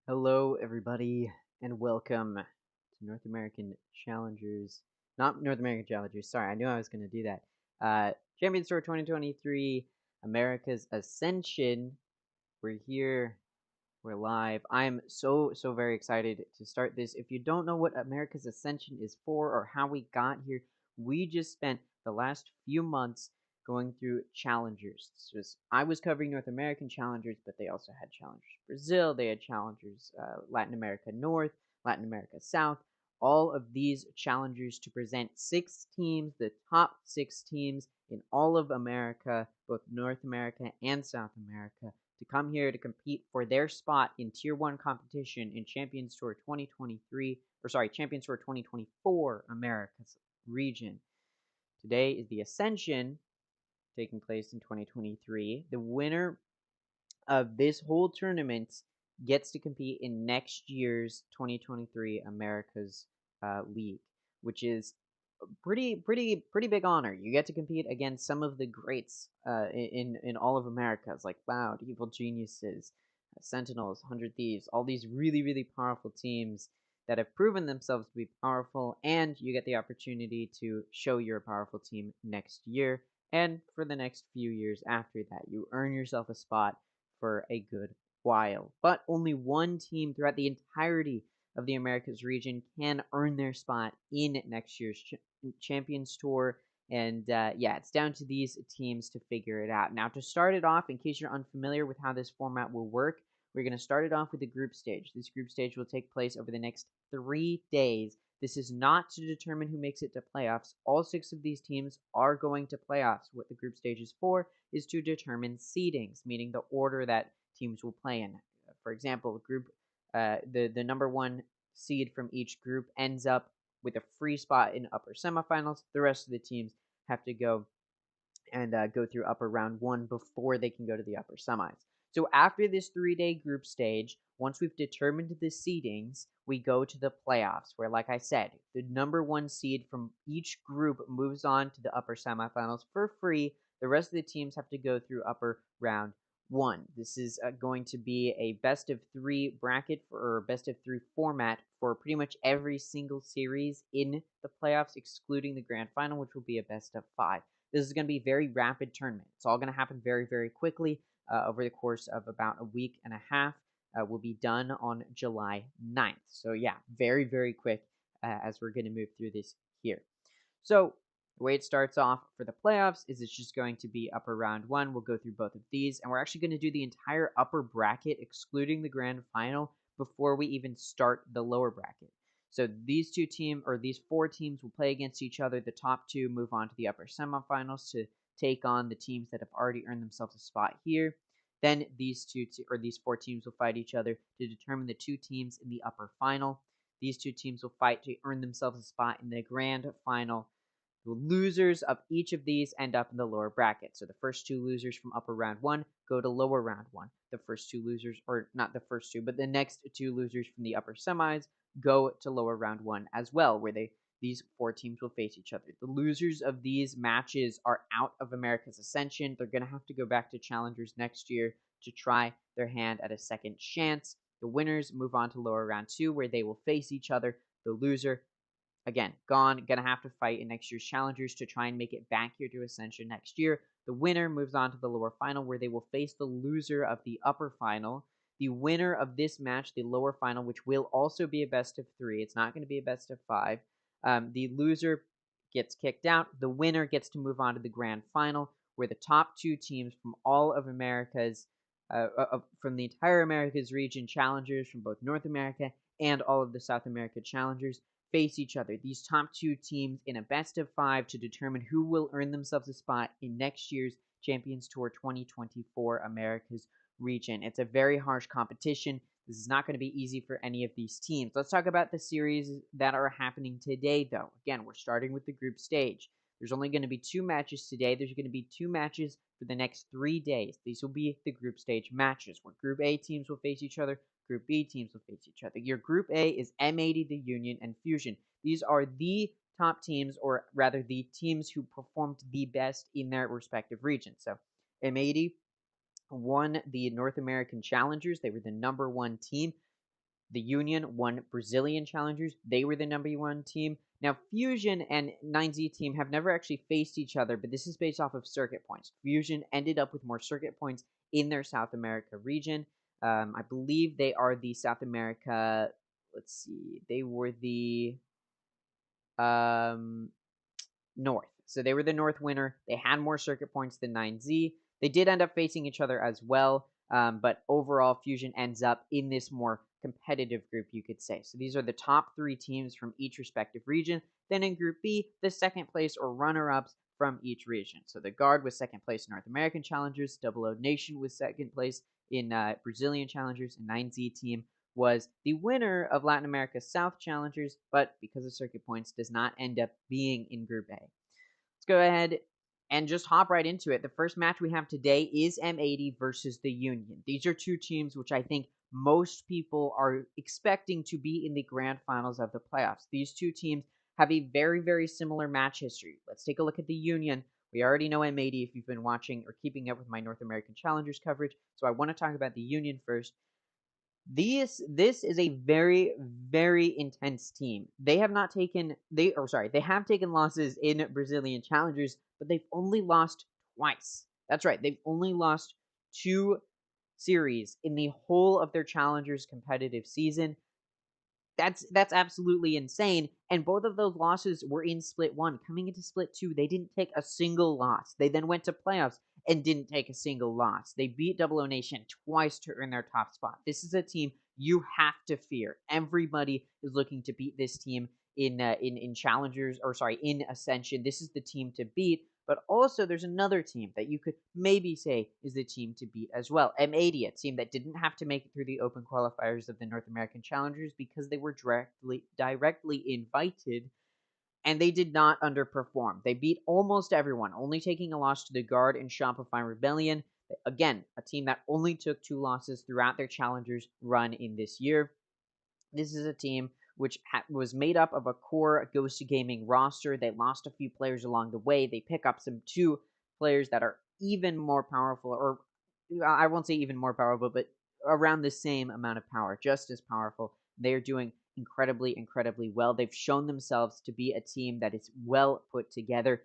Hello, everybody, and welcome to North American Challengers. Not North American Challengers, sorry, I knew I was going to do that. Champions Tour 2023, America's Ascension. We're here, we're live. I'm so very excited to start this. If you don't know what America's Ascension is for or how we got here, we just spent the last few months going through challengers. I was covering North American challengers, but they also had challengers Brazil, they had challengers Latin America North, Latin America South. All of these challengers to present 6 teams, the top 6 teams in all of America, both North America and South America, to come here to compete for their spot in Tier 1 competition in Champions Tour 2024 America's region. Today is the Ascension, taking place in 2023. The winner of this whole tournament gets to compete in next year's 2023 America's League, which is pretty big honor. You get to compete against some of the greats in all of America. It's like Cloud, Evil Geniuses, Sentinels, 100 Thieves, all these really powerful teams that have proven themselves to be powerful, and you get the opportunity to show you're a powerful team next year and for the next few years after that. You earn yourself a spot for a good while. But only one team throughout the entirety of the Americas region can earn their spot in next year's Champions Tour. And yeah, it's down to these teams to figure it out. Now, to start it off, in case you're unfamiliar with how this format will work, we're going to start it off with the group stage. This group stage will take place over the next 3 days. This is not to determine who makes it to playoffs. All 6 of these teams are going to playoffs. What the group stage is for is to determine seedings, meaning the order that teams will play in. For example, the number 1 seed from each group ends up with a free spot in upper semifinals. The rest of the teams have to go and go through upper round 1 before they can go to the upper semis. So after this 3-day group stage, once we've determined the seedings, we go to the playoffs, where, like I said, the number 1 seed from each group moves on to the upper semifinals for free. The rest of the teams have to go through upper round 1. This is going to be a best of 3 bracket or best of 3 format for pretty much every single series in the playoffs, excluding the grand final, which will be a best of 5. This is going to be a very rapid tournament. It's all going to happen very quickly over the course of about a week and a half. Will be done on July 9th. So yeah, very quick as we're going to move through this here. So the way it starts off for the playoffs is it's just going to be upper round 1. We'll go through both of these, and we're actually going to do the entire upper bracket, excluding the grand final, before we even start the lower bracket. So these 4 teams will play against each other. The top 2 move on to the upper semifinals to take on the teams that have already earned themselves a spot here. Then these 4 teams will fight each other to determine the 2 teams in the upper final. These 2 teams will fight to earn themselves a spot in the grand final. The losers of each of these end up in the lower bracket. So the first 2 losers from upper round 1 go to lower round 1. The first 2 losers, or not the first 2, but the next 2 losers from the upper semis go to lower round 1 as well, where these 4 teams will face each other. The losers of these matches are out of America's Ascension. They're going to have to go back to Challengers next year to try their hand at a second chance. The winners move on to lower round 2, where they will face each other. The loser, again, gone, gonna have to fight in next year's Challengers to try and make it back here to Ascension next year. The winner moves on to the lower final, where they will face the loser of the upper final. The winner of this match, the lower final, which will also be a best of 3, it's not going to be a best of 5. The loser gets kicked out. The winner gets to move on to the grand final, where the top 2 teams from all of America's, from the entire America's region challengers from both North America and all of the South America challengers face each other. These top 2 teams in a best of 5 to determine who will earn themselves a spot in next year's Champions Tour 2024 America's region. It's a very harsh competition. This is not going to be easy for any of these teams. Let's talk about the series that are happening today, though. Again, we're starting with the group stage. There's only going to be 2 matches today. There's going to be 2 matches for the next 3 days. These will be the group stage matches, where Group A teams will face each other, Group B teams will face each other. Your Group A is M80, the Union, and Fusion. These are the top teams, or rather the teams who performed the best in their respective regions. So M80 won the North American Challengers. They were the number 1 team. The Union won Brazilian challengers. They were the #1 team. Now, Fusion and 9Z team have never actually faced each other, but this is based off of circuit points. Fusion ended up with more circuit points in their South America region. I believe they are the South America. Let's see. They were the North. So they were the North winner. They had more circuit points than 9Z. They did end up facing each other as well, but overall, Fusion ends up in this more competitive group, you could say. So these are the top 3 teams from each respective region. Then in Group B, the second place or runner-ups from each region. So the Guard was second place in North American Challengers, OBLIVION Nation was second place in Brazilian Challengers, and 9Z team was the winner of Latin America South Challengers, but because of circuit points, does not end up being in Group A. Let's go ahead and just hop right into it. The first match we have today is M80 versus the Union. These are 2 teams which I think most people are expecting to be in the grand finals of the playoffs. These 2 teams have a very, very similar match history. Let's take a look at the Union. We already know M80 if you've been watching or keeping up with my North American Challengers coverage, so I want to talk about the Union first. This is a very, very intense team. They have taken losses in Brazilian Challengers, but they've only lost twice. That's right, they've only lost 2 series in the whole of their Challengers competitive season. That's absolutely insane. And both of those losses were in Split 1. Coming into Split 2, they didn't take a single loss. They then went to playoffs and didn't take a single loss. They beat OBLIVION Nation twice to earn their top spot. This is a team you have to fear. Everybody is looking to beat this team in Challengers, or sorry, in Ascension. This is the team to beat. But also, there's another team that you could maybe say is the team to beat as well. M80, a team that didn't have to make it through the open qualifiers of the North American Challengers because they were directly invited, and they did not underperform. They beat almost everyone, only taking a loss to the Guard and Shopify Rebellion. Again, a team that only took 2 losses throughout their Challengers run in this year. This is a team which was made up of a core Ghost Gaming roster. They lost a few players along the way. They pick up some 2 players that are even more powerful, or I won't say even more powerful, but around the same amount of power, just as powerful. They are doing incredibly, incredibly well. They've shown themselves to be a team that is well put together.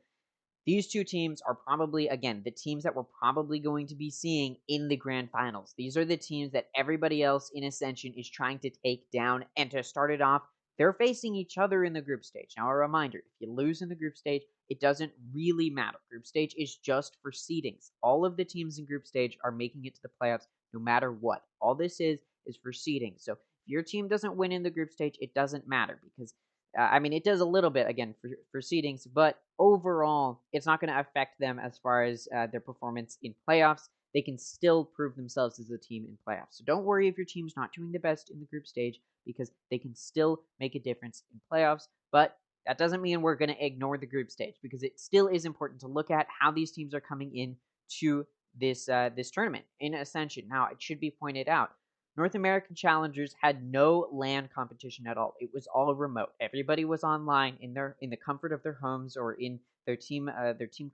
These 2 teams are probably, again, the teams that we're probably going to be seeing in the grand finals. These are the teams that everybody else in Ascension is trying to take down. And to start it off, they're facing each other in the group stage. Now, a reminder, if you lose in the group stage, it doesn't really matter. Group stage is just for seedings. All of the teams in group stage are making it to the playoffs no matter what. All this is for seeding. So if your team doesn't win in the group stage, it doesn't matter because it does a little bit, again, for seedings, but overall, it's not going to affect them as far as their performance in playoffs. They can still prove themselves as a team in playoffs. So don't worry if your team's not doing the best in the group stage, because they can still make a difference in playoffs. But that doesn't mean we're going to ignore the group stage, because it still is important to look at how these teams are coming in to this tournament in Ascension. Now, it should be pointed out, North American Challengers had no LAN competition at all. It was all remote. Everybody was online in the comfort of their homes or in their team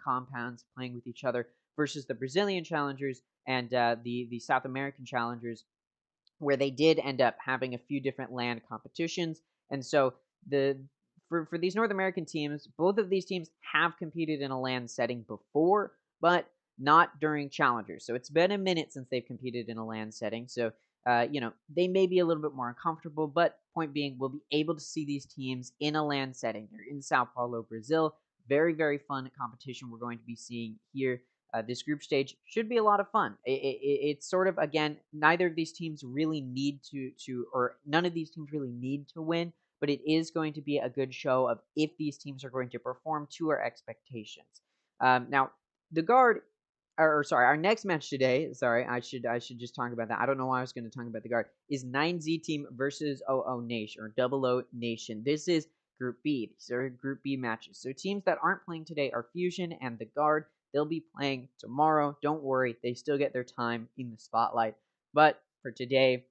compounds playing with each other, versus the Brazilian Challengers and the South American Challengers, where they did end up having a few different LAN competitions. And so for these North American teams, both of these teams have competed in a LAN setting before, but not during Challengers. So it's been a minute since they've competed in a LAN setting. So they may be a little bit more uncomfortable, but point being, we'll be able to see these teams in a LAN setting. They're in Sao Paulo, Brazil. Very, very fun competition we're going to be seeing here. This group stage should be a lot of fun. It's sort of, again, neither of these teams really need or none of these teams really need to win, but it is going to be a good show of if these teams are going to perform to our expectations. Now, the Guard, our next match today, I should just talk about that. I don't know why I was going to talk about the Guard, is 9Z team versus OO Nation, or OO Nation. This is Group B. These are Group B matches. So teams that aren't playing today are Fusion and the Guard. They'll be playing tomorrow. Don't worry, they still get their time in the spotlight. But for today,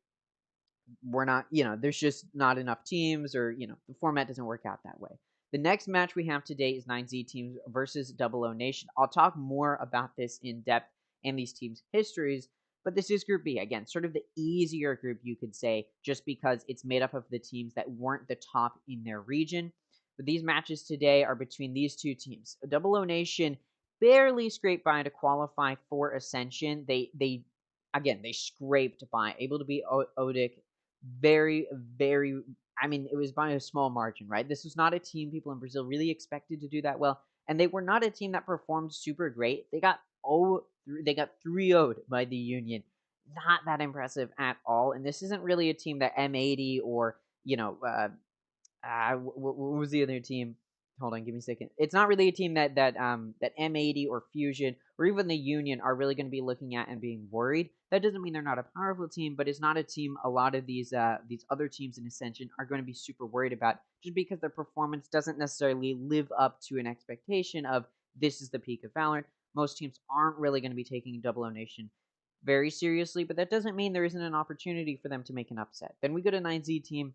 we're not, there's just not enough teams, or, the format doesn't work out that way. The next match we have today is 9Z teams versus OO Nation. I'll talk more about this in depth and these teams' histories But this is Group B, again, sort of the easier group, you could say, just because it's made up of the teams that weren't the top in their region. But these matches today are between these two teams. Double O Nation barely scraped by to qualify for Ascension. They again, they scraped by, able to beat Odic very, very. I mean, it was by a small margin, right? This was not a team people in Brazil really expected to do that well, and they were not a team that performed super great. They got 3-0'd by the Union. Not that impressive at all. And this isn't really a team that M80 or what was the other team? Hold on, give me a second. It's not really a team that M80 or Fusion or even the Union are really going to be looking at and being worried. That doesn't mean they're not a powerful team, but it's not a team a lot of these other teams in Ascension are going to be super worried about, just because their performance doesn't necessarily live up to an expectation of this is the peak of Valorant. Most teams aren't really going to be taking Double O Nation very seriously, but that doesn't mean there isn't an opportunity for them to make an upset. Then we go to 9Z team.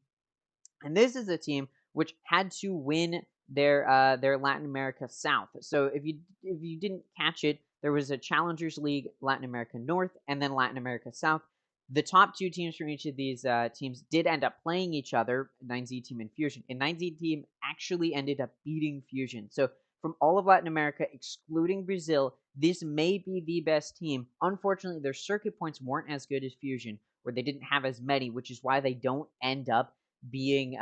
And this is a team which had to win their Latin America South. So if you didn't catch it, there was a Challengers League Latin America North and then Latin America South. The top two teams from each of these teams did end up playing each other, 9Z team and Fusion. And 9Z team actually ended up beating Fusion. So from all of Latin America, excluding Brazil, this may be the best team. Unfortunately, their circuit points weren't as good as Fusion, where they didn't have as many, which is why they don't end up being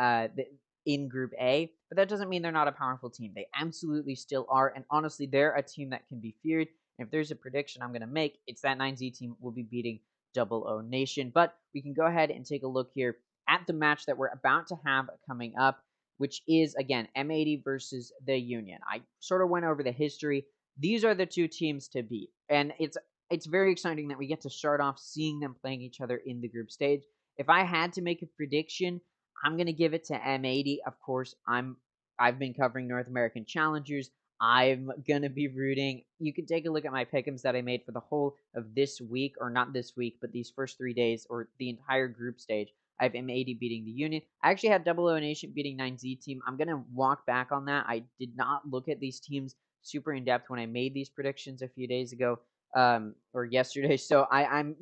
in Group A, but that doesn't mean they're not a powerful team. They absolutely still are, and honestly, they're a team that can be feared. And if there's a prediction I'm going to make, it's that 9Z team will be beating Double O Nation. But we can go ahead and take a look here at the match that we're about to have coming up, which is, again, M80 versus the Union. I sort of went over the history. These are the two teams to beat, and it's very exciting that we get to start off seeing them playing each other in the group stage. If I had to make a prediction, I'm going to give it to M80. Of course, I've been covering North American Challengers. I'm going to be rooting. You can take a look at my pick'ems that I made for the whole of this week, or not this week, but these first 3 days, or the entire group stage. I have M80 beating the Union. I actually had Double O Nation beating 9Z team. I'm going to walk back on that. I did not look at these teams super in depth when I made these predictions a few days ago, or yesterday. So I'll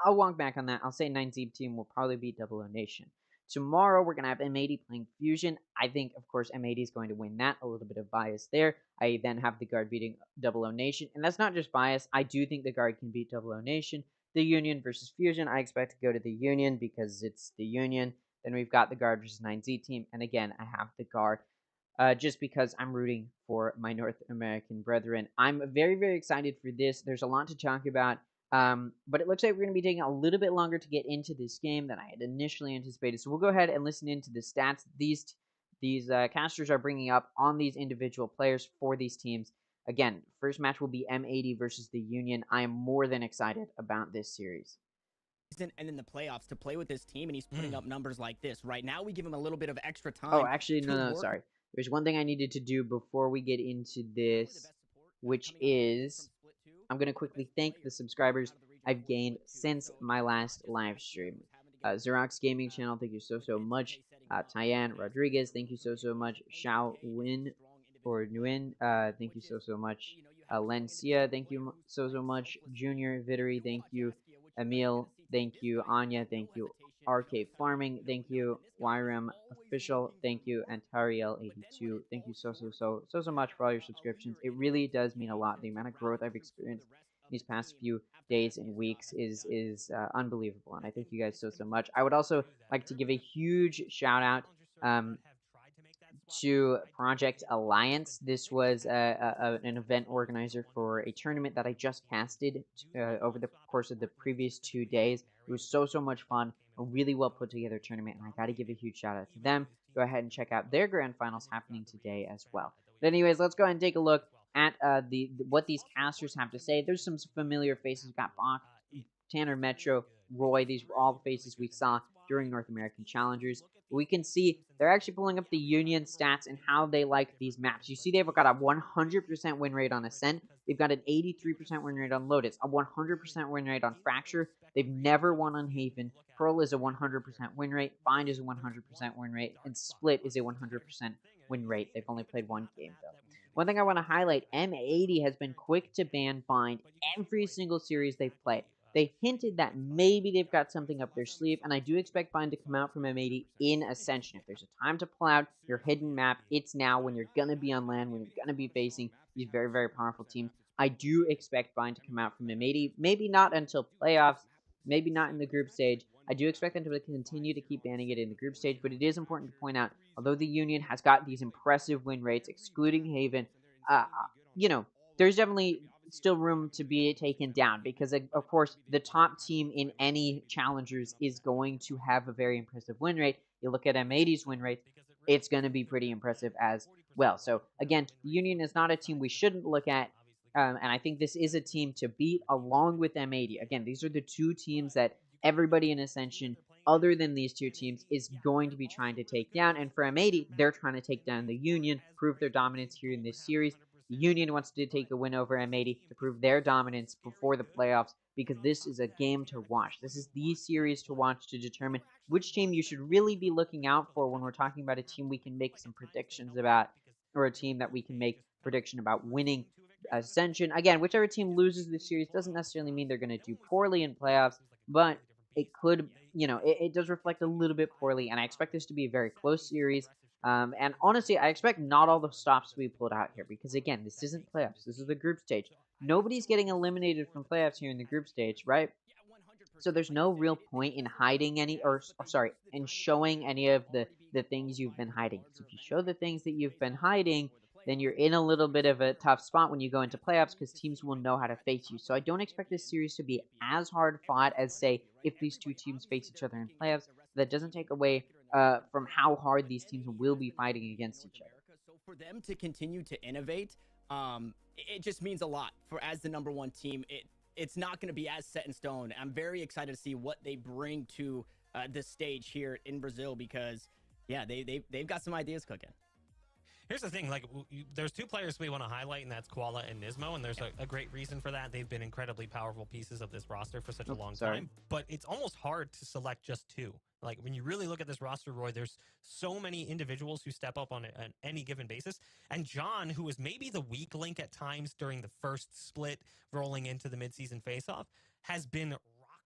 walk back on that. I'll say 9Z team will probably beat Double O Nation. Tomorrow, we're going to have M80 playing Fusion. I think, of course, M80 is going to win that. A little bit of bias there. I then have the Guard beating Double O Nation. And that's not just bias. I do think the Guard can beat Double O Nation. The Union versus Fusion, I expect to go to the Union because it's the Union. Then we've got the Guard versus 9Z team. And again, I have the Guard just because I'm rooting for my North American brethren. I'm very, very excited for this. There's a lot to talk about. But it looks like we're going to be taking a little bit longer to get into this game than I had initially anticipated. So we'll go ahead and listen into the stats these casters are bringing up on these individual players for these teams. Again, first match will be M80 versus the Union. I am more than excited about this series. And in the playoffs to play with this team, and he's putting up numbers like this. Right now, we give him a little bit of extra time. Oh, actually, no, sorry. There's one thing I needed to do before we get into this, which is I'm going to quickly thank the subscribers I've gained since my last live stream. Xerox Gaming Channel, thank you so much. Tyann Rodriguez, thank you so much. Xiao Win or Nguyen, thank you so much. Lencia, thank you so much. Junior Vittery, thank you. Emil, thank you. Anya, thank you. RK Farming, thank you. YRM Official, thank you. And Tariel82, thank you so much for all your subscriptions. It really does mean a lot. The amount of growth I've experienced these past few days and weeks is unbelievable, and I thank you guys so much. I would also like to give a huge shout out to Project Alliance. This was an event organizer for a tournament that I just casted over the course of the previous 2 days. It was so much fun, a really well put together tournament, and I got to give a huge shout out to them. Go ahead and check out their grand finals happening today as well. But anyways, let's go ahead and take a look at what these casters have to say. There's some familiar faces. We've got Bach, Tanner Metro, Roy. These were all the faces we saw during North American Challengers. We can see they're actually pulling up the Union stats and how they like these maps. You see they've got a 100% win rate on Ascent. They've got an 83% win rate on Lotus, a 100% win rate on Fracture. They've never won on Haven. Pearl is a 100% win rate. Bind is a 100% win rate. And Split is a 100% win rate. They've only played one game, though. One thing I want to highlight, M80 has been quick to ban bind every single series they've played. They hinted that maybe they've got something up their sleeve, and I do expect bind to come out from M80 in Ascension. If there's a time to pull out your hidden map, it's now, when you're going to be on land, when you're going to be facing these very, very powerful teams. I do expect bind to come out from M80, maybe not until playoffs, maybe not in the group stage. I do expect them to continue to keep banning it in the group stage, but it is important to point out, although the Union has got these impressive win rates, excluding Haven, you know, there's definitely still room to be taken down because, of course, the top team in any challengers is going to have a very impressive win rate. You look at M80's win rate, it's going to be pretty impressive as well. So, again, the Union is not a team we shouldn't look at. And I think this is a team to beat along with M80. Again, these are the two teams that everybody in Ascension, other than these two teams, is going to be trying to take down. And for M80, they're trying to take down the Union, prove their dominance here in this series. The Union wants to take a win over M80 to prove their dominance before the playoffs, because this is a game to watch. This is the series to watch to determine which team you should really be looking out for when we're talking about a team we can make some predictions about, or a team that we can make prediction about winning Ascension. Again, whichever team loses this series doesn't necessarily mean they're going to do poorly in playoffs, but it could, it does reflect a little bit poorly, and I expect this to be a very close series. And honestly, I expect not all the stops to be pulled out here because, again, this isn't playoffs. This is the group stage. Nobody's getting eliminated from playoffs here in the group stage, right? So there's no real point in hiding any, or sorry, in showing any of the things you've been hiding. So if you show the things that you've been hiding, then you're in a little bit of a tough spot when you go into playoffs because teams will know how to face you. So I don't expect this series to be as hard fought as, say, if these two teams face each other in playoffs. That doesn't take away from how hard these teams will be fighting against each other. So for them to continue to innovate, it just means a lot for, as the #1 team. It's not going to be as set in stone. I'm very excited to see what they bring to this stage here in Brazil because, yeah, they've got some ideas cooking. Here's the thing, like, there's two players we want to highlight, and that's Koala and Nismo, and there's a great reason for that. They've been incredibly powerful pieces of this roster for such a long time, but it's almost hard to select just two. Like, when you really look at this roster, Roy, there's so many individuals who step up on any given basis, and John, who was maybe the weak link at times during the first split rolling into the midseason faceoff, has been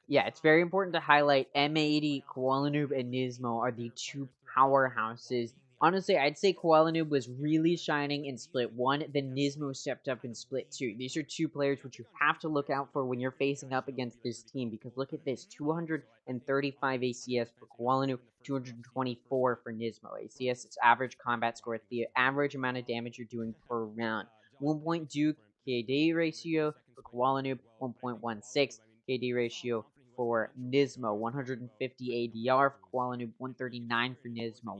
yeah, it's very important to highlight M80, Koala Noob, and Nismo are the two powerhouses. Honestly, I'd say Koala Noob was really shining in Split 1, then Nismo stepped up in Split 2. These are two players which you have to look out for when you're facing up against this team, because look at this, 235 ACS for Koala Noob, 224 for Nismo. ACS, it's average combat score, it's the average amount of damage you're doing per round. 1.2 KD ratio for Koala Noob, 1.16 KD ratio for Nismo, 150 ADR for Koala Noob, 139 for Nismo,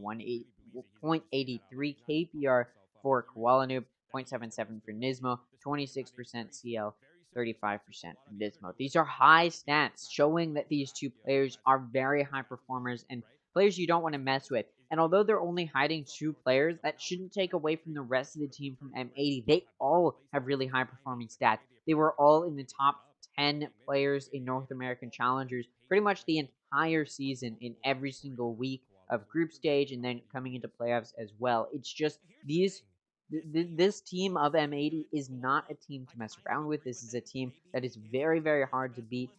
0.83 KPR for Koala Noob, 0.77 for Nismo, 26% CL, 35% for Nismo. These are high stats, showing that these two players are very high performers and players you don't want to mess with. And although they're only hiding two players, that shouldn't take away from the rest of the team from M80. They all have really high performing stats. They were all in the top 10 players in North American Challengers pretty much the entire season in every single week of group stage and then coming into playoffs as well. It's just this team of M80 is not a team to mess around with. This is a team that is very, very hard to beat.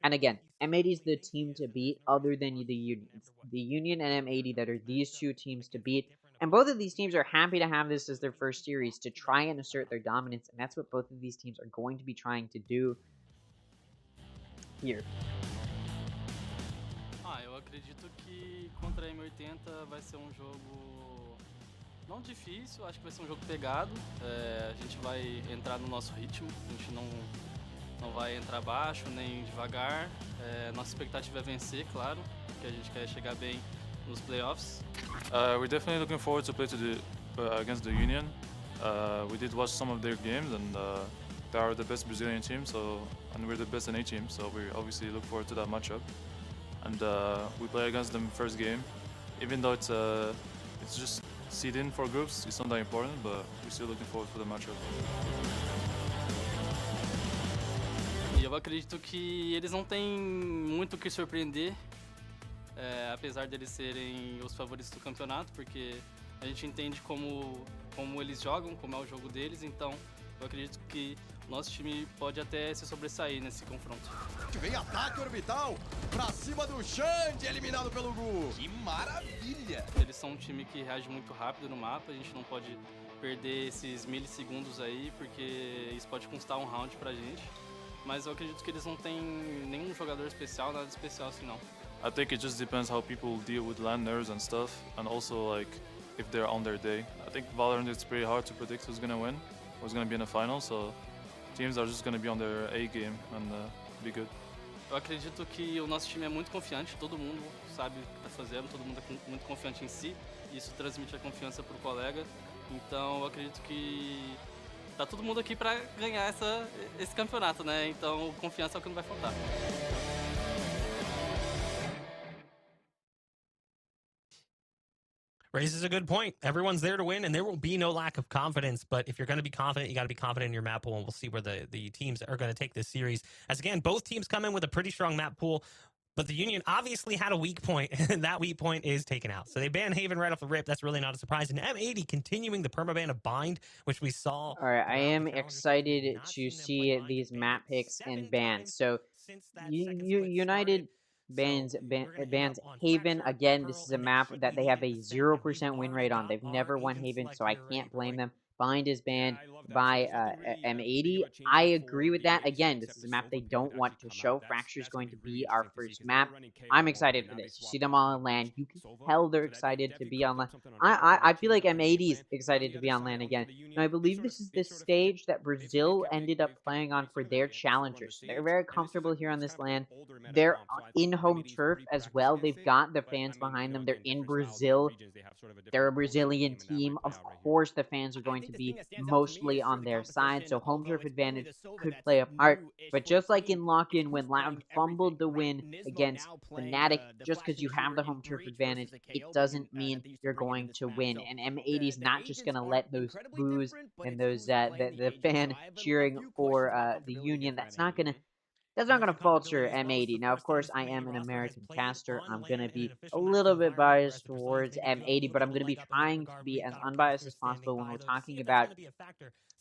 And again, M80 is the team to beat other than the Union. It's the Union and M80 that are these two teams to beat. And both of these teams are happy to have this as their first series to try and assert their dominance. And that's what both of these teams are going to be trying to do here. Eu acredito que contra a M80 vai ser um jogo não difícil, acho que vai ser um jogo pegado. A gente vai entrar no nosso ritmo, a gente não vai entrar baixo nem devagar. Nossa expectativa é vencer, claro, porque a gente quer chegar bem nos playoffs. We're definitely looking forward to play against the Union. We did watch some of their games, and they are the best Brazilian team, and we're the best NA team, so we obviously look forward to that matchup. And we play against them first game, even though it's just seed-in for groups. It's not that important, but we're still looking forward for the matchup. E eu acredito que eles não têm muito o que surpreender, apesar deles serem os favoritos do campeonato, porque A gente entende como eles jogam, como é o jogo deles, então eu acredito que nosso time pode até se sobressair nesse confronto. Vem ataque orbital pra cima do Xande, eliminado pelo Gu. Que maravilha! Eles são um time que reage muito rápido no mapa, a gente não pode perder esses milissegundos aí, porque isso pode custar um round pra gente. Mas eu acredito que eles não têm nenhum jogador especial, nada especial assim não. I think it just depends how people deal with landers and stuff, and also like if they're on their day. I think Valorant, it's pretty hard to predict who's gonna win, who's gonna be in the final, so teams are just gonna be on their A game and be good. Eu acredito que o nosso time é muito confiante, todo mundo sabe o que está fazendo, todo mundo é muito confiante em si, e isso transmite a confiança para o colega. Então eu acredito que tá todo mundo aqui para ganhar esse campeonato, né? Então confiança é o que não vai faltar. Raises a good point. Everyone's there to win, and there will be no lack of confidence. But if you're going to be confident, you got to be confident in your map pool, and we'll see where the teams are going to take this series. As again, both teams come in with a pretty strong map pool, but the Union obviously had a weak point, and that weak point is taken out. So they ban Haven right off the rip. That's really not a surprise. And M80 continuing the permaban of Bind, which we saw. All right, I am excited to see these map picks and bans. So United bans Haven. Again, this is a map that they have a 0% win rate on. They've never won Haven, so I can't blame them. Bind is banned by M80. I agree with that. Again, this is a map they don't want to show. Fracture is going to be our first map. I'm excited for this. You see them all on LAN. You can tell they're excited to be on LAN. I feel like M80 is excited to be on LAN again. Now, I believe this is the stage that Brazil ended up playing on for their challengers. They're very comfortable here on this LAN. They're in home turf as well. They've got the fans behind them. They're in Brazil. They're a Brazilian team. Of course, the fans are going to be mostly on their side, so home turf advantage could play a part. But just like in Lock-In, when Loud fumbled the win against Fnatic, just because you have the home turf advantage, it doesn't mean you're going to win. And M80 is not just going to let those boos and those the fan cheering for the Union. That's not going to falter M80. Now, of course, I am an American caster. I'm going to be a little bit biased towards M80, but I'm going to be trying to be as unbiased as possible when we're talking about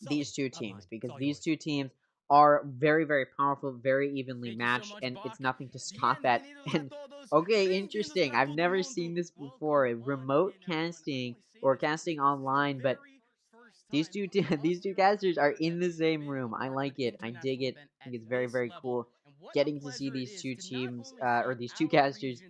these two teams, because these two teams are very, very powerful, very evenly matched, and it's nothing to scoff at. And okay, interesting. I've never seen this before. Remote casting or casting online, but these two casters are in the same room. I like it. I dig it. I think it's very, very cool getting to see these two teams, or these two casters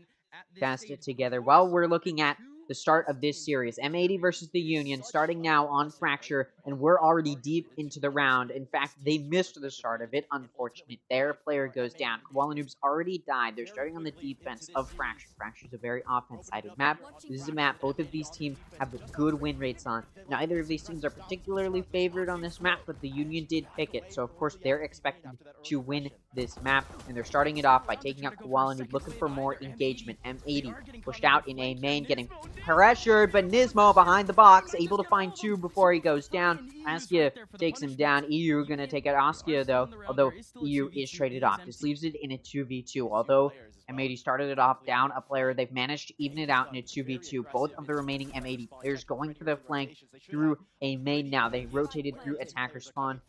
cast it together while we're looking at the start of this series. M80 versus the Union, starting now on Fracture, and we're already deep into the round. In fact, they missed the start of it. Unfortunate. Their player goes down. Koala Noob's already died. They're starting on the defense of Fracture. Fracture's a very offense-sided map. This is a map both of these teams have good win rates on. Neither of these teams are particularly favored on this map, but the Union did pick it, so of course they're expected to win this map, and they're starting it off by taking out Koala Noob, looking for more engagement. M80 pushed out in a main, getting pressured, but Nismo behind the box, able to find two before he goes down. Askia takes him down. EU gonna take out Askia though, although EU is traded off. This leaves it in a 2v2, although M80 started it off down a player. They've managed to even it out in a 2v2. Both of the remaining M80 players going for the flank through a main now. They rotated through attacker spawn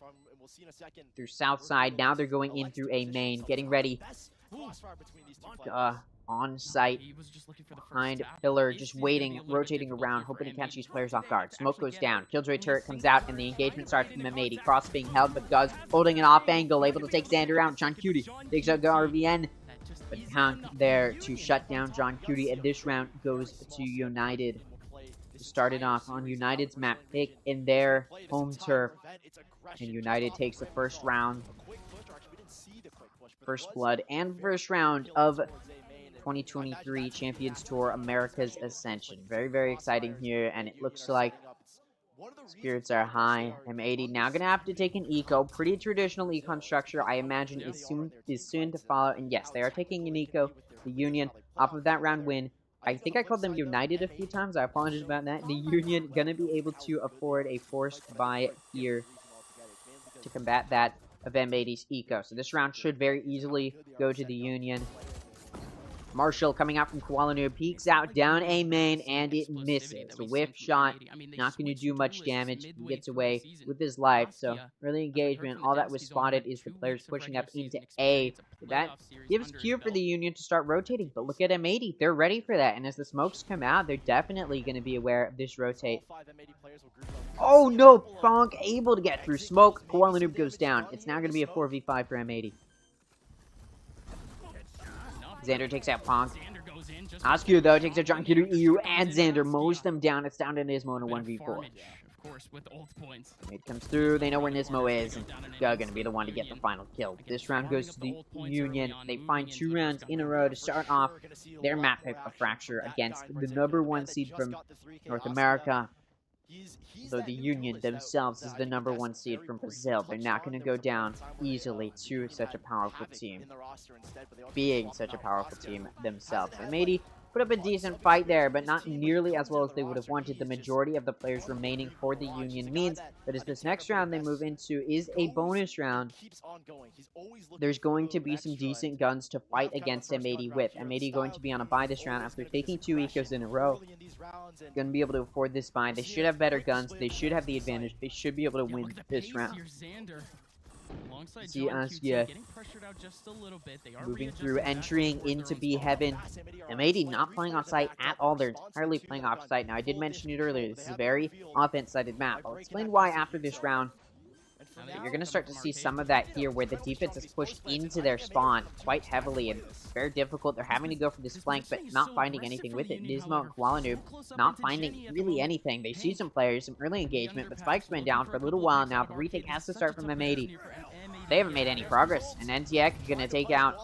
through south side. Now they're going in through a main, getting ready. On site, behind pillar, just waiting, rotating around, hoping to catch these players off guard. Smoke goes down, Killjoy turret comes out, and the engagement starts from M80. Cross being held, but Guz holding an off angle, able to take Xander out. John Cutie takes out RVN, but count there to shut down John Cutie, and this round goes to United. Started off on United's map pick in their home turf, and United takes the first round, first blood, and first round of 2023 Champions Tour America's Ascension. Very, very exciting here, and it looks like spirits are high. M80 now gonna have to take an eco. Pretty traditional econ structure, I imagine, is soon to follow. And yes, they are taking an eco. The Union off of that round win. I think I called them United a few times. I apologize about that. The Union gonna be able to afford a forced buy here to combat that of M80's eco. So this round should very easily go to the Union. Marshall coming out from Kuala Lumpur, peeks out down A main, and it misses. A whiff shot, not going to do much damage. He gets away with his life. So early engagement, all that was spotted is the players pushing up into A. That gives cue for the Union to start rotating. But look at M80, they're ready for that. And as the smokes come out, they're definitely going to be aware of this rotate. Oh no, Bonk able to get through smoke. Kuala Lumpur goes down. It's now going to be a 4v5 for M80. Xander takes out Pong. Askew, though, takes out John Kiru, EU, and Xander mows them down. It's down to Nismo in a 1v4. It comes through. They know where Nismo is, and they're going to be the one to get the final kill. This round goes to the Union. They find 2 rounds in a row to start off their map pick of Fracture against the #1 seed from North America. Though the Union themselves is the #1 seed from Brazil, they're not going to go down easily to such a powerful team, being such a powerful team themselves. M80 put up a decent fight there, but not nearly as well as they would have wanted. The majority of the players remaining for the Union means that as this next round they move into is a bonus round, there's going to be some decent guns to fight against M80 with. M80 going to be on a bye this round after taking 2 ecos in a row. Going to be able to afford this bye. They should have better guns. They should have the advantage. They should be able to win this round. See Askia moving through, entering into B heaven. M80 not playing off site at all. They're entirely playing off site. Now, I did mention it earlier. This is a very offense-sided map. I'll explain why after this round. You're going to start to see some of that here where the defense is pushed into their spawn quite heavily, and it's very difficult. They're having to go for this flank, but not finding anything with it. Nismo and Kuala Lumpur not finding really anything. They see some players, some early engagement, but Spike's been down for a little while now. The retake has to start from M80. They haven't made any progress, and NTX is going to take out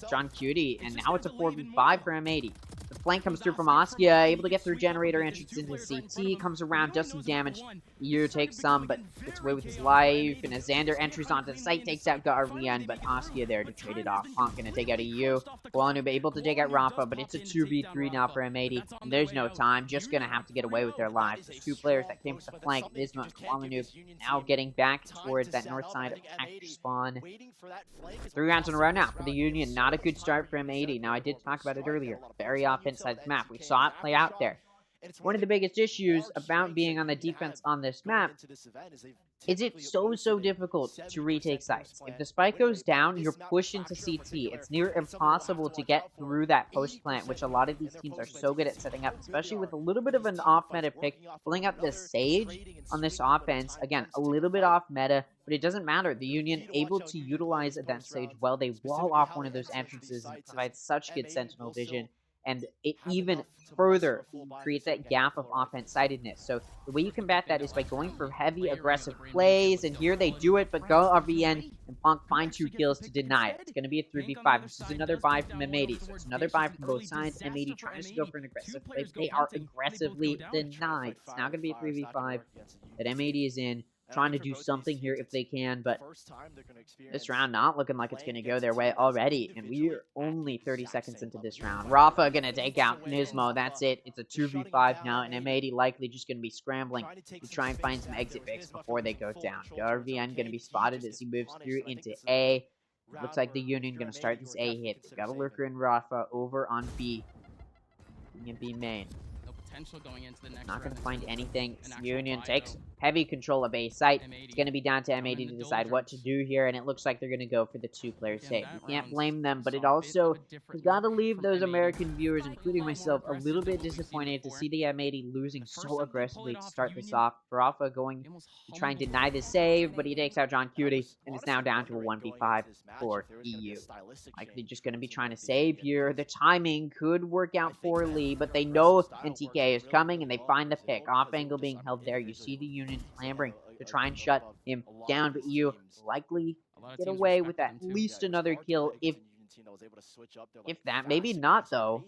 John Cutie, and now it's a 4v5 for M80. The flank comes through from Askia, able to get through generator entrance into CT, comes around, does some damage. EU takes some, but gets away with his life, and as Xander enters onto the site, takes out RVN, but Askia there to trade it off. Honk gonna take out EU. Kuala able to take out Rafa, but it's a 2v3 now for M80, and there's no time, just gonna have to get away with their lives. There's 2 players that came to the flank, Nismo and Kuala now getting back towards that north side of Actor spawn. 3 rounds in a row now for the Union. Not a good start for M80. Now, I did talk about it earlier. Very offensive map. We saw it play out there. One of the biggest issues about being on the defense on this map is it's so difficult to retake sites. If the spike goes down, you're pushed into CT. It's near impossible to get through that post plant, which a lot of these teams are so good at setting up, especially with a little bit of an off meta pick, pulling up the Sage on this offense. Again, a little bit off meta, but it doesn't matter. The Union able to utilize that Sage well. They wall off one of those entrances and provide such good sentinel vision. And it even further creates that gap of offense-sidedness. So the way you combat that is by going for heavy, aggressive plays, and here they do it, but go RVN and Punk find 2 kills to deny it. It's going to be a 3v5. This is another buy from M80, so it's another buy from both sides. M80 trying to go for an aggressive play. They are aggressively denied. It's now going to be a 3v5 that M80 is in. Trying to do something here if they can, but this round not looking like it's going to go their way already, and we are only 30 seconds into this round. Rafa going to take out Nismo. That's it. It's a 2v5 now, and M80 likely just going to be scrambling to try and find some exit picks before they go down. RVN going to be spotted as he moves through into A. Looks like the Union going to start this A hit. They've got a lurker in Rafa over on B. B main. Going into the next not going to find anything. Union takes heavy control of A site. It's going to be down to M80 to decide what to do here, and it looks like they're going to go for the 2-player save. You can't blame them, but it also has got to leave those American viewers, including myself, a little bit disappointed to see the M80 losing so aggressively to start this off. Rafa going to try and deny the save, but he takes out John Cutie, and it's now down to a 1v5 for EU. Likely just going to be trying to save here. The timing could work out poorly, but they know NTK is coming, and they find the pick. Off angle being held there. You see the Union clambering to try and shut him down, but EU likely get away with at least another kill if that. Maybe not, though.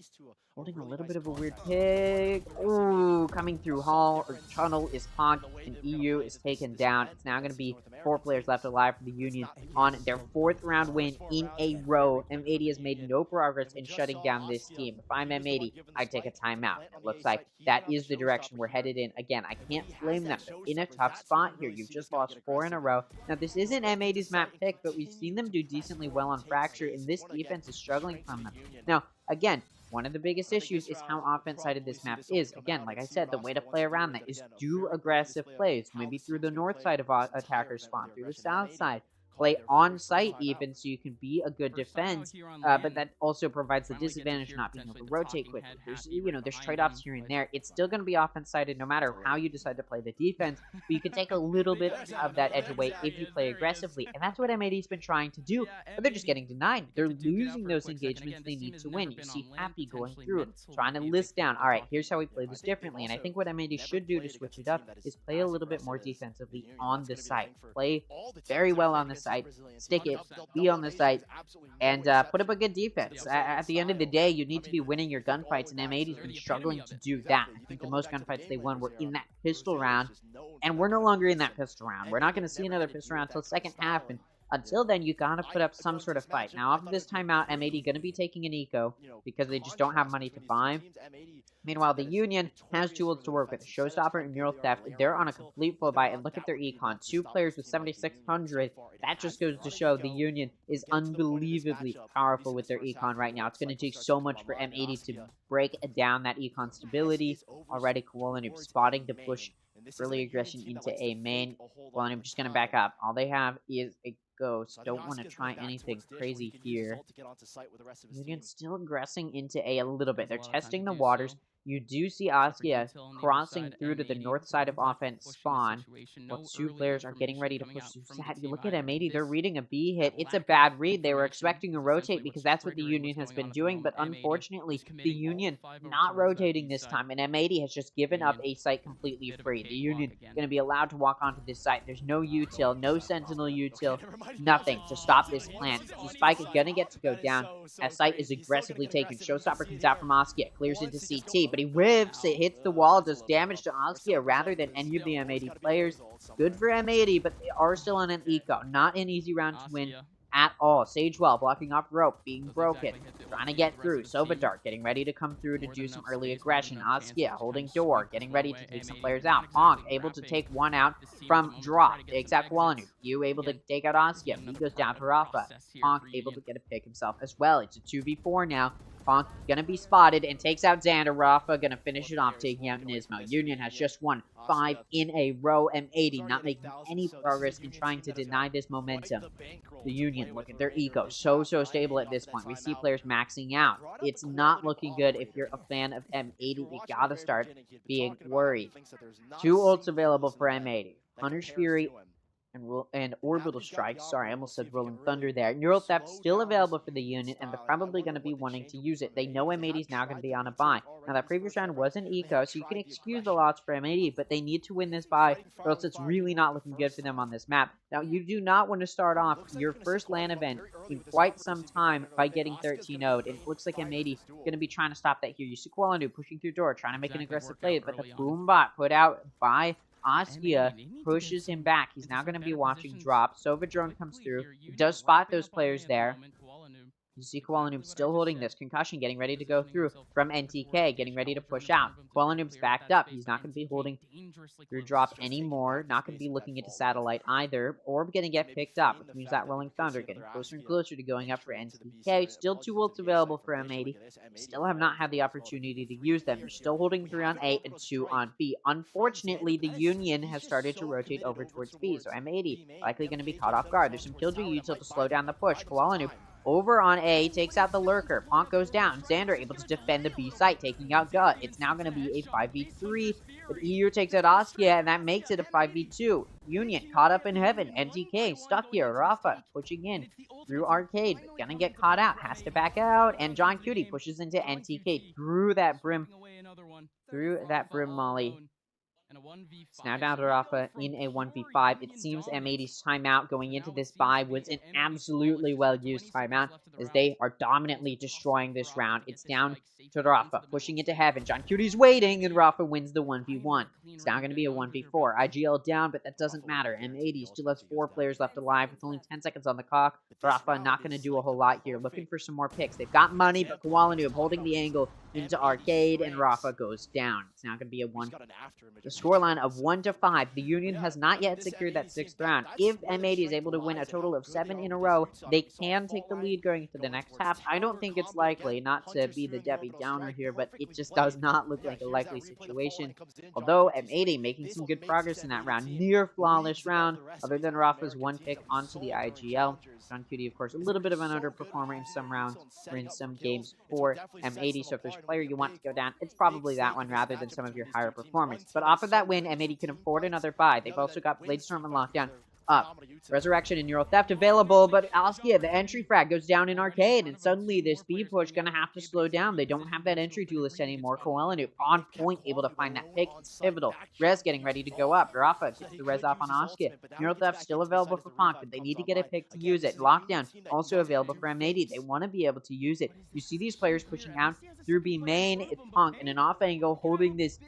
Holding a little bit of a weird pick. Ooh, coming through Hall or Tunnel is honked, and EU is taken down. It's now going to be 4 players left alive for the Union on their 4th round win in a row. M80 has made no progress in shutting down this team. If I'm M80, I'd take a timeout. It looks like that is the direction we're headed in. Again, I can't blame them. They're in a tough spot here. You've just lost 4 in a row. Now, this isn't M80's map pick, but we've seen them do decently well on Fracture, and this defense is struggling from them. Now, again, one of the biggest issues is how offense-sided this map is. Again, like I said, the way to play around that is do aggressive plays, maybe through the north side of attacker spawn, through the south side. Play on site even so you can be a good defense, but that also provides the disadvantage of not being able to rotate quickly. There's trade-offs here and there. It's still going to be offense-sided no matter how you decide to play the defense, but you can take a little bit of that edge away if you play aggressively, and that's what M80's been trying to do, but they're just getting denied. They're losing those engagements they need to win. You see Happy going through, trying to list down, all right, here's how we play this differently, and I think what M80 should do to switch it up is play a little bit more defensively on the site. Play very well on the site. Stick it, be on the site, and put up a good defense. At the end of the day, you need to be winning your gunfights, and M80's been struggling to do that. I think the most gunfights they won were in that pistol round, and we're no longer in that pistol round. We're not going to see another pistol round until second half, and until then, you gotta put up some sort of fight. Now, off of this timeout, M80 gonna be taking an eco because they just don't have money to buy. Meanwhile, the Union has tools to work with. Showstopper and Neural Theft, they're on a complete full buy, and look at their econ. 2 players with 7,600. That just goes to show the Union is unbelievably powerful with their econ right now. It's gonna take so much for M80 to break down that econ stability. Already, Koala Noob spotting to push early aggression into A main. Koala Noob just gonna back up. All they have is a Ghost. Don't want to try anything crazy here. Union still aggressing into A little bit. They're testing the waters. You do see Askia crossing through to the north side of offense spawn, while 2 players are getting ready to push through Sat. You look at M80, they're reading a B hit. It's a bad read. They were expecting a rotate because that's what the Union has been doing, but unfortunately, the Union not rotating this time, and M80 has just given up A site completely free. The Union going to be allowed to walk onto this site. There's no util, no Sentinel util, nothing to stop this plan. So Spike is going to get to go down as site is aggressively taken. Showstopper comes out from Askia, clears into CT, but he whiffs, it hits the wall, does damage to Askia rather than any of the M80 players. Good for M80, but they are still on an eco. Not an easy round to win at all. Sagewell blocking off rope, being broken, trying to get through. Sovadart getting ready to come through to do some early aggression. Askia holding door, getting ready to take some players out. Ponk able to take one out from drop. Takes out Koala Noob. You able to take out Askia. He goes down for Rafa. Ponk able to get a pick himself as well. It's a 2v4 now. Ponk gonna be spotted and takes out Xander. Rafa gonna finish it off, taking out Nismo. Union has just won 5 in a row. M80 not making any progress in trying to deny this momentum. The Union, look at their eco. So stable at this point. We see players maxing out. It's not looking good if you're a fan of M80. You gotta start being worried. 2 ults available for M80. Hunter's Fury and Orbital Strike. Sorry, I almost said Rolling Thunder there. Neural Theft still available for the Unit, and they're probably going to be wanting to use it. They know M80 is now going to be on a buy. Now, that previous round was an eco, so you can excuse the loss for M80, but they need to win this buy, or else it's really not looking good for them on this map. Now, you do not want to start off your first LAN event in quite some time by getting 13-0'd, and it looks like M80 going to be trying to stop that here. You see Koala Noob pushing through door, trying to make an aggressive play, but the boom bot put out by Askia pushes him back. He's now going to be watching drop. Sovadrone comes through. He does spot those players there. You see Koala Noob still holding this. Concussion getting ready to go through from NTK, getting ready to push out. Koala Noob's backed up. He's not going to be holding through drop anymore. Not going to be looking into satellite either. Orb going to get picked up, which means that Rolling Thunder getting closer and closer to going up for NTK. Still 2 ults available for M80. Still have not had the opportunity to use them. They're still holding 3 on A and 2 on B. Unfortunately, the Union has started to rotate over towards B, so M80 likely going to be caught off guard. There's some Killjoy util to slow down the push. Koala Noob over on A, takes out the Lurker. Ponk goes down. Xander able to defend the B site, taking out Gut. It's now going to be a 5v3, but EU takes out Askia, and that makes it a 5v2. Union caught up in heaven. NTK stuck here. Rafa pushing in through Arcade, but gonna get caught out. Has to back out, and John Cutie pushes into NTK through that brim molly. It's now down to Rafa in a 1v5. It seems M80's timeout going into this buy was an absolutely well-used timeout, as they are dominantly destroying this round. It's down to Rafa, pushing into heaven. John Cutie's waiting, and Rafa wins the 1v1. It's now going to be a 1v4. IGL down, but that doesn't matter. M80 still has 4 players left alive with only 10 seconds on the clock. Rafa not going to do a whole lot here, looking for some more picks. They've got money, but Koala Noob holding the angle into Arcade, and Rafa goes down. It's now going to be a 1. The scoreline of 1-5. The Union has not yet secured that 6th round. If M80 is able to win a total of 7 in a row, they can take the lead going into the next half. I don't think it's likely, not to be the Debbie Downer here, but it just does not look like a likely situation. Although M80 making some good progress in that round, near flawless round, other than Rafa's one pick onto the IGL. John Cutie, of course, a little bit of an underperformer in some rounds or in some games for M80. So if there's a player you want to go down, it's probably that one rather than some of your higher performers. But off of that win, M80 can afford another bye. They've also got Bladestorm and Lockdown up. Resurrection and Neural Theft available, but Askia, the entry frag goes down in Arcade, and suddenly this B push gonna have to slow down. They don't have that entry duelist anymore. Koelanu on point, able to find that pick. It's pivotal. Rez getting ready to go up. Rafa gets the Rez off on Askia. Neural Theft still available for Ponk, but they need to get a pick to use it. Lockdown also available for M80. They want to be able to use it. You see these players pushing out through B main. It's Ponk in an off angle holding this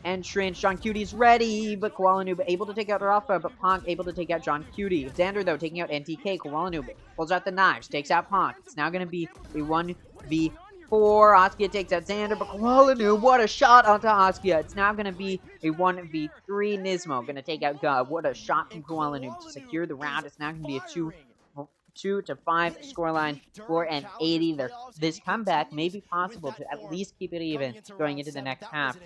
entrance. John Cutie's ready, but Koelanu able to take out Rafa, but Ponk able to take out John Cutie. Xander, though, taking out NTK. Koelanu pulls out the knives, takes out Ponk. It's now going to be a 1v4. Askia takes out Xander, but Koelanu, what a shot onto Askia. It's now going to be a 1v3. Nismo going to take out Gov. What a shot from Koelanu to secure the round. It's now going to be a 2-5 scoreline for M80. This comeback may be possible to at least keep it even going into the next half.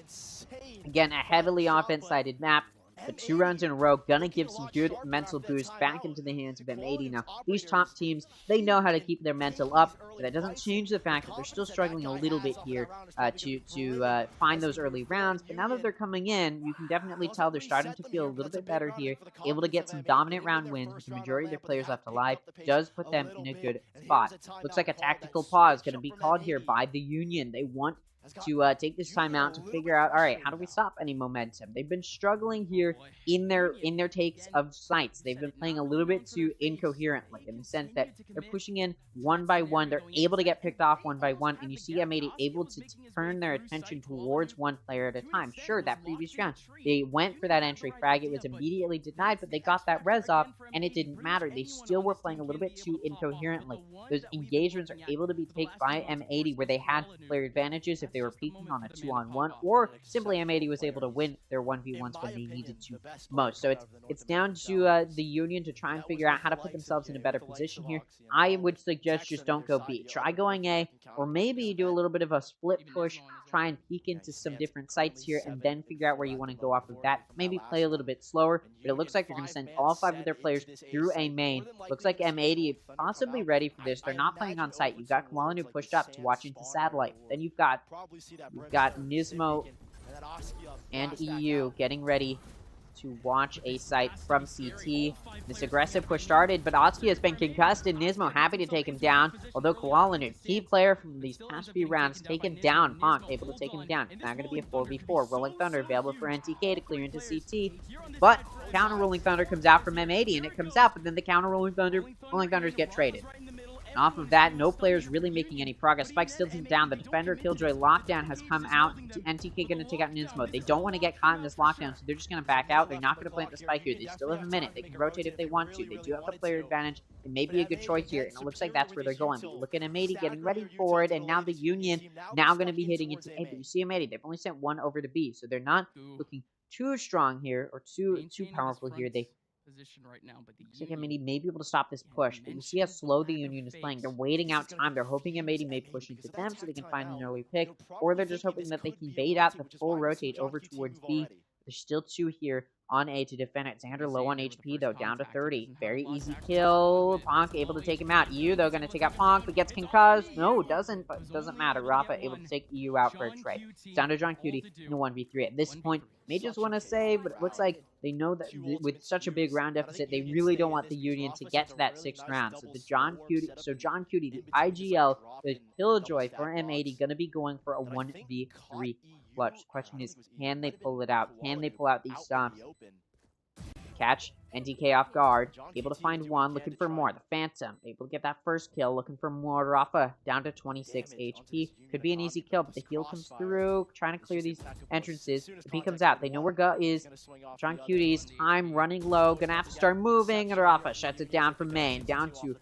Again, a heavily offense-sided map, but 2 rounds in a row, gonna give some good mental boost back into the hands of M80. Now, these top teams, they know how to keep their mental up, but that doesn't change the fact that they're still struggling a little bit here to find those early rounds. But now that they're coming in, you can definitely tell they're starting to feel a little bit better here, able to get some dominant round wins with the majority of their players left alive. Does put them in a good spot. Looks like a tactical pause going to be called here by the Union. They want to take this time out to figure out, all right, how do we stop any momentum? They've been struggling here in their takes of sites. They've been playing a little bit too incoherently in the sense that they're pushing in one by one. They're able to get picked off one by one, and you see M80 able to turn their attention towards one player at a time. Sure, that previous round, they went for that entry frag. It was immediately denied, but they got that res off, and it didn't matter. They still were playing a little bit too incoherently. Those engagements are able to be taken by M80 where they had player advantages if they were peaking on a 2-on-1, or simply M80 was able to win their 1v1s when they needed to most. So it's down to the Union to try and figure out how to put themselves in a better position here. I would suggest just don't go B. Try going A, or maybe do a little bit of a split push, try and peek into some different sites here, and then figure out where you want to go off of that. Maybe play a little bit slower, but it looks like they're going to send all 5 of their players through A main. Looks like M80 possibly ready for this. They're not playing on site. You've got Koelanu pushed up to watch into satellite. Then you've got Nismo and EU getting ready to watch a site from CT. This aggressive push started, but Askia has been concussed, and Nismo happy to take him down. Although Koelanu, key player from these past few rounds, taken down. Ponk able to take him down. It's now going to be a 4v4. Rolling Thunder available for NTK to clear into CT, but counter Rolling Thunder comes out from M80, and it comes out, but then the counter Rolling Thunders get traded. And off of that, no players really making any progress. Spike still down. The defender Killjoy lockdown has come out. NTK going to take out Nismo. They don't want to get caught in this lockdown, so they're just going to back out. They're not going to plant the spike here. They still have a minute. They can rotate if they want to. They do have the player advantage. It may be a good choice here, and it looks like that's where they're going. But look at M80 getting ready for it, and now the Union now going to be hitting into A. But you see M80, they've only sent 1 over to B, so they're not looking too strong here or too powerful here. They position right now, but the looks like M80 may be able to stop this push, but you see how slow the Union is playing. They're waiting out time. They're hoping M80 may push into them so they can find an early pick, or they're just hoping that they can bait out the full rotate over towards B. There's still 2 here on A to defend it. Xander low on HP, though, down to 30. Very easy kill. Ponk able to take him out. EU, though, going to take out Ponk, but gets concussed. No, doesn't, but it doesn't matter. Rafa able to take EU out for a trade. Down to John Cutie in a 1v3. At this point, may just want to save, but it looks like they know that with such a big round deficit, they really don't want the Union to get to that 6th round. So John Cutie, the IGL, the Killjoy for M80, going to be going for a 1v3 clutch. The question is, can they pull it out? Can they pull out these stops? Catch NTK off guard, able to find one, looking for more. The Phantom, able to get that first kill, looking for more. Rafa down to 26 HP. Could be an easy kill, but the heal comes through, trying to clear these entrances. If he comes out, they know where Gut is. John Cutie's time running low, gonna have to start moving, and Rafa shuts it down from main, down to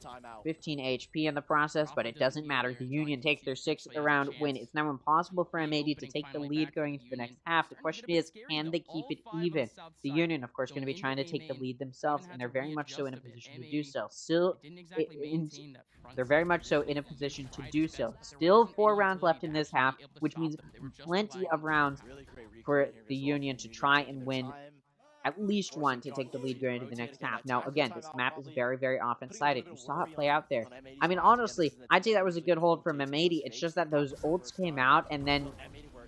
15 HP in the process, but it doesn't matter. The Union takes their 6th round win. It's now impossible for M80 to take the lead going into the next half. The question is, can they keep it even? The Union, of course, going to be trying to take the lead themselves, and they're very much so in a position to do so. They're very much so in a position to do so. Still 4 rounds left in this half, which means plenty of rounds for the Union to try and win at least one to take the lead going into the next half. Now, again, this map is very, very offense-sided. You saw it play out there. I mean, honestly, I'd say that was a good hold from M80. It's just that those ults came out, and then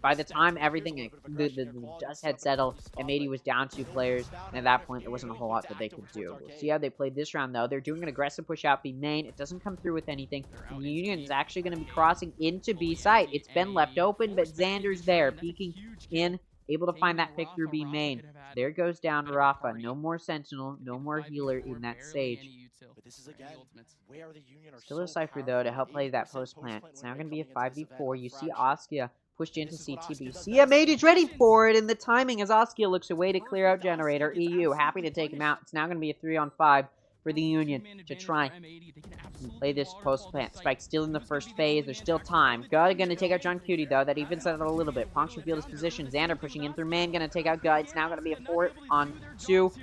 by the time everything, the dust had settled, M80 was down 2 players, and at that point, there wasn't a whole lot that they could do. We'll see how they played this round, though. They're doing an aggressive push out B main. It doesn't come through with anything. The Union is actually going to be crossing into B site. It's been left open, but Xander's there, peeking in, able to find that pick through B main. There goes down Rafa. No more Sentinel, no more healer in that Sage. Still a Cypher, though, to help play that post plant. It's now going to be a 5v4. You see Askia pushed into CTB. M80's ready for it, and the timing as Askia looks away to clear out Generator. EU happy to take him out. It's now going to be a 3-on-5 for the Union to try and play this post plant. Spike still in the first phase. There's still time. Gut going to take out John Cutie, though. That evens out a little bit. Ponks revealed his position. Xander pushing in through main. Going to take out Gut. It's now going to be a 4-on-2.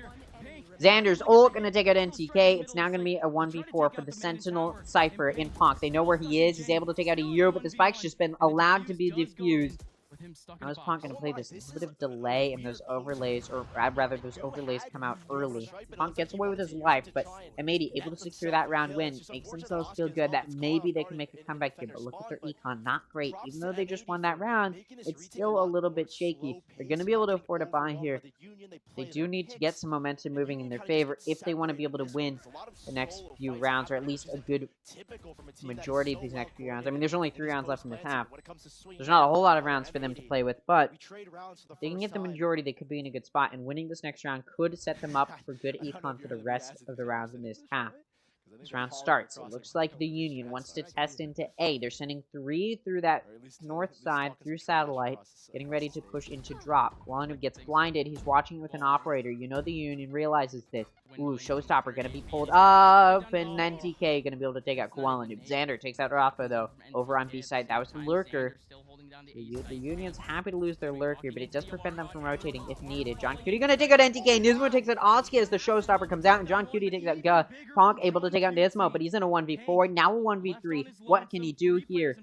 Xander's ult going to take out NTK. It's now going to be a 1v4 for the Sentinel Cypher in Ponk. They know where he is. He's able to take out a EU, but the spike's just been allowed to be defused. How is Ponk going to play this? A little bit of delay in those overlays, or rather, those overlays come out early. Ponk gets away with his life, but M80 able to secure that round win. Makes themselves feel good that maybe they can make a comeback here, but look at their econ. Not great. Even though they just won that round, it's still a little bit shaky. They're going to be able to afford a buy here. They do need to get some momentum moving in their favor if they want to be able to win the next few rounds, or at least a good majority of these next few rounds. I mean, there's only 3 rounds left in this half. There's not a whole lot of rounds for them to play with, but if they can get the majority, they could be in a good spot, and winning this next round could set them up for good econ for the rest of the rounds in this half. This round starts. It looks like the Union wants to test into A. They're sending 3 through that north side, through satellite, getting ready to push into drop. Kualanu gets blinded. He's watching with an operator. You know the Union realizes this. Ooh, Showstopper going to be pulled up, and NTK going to be able to take out Kualanu. Xander takes out Rafa, though, over on B side. That was the Lurker. The Union's happy to lose their Lurker, but it does prevent them from rotating if needed. John Cutie going to take out NTK. Nismo takes out Askia as the Showstopper comes out, and John Cutie takes out Ponk, able to take out Nismo, but he's in a 1v4. Now a 1v3. What can he do here?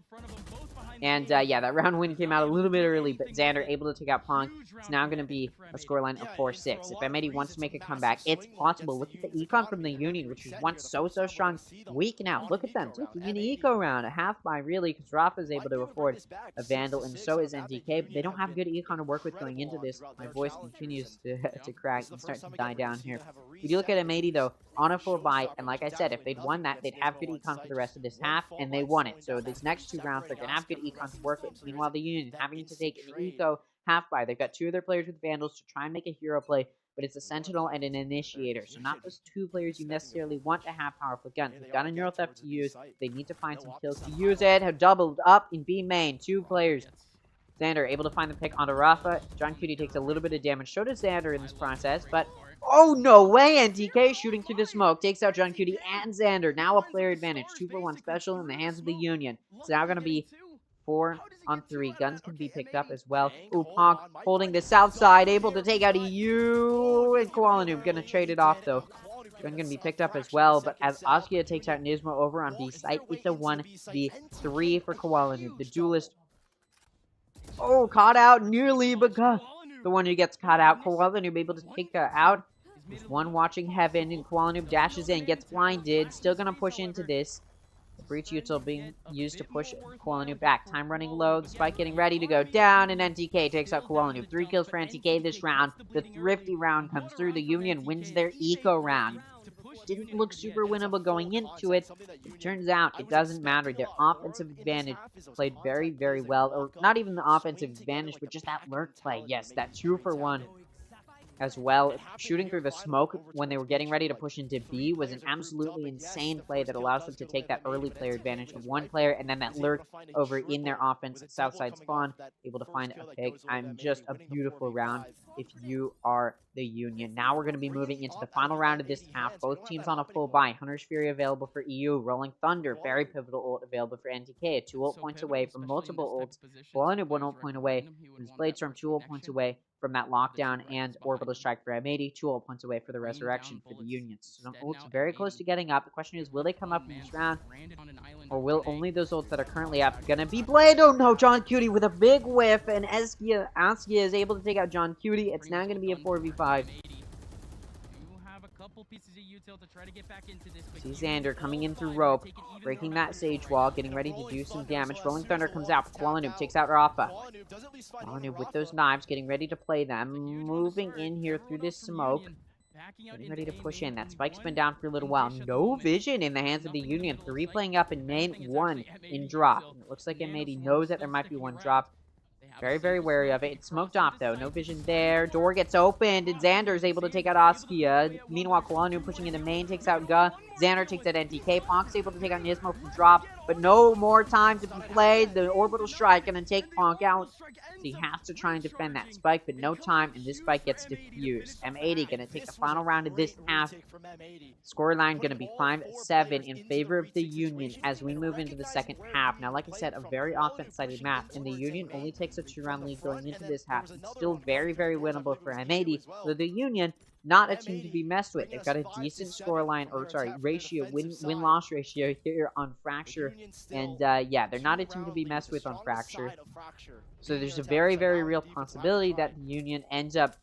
And, yeah, that round win came out a little bit early, but Xander able to take out Ponk. It's now going to be a scoreline of 4-6. If M80 wants to make a comeback, it's possible. Look at the econ from the Union, which was once so strong. Weak now. Look at them. Taking an eco round. A half buy, really, because Rafa is able to afford a Vandal, and so is NTK, but they don't have good econ to work with going into this. My voice continues to crack and start to die down here. If you look at M80, though, on a full buy, and like I said, if they'd won that, they'd have good econ for the rest of this half, and they won it. So these next 2 rounds, they're going to have good econ to work with. Meanwhile, the Union having to take an eco half buy. They've got 2 of their players with Vandals to try and make a hero play, but it's a Sentinel and an Initiator. So not those 2 players you necessarily want to have powerful guns. They've got a Neural Theft to use. They need to find some kills to use it. Have doubled up in B main. 2 players. Xander able to find the pick onto Rafa. John Cutie takes a little bit of damage. So does Xander in this process, but oh, no way! NTK shooting through the smoke. Takes out John Cutie and Xander. Now a player advantage. 2-for-1 special in the hands of the Union. It's now going to be 4-on-3. Guns can be picked up as well. Ooh, Ponk holding the south side. Able to take out EU. And Kualanu going to trade it off, though. Gun going to be picked up as well. But as Askia takes out Nismo over on B site, it's a 1v3 for Kualanu. The duelist. Oh, caught out nearly, but the one who gets caught out. Kualanu able to take her out. There's one watching heaven, and Kualanu dashes in, gets blinded. Still going to push into this. The breach util being used to push Kualanu back. Time running low. The spike getting ready to go down, and NTK takes out Kualanu. 3 kills for NTK this round. The thrifty round comes through. The Union wins their eco round. Didn't look super winnable going into it. It turns out it doesn't matter. Their offensive advantage played very, very well. Or not even the offensive advantage, but just that lurk play. Yes, that 2-for-1 as well. Shooting through the smoke when they were getting ready to push into B was an absolutely insane play that allows them to take that early player advantage of one player, and then that lurk over in their offense, Southside spawn, able to find a pick. I'm just a beautiful round if you are the Union. Now we're going to be moving into the final round of this half. Both teams on a full buy. Hunter's Fury available for EU. Rolling Thunder, very pivotal ult available for NTK. 2 ult points away from multiple ults. Blinded 1 ult point away from his Blade Storm. 2 ult points away from that lockdown and Orbital Strike for M80. 2 ult points away for the Resurrection for the Union. So some ults very close to getting up. The question is, will they come up in this round? Or will only those ults that are currently up gonna be Blade? Oh no, John Cutie with a big whiff, and Askia is able to take out John Cutie. It's now gonna be a 4v5. See Xander coming in through rope, breaking that Sage wall, getting ready to do some damage. Rolling Thunder comes out. Koala Noob takes out Rafa. Koala Noob with those knives, getting ready to play them. Moving in here through this smoke. Getting ready to push in. That spike's been down for a little while. No vision in the hands of the Union. 3 playing up in main, 1 in drop. And it looks like M80 knows that there might be 1 drop. Very, very wary of it. It's smoked off, though. No vision there. Door gets opened, and Xander is able to take out Askia. Meanwhile, Koala Noob pushing into main, takes out Ga. Xander takes out NTK. Ponk's able to take out Nismo from drop, but no more time to be played. The Orbital Strike going to take Ponk out. So he has to try and defend that spike, but no time, and this spike gets defused. M80 going to take the final round of this half. Scoreline going to be 5-7 in favor of the Union as we move into the second half. Now, like I said, a very offense-sided map, and the Union only takes a 2-round lead going into this half. It's still very, very winnable for M80, so the Union, not a team to be messed with. They've got a decent scoreline, or sorry, ratio, win-loss ratio here on Fracture, and yeah, they're not a team to be messed with on Fracture. So there's a very, very real possibility that the Union ends up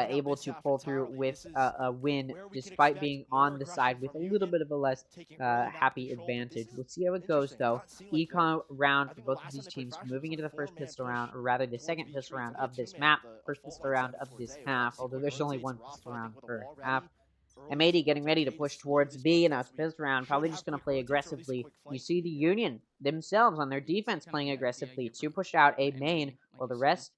able to pull through with a win, despite being on the side with a little bit of a less happy advantage. We'll see how it goes, though. Econ round for both of these teams moving into the first pistol round, or rather the second pistol round of this map, first pistol round of this half, although there's only 1 pistol round per half. M80 getting ready to push towards B, and now it's pistol round, probably just going to play aggressively. You see the Union themselves on their defense playing aggressively. 2 pushed out A main, while the rest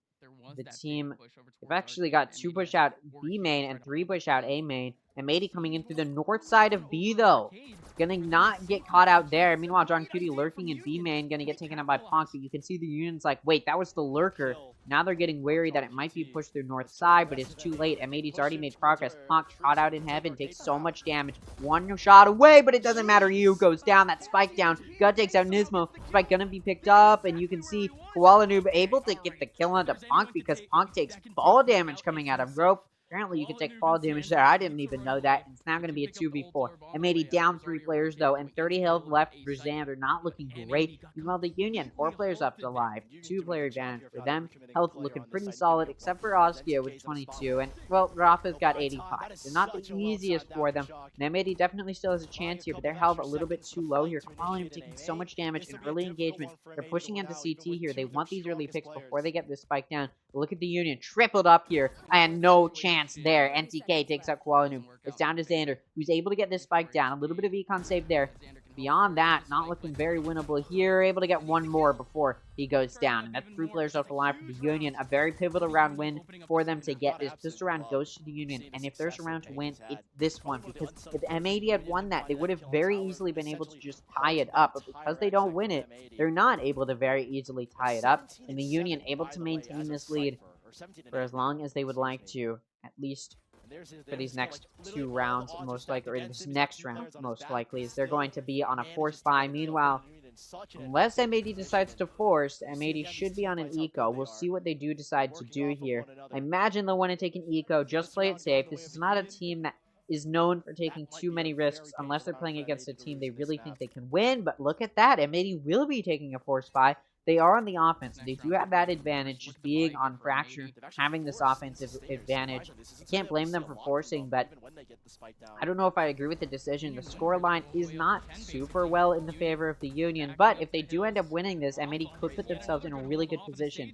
the team, they've actually got 2 push out B main and 3 push out A main. And M80 coming in through the north side of B, though. Gonna not get caught out there. Meanwhile, John Cutie lurking in B main, gonna get taken out by Ponk. But you can see the Union's like, wait, that was the lurker. Now they're getting wary that it might be pushed through north side, but it's too late. M80's already made progress. Ponk caught out in heaven, takes so much damage. 1 shot away, but it doesn't matter. EU goes down. That spike down. God takes out Nismo. Spike gonna be picked up, and you can see Koala Noob able to get the kill onto Ponk because Ponk takes fall damage coming out of rope. Apparently, you can take fall damage there. I didn't even know that. It's now going to be a 2v4. M80 down 3 players, though, and 30 health left for Xander. Not looking great. Meanwhile, the Union, 4 players up to live. 2-player advantage for them. Health looking pretty solid, except for Askia with 22. And, well, Rafa's got 85. They're not the easiest for them. And M80 definitely still has a chance here, but they're held a little bit too low here. Koala taking so much damage in early engagement. They're pushing into CT here. They want these early picks before they get this spike down. But look at the Union. Tripled up here. And no chance there. NTK takes out Koala Noob. It's down to Xander, who's able to get this spike down. A little bit of econ save there. Beyond that, not looking very winnable here. Able to get 1 more before he goes down. And that's 3 players off the line for the Union. A very pivotal round win for them to get this. This round goes to the Union. And if there's a round to win, it's this one. Because if M80 had won that, they would have very easily been able to just tie it up. But because they don't win it, they're not able to very easily tie it up. And the Union able to maintain this lead for as long as they would like to. At least for these next 2 rounds, most likely, or this next round, most likely, is they're going to be on a force buy. Meanwhile, unless M80 decides to force, M80 should be on an eco. We'll see what they do decide to do here. I imagine they'll want to take an eco, just play it safe. This is not a team that is known for taking too many risks unless they're playing against a team they really think they can win. But look at that, M80 will be taking a force buy. They are on the offense. They do have that advantage, just being on Fracture, having this offensive advantage. I can't blame them for forcing, but I don't know if I agree with the decision. The scoreline is not super well in the favor of the Union, but if they do end up winning this, M80 could put themselves in a really good position.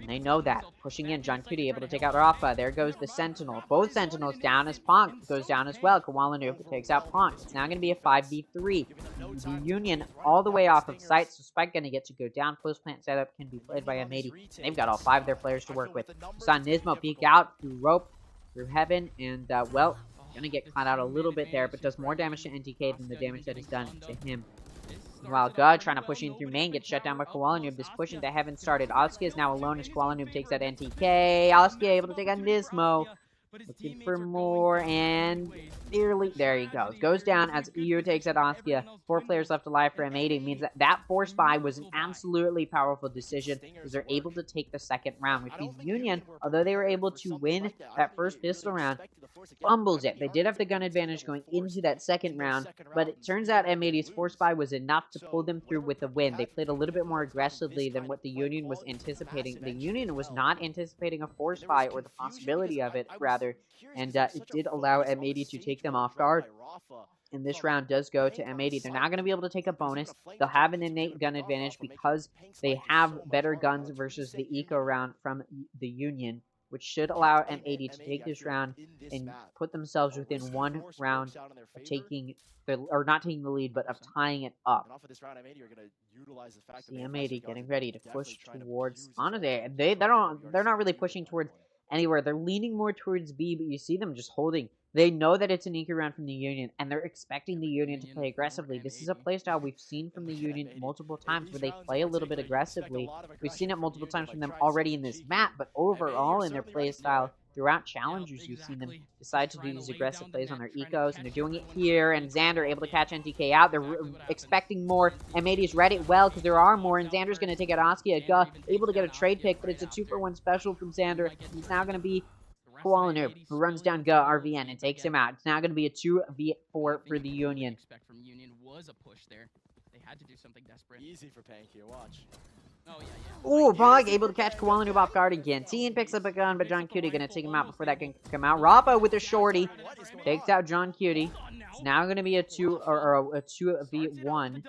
And they know that. Pushing in, John Cutie able to take out Rafa. There goes the Sentinel. Both Sentinels down as Ponk goes down as well. Koala Noob takes out Ponk. It's now going to be a 5v3. The Union all the way off of sight, so Spike going to get to go down around close plant setup can be played by M80. They've got all 5 of their players to work with. Saw Nismo peek out through rope, through heaven, and, well, gonna get caught out a little bit there, but does more damage to NTK than the damage that is done to him. While God trying to push in through main gets shut down by Koala Noob. This push into heaven started. Asuka is now alone as Koala Noob takes out NTK. Asuka able to take out Nismo. Looking for more, and nearly there he goes. Goes down as EU takes out Asuka. 4 players left alive for M80. Means that that force buy was an absolutely powerful decision, because they're able to take the second round, which means Union, although they were able to win that first pistol round, fumbles it. They did have the gun advantage going into that second round, but it turns out M80's force buy was enough to pull them through with the win. They played a little bit more aggressively than what the Union was anticipating. The Union was not anticipating a force buy, or the possibility of it, rather, and it did allow M80 to take them off guard. And this round does go to M80. They're not going to be able to take a bonus. They'll have an innate gun advantage because they have better guns versus the eco round from the Union, which should allow M80 to take this round and put themselves within 1 round of taking the, or not taking the lead, but of tying it up. See M80 getting ready to push towards Onade. They're not really pushing towards anywhere. They're leaning more towards B, but you see them just holding. They know that it's an eco round from the Union, and they're expecting the Union to play aggressively. This is a playstyle we've seen from the Union multiple times, where they play a little bit aggressively. We've seen it multiple times from them already in this map, but overall in their playstyle, throughout challengers, you've seen them decide to do these aggressive plays on their ecos, and they're doing it here, and Xander able to catch NTK out. They're expecting more. M80's read it well, because there are more, and Xander's going to take out Askia. Able to get a trade pick, but it's a 2-for-1 special from Xander. He's now going to be Koala Noob, who runs down RVN and takes him out. It's now going to be a 2v4 for the Union. Expect from Union was a push there. They had to do something desperate. Easy for Pank here, watch. Oh, yeah. Ooh, Bog able to catch Koala Noob off guard again. Tien picks up a gun, but John Cutie going to take him out before that can come out. Rafa with a shorty takes out John Cutie. It's now going to be a 2v1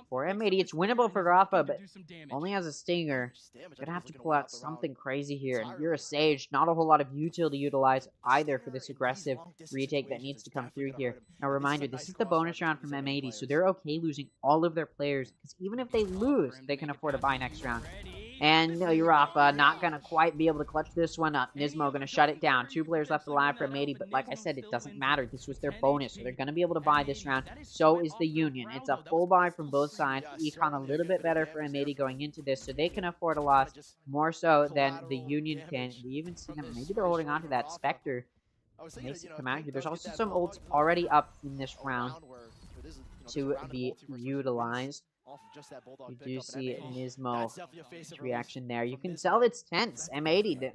for M80. It's winnable for Rafa, but only has a stinger. Gonna have to pull out something crazy here. And you're a Sage, not a whole lot of util to utilize either for this aggressive retake that needs to come through here. Now, reminder, this is the bonus round from M80, so they're okay losing all of their players, because even if they lose, they can afford to buy next round. And Rafa not going to quite be able to clutch this one up. Nismo going to shut it down. 2 players left alive for M80, but like I said, it doesn't matter. This was their bonus, so they're going to be able to buy this round. So is the Union. It's a full buy from both sides. Econ a little bit better for M80 going into this, so they can afford a loss more so than the Union can. We even see them, maybe they're holding on to that Spectre. Makes it come out here. There's also some ults already up in this round to be utilized. You do see Nismo's reaction there. You can tell it's tense. M80,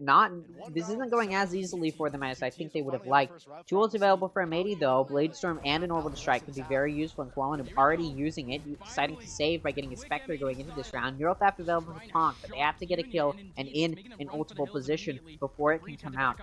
this isn't going as easily for them as I think they would have liked. 2 ults available for M80 though. Blade Storm and an Orbital Strike could be very useful, and Koala Noob already using it, deciding to save by getting a Spectre going into this round. Neural Theft available for Tonk, but they have to get a kill and in an ultiple position before it can come out.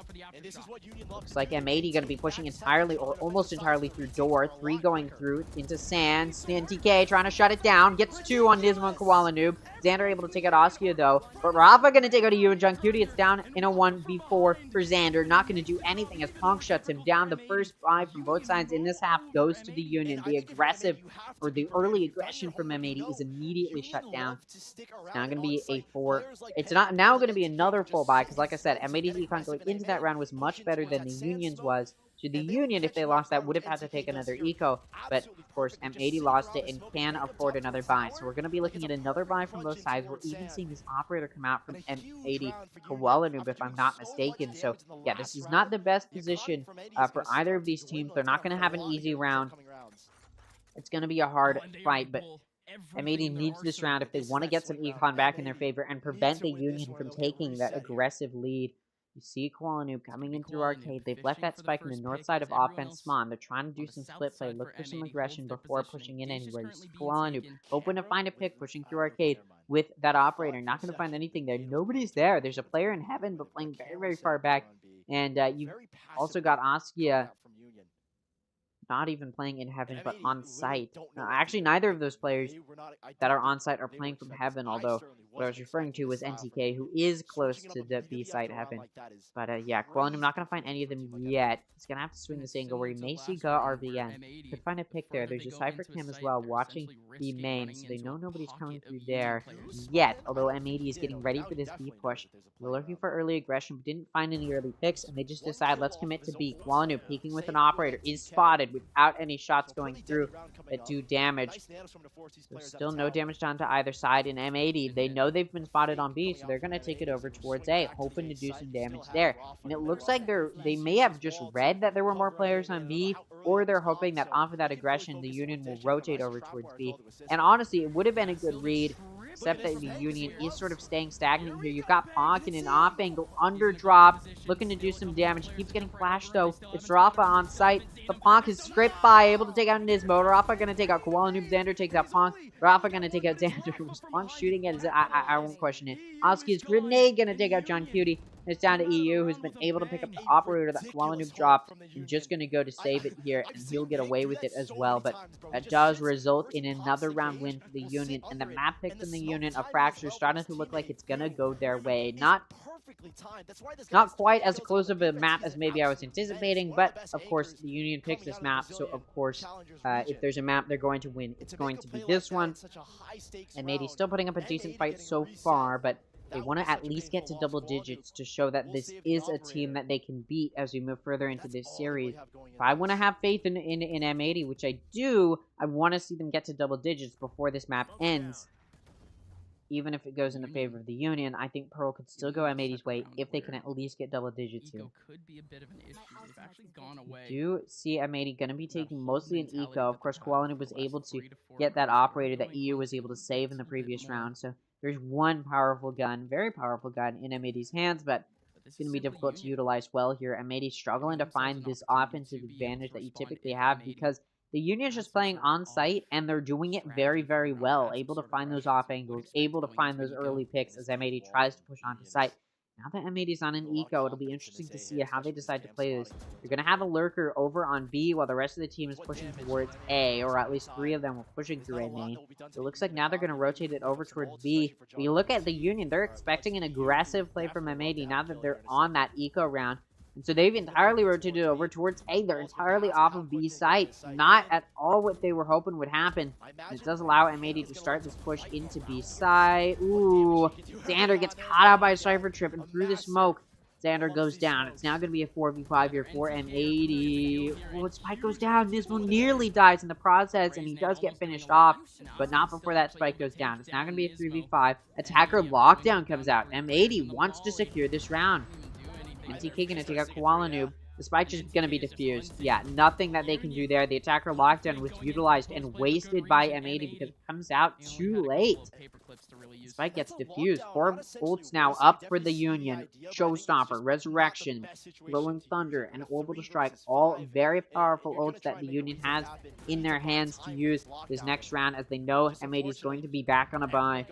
Looks like M80 going to be pushing entirely or almost entirely through door. 3 going through into Sand. NTK trying to shut it down. Gets 2 on Nismo and Koala Noob. Xander able to take out Askia though. But Rafa going to take out you and John Cutie. It's down in a 1v4 for Xander. Not going to do anything as Pong shuts him down. The first 5 from both sides in this half goes to the Union. The aggressive, or the early aggression from M80 is immediately shut down. It's now going to be a 4. It's not now going to be another full buy, because like I said, M80's econ going into that round was much better than the Union's was. So the Union, if they lost that, would have had to take another eco. But, of course, M80 lost it and can afford another buy. So we're going to be looking at another buy from both sides. We're even seeing this operator come out from M80 Koala Noob, if I'm not mistaken. So, yeah, this is not the best position for either of these teams. They're not going to have an easy round. It's going to be a hard fight, but M80 needs this round if they want to get some econ back in their favor and prevent the Union from taking that aggressive lead. You see Koala Noob coming in through arcade. They've left that spike in the north side of offense spawn. They're trying to do some split play, look for some aggression before pushing in anywhere. You see Koala Noob hoping to find a pick, pushing through arcade with that operator. Not going to find anything there. Nobody's there. There's a player in heaven, but playing very, very far back. And you've also got Askia not even playing in Heaven, but on site. Actually, neither of those players that are on site are playing from Heaven, although what I was referring to was NTK, who is close to the B site Heaven. But yeah, Kuala I'm not going to find any of them yet. He's going to have to swing this angle where he may see Ga RVN. Could find a pick there. There's a Cypher Cam as well watching the main, so they know nobody's coming through there yet, although M80 is getting ready for this B push. They're looking for early aggression, but didn't find any early picks, and they just decide, let's commit to B. Kuala peeking with an operator is spotted without any shots going through that do damage. There's still no damage done to either side. In M80, they know they've been spotted on B, so they're going to take it over towards A, hoping to do some damage there. And it looks like they may have just read that there were more players on B, or they're hoping that off of that aggression, the Union will rotate over towards B. And honestly, it would have been a good read, except that the Union is sort of staying stagnant here. You've got Ponk in an off-angle underdrop, looking to do some damage. He keeps getting flashed, though. It's Rafa on site, but Ponk is scraped by, able to take out Nismo. Rafa going to take out Kuala Noob. Xander takes out Ponk. Rafa going to take out Xander. Was Ponk shooting at his... I won't question it. Oski's grenade going to take out John Cutie. It's down to EU, who's been able to pick up the operator that Kuala Noob dropped, and just going to go to save it here, and he'll get away with it as well. But that does result in another round win for the Union, and the map pick from the Union of Fracture starting to look like it's going to go their way. Not quite as close of a map as maybe I was anticipating, but of course the Union picks this map, so of course if there's a map they're going to win, it's going to be this one. And maybe still putting up a decent fight so far, but they want to at least get to double digits to show that this is a team that they can beat as we move further into this series. If I want to have faith in M80, which I do, I want to see them get to double digits before this map ends. Even if it goes in the favor of the Union, I think Pearl could still go M80's way if they can at least get double digits here. We do see M80 going to be taking mostly an eco. Of course, Kuala was able to get that operator that EU was able to save in the previous round, so there's one powerful gun, very powerful gun in M80's hands, but it's going to be difficult to utilize well here. M80 struggling to find this offensive advantage that you typically have because the Union's just playing on site and they're doing it very, very well. Able to find those off angles, able to find those early picks as M80 tries to push onto site. Now that M80's on an eco, it'll be interesting to see how they decide to play this. You're going to have a lurker over on B while the rest of the team is pushing towards A, or at least 3 of them are pushing through A main. So it looks like now they're going to rotate it over towards B. When you look at the Union, they're expecting an aggressive play from M80 now that they're on that eco round. And so they've entirely rotated over towards A. They're entirely off of B site. Not at all what they were hoping would happen. And it does allow M80 to start this push into B site. Ooh. Xander gets caught out by a Cypher Trip and through the smoke. Xander goes down. It's now going to be a 4v5 here for M80. Oh, Spike goes down. Nismo nearly dies in the process, and he does get finished off, but not before that Spike goes down. It's now going to be a 3v5. Attacker Lockdown comes out. M80 wants to secure this round. NTK gonna take out Kuala Noob. The Spike just gonna be diffused. Yeah, nothing that they can do there. The attacker lockdown was utilized and wasted by M80 because it comes out too late. Spike gets diffused. 4 ults now up for the Union. Showstopper, Resurrection, Rolling Thunder, and Orbital Strike. All very powerful ults that the Union has in their hands to use this next round as they know M80 is going to be back on a bye.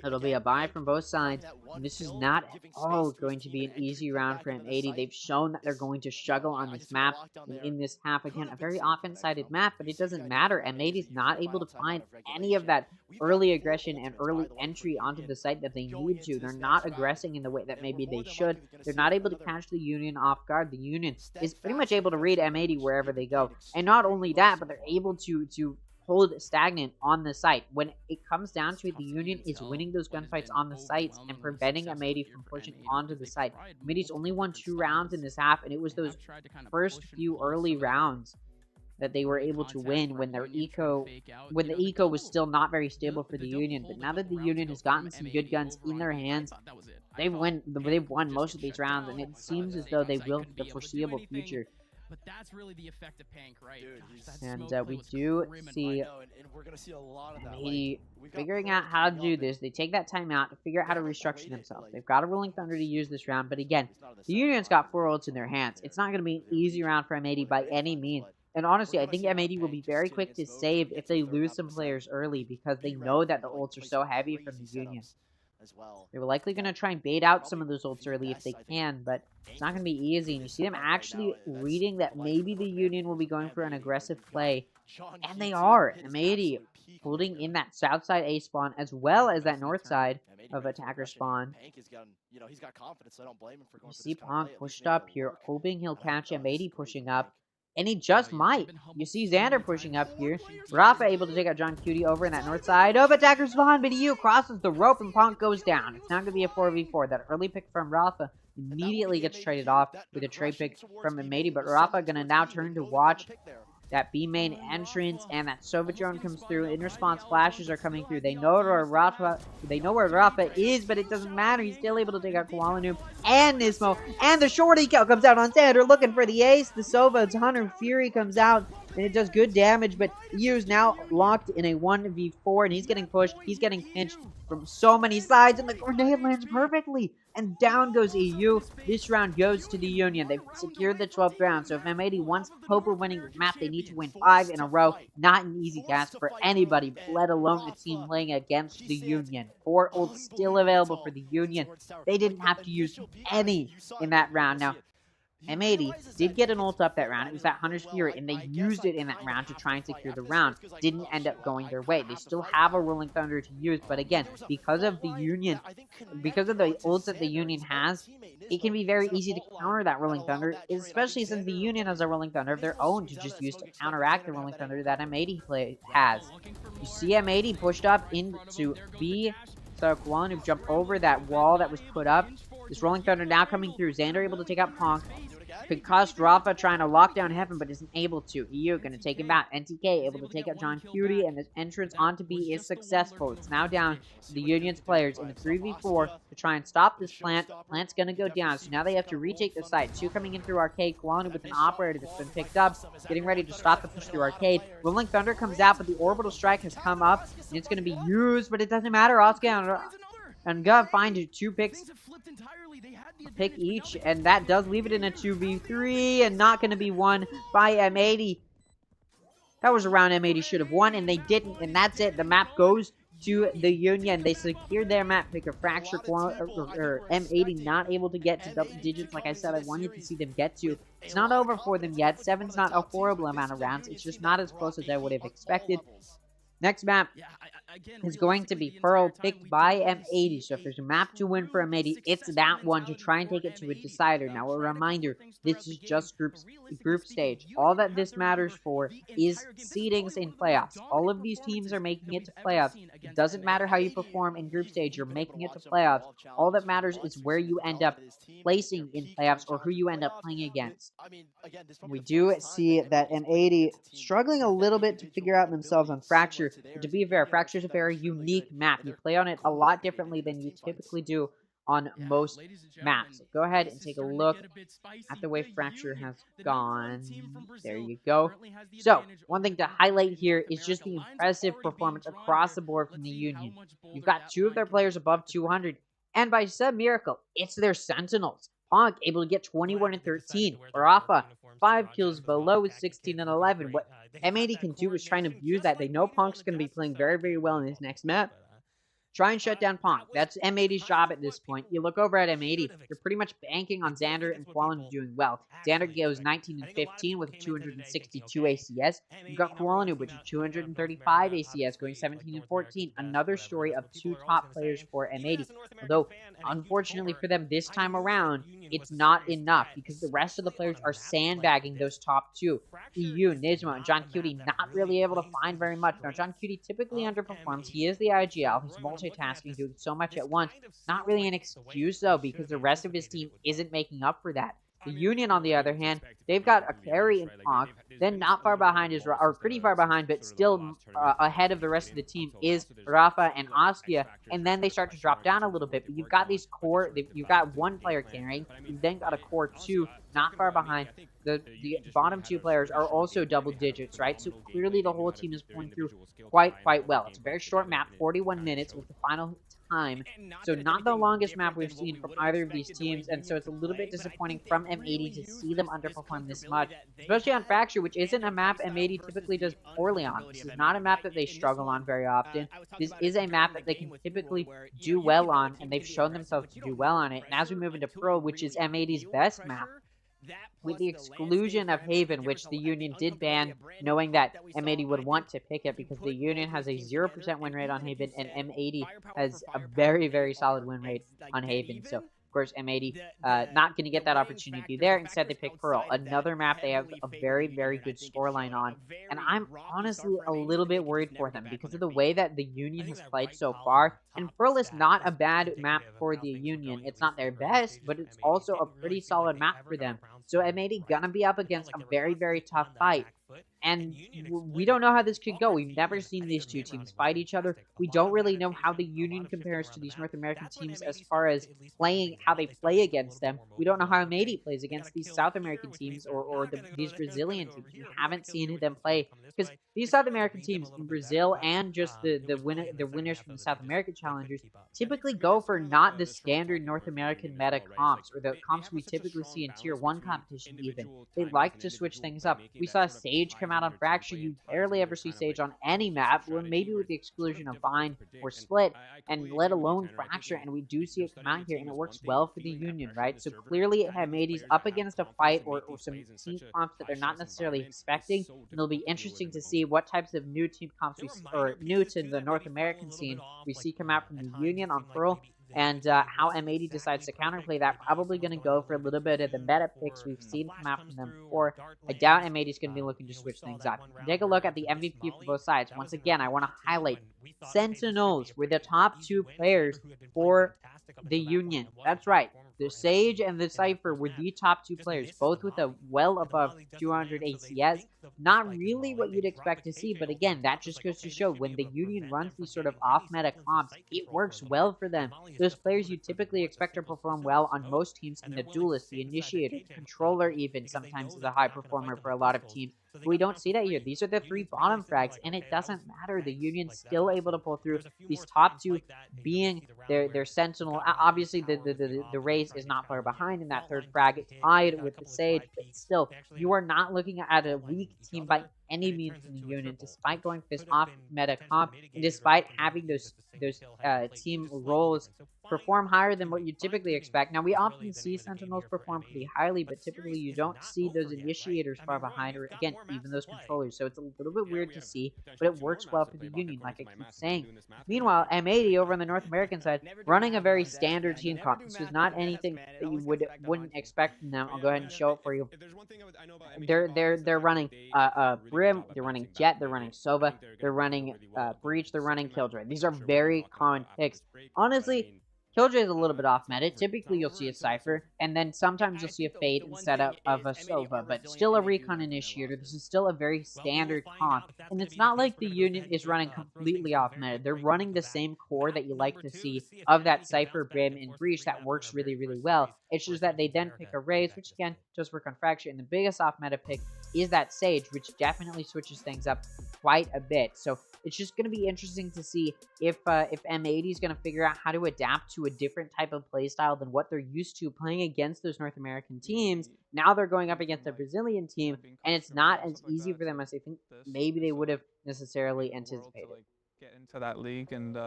It'll be a bye from both sides. And this is not at all going to be an easy round for M80. They've shown that they're going to struggle on this map. And in this half, again, a very offense-sided map, but it doesn't matter. M80 is not able to find any of that early aggression and early entry onto the site that they need to. They're not aggressing in the way that maybe they should. They're not able to catch the Union off guard. The Union is pretty much able to read M80 wherever they go. And not only that, but they're able to hold stagnant on the site. When it comes down to it, the Union is winning those gunfights on the sites and preventing M80 from pushing onto the site. M80's only won 2 rounds in this half, and it was those first few early rounds that they were able to win when the eco was still not very stable for the Union. But now that the Union has gotten some good guns in their hands, they've won most of these rounds, and it seems as though they will for the foreseeable future. But that's really the effect of Pank, right? And we do see M80 figuring out how to do this. They take that timeout to figure out how to restructure themselves. They've got a Rolling Thunder to use this round, but again, the Union's got 4 ults in their hands. It's not going to be an easy round for M80 by any means. And honestly, I think M80 will be very quick to save if they lose some players early because they know that the ults are so heavy from the Union. They're likely going to try and bait out some of those ults early if they can, but it's not going to be easy. And you see them actually reading that maybe the Union will be going for an aggressive play. And they are. M80 holding in that south side A spawn as well as that north side of attacker spawn. You see Ponk pushed up here, hoping he'll catch M80 pushing up. And he just might. You see Xander pushing up here. Rafa able to take out John Cutie over in that north side of attacker spawn, but EU crosses the rope and Ponk goes down. It's now going to be a 4v4. That early pick from Rafa immediately gets traded off with a trade pick from M80, but Rafa going to now turn to watch that B main entrance, and that Sova drone comes through. In response, flashes are coming through. They know where Rafa is, but it doesn't matter. He's still able to take out Koala Noob and Nismo. And the shorty kill comes out on Xander, looking for the ace. The Sova Hunter Fury comes out, and it does good damage, but EU's now locked in a 1v4, and he's getting pushed. He's getting pinched from so many sides, and the grenade lands perfectly. And down goes EU. This round goes to the Union. They've secured the 12th round. So if M80 wants hope of winning the map, they need to win 5 in a row. Not an easy task for anybody, let alone a team playing against the Union. 4 ults still available for the Union. They didn't have to use any in that round. Now, M80 did get an ult up that round. It was that Hunter's Fury, and they used it in that round to try and secure the round. Didn't end up going their way. They still have a Rolling Thunder to use, but again, because of the Union, because of the ults that the Union has, it can be very easy to counter that Rolling Thunder, especially since the Union has a Rolling Thunder of their own to just use to counteract the Rolling Thunder that M80 has. You see M80 pushed up into B, so Koala Noob jumped over that wall that was put up. This Rolling Thunder now coming through. Xander able to take out Ponk. Concussed Rafa trying to lock down Heaven, but isn't able to. EU going to take him out. NTK able to take out John Cutie, and this entrance onto B is successful. It's now down to the Union's players in a 3v4 to try and stop this plant. Plant's going to go down, so now they have to retake the site. 2 coming in through Arcade. Koala Noob with an operator that's been picked up, getting ready to stop the push through Arcade. Rolling Thunder comes out, but the Orbital Strike has come up, and it's going to be used, but it doesn't matter. Oscar and Gov find 2 picks. Pick each, and that does leave it in a 2v3 and not going to be won by M80. That was a round M80 should have won, and they didn't, and that's it. The map goes to the Union. They secured their map pick. A Fracture or M80 not able to get to double digits like I said I wanted to see them get to. It's not over for them yet. 7's not a horrible amount of rounds. It's just not as close as I would have expected. Next map is going to be Pearl, picked by M80. So if there's a map to win for M80, it's that one to try and take it to a decider. Now, a reminder, this is just group stage. All that this matters for is seedings in playoffs. All of these teams are making it to playoffs. It doesn't matter how you perform in group stage. You're making it to playoffs. All that matters is where you end up placing in playoffs or who you end up playing against. We do see that M80 struggling a little bit to figure out themselves on Fracture. But to be fair, Fracture is a very unique map. You play on it a lot differently than you typically do on most maps. Go ahead and take a look at the way Fracture has gone. There you go. So, one thing to highlight here is just the impressive performance across the board from the Union. You've got 2 of their players above 200, and by some miracle, it's their Sentinels. Ponk able to get 21 and 13. Rafa 5 kills below with 16 and 11. What M80 can do is try and abuse that. They know Punk's going to be playing very, very well in his next map. Try and shut down Ponk. That's M80's job at this point. You look over at M80, they're pretty much banking on Xander and Koala Noob doing well. Xander goes 19 and 15 with 262 ACS. You've got Koala Noob with 235 ACS, going 17 and 14. Another story of 2 top players for M80. Although, unfortunately for them this time around, it's not enough because the rest of the players are sandbagging those top 2. EU, Nismo, and John Cutie not really able to find very much. Now, John Cutie typically underperforms. He is the IGL. He's multitasking, doing so much at once. Not really an excuse, though, because the rest of his team isn't making up for that. The Union, on the other hand, they've got a carry in Ponk. Then not far behind is, or pretty far behind, but still ahead of the rest of the team is Rafa and Oskia. And then they start to drop down a little bit. But you've got these core, you've got 1 player carrying. You've then got a core 2 not far behind. the bottom two players are also double digits, right? So clearly the whole team is pulling through quite well. It's a very short map, 41 minutes with the final time. So not the longest map we've seen from either of these teams, and so it's a little bit disappointing from M80 to see them underperform this much, especially on Fracture, which isn't a map M80 typically does poorly on. This is not a map that they struggle on very often. This is a map that they can typically do well on, and they've shown themselves to do well on it. And as we move into Pro, which is M80's best map, with the exclusion of Haven, which the Union did ban, knowing that M80 would want to pick it because the Union has a 0% win rate on Haven, and M80 has a very, very solid win rate on Haven. So, of course, M80 not going to get that opportunity there. Instead, they pick Pearl, another map they have a very, very good scoreline on. And I'm honestly a little bit worried for them because of the way that the Union has played so far. And Pearl is not a bad map for the Union. It's not their best, but it's also a pretty solid map for them. So M80 gonna be up against a very, very tough fight. And we don't know how this could go. We've never seen these two teams fight each other. We don't really know how the Union compares to these North American teams as far as playing, how they play against them. We don't know how M80 plays against these South American teams or these Brazilian teams. We haven't seen them play because these South American teams in Brazil and just the winners from the South American challengers typically go for not the standard North American meta comps or the comps we typically see in Tier 1 competition even. They like to switch things up. We saw Sage come out on Fracture. You barely ever see Sage on any map, or maybe with the exclusion of Bind or Split, and let alone Fracture, and we do see it come out here, and it works well for the Union, right? So clearly M80's up against a fight or some team comps that they're not necessarily expecting, and it'll be interesting to see what types of new team comps or new to the North American scene we see come out from the Union on Pearl, and how M80 decides to counterplay that. Probably going to go for a little bit of the meta picks we've seen come out from them before. I doubt M80 is going to be looking to switch things up. Take a look at the MVP for both sides. Once again, I want to highlight Sentinels were the top two players for the Union. That's right. The Sage and the Cypher were the top two players, both with a well above 200 ACS. Not really what you'd expect to see, but again, that just goes to show when the Union runs these sort of off-meta comps, it works well for them. Those players you typically expect to perform well on most teams in the Duelist, the Initiator, the Controller even sometimes is a high performer for a lot of teams. But we don't see that here. These are the three bottom frags, and it doesn't matter. The Union's still able to pull through. These top two being their Sentinel. Obviously, the race is not far behind in that third frag, tied with the Sage, but still, you are not looking at a weak team by any means in the Union, despite going for this off-meta comp, and despite having those team roles perform higher than what you typically expect. Now, we often see Sentinels perform pretty highly, but typically you don't see those Initiators far behind, or again, even those Controllers. So it's a little bit weird to see, but it works well for the Union, like I keep saying. Meanwhile, M80 over on the North American side, running a very standard team comp. This is not anything that you wouldn't expect from them. I'll go ahead and show it for you. They're running Brim, they're running Jet, they're running Sova, they're running Breach, they're running Killjoy. These are very common picks. Honestly, Killjoy is a little bit off meta. Typically, you'll see a Cypher, and then sometimes you'll see a Fade instead of a Sova, but still a Recon Initiator. This is still a very standard comp, and it's not like the Union is running completely off meta. They're running the same core that you like to see of that Cypher, Brim, and Breach that works really, really well. It's just that they then pick a Raze, which again, does work on Fracture, and the biggest off meta pick is that Sage, which definitely switches things up quite a bit. So it's just going to be interesting to see if M80 is going to figure out how to adapt to a different type of playstyle than what they're used to playing against those North American teams. Now they're going up against a Brazilian team, and it's not as easy for them as I think maybe they would have necessarily anticipated. Get into that league and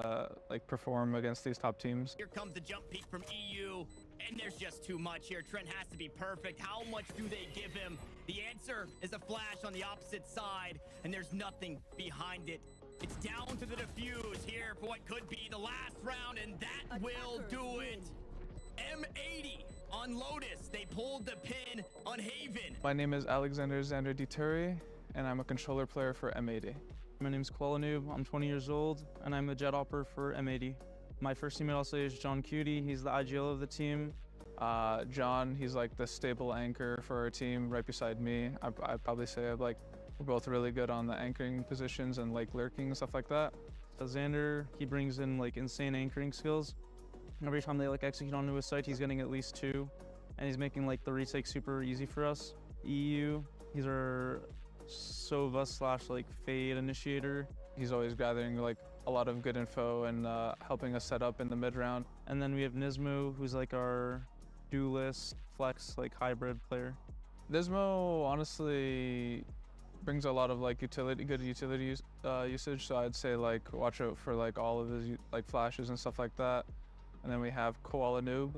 like perform against these top teams. Here comes the jump peak from EU, and there's just too much here. Trent has to be perfect. How much do they give him? The answer is a flash on the opposite side, and there's nothing behind it. It's down to the defuse here for what could be the last round, and that will do it. M80 on Lotus. They pulled the pin on Haven. My name is Alexander Xander Dituri, and I'm a controller player for M80. My name is Qualanoob. I'm 20 years old, and I'm the jet operator for M80. My first teammate I'll say is John Cutie. He's the IGL of the team. John, he's like the stable anchor for our team right beside me. I'd probably say we're both really good on the anchoring positions and like lurking and stuff like that. Xander, he brings in like insane anchoring skills. Every time they like execute onto his site, he's getting at least 2, and he's making like the retake super easy for us. EU. He's our Sova / like Fade initiator. He's always gathering like a lot of good info and helping us set up in the mid round. And then we have Nismo, who's like our duelist flex like hybrid player. Nismo honestly brings a lot of like good utility usage. So I'd say like watch out for like all of his like flashes and stuff like that. And then we have Koala Noob.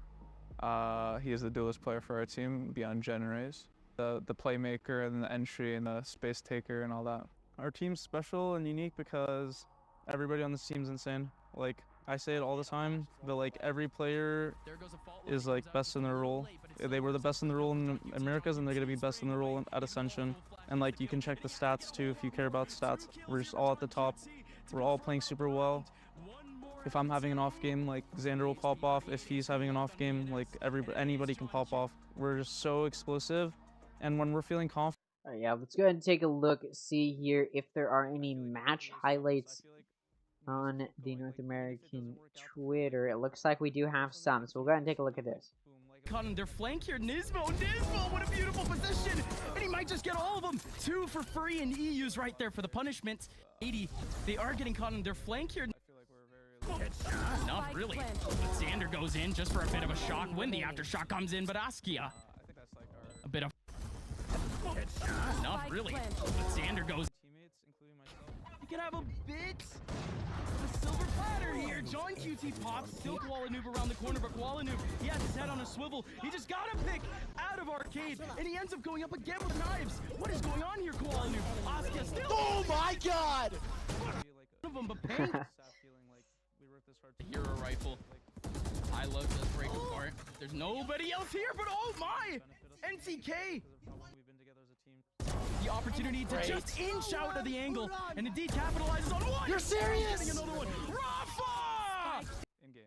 He is the duelist player for our team beyond Generays. The playmaker and the entry and the space taker and all that. Our team's special and unique because everybody on this team's insane. Like I say it all the time, but like every player is like best in their role. They were the best in the role in Americas, and they're gonna be best in the role at Ascension. And like you can check the stats too if you care about stats. We're just all at the top. We're all playing super well. If I'm having an off game, like Xander will pop off. If he's having an off game, like anybody can pop off. We're just so explosive, and when we're feeling confident. All right, yeah, let's go ahead and take a look, see here if there are any match highlights on the North American Twitter. It looks like we do have some, so we'll go ahead and take a look at this. Caught on their flank here, Nismo, what a beautiful position, and he might just get all of them. 2 for free, and EU's right there for the punishment. 80, they are getting caught on their flank here. Not really. Xander goes in just for a bit of a shock when the aftershock comes in, but Askia, a bit of not really. Xander goes. You can have a bit of a silver platter here. John QT pops. Still Koala Noob around the corner, but Koala Noob, he has his head on a swivel. He just got a pick out of Arcade, and he ends up going up again with knives. What is going on here, Koala Noob? Askia still. Oh my God! One of them, but Pain. Hero rifle. I love this break apart. There's nobody else here, but oh my! NCK! The opportunity to just inch out of the angle, and indeed capitalizes on one. You're serious? Another one. Rafa! In game.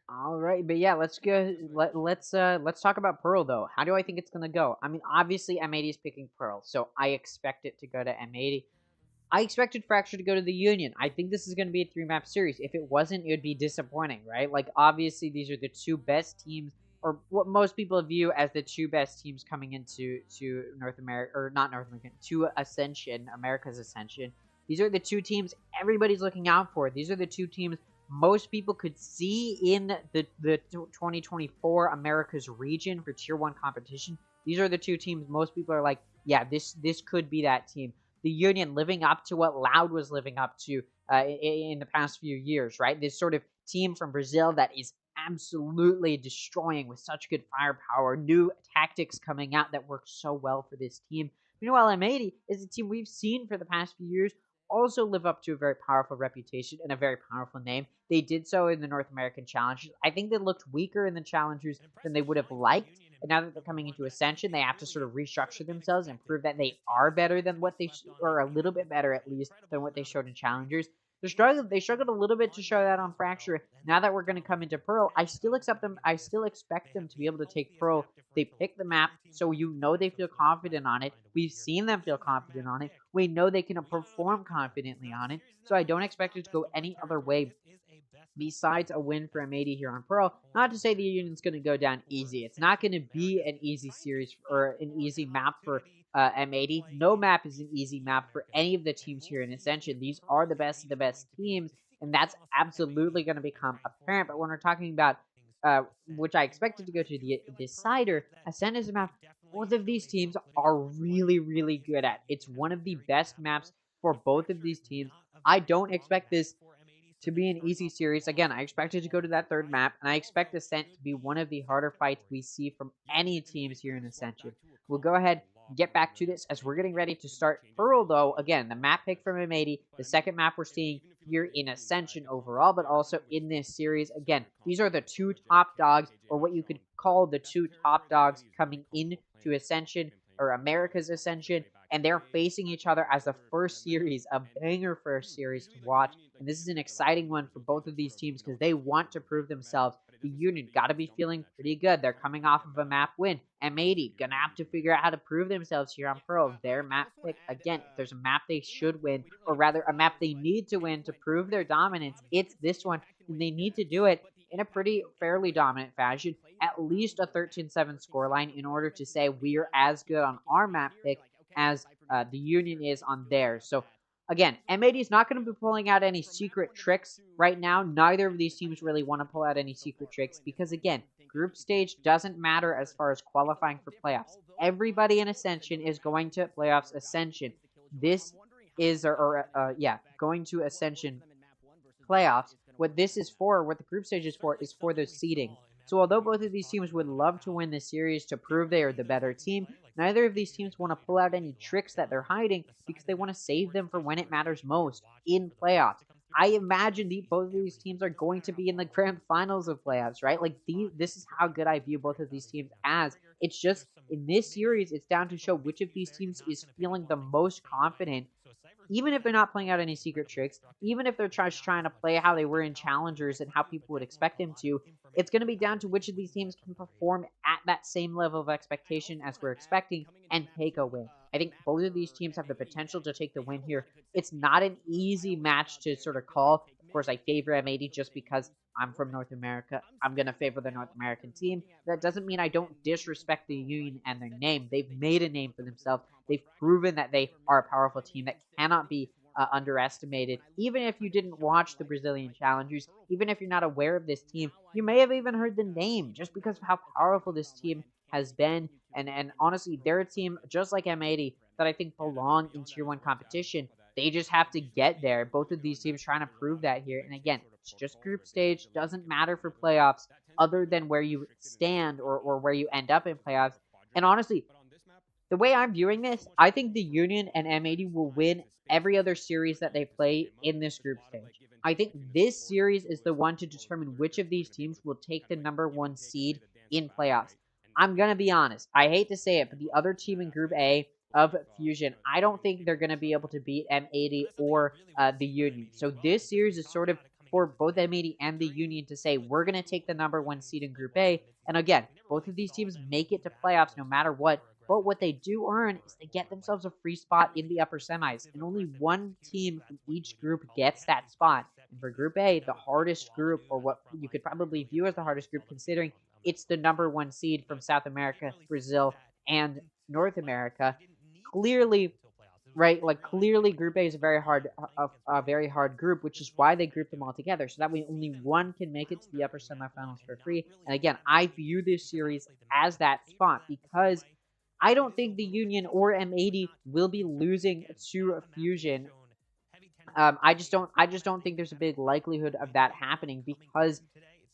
All right, but yeah, let's go. Let's talk about Pearl though. How do I think it's gonna go? I mean, obviously M80 is picking Pearl, so I expect it to go to M80. I expected Fracture to go to the Union. I think this is going to be a 3-map series. If it wasn't, it would be disappointing, right? Like, obviously, these are the 2 best teams, or what most people view as the 2 best teams coming into North America, or not North America, to Ascension, America's Ascension. These are the 2 teams everybody's looking out for. These are the 2 teams most people could see in the 2024 America's region for Tier 1 competition. These are the 2 teams most people are like, yeah, this could be that team. The Union living up to what Loud was living up to in the past few years, right? This sort of team from Brazil that is absolutely destroying with such good firepower, new tactics coming out that work so well for this team. Meanwhile, M80 is a team we've seen for the past few years also live up to a very powerful reputation and a very powerful name. They did so in the North American Challengers. I think they looked weaker in the Challengers than they would have liked. And now that they're coming into Ascension, they have to sort of restructure themselves and prove that they are better than what they or a little bit better at least than what they showed in Challengers. They struggled a little bit to show that on Fracture. Now that we're going to come into Pearl, I still expect them to be able to take Pearl. They pick the map, so you know they feel confident on it. We've seen them feel confident on it. We know they can perform confidently on it. So I don't expect it to go any other way besides a win for M80 here on Pearl. Not to say the Union's going to go down easy. It's not going to be an easy series or an easy map for M80. No map is an easy map for any of the teams here in Ascension. These are the best of the best teams, and that's absolutely going to become apparent. But when we're talking about which I expected to go to the decider, Ascent is a map both of these teams are really, really good at. It's one of the best maps for both of these teams. I don't expect this to be an easy series. Again, I expect it to go to that 3rd map, and I expect Ascent to be one of the harder fights we see from any teams here in Ascension. We'll go ahead and get back to this as we're getting ready to start Pearl, though. Again, the map pick from M80, the 2nd map we're seeing here in Ascension overall, but also in this series. Again, these are the 2 top dogs, or what you could call the 2 top dogs coming into Ascension, or America's Ascension, and they're facing each other as the first series, a banger first series to watch. And this is an exciting one for both of these teams because they want to prove themselves. The Union got to be feeling pretty good. They're coming off of a map win. M80 gonna have to figure out how to prove themselves here on Pearl. Their map pick, again, if there's a map they should win, or rather a map they need to win to prove their dominance, it's this one, and they need to do it. in a pretty fairly dominant fashion, at least a 13-7 scoreline in order to say we're as good on our map pick as the Union is on theirs. So again, M80 is not going to be pulling out any secret tricks right now. Neither of these teams really want to pull out any secret tricks because, again, group stage doesn't matter as far as qualifying for playoffs. Everybody in Ascension is going to playoffs Ascension. This is, going to Ascension playoffs. What this is for, what the group stage is for the seeding. So although both of these teams would love to win the series to prove they are the better team, neither of these teams want to pull out any tricks that they're hiding because they want to save them for when it matters most in playoffs. I imagine both of these teams are going to be in the grand finals of playoffs, right? Like, this is how good I view both of these teams as. It's just, in this series, it's down to show which of these teams is feeling the most confident, even if they're not playing out any secret tricks, even if they're just trying to play how they were in Challengers and how people would expect them to. It's going to be down to which of these teams can perform at that same level of expectation as we're expecting and take a win. I think both of these teams have the potential to take the win here. It's not an easy match to sort of call. Of course, I favor M80 just because I'm from North America. I'm going to favor the North American team. That doesn't mean I don't disrespect the Union and their name. They've made a name for themselves. They've proven that they are a powerful team that cannot be underestimated. Even if you didn't watch the Brazilian Challengers, even if you're not aware of this team, you may have even heard the name just because of how powerful this team has been. And honestly, they're a team just like M80 that I think belong in Tier 1 competition. They just have to get there. Both of these teams trying to prove that here. And again, it's just group stage. Doesn't matter for playoffs other than where you stand or where you end up in playoffs. And honestly, the way I'm viewing this, I think the Union and M80 will win every other series that they play in this group stage. I think this series is the one to determine which of these teams will take the #1 seed in playoffs. I'm going to be honest. I hate to say it, but the other team in Group A of Fusion, I don't think they're going to be able to beat M80 or the Union. So this series is sort of for both M80 and the Union to say, we're going to take the #1 seed in Group A. And again, both of these teams make it to playoffs no matter what. But what they do earn is they get themselves a free spot in the upper semis. And only one team from each group gets that spot. And for Group A, the hardest group, or what you could probably view as the hardest group, considering it's the #1 seed from South America, Brazil, and North America. Clearly, right? Like, clearly, Group A is a very hard group, which is why they group them all together. So that way, only one can make it to the upper semifinals for free. And again, I view this series as that spot because I don't think the Union or M80 will be losing to Fusion. I just don't think there's a big likelihood of that happening because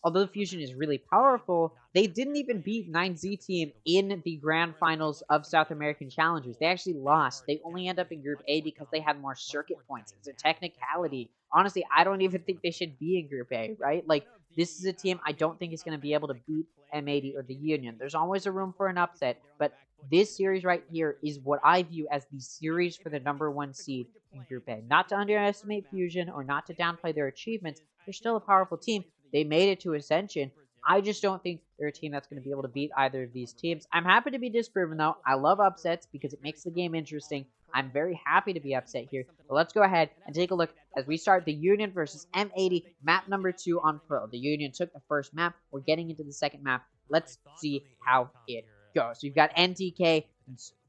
although Fusion is really powerful, they didn't even beat 9Z Team in the grand finals of South American Challengers. They actually lost. They only end up in Group A because they had more circuit points. It's a technicality. Honestly, I don't even think they should be in Group A, right? Like, this is a team I don't think is going to be able to beat M80 or the Union. There's always a room for an upset, but this series right here is what I view as the series for the #1 seed in Group A. Not to underestimate Fusion or not to downplay their achievements. They're still a powerful team. They made it to Ascension. I just don't think they're a team that's going to be able to beat either of these teams. I'm happy to be disproven, though. I love upsets because it makes the game interesting. I'm very happy to be upset here. But let's go ahead and take a look as we start the Union versus M80, map #2 on Pro. The Union took the first map. We're getting into the second map. Let's see how it goes. So you've got NTK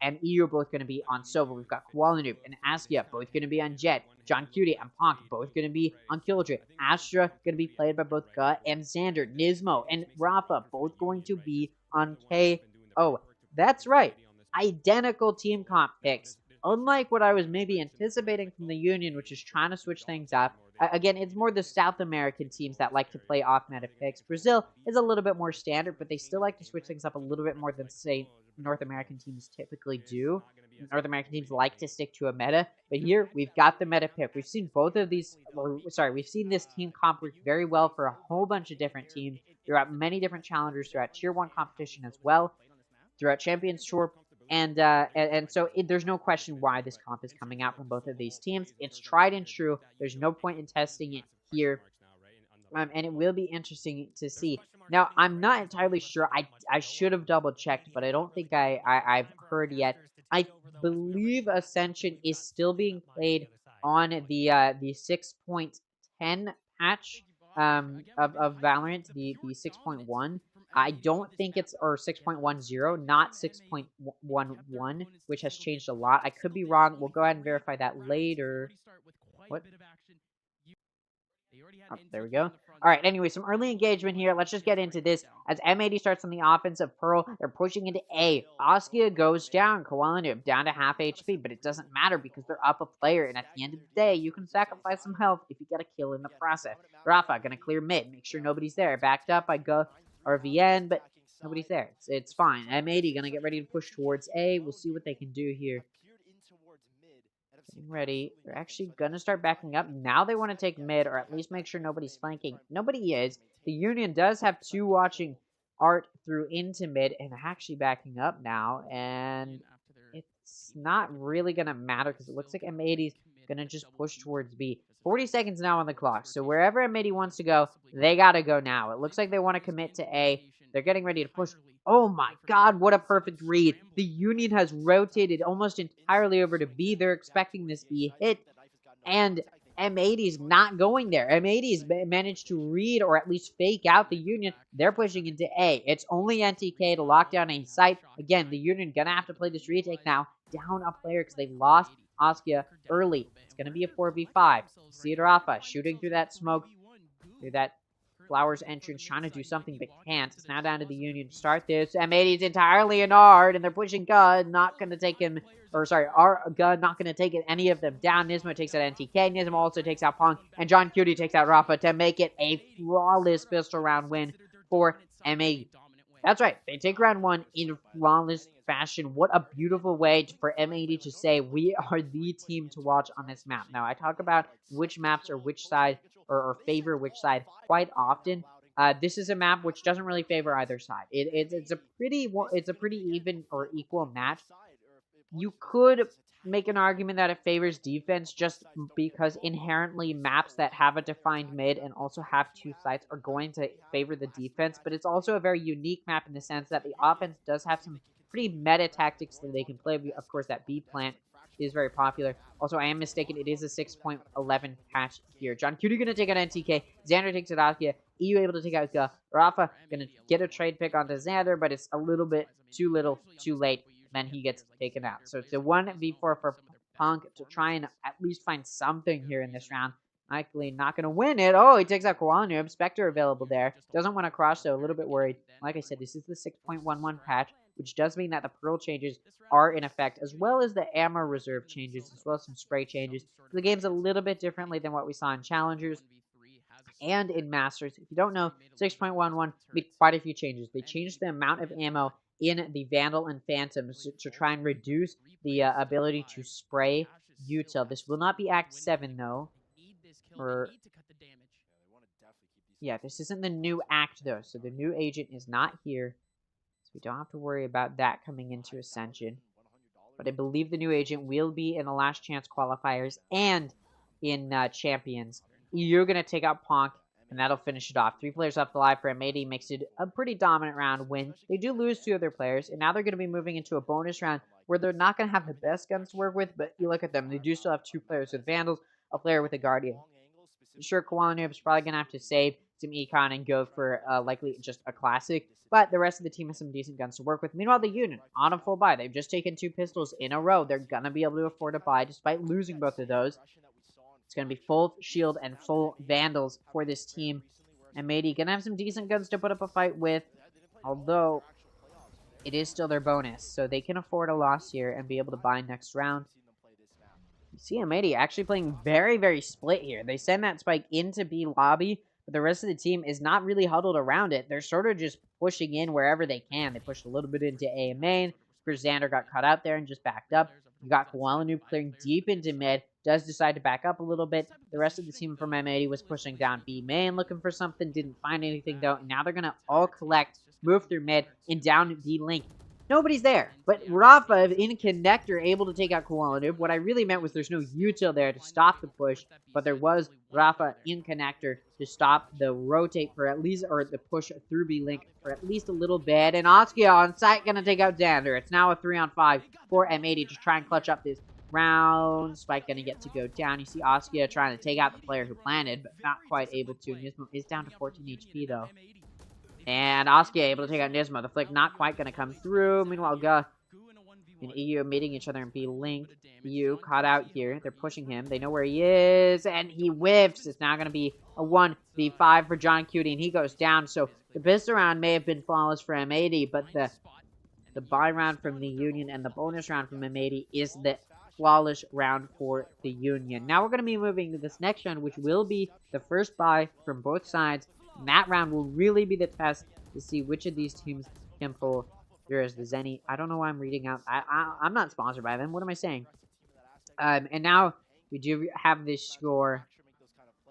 and EU both going to be on Sova. We've got Kuala Noob and Askia both going to be on Jet. John Cutie and Ponk both going to be on Killjoy. Astra going to be played by both Gut and Xander. Nismo and Rafa both going to be on KO. That's right. Identical team comp picks. Unlike what I was maybe anticipating from the Union, which is trying to switch things up. Again, it's more the South American teams that like to play off-meta picks. Brazil is a little bit more standard, but they still like to switch things up a little bit more than, say, North American teams typically do. North American teams like to stick to a meta, but here we've got the meta pick. We've seen both of these, we've seen this team comp work very well for a whole bunch of different teams throughout many different challengers, throughout Tier 1 competition as well, throughout Champions Tour. And so there's no question why this comp is coming out from both of these teams. It's tried and true. There's no point in testing it here. And it will be interesting to see. Now, I'm not entirely sure. I should have double-checked, but I don't think I've heard yet. I believe Ascension is still being played on the 6.10 patch. of Valorant, the 6.1. I don't think it's, or 6.10, not 6.11, which has changed a lot. I could be wrong. We'll go ahead and verify that later. What? Oh, there we go. All right, anyway, some early engagement here. Let's just get into this. As M80 starts on the offensive Pearl, they're pushing into A. Askia goes down. Koala Noob down to half HP, but it doesn't matter because they're up a player, and at the end of the day, you can sacrifice some health if you get a kill in the process. Rafa gonna clear mid, make sure nobody's there. Backed up by Go or VN, but nobody's there. It's fine. M80 gonna get ready to push towards A. We'll see what they can do here. Getting ready. They're actually gonna start backing up. Now they want to take mid, or at least make sure nobody's flanking. Nobody is. The Union does have two watching Art through into mid, and actually backing up now, and it's not really gonna matter because it looks like M80's gonna just push towards B. 40 seconds now on the clock, so wherever M80 wants to go, they gotta go now. It looks like they want to commit to A. They're getting ready to push. Oh my god, what a perfect read. The Union has rotated almost entirely over to B. They're expecting this B hit, and M80 is not going there. M80 has managed to read or at least fake out the Union. They're pushing into A. It's only NTK to lock down a site. Again, the Union gonna have to play this retake now. Down a player because they lost Askia early. It's gonna be a 4v5. See Rafa shooting through that smoke, through that Flowers entrance, trying to do something but can't. It's now down to the Union to start this. M80 is entirely in Ard, and they're pushing Gun, not going to take him, or sorry, Gun not going to take any of them down. Nismo takes out NTK, Nismo also takes out Pong, and John Cutie takes out Rafa to make it a flawless pistol round win for M80. That's right, they take round one in flawless fashion. What a beautiful way for M80 to say, we are the team to watch on this map. Now, I talk about which maps or which side, or favor which side quite often. This is a map which doesn't really favor either side. It's a pretty even or equal match. You could make an argument that it favors defense just because inherently maps that have a defined mid and also have two sides are going to favor the defense, but it's also a very unique map in the sense that the offense does have some pretty meta tactics that they can play. Of course, that B plant is very popular. Also, I am mistaken. It is a 6.11 patch here. John Cutie going to take out NTK. Xander takes out Askia. EU able to take out Ga. Rafa going to get a trade pick onto Xander, but it's a little bit too little, too late. Then he gets taken out. So it's a 1v4 for Punk to try and at least find something here in this round. Likely not going to win it. Oh, he takes out Koala Noob. Spectre available there. Doesn't want to cross, so a little bit worried. Like I said, this is the 6.11 patch, which does mean that the Pearl changes are in effect, as well as the ammo reserve changes, as well as some spray changes. The game's a little bit differently than what we saw in Challengers and in Masters. If you don't know, 6.11 made quite a few changes. They changed the amount of ammo in the Vandal and Phantoms to try and reduce the ability to spray util. This will not be Act 7, though. Yeah, this isn't the new act, though, so the new agent is not here. We don't have to worry about that coming into Ascension. But I believe the new agent will be in the last chance qualifiers and in Champions. You're going to take out Ponk, and that'll finish it off. 3 players left alive for M80 makes it a pretty dominant round win. They do lose 2 other players, and now they're going to be moving into a bonus round where they're not going to have the best guns to work with, but you look at them. They do still have 2 players with Vandals, a player with a Guardian. Sure, Koala Noob's probably going to have to save some Econ and go for likely just a Classic. But the rest of the team has some decent guns to work with. Meanwhile, the Union, on a full buy. They've just taken 2 pistols in a row. They're going to be able to afford a buy despite losing both of those. It's going to be full shield and full Vandals for this team. And M80 going to have some decent guns to put up a fight with. Although, it is still their bonus. So they can afford a loss here and be able to buy next round. You see M80 actually playing very, very split here. They send that spike into B lobby. But the rest of the team is not really huddled around it. They're sort of just pushing in wherever they can. They pushed a little bit into A and main. Chris Xander got caught out there and just backed up. You got Koala Noob clearing deep into mid. Does decide to back up a little bit. The rest of the team from M80 was pushing down B main, looking for something. Didn't find anything, though. And now they're going to all collect, move through mid, and down B link. Nobody's there. But Rafa in connector able to take out Koala Noob. What I really meant was there's no util there to stop the push. But there was Rafa in connector to stop the rotate for at least, or the push through B link for at least a little bit. And Askia on site gonna take out Xander. It's now a 3-on-5 for M80 to try and clutch up this round. Spike gonna get to go down. You see Askia trying to take out the player who planted, but not quite able to. Nismo is down to 14 HP though. And Askia able to take out Nismo. The flick not quite gonna come through. Meanwhile, Guh and EU meeting each other in B Link. EU caught out here. They're pushing him. They know where he is, and he whiffs. It's now gonna be a 1v5 for John Cutie, and he goes down. So the pistol round may have been flawless for M80, but the buy round from the Union and the bonus round from M80 is the flawless round for the Union. Now we're going to be moving to this next round, which will be the first buy from both sides. And that round will really be the test to see which of these teams can pull. There's the Zenny. I don't know why I'm reading out. I'm not sponsored by them. What am I saying? And now we do have this score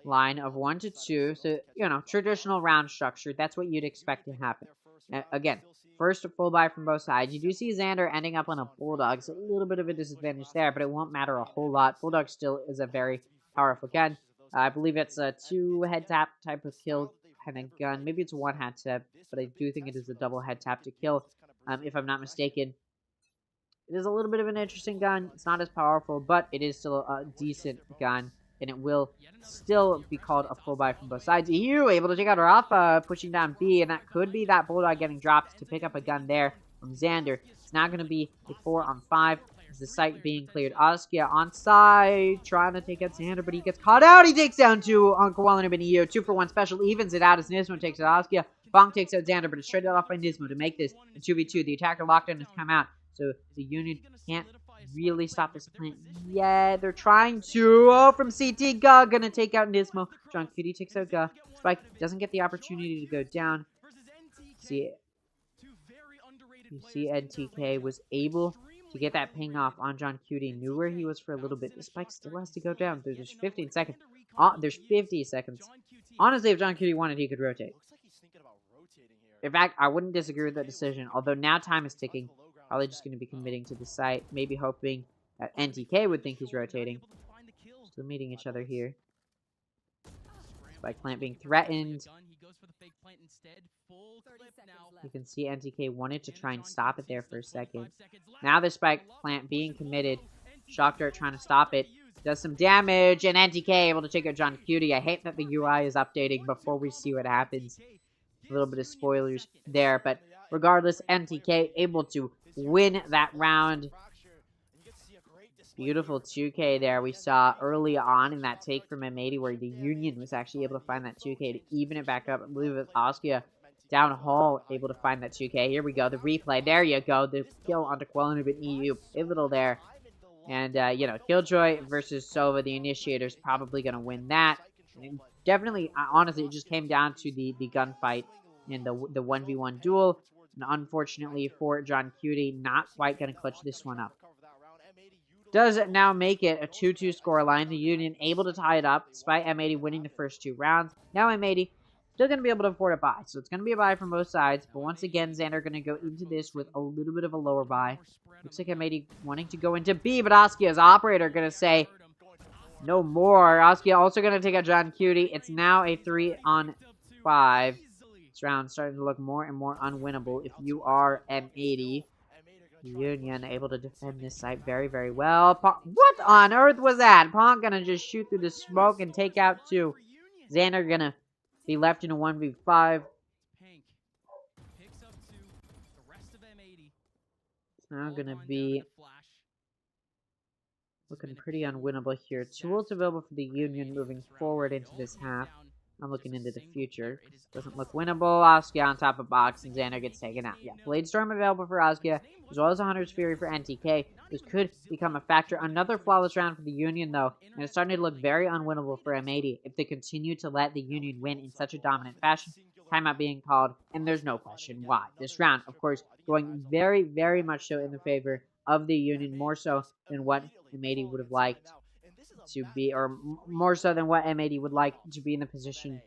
line of 1-2. So, you know, traditional round structure. That's what you'd expect to happen. Again, first full buy from both sides. You do see Xander ending up on a Bulldog. It's a little bit of a disadvantage there, but it won't matter a whole lot. Bulldog still is a very powerful gun. I believe it's a 2 head tap type of kill kind of gun. Maybe it's 1 head tap, but I do think it is a double head tap to kill, if I'm not mistaken. It is a little bit of an interesting gun. It's not as powerful, but it is still a decent gun, and it will still be called a full buy from both sides. EU able to take out Rafa, pushing down B, and that could be that Bulldog getting dropped to pick up a gun there from Xander. It's now going to be a 4-on-5 as the site being cleared. Askia on side, trying to take out Xander, but he gets caught out. He takes down 2 on Kowalinu and EU. 2-for-1 special evens it out as Nismo takes out Askia. Bonk takes out Xander, but it's traded off by Nismo to make this a 2v2. The attacker lockdown has come out, so the Union can't really stop this plant. Yeah, they're trying to. Oh, from CT, Guh gonna take out Nismo. John Cutie takes out Guh. Spike doesn't get the opportunity to go down. You see NTK was able to get that ping off on John Cutie. Knew where he was for a little bit. The Spike still has to go down. There's 15 seconds. There's 50 seconds. Honestly, if John Cutie wanted, he could rotate. In fact, I wouldn't disagree with that decision. Although now time is ticking. Probably just going to be committing to the site. Maybe hoping that NTK would think he's rotating. Still meeting each other here. Spike plant being threatened. You can see NTK wanted to try and stop it there for a second. Now the Spike plant being committed. Shock Dart trying to stop it. Does some damage. And NTK able to take out John Cutie. I hate that the UI is updating before we see what happens. A little bit of spoilers there. But regardless, NTK able to win that round. Beautiful 2K there we saw early on in that take from M80 where the Union was actually able to find that 2K to even it back up. I believe it was Askia down hall able to find that 2K. Here we go, the replay. There you go, the kill onto Kowalinu and EU. Pivotal there. And, you know, Killjoy versus Sova, the Initiator's probably going to win that. And definitely, honestly, it just came down to the gunfight and the 1v1 duel. And unfortunately for John Cutie, not quite going to clutch this one up. Does now make it a 2-2 scoreline. The Union able to tie it up, despite M80 winning the first 2 rounds. Now M80 still going to be able to afford a buy. So it's going to be a buy from both sides. But once again, Xander going to go into this with a little bit of a lower buy. Looks like M80 wanting to go into B, but Askia's operator going to say no more. Askia also going to take out John Cutie. It's now a 3-on-5. This round starting to look more and more unwinnable if you are M80. Union able to defend this site very, very well. What on earth was that? Pong gonna just shoot through the smoke and take out 2. Xander gonna be left in a 1v5. It's now gonna be looking pretty unwinnable here. 2 ults available for the Union moving forward into this half. I'm looking into the future. Doesn't look winnable. Askia on top of box, and Xander gets taken out. Yeah, Blade Storm available for Askia, as well as a Hunter's Fury for NTK. This could become a factor. Another flawless round for the Union, though, and it's starting to look very unwinnable for M80 if they continue to let the Union win in such a dominant fashion. Timeout being called, and there's no question why. This round, of course, going very, very much so in the favor of the Union, more so than what M80 would have liked to be, or more so than what M80 would like to be in the position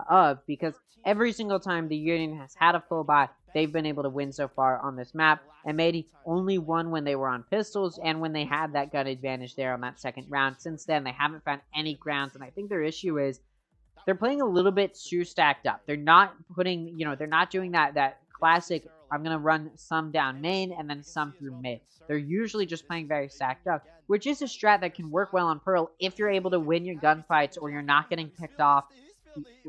of, because every single time the Union has had a full buy, they've been able to win so far on this map. M80 only won when they were on pistols and when they had that gun advantage there on that second round. Since then, they haven't found any grounds, and I think their issue is they're playing a little bit too stacked up. They're not putting, you know, they're not doing that classic I'm going to run some down main and then some through mid. They're usually just playing very stacked up, which is a strat that can work well on Pearl if you're able to win your gunfights or you're not getting picked off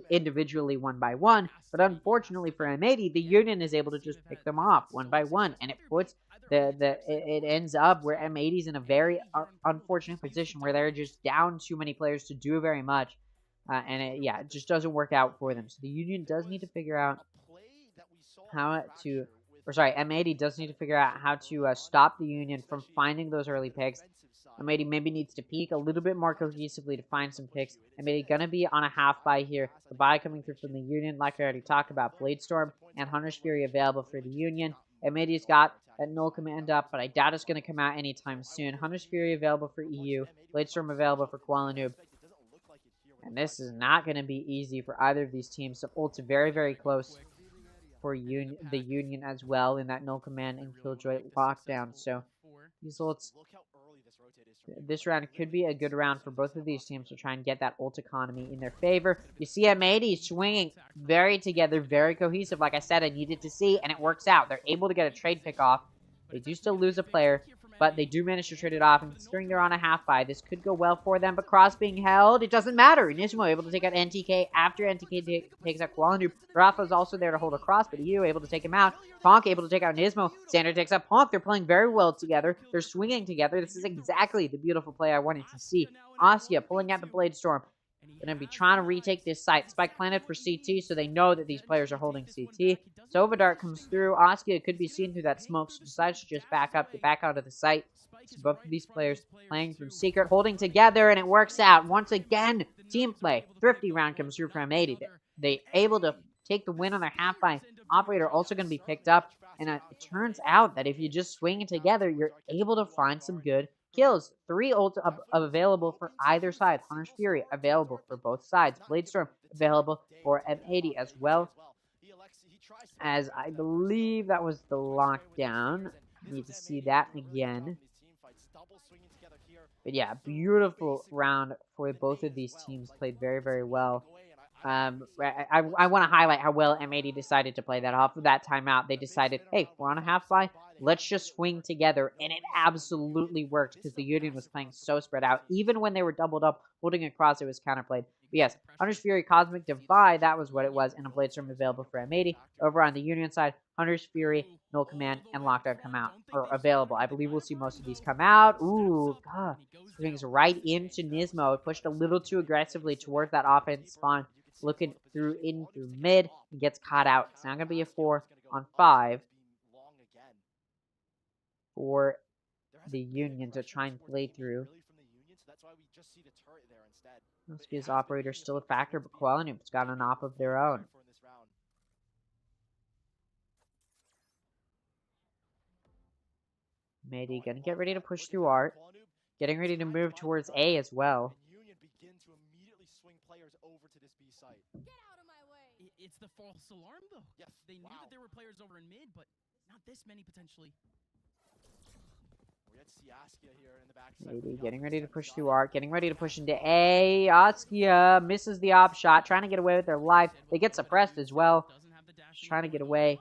individually one by one. But unfortunately for M80, the Union is able to just pick them off one by one, and it puts it ends up where M80's in a very unfortunate position where they're just down too many players to do very much, and it just doesn't work out for them. So the Union does need to figure out how to, M80 does need to figure out how to stop the Union from finding those early picks. M80 maybe needs to peek a little bit more cohesively to find some picks. M80 gonna be on a half buy here. The buy coming through from the Union, like I already talked about, Bladestorm and Hunter's Fury available for the Union. M80's got that null command up, but I doubt it's gonna come out anytime soon. Hunter's Fury available for EU, Bladestorm available for Kuala Noob. And this is not gonna be easy for either of these teams. So ults are very, very close for the Union as well in that null command and Killjoy lockdown. So these ults, this round could be a good round for both of these teams to try and get that ult economy in their favor. You see M80 swinging very together, very cohesive. Like I said, I needed to see, and it works out. They're able to get a trade pick off. They do still lose a player, but they do manage to trade it off. And considering they're on a half buy, this could go well for them. But Cross being held, it doesn't matter. Nismo able to take out NTK after NTK takes out Kuala Noob. Rafa's also there to hold a Cross, but EU able to take him out. Ponk able to take out Nismo. Xander takes out Ponk. They're playing very well together. They're swinging together. This is exactly the beautiful play I wanted to see. Askia pulling out the Bladestorm. Going to be trying to retake this site. Spike planted for CT, so they know that these players are holding CT. Sova Dart comes through. Askia could be seen through that smoke, so decides to just back up, get back out of the site. So both of these players playing through secret, holding together, and it works out. Once again, team play. Thrifty round comes through from M80. They able to take the win on their half by. Operator also going to be picked up, and it turns out that if you just swing it together, you're able to find some good kills. 3 ults available for either side. Hunter's Fury available for both sides. Bladestorm available for M80 as well. As I believe that was the lockdown. Need to see that again. But yeah, beautiful round for both of these teams. Played very, very well. I want to highlight how well M80 decided to play that off of that timeout. They decided, hey, we're on a half buy. Let's just swing together. And it absolutely worked because the Union was playing so spread out. Even when they were doubled up, holding across, it was counterplayed. But yes, Hunter's Fury, Cosmic Divide, that was what it was. And a Bladestorm available for M80. Over on the Union side, Hunter's Fury, Null Command, and Lockdown come out. Or available. I believe we'll see most of these come out. Ooh, God. Swings right into Nismo. It pushed a little too aggressively towards that offense spawn. Looking through mid and gets caught out. It's now going to be a 4-on-5 for the Union to try and play through. Askia's operator still a factor, but Kuala Noob's got an op of their own. M80 going to get ready to push through Art. Getting ready to move towards A as well. It's the false alarm, though. Yeah. They knew that there were players over in mid, but not this many potentially. Maybe getting ready to push through Art, getting ready to push into A. Askia misses the op shot, trying to get away with their life. They get suppressed as well. Just trying to get away.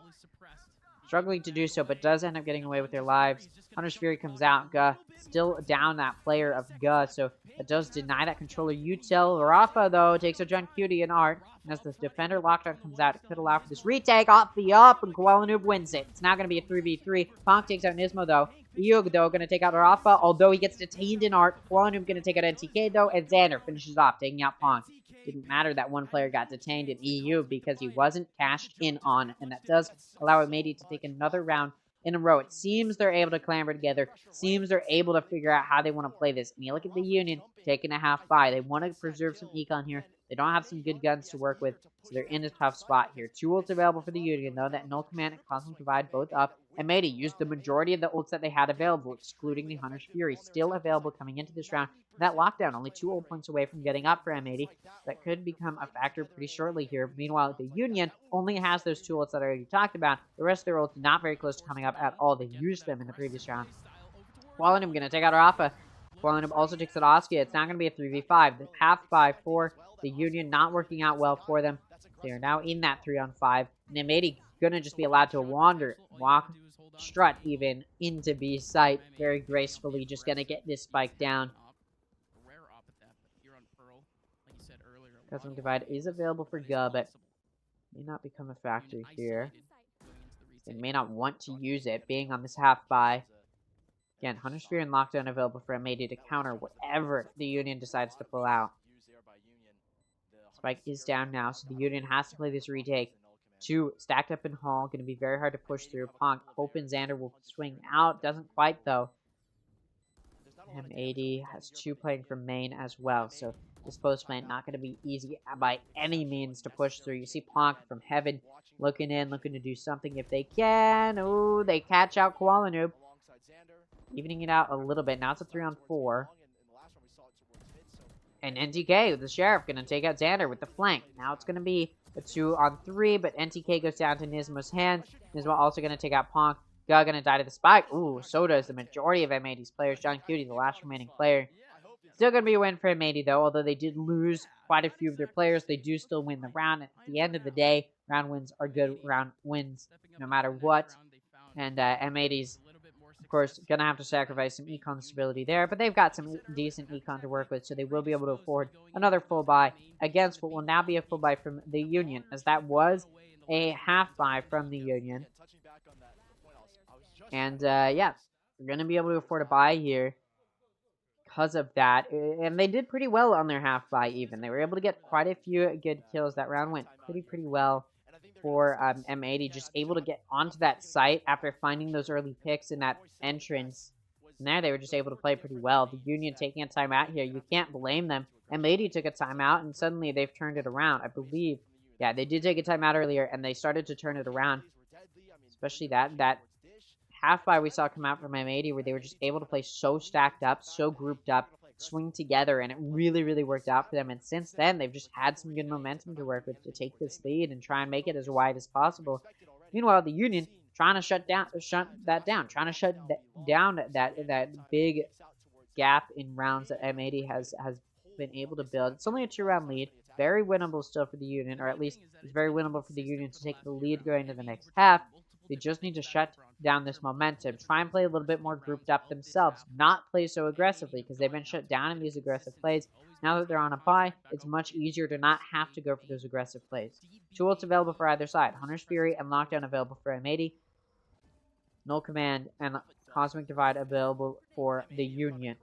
Struggling to do so, but does end up getting away with their lives. Hunter's Fury comes out. Guh still down that player of Guh, so it does deny that controller util. Rafa, though, takes a John Cutie and Art. And as the defender lockdown comes out, it could allow for this retake off the up, and Kuala Noob wins it. It's now going to be a 3v3. Ponk takes out Nismo, though. Eog, though, going to take out Rafa, although he gets detained in Art. Kuala Noob going to take out NTK, though, and Xander finishes off, taking out Ponk. Didn't matter that one player got detained in EU because he wasn't cashed in on, and that does allow M80 to take another round in a row. It seems they're able to clamber together. Seems they're able to figure out how they want to play this. And you look at the Union taking a half buy. They want to preserve some econ here. They don't have some good guns to work with, so they're in a tough spot here. 2 ults available for the Union, though. That Null Command and Cosmic Divide both up. M80 used the majority of the ults that they had available, excluding the Hunter's Fury. Still available coming into this round. That lockdown, only 2 ult points away from getting up for M80. That could become a factor pretty shortly here. Meanwhile, the Union only has those 2 ults that I already talked about. The rest of their ults not very close to coming up at all. They used them in the previous round. Kuala Noob going to take out Rafa. Kuala Noob also takes out Askia. It's now going to be a 3v5. The half by 4. The Union not working out well for them. They are now in that 3-on-5. And M80 gonna just be allowed to wander, walk, strut even into B site very gracefully, just gonna get this spike down. Cosmic Divide is available for Gub, but may not become a factor here. They may not want to use it, being on this half buy. Again, Hunter Sphere and Lockdown available for M80 to counter whatever the Union decides to pull out. Spike is down now, so the Union has to play this retake. 2 stacked up in Hall, going to be very hard to push through. Ponk hoping Xander will swing out, doesn't quite though. M80 has 2 playing from main as well, so this post plant not going to be easy by any means to push through. You see Ponk from Heaven looking in, looking to do something if they can. Oh, they catch out Koala Noob, evening it out a little bit. Now it's a 3-on-4. And NTK, the Sheriff, going to take out Xander with the flank. Now it's going to be a 2-on-3, but NTK goes down to Nismo's hand. Nismo also going to take out Ponk. Ga going to die to the spike. Ooh, so does the majority of M80's players. John Cutie, the last remaining player. Still going to be a win for M80, though. Although they did lose quite a few of their players, they do still win the round. At the end of the day, round wins are good round wins no matter what. And M80's, of course, going to have to sacrifice some econ stability there. But they've got some decent econ to work with, so they will be able to afford another full buy against what will now be a full buy from the Union, as that was a half buy from the Union. And, yeah, we're going to be able to afford a buy here because of that. And they did pretty well on their half buy even. They were able to get quite a few good kills. That round went pretty well for M80. Just able to get onto that site after finding those early picks in that entrance. And there they were just able to play pretty well. The Union taking a timeout here. You can't blame them. M80 took a timeout and suddenly they've turned it around. I believe, yeah, they did take a timeout earlier and they started to turn it around. Especially that half buy we saw come out from M80 where they were just able to play so stacked up, so grouped up, swing together, and it really worked out for them. And since then, they've just had some good momentum to work with to take this lead and try and make it as wide as possible. Meanwhile, the Union trying to shut that down, trying to shut down that big gap in rounds that M80 has been able to build. It's only a 2-round lead, very winnable still for the Union, or at least it's very winnable for the Union to take the lead going into the next half. They just need to shut down this momentum, try and play a little bit more grouped up themselves, not play so aggressively because they've been shut down in these aggressive plays. Now that they're on a bye, it's much easier to not have to go for those aggressive plays. 2 ults available for either side, Hunter's Fury and Lockdown available for M80, Null Command and Cosmic Divide available for the Union.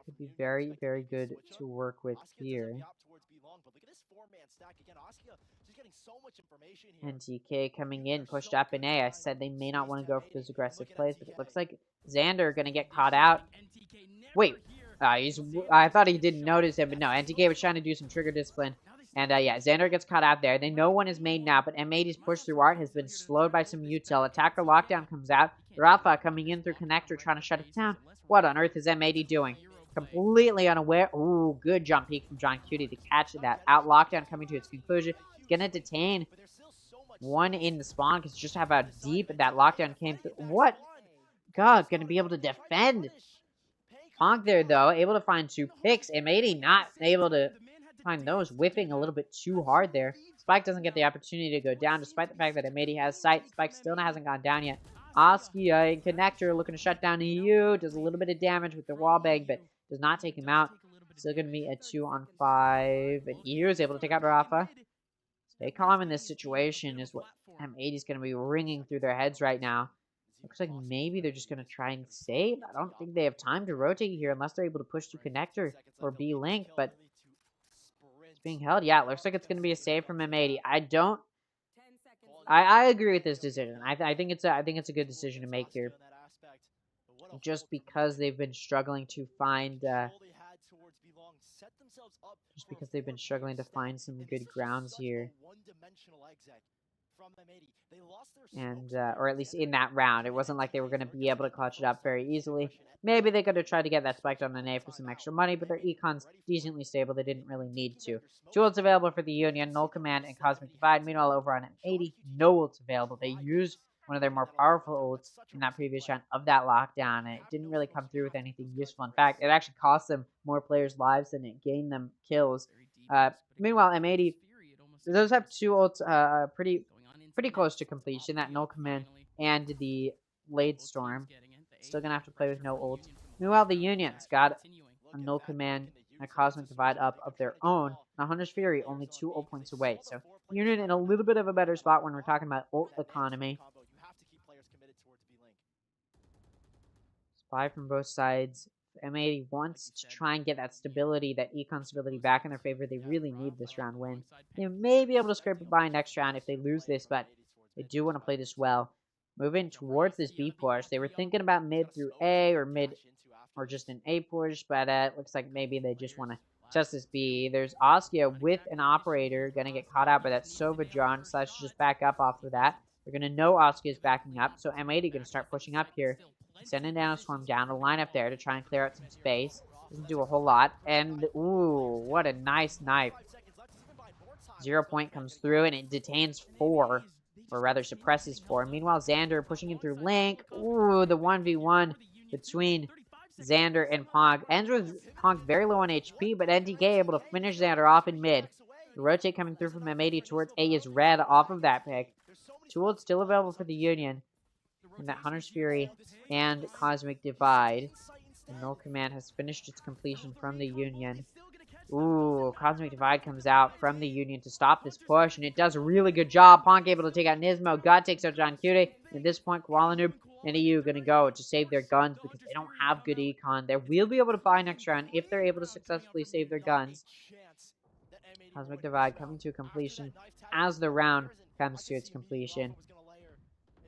Could be very good to work with here. NTK coming in, pushed up in A. I said they may not want to go for those aggressive plays, but it looks like Xander going to get caught out. Wait, I thought he didn't notice him, but no, NTK was trying to do some trigger discipline. And yeah, Xander gets caught out there. They know one is made now, but M80's push through art has been slowed by some util. Attacker Lockdown comes out. Rafa coming in through connector, trying to shut it down. What on earth is M80 doing? Completely unaware. Ooh, good jump peek from John Cutie to catch that. Out Lockdown coming to its conclusion. It's going to detain one in the spawn because just how deep that Lockdown came through. What? God, going to be able to defend. Ponk there, though, able to find 2 picks. M80 not able to find those. Whiffing a little bit too hard there. Spike doesn't get the opportunity to go down despite the fact that M80 has sight. Spike still hasn't gone down yet. Oski in connector looking to shut down EU. Does a little bit of damage with the wallbang, but does not take him out. Still going to be a 2-on-5. And EU is able to take out Rafa. Stay calm in this situation is what M80 is going to be ringing through their heads right now. Looks like maybe they're just going to try and save. I don't think they have time to rotate here unless they're able to push through connector or B-Link, but it's being held. Yeah, it looks like it's going to be a save from M80. I agree with this decision. I think it's a good decision to make here. Just because they've been struggling to find some good grounds here. And or at least in that round, it wasn't like they were going to be able to clutch it up very easily. Maybe they could have tried to get that spiked on an A for some extra money, but their econ's decently stable. They didn't really need to. 2 ults available for the Union, Null Command and Cosmic Divide. Meanwhile, over on M80, no ults available. They used one of their more powerful ults in that previous round of that lockdown, and it didn't really come through with anything useful. In fact, it actually cost them more players' lives than it gained them kills. Meanwhile, M80 those have two ults pretty close to completion, that Null Command and the Blade Storm. Still gonna have to play with no ult. Meanwhile, the Union's got a Null Command and a Cosmic Divide up of their own. Now, Hunter's Fury only 2 ult points away, so Union in a little bit of a better spot when we're talking about ult economy. Spy from both sides. M80 wants to try and get that stability, that econ stability back in their favor. They really need this round win. They may be able to scrape it by next round if they lose this, but they do want to play this well. Moving towards this B push. They were thinking about mid through A or mid or just an A push, but it looks like maybe they just want to test this B. There's Oskia with an operator going to get caught out by that Sova John, so let's just back up off of that. They're going to know Oskia is backing up, so M80 going to start pushing up here. Sending down a swarm down to line up there to try and clear out some space. Doesn't do a whole lot. And, ooh, what a nice knife. 0 point comes through and it detains 4. Or rather suppresses 4. Meanwhile, Xander pushing in through Link. Ooh, the 1v1 between Xander and Pog. Ends with Pog very low on HP, but NTK able to finish Xander off in mid. The rotate coming through from M80 towards A is red off of that pick. 2 ults still available for the Union. And that Hunter's Fury and Cosmic Divide. The Null Command has finished its completion from the Union. Ooh, Cosmic Divide comes out from the Union to stop this push, and it does a really good job. Ponk able to take out Nismo. God takes out John Cutie. At this point, Koala Noob and EU going to go to save their guns because they don't have good econ. They will be able to buy next round if they're able to successfully save their guns. Cosmic Divide coming to completion as the round comes to its completion.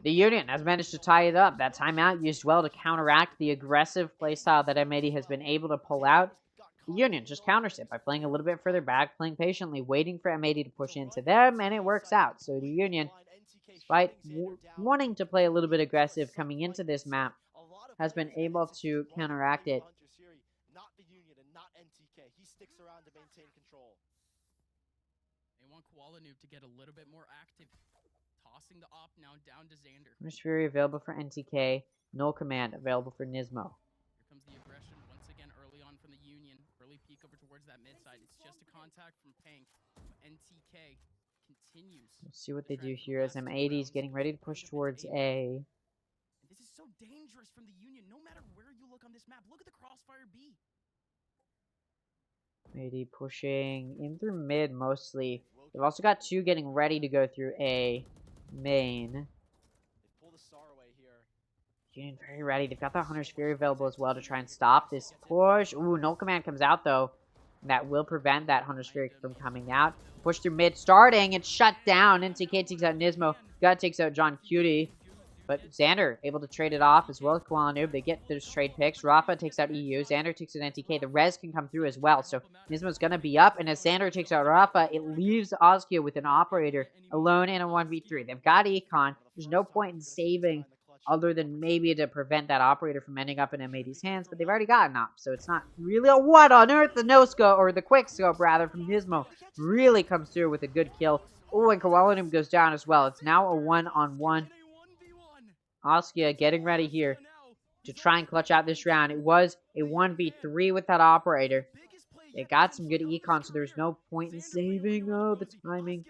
The Union has managed to tie it up. That timeout used well to counteract the aggressive playstyle that M80 has been able to pull out. The Union just counters it by playing a little bit further back, playing patiently, waiting for M80 to push into them, and it works out. So the Union, despite wanting to play a little bit aggressive coming into this map, has been able to counteract it. They want Koala Noob to get a little bit more active. Tossing the op now down to Xander. Hunter's Fury available for NTK. Null Command available for Nismo. Here comes the aggression once again early on from the Union. Early peek over towards that mid side. It's just a contact from Pank. NTK continues. Let's see what they do here as M80 is getting ready to push towards A. This is so dangerous from the Union. No matter where you look on this map, look at the crossfire B. M80 pushing in through mid mostly. They've also got 2 getting ready to go through A. Main. Union very ready. They've got the Hunter's Fury available as well to try and stop this push. Ooh, Null Command comes out though. That will prevent that Hunter's Fury from coming out. Push through mid, starting. It's shut down. NTK takes out Nismo. God takes out John Cutie. But Xander able to trade it off as well as Koala Noob. They get those trade picks. Rafa takes out EU. Xander takes out NTK. The res can come through as well. So Nismo's going to be up. And as Xander takes out Rafa, it leaves Oskia with an operator alone in a 1v3. They've got econ. There's no point in saving other than maybe to prevent that operator from ending up in M80's hands. But they've already got an op. So it's not really a what on earth. The no-scope, or the quick scope rather, from Nismo really comes through with a good kill. Oh, and Koala Noob goes down as well. It's now a 1-on-1. Oskia getting ready here to try and clutch out this round. It was a 1v3 with that operator. They got some good econ, so there's no point in saving. Oh, the timing.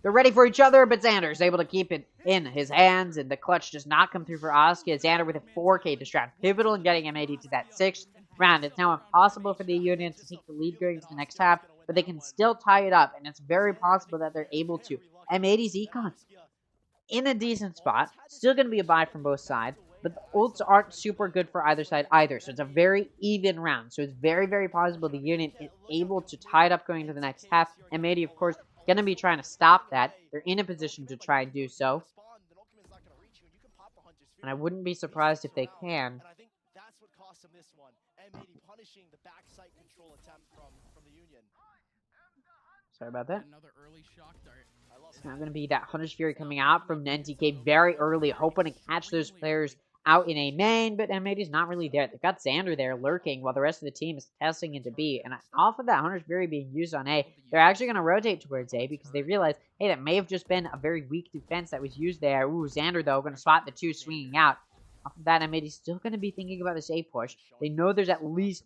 They're ready for each other, but Xander's able to keep it in his hands, and the clutch does not come through for Oskia. Xander with a 4K this round. Pivotal in getting M80 to that 6th round. It's now impossible for the Union to take the lead going into the next half, but they can still tie it up, and it's very possible that they're able to. M80's econ in a decent spot. Still going to be a buy from both sides, but the ults aren't super good for either side either, so it's a very even round. So it's very, very possible the Union is able to tie it up going into the next half. M80, of course, going to be trying to stop that. They're in a position to try and do so. And I wouldn't be surprised if they can. Sorry about that. Another early shock dart. It's now going to be that Hunter's Fury coming out from NTK very early, hoping to catch those players out in a main, but M80's not really there. They've got Xander there lurking while the rest of the team is testing into B, and off of that Hunter's Fury being used on A, they're actually going to rotate towards A because they realize, hey, that may have just been a very weak defense that was used there. Ooh, Xander, though, going to spot the 2 swinging out. Off of that, M80's still going to be thinking about this A push. They know there's at least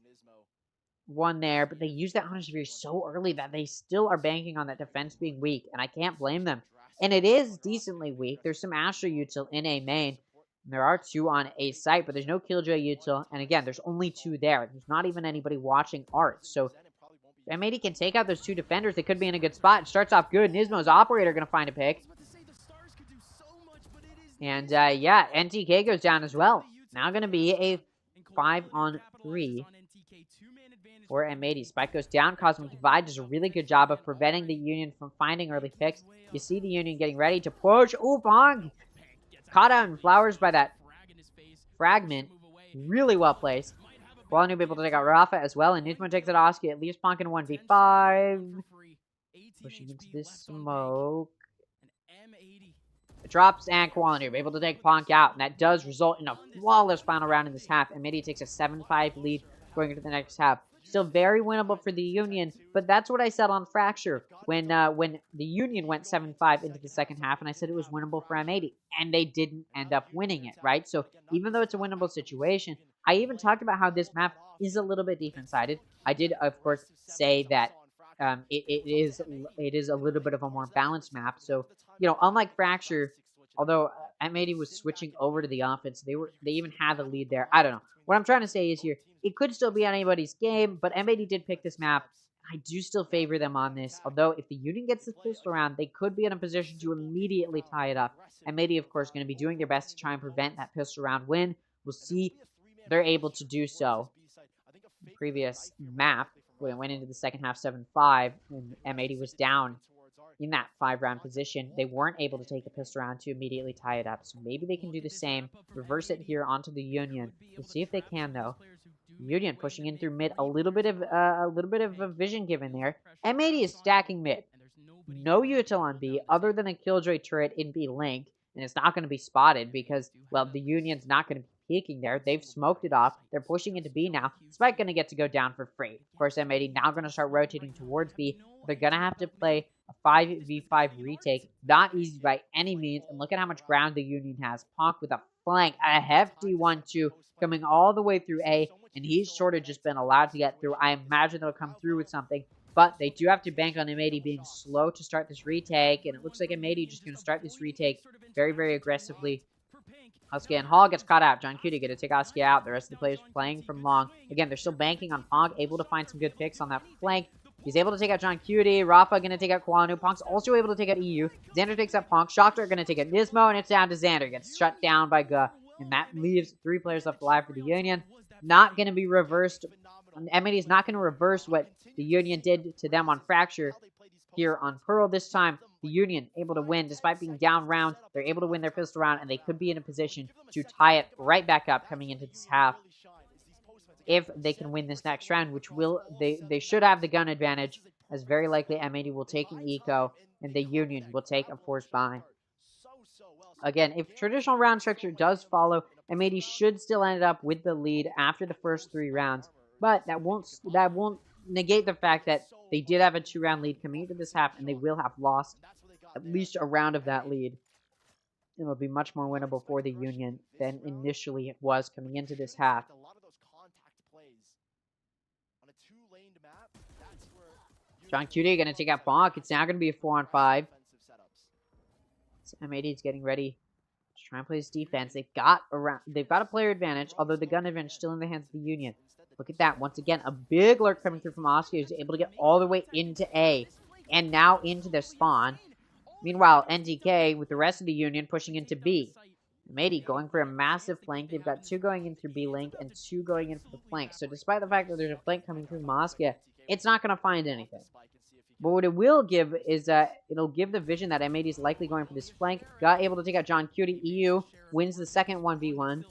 one there, but they use that Honor Severe so early that they still are banking on that defense being weak, and I can't blame them. And it is decently weak. There's some Astra util in A main. And there are 2 on A site, but there's no Killjoy util. And again, there's only 2 there. There's not even anybody watching Art. So if M80 can take out those 2 defenders, they could be in a good spot. It starts off good. Nismo's operator going to find a pick. And yeah, NTK goes down as well. Now going to be a 5-on-3 for M80. Spike goes down. Cosmic Divide does a really good job of preventing the Union from finding early picks. You see the Union getting ready to push. Ooh, Pong! Caught out in flowers by that fragment. Really well placed. Koala Noob able to take out Rafa as well. And Nismo takes out Oski. It leaves Pong in 1v5. Pushing into this smoke. It drops, and Koala Noob able to take Pong out. And that does result in a flawless final round in this half. And M80 takes a 7-5 lead going into the next half. Still very winnable for the Union, but that's what I said on Fracture when the Union went 7-5 into the second half, and I said it was winnable for M80, and they didn't end up winning it, right? So even though it's a winnable situation, I even talked about how this map is a little bit defense-sided. I did, of course, say that it is a little bit of a more balanced map. So, you know, unlike Fracture, although M80 was switching over to the offense, they even had the lead there. I don't know. What I'm trying to say is here, it could still be anybody's game, but M80 did pick this map. I do still favor them on this, although if the Union gets this pistol round, they could be in a position to immediately tie it up. M80, of course, going to be doing their best to try and prevent that pistol round win. We'll see if they're able to do so. The previous map, when it went into the second half 7-5, and M80 was down in that 5-round position, they weren't able to take the pistol round to immediately tie it up. So maybe they can do the same, reverse it here onto the Union. We'll see if they can, though. Union pushing in through mid, a little bit of a vision given there. M80 is stacking mid. No util on B other than a Killjoy turret in B link, and it's not going to be spotted because, well, the Union's not going to be peeking there. They've smoked it off. They're pushing into B now. Spike going to get to go down for free. Of course, M80 now going to start rotating towards B. They're going to have to play a 5v5 retake. Not easy by any means, and look at how much ground the Union has. Ponk with a flank, a hefty 1-2 coming all the way through A, and he's sort of just been allowed to get through. I imagine they'll come through with something, but they do have to bank on M80 being slow to start this retake, and it looks like M80 just going to start this retake very, very aggressively. Husky and Hall gets caught out. John Cutie going to take Husky out. The rest of the players playing from long. Again, they're still banking on Pong, able to find some good picks on that flank. He's able to take out John Cutie. Rafa going to take out Kwanu. Pong's also able to take out EU. Xander takes out Pong. Shocker going to take out Nismo, and it's down to Xander. Gets shut down by Guh. And that leaves 3 players left alive for the Union. Not going to be reversed. M80 is not going to reverse what the Union did to them on Fracture here on Pearl. This time, the Union able to win despite being down rounds. They're able to win their pistol round, and they could be in a position to tie it right back up coming into this half. If they can win this next round, which will they should have the gun advantage, as very likely M80 will take an eco, and the Union will take a force buy. Again, if traditional round structure does follow, M80 should still end up with the lead after the first 3 rounds, but that won't negate the fact that they did have a 2-round lead coming into this half, and they will have lost at least a round of that lead. It'll be much more winnable for the Union than initially it was coming into this half. John Cutie going to take out Bonk. It's now going to be a 4-on-5. So M80 is getting ready to try and play this defense. They've got a player advantage, although the gun advantage is still in the hands of the Union. Look at that. Once again, a big lurk coming through from Oscar, who's able to get all the way into A and now into their spawn. Meanwhile, NTK with the rest of the Union pushing into B. M80 going for a massive flank. They've got 2 going in through B link and 2 going in for the flank. So despite the fact that there's a flank coming through Mosca, it's not going to find anything. But what it will give is it'll give the vision that M80 is likely going for this flank. Got able to take out John Cutie. EU wins the second 1v1.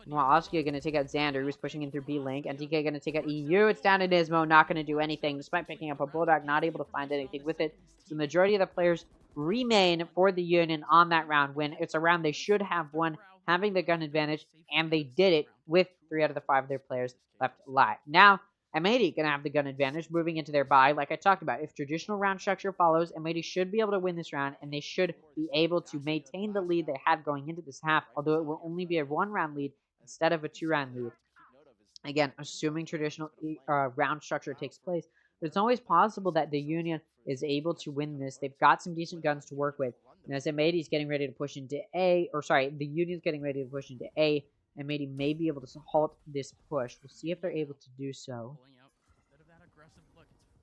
Meanwhile, Oskia going to take out Xander, who's pushing in through B link. NTK going to take out EU. It's down to Nismo, not going to do anything, despite picking up a Bulldog, not able to find anything with it. So the majority of the players remain for the Union on that round win. It's a round they should have won, having the gun advantage, and they did it with 3 out of the 5 of their players left alive. Now, M80 going to have the gun advantage moving into their bye, like I talked about. If traditional round structure follows, M80 should be able to win this round, and they should be able to maintain the lead they had going into this half, although it will only be a 1-round lead instead of a 2-round lead. Again, assuming traditional round structure takes place. But it's always possible that the Union is able to win this. They've got some decent guns to work with. And as M80 is getting ready to push into A, or sorry, the Union's getting ready to push into A, M80 may be able to halt this push. We'll see if they're able to do so.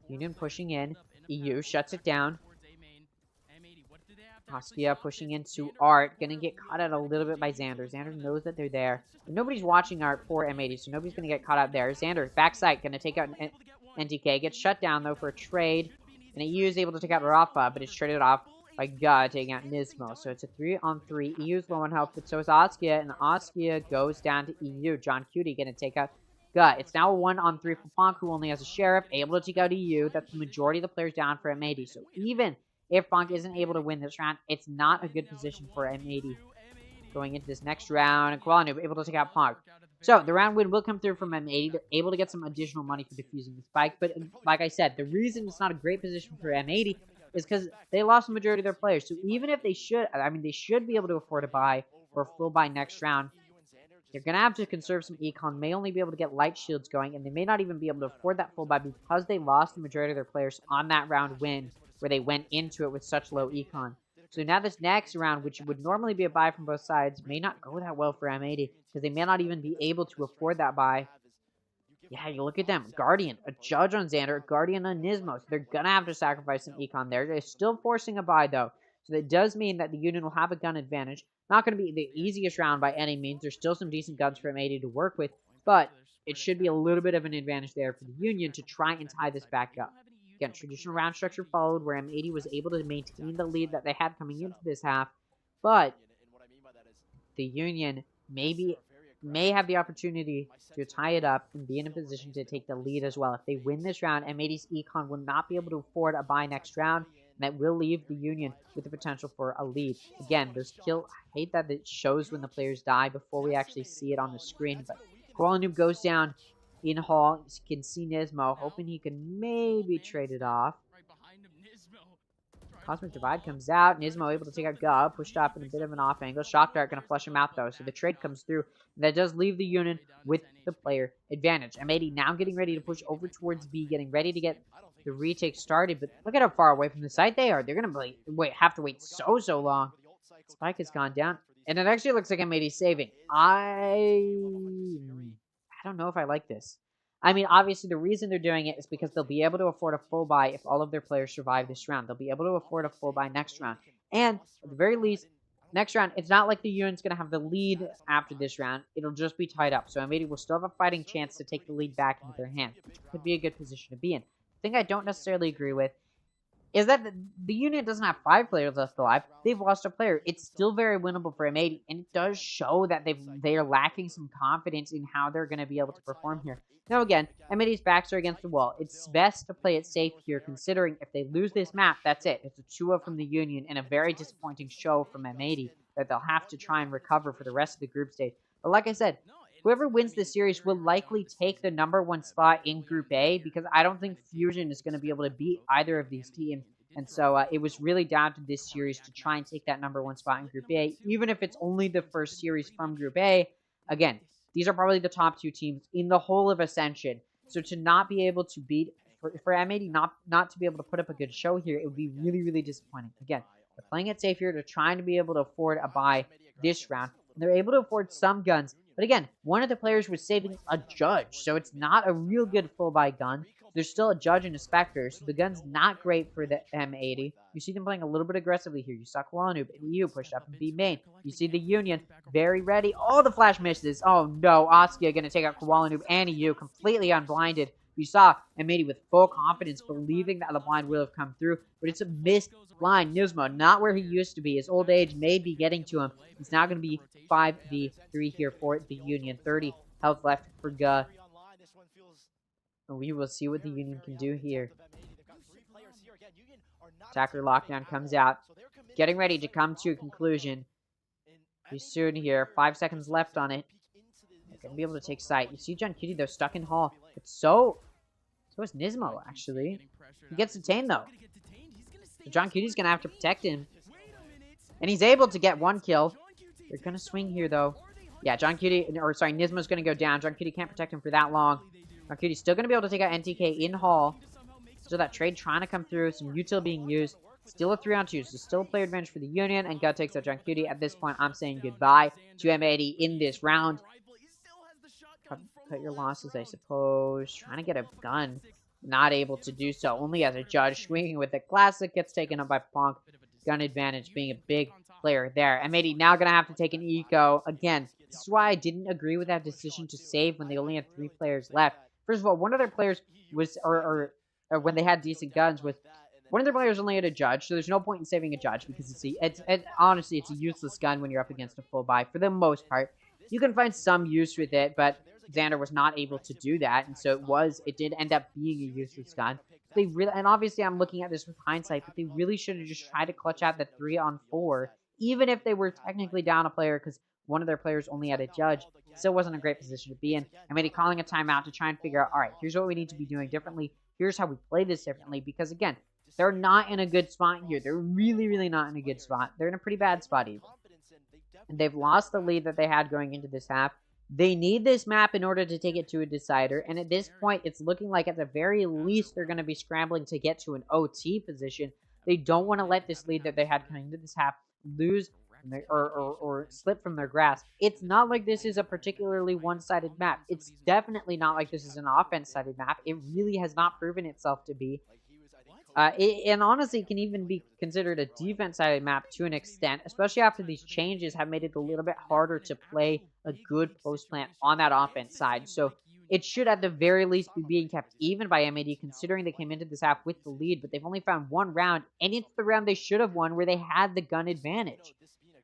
Union pushing in. EU shuts it down. Hoskia pushing into Art. Gonna get caught out a little bit by Xander. Xander knows that they're there. But nobody's watching Art for M80, so nobody's gonna get caught out there. Xander, backside, gonna take out an NTK. Gets shut down, though, for a trade. And EU is able to take out Rafa, but it's traded off by Ga taking out Nismo. So it's a 3-on-3. EU's low on health, but so is Askia. And Askia goes down to EU. John Cutie gonna take out Ga. It's now a 1-on-3 for Bonk, who only has a Sheriff. Able to take out EU. That's the majority of the players down for M80. So even if Bonk isn't able to win this round, it's not a good position for M80 going into this next round. And Kualanu able to take out Bonk. So the round win will come through from M80. They're able to get some additional money for defusing the spike. But like I said, the reason it's not a great position for M80 is because they lost the majority of their players. So even if they should, I mean, they should be able to afford a buy or a full buy next round. They're going to have to conserve some econ, may only be able to get light shields going, and they may not even be able to afford that full buy because they lost the majority of their players on that round win, where they went into it with such low econ. So now this next round, which would normally be a buy from both sides, may not go that well for M80, because they may not even be able to afford that buy. Yeah, you look at them. Guardian, a Judge on Xander, a Guardian on Nismo. So they're going to have to sacrifice some econ there. They're still forcing a buy, though. So that does mean that the Union will have a gun advantage. Not going to be the easiest round by any means. There's still some decent guns for M80 to work with. But it should be a little bit of an advantage there for the Union to try and tie this back up. Again, traditional round structure followed, where M80 was able to maintain the lead that they had coming into this half. But the Union may have the opportunity to tie it up and be in a position to take the lead as well. If they win this round, M80's econ will not be able to afford a buy next round. And that will leave the Union with the potential for a lead. Again, those kill. I hate that it shows when the players die before we actually see it on the screen. But Kuala Noob goes down in Hall. You can see Nismo, hoping he can maybe trade it off. Cosmic Divide comes out. Nismo able to take out Gub. Pushed off in a bit of an off angle. Shock Dart going to flush him out, though. So the trade comes through. That does leave the Union with the player advantage. M80 now getting ready to push over towards B. Getting ready to get the retake started, but look at how far away from the site they are. They're gonna have to wait so long. Spike has gone down, and it actually looks like M80 saving. I don't know if I like this. I mean, obviously the reason they're doing it is because they'll be able to afford a full buy if all of their players survive this round. They'll be able to afford a full buy next round, and at the very least, next round, it's not like the Union's gonna have the lead after this round. It'll just be tied up, so M80 will still have a fighting chance to take the lead back into their hands, which could be a good position to be in. Thing I don't necessarily agree with is that the Union doesn't have 5 players left alive. They've lost a player. It's still very winnable for M80, and it does show that they are lacking some confidence in how they're going to be able to perform here. Now again, M80's backs are against the wall. It's best to play it safe here, considering if they lose this map, that's it. It's a 2-0 from the Union and a very disappointing show from M80 that they'll have to try and recover for the rest of the group stage. But like I said, whoever wins this series will likely take the #1 spot in Group A, because I don't think Fusion is going to be able to beat either of these teams. And so it was really down to this series to try and take that #1 spot in Group A, even if it's only the first series from Group A. Again, these are probably the top 2 teams in the whole of Ascension. So to not be able to beat, for M80 not to be able to put up a good show here, it would be really disappointing. Again, they're playing it safe here. They're trying to be able to afford a buy this round. And they're able to afford some guns. But again, one of the players was saving a Judge, so it's not a real good full buy gun. There's still a Judge and a Spectre, so the gun's not great for the M80. You see them playing a little bit aggressively here. You saw Kuala and EU pushed up in B main. You see the Union very ready. Oh, the flash misses. Oh no, Askia going to take out Kuala and EU, completely unblinded. You saw M80 with full confidence, believing that the blind will have come through, but it's a missed blind. Nismo, not where he used to be. His old age may be getting to him. It's now going to be 5v3 here for the Union. 30 health left for Ga. And we will see what the Union can do here. Attacker lockdown comes out. Getting ready to come to a conclusion. Be soon here. 5 seconds left on it. They're going to be able to take sight. You see John Cutie, though, stuck in Hall. It's so is Nismo, actually. He gets detained, though. So John Cutie's going to have to protect him. And he's able to get 1 kill. They're going to swing here, though. Yeah, Nismo's going to go down. John Cutie can't protect him for that long. John Cutie's still going to be able to take out NTK in Hall. So that trade trying to come through. Some util being used. Still a 3-on-2. So still a player advantage for the Union. And Gut takes out John Cutie. At this point, I'm saying goodbye to M80 in this round. Cut your losses, I suppose. Trying to get a gun. Not able to do so. Only as a judge. Swinging with the classic. Gets taken up by Punk. Gun advantage being a big player there. M80 now going to have to take an eco. Again, this is why I didn't agree with that decision to save when they only had 3 players left. First of all, one of their players was, or when they had decent guns, was one of their players only had a judge, so there's no point in saving a judge because honestly, it's a useless gun when you're up against a full buy for the most part. You can find some use with it, but Xander was not able to do that, and so it did end up being a useless gun. And obviously I'm looking at this with hindsight, but they really should have just tried to clutch out the 3-on-4, even if they were technically down a player because one of their players only had a judge. Still wasn't a great position to be in. M80 calling a timeout to try and figure out, all right, here's what we need to be doing differently. Here's how we play this differently, because again, they're not in a good spot here. They're really, really not in a good spot. They're in a pretty bad spot even. And they've lost the lead that they had going into this half. They need this map in order to take it to a decider, and at this point, it's looking like at the very least they're going to be scrambling to get to an OT position. They don't want to let this lead that they had coming into this half lose or slip from their grasp. It's not like this is a particularly one-sided map. It's definitely not like this is an offense-sided map. It really has not proven itself to be. And honestly, it can even be considered a defense-sided map to an extent, especially after these changes have made it a little bit harder to play a good post plant on that offense side. So it should at the very least be being kept even by M80, considering they came into this half with the lead, but they've only found one round, and it's the round they should have won where they had the gun advantage.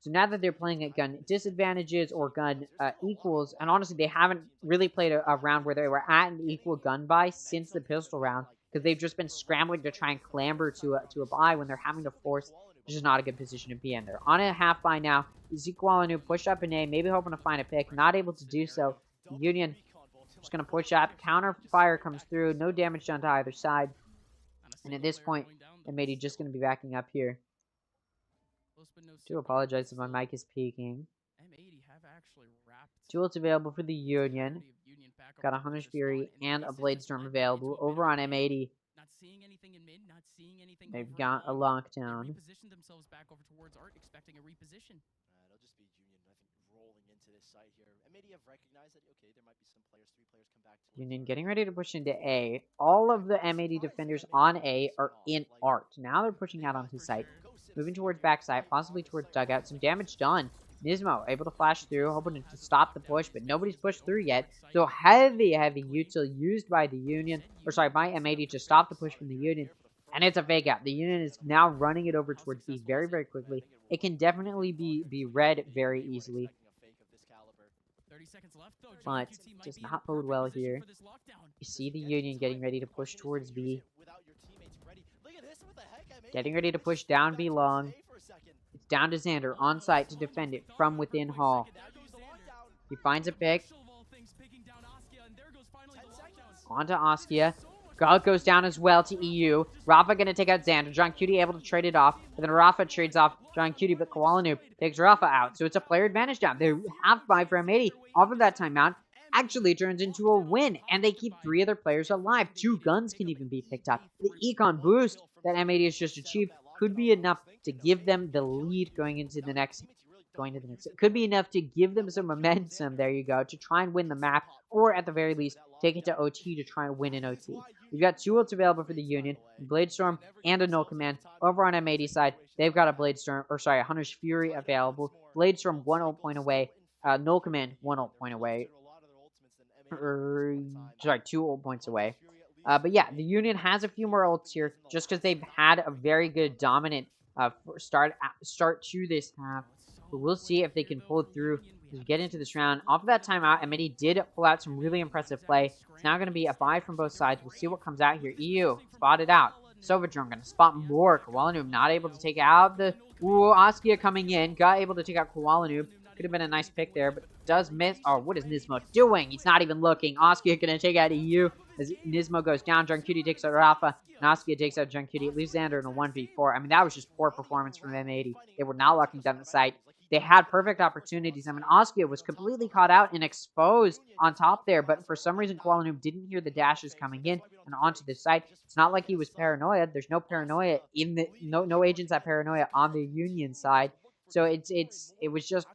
So now that they're playing at gun disadvantages or gun equals, and honestly, they haven't really played a round where they were at an equal gun buy since the pistol round, because they've just been scrambling to try and clamber to a buy when they're having to force, which is not a good position to be in. They're on a half buy now. You see Kualanu push up an A, maybe hoping to find a pick, not able to do so. The Union just going to push up. Counter fire comes through. No damage done to either side. And at this point, M80 just going to be backing up here. Do apologize if my mic is peaking. Two ults available for the Union. Got a Hunter's Fury and a Blade Storm available. Over on M80, they've got a lockdown. Union getting ready to push into A. All of the M80 defenders on A are in art. Now they're pushing out onto site. Moving towards backside, possibly towards dugout. Some damage done. Nismo able to flash through, hoping to stop the push, but nobody's pushed through yet. So heavy util used by the Union, by M80 to stop the push from the Union. And it's a fake out. The Union is now running it over towards B very, very quickly. It can definitely be read very easily. But does not bode well here. You see the Union getting ready to push towards B. Getting ready to push down B long. It's down to Xander on site to defend it from within Hall. He finds a pick. Onto Askia. Gog goes down as well to EU. Rafa going to take out Xander. John Cutie able to trade it off. But then Rafa trades off John Cutie, but Kualanu takes Rafa out. So it's a player advantage down. They're half buy for M80 off of that timeout. Actually turns into a win, and they keep 3 other players alive. 2 guns can even be picked up. The econ boost that M80 has just achieved could be enough to give them the lead going into the next. It could be enough to give them some momentum, there you go, to try and win the map, or at the very least, take it to OT to try and win an OT. We've got 2 ults available for the Union, Blade Storm and a Null Command. Over on M80 side, they've got a a Hunter's Fury available. Blade Storm 1 ult point away, Null Command 1 ult point away. 2 ult points away. But yeah, the Union has a few more ults here, just because they've had a very good dominant start to this half. But we'll see if they can pull it through as we get into this round. Off of that timeout, M80 did pull out some really impressive play. It's now going to be a buy from both sides. We'll see what comes out here. EU spotted out. Sovadrone going to spot more. Kualanu not able to take out the... Ooh, Askia coming in. Got able to take out Kualanu. Could have been a nice pick there, but does miss. Oh, what is Nismo doing? He's not even looking. Askia going to take out EU as Nismo goes down. John Cutie takes out Rafa. And Askia takes out John Cutie. It leaves Xander in a 1v4. I mean, that was just poor performance from M80. They were not locking down the site. they had perfect opportunities. I mean, Askia was completely caught out and exposed on top there, but for some reason, Kuala Lumpur didn't hear the dashes coming in and onto the side. It's not like he was paranoid. There's no paranoia in the no agents at paranoia on the Union side. So it was just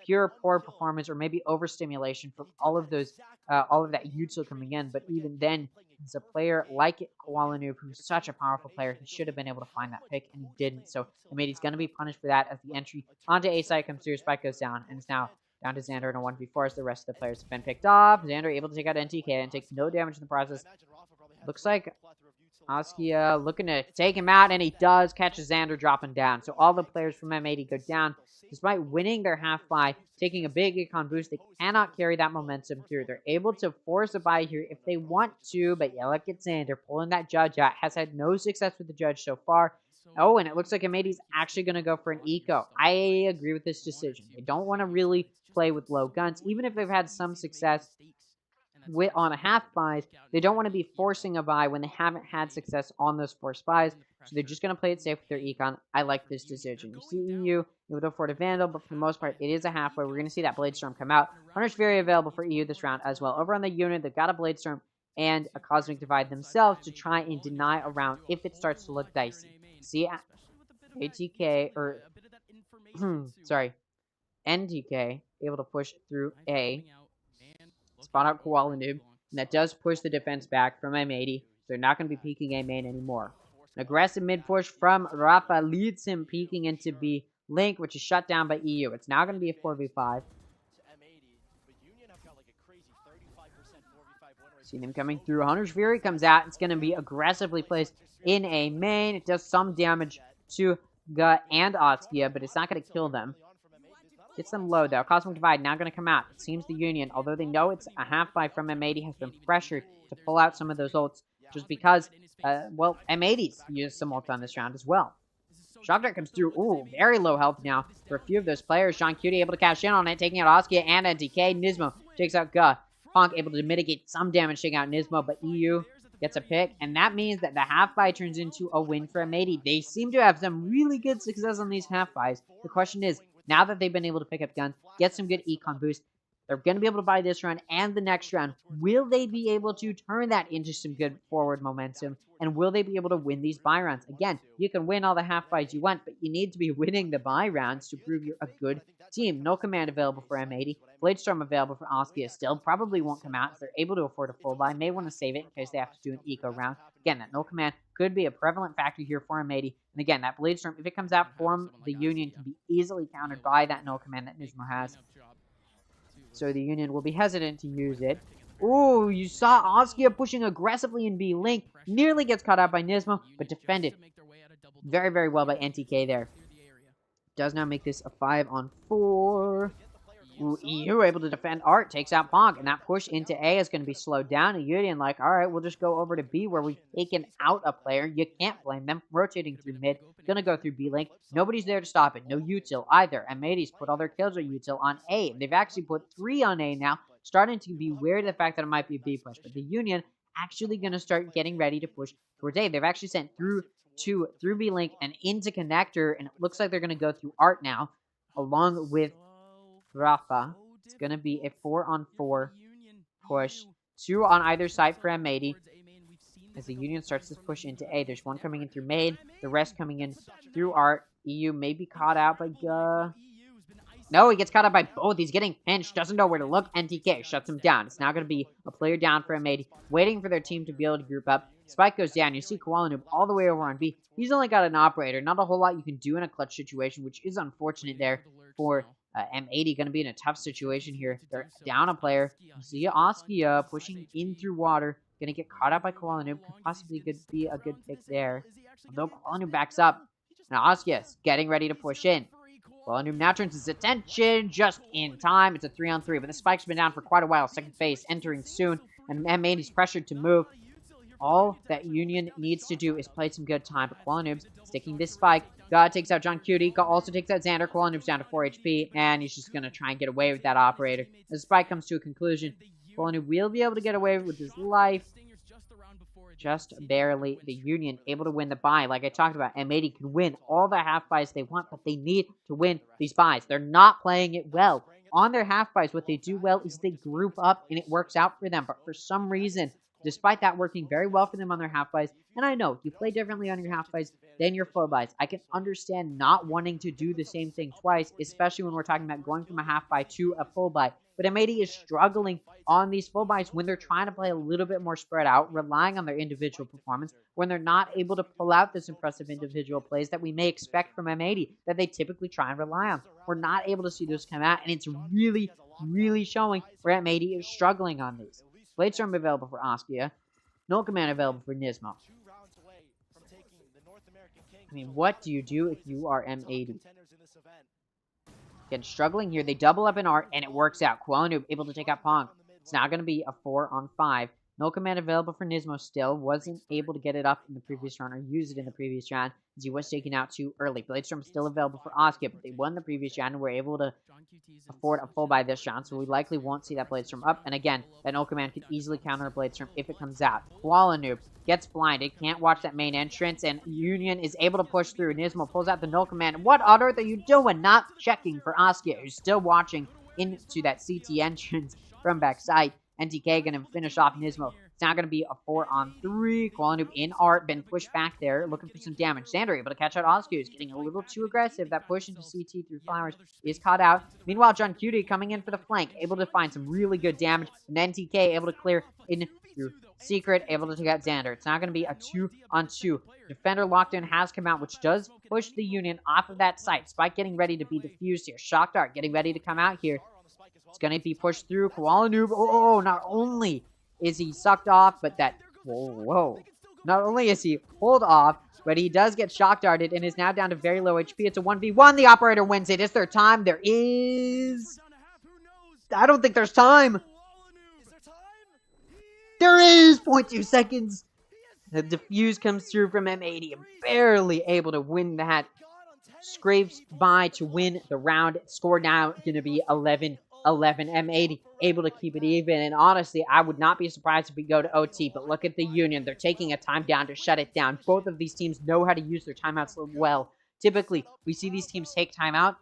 pure poor performance or maybe overstimulation from all of that util coming in. But even then, as a player like Kuala Lumpur, who's such a powerful player, he should have been able to find that pick, and he didn't. So he's going to be punished for that as the entry onto A side comes through. Spike goes down, and it's now down to Xander in a 1v4 as the rest of the players have been picked off. Xander able to take out NTK and takes no damage in the process. Looks like Askia looking to take him out, and he does catch Xander dropping down. So all the players from M80 go down. Despite winning their half buy, taking a big econ boost, they cannot carry that momentum through. They're able to force a buy here if they want to, but yeah, look at Xander pulling that judge out. Has had no success with the judge so far. Oh, and it looks like M80's actually going to go for an eco. I agree with this decision. They don't want to really play with low guns, even if they've had some success on a half buys. They don't want to be forcing a buy when they haven't had success on those forced buys. So they're just going to play it safe with their econ. I like this decision. You see EU, you would afford a Vandal, but for the most part, it is a halfway. We're going to see that Blade Storm come out. Hunter's Fury available for EU this round as well. Over on the unit, they've got a Blade Storm and a Cosmic Divide themselves to try and deny a round if it starts to look dicey. See, ATK, or, sorry, NTK, able to push through A. Spot out Kuala Lumpur, and that does push the defense back from M80. They're not going to be peeking A main anymore. An aggressive mid push from Rafa leads him peeking into B Link, which is shut down by EU. It's now going to be a 4v5. See them coming through. Hunter's Fury comes out. It's going to be aggressively placed in A main. It does some damage to Gut and Askia, but it's not going to kill them. Gets them low, though. Cosmic Divide now going to come out. It seems the Union, although they know it's a half buy from M80, has been pressured to pull out some of those ults just because, well, M80's used some ults on this round as well. Shock Dart comes through. Ooh, very low health now for a few of those players. Sean Cutie able to cash in on it, taking out Askia and NTK. Nismo takes out Guh. Punk able to mitigate some damage, taking out Nismo, but EU gets a pick, and that means that the half buy turns into a win for M80. They seem to have some really good success on these half buys. The question is, now that they've been able to pick up guns, get some good econ boost, they're going to be able to buy this round and the next round. Will they be able to turn that into some good forward momentum? And will they be able to win these buy rounds? Again, you can win all the half buys you want, but you need to be winning the buy rounds to prove you're a good team. No command available for M80. Blade Storm available for Askia still. Probably won't come out if they're able to afford a full buy. May want to save it in case they have to do an eco round. Again, that no command could be a prevalent factor here for M80. And again, that Blade Storm, if it comes out from the Union, can be easily countered by that no command that Nismo has. So the Union will be hesitant to use it. Ooh, you saw Askia pushing aggressively in B Link. Nearly gets caught out by Nismo, but defended very, very well by NTK there. Does now make this a 5-on-4. Ooh, EU able to defend Art, takes out Pong, and that push into A is going to be slowed down. And Union like, all right, we'll just go over to B where we've taken out a player. You can't blame them. Rotating through mid, gonna go through B Link. Nobody's there to stop it. No util either. And M80's put all their kills or util on A. They've actually put 3 on A now, starting to be wary of the fact that it might be a B push. But the Union actually gonna start getting ready to push towards A. They've actually sent through B Link and into connector, and it looks like they're gonna go through Art now, along with Rafa. It's going to be a 4-on-4 push. 2 on either side for M80. As the Union starts this push into A. There's one coming in through main. The rest coming in through Art. EU may be caught out by No, he gets caught out by both. He's getting pinched. Doesn't know where to look. NTK shuts him down. It's now going to be a player down for M80. Waiting for their team to be able to group up. Spike goes down. You see Kuala Lumpur all the way over on B. He's only got an operator. Not a whole lot you can do in a clutch situation, which is unfortunate there for M80. Going to be in a tough situation here. They're down a player. You see Askia pushing in through water. Going to get caught up by Kuala Lumpur. Could possibly be a good pick there. Although Kuala Lumpur backs up. Now Askia's getting ready to push in. Kuala Lumpur now turns his attention just in time. It's a 3-on-3, but the spike's been down for quite a while. Second phase entering soon, and M80's pressured to move. All that Union needs to do is play some good time, but Kuala Lumpur's sticking this spike. God takes out John Cutie. God also takes out Xander. Kuala Lumpur's down to 4 HP, and he's just going to try and get away with that operator. As the spike comes to a conclusion, Kuala Lumpur will be able to get away with his life. just barely. The Union able to win the bye. Like I talked about, M80 can win all the half buys they want, but they need to win these buys. They're not playing it well. On their half buys, what they do well is they group up and it works out for them. But for some reason, despite that working very well for them on their half buys, and I know you play differently on your half buys than your full buys. I can understand not wanting to do the same thing twice, especially when we're talking about going from a half buy to a full buy. But M80 is struggling on these full buys when they're trying to play a little bit more spread out, relying on their individual performance, when they're not able to pull out this impressive individual plays that we may expect from M80 that they typically try and rely on. We're not able to see those come out, and it's really, really showing where M80 is struggling on these. Bladestorm available for Askia. No command available for Nismo. I mean, what do you do if you are M80? Again, struggling here. They double up in art, and it works out. Kualanoob able to take out Pong. It's now going to be a 4-on-5. No command available for Nismo still. Wasn't able to get it up in the previous round or use it in the previous round as he was taken out too early. Bladestorm still available for Askia, but they won the previous round and were able to afford a full buy this round, so we likely won't see that Bladestorm up. And again, that no command could easily counter a Bladestorm if it comes out. Kualanoob gets blinded, can't watch that main entrance, and Union is able to push through. Nismo pulls out the no command. What on earth are you doing? Not checking for Askia, who's still watching into that CT entrance from backside. NTK going to finish off Nismo. It's now going to be a 4-on-3. Kualanoob in art, been pushed back there, looking for some damage. Xander able to catch out Oscu, is getting a little too aggressive. That push into CT through Flowers is caught out. Meanwhile, John Cutie coming in for the flank, able to find some really good damage. And NTK able to clear in through Secret, able to take out Xander. It's now going to be a 2-on-2. Defender lockdown has come out, which does push the Union off of that site. Spike getting ready to be defused here. Shock Dart getting ready to come out here. It's going to be pushed through. Kualanoob, oh, not only is he sucked off, but that, whoa. Not only is he pulled off, but he does get shock darted and is now down to very low HP. It's a 1v1. The operator wins it. Is there time? There is. I don't think there's time. There is 0.2 seconds. The defuse comes through from M80. Barely able to win that. Scrapes by to win the round. Score now going to be 11-11. M80 able to keep it even, and honestly, I would not be surprised if we go to OT, but look at the Union. They're taking a time down to shut it down. Both of these teams know how to use their timeouts well. Typically, we see these teams take timeout,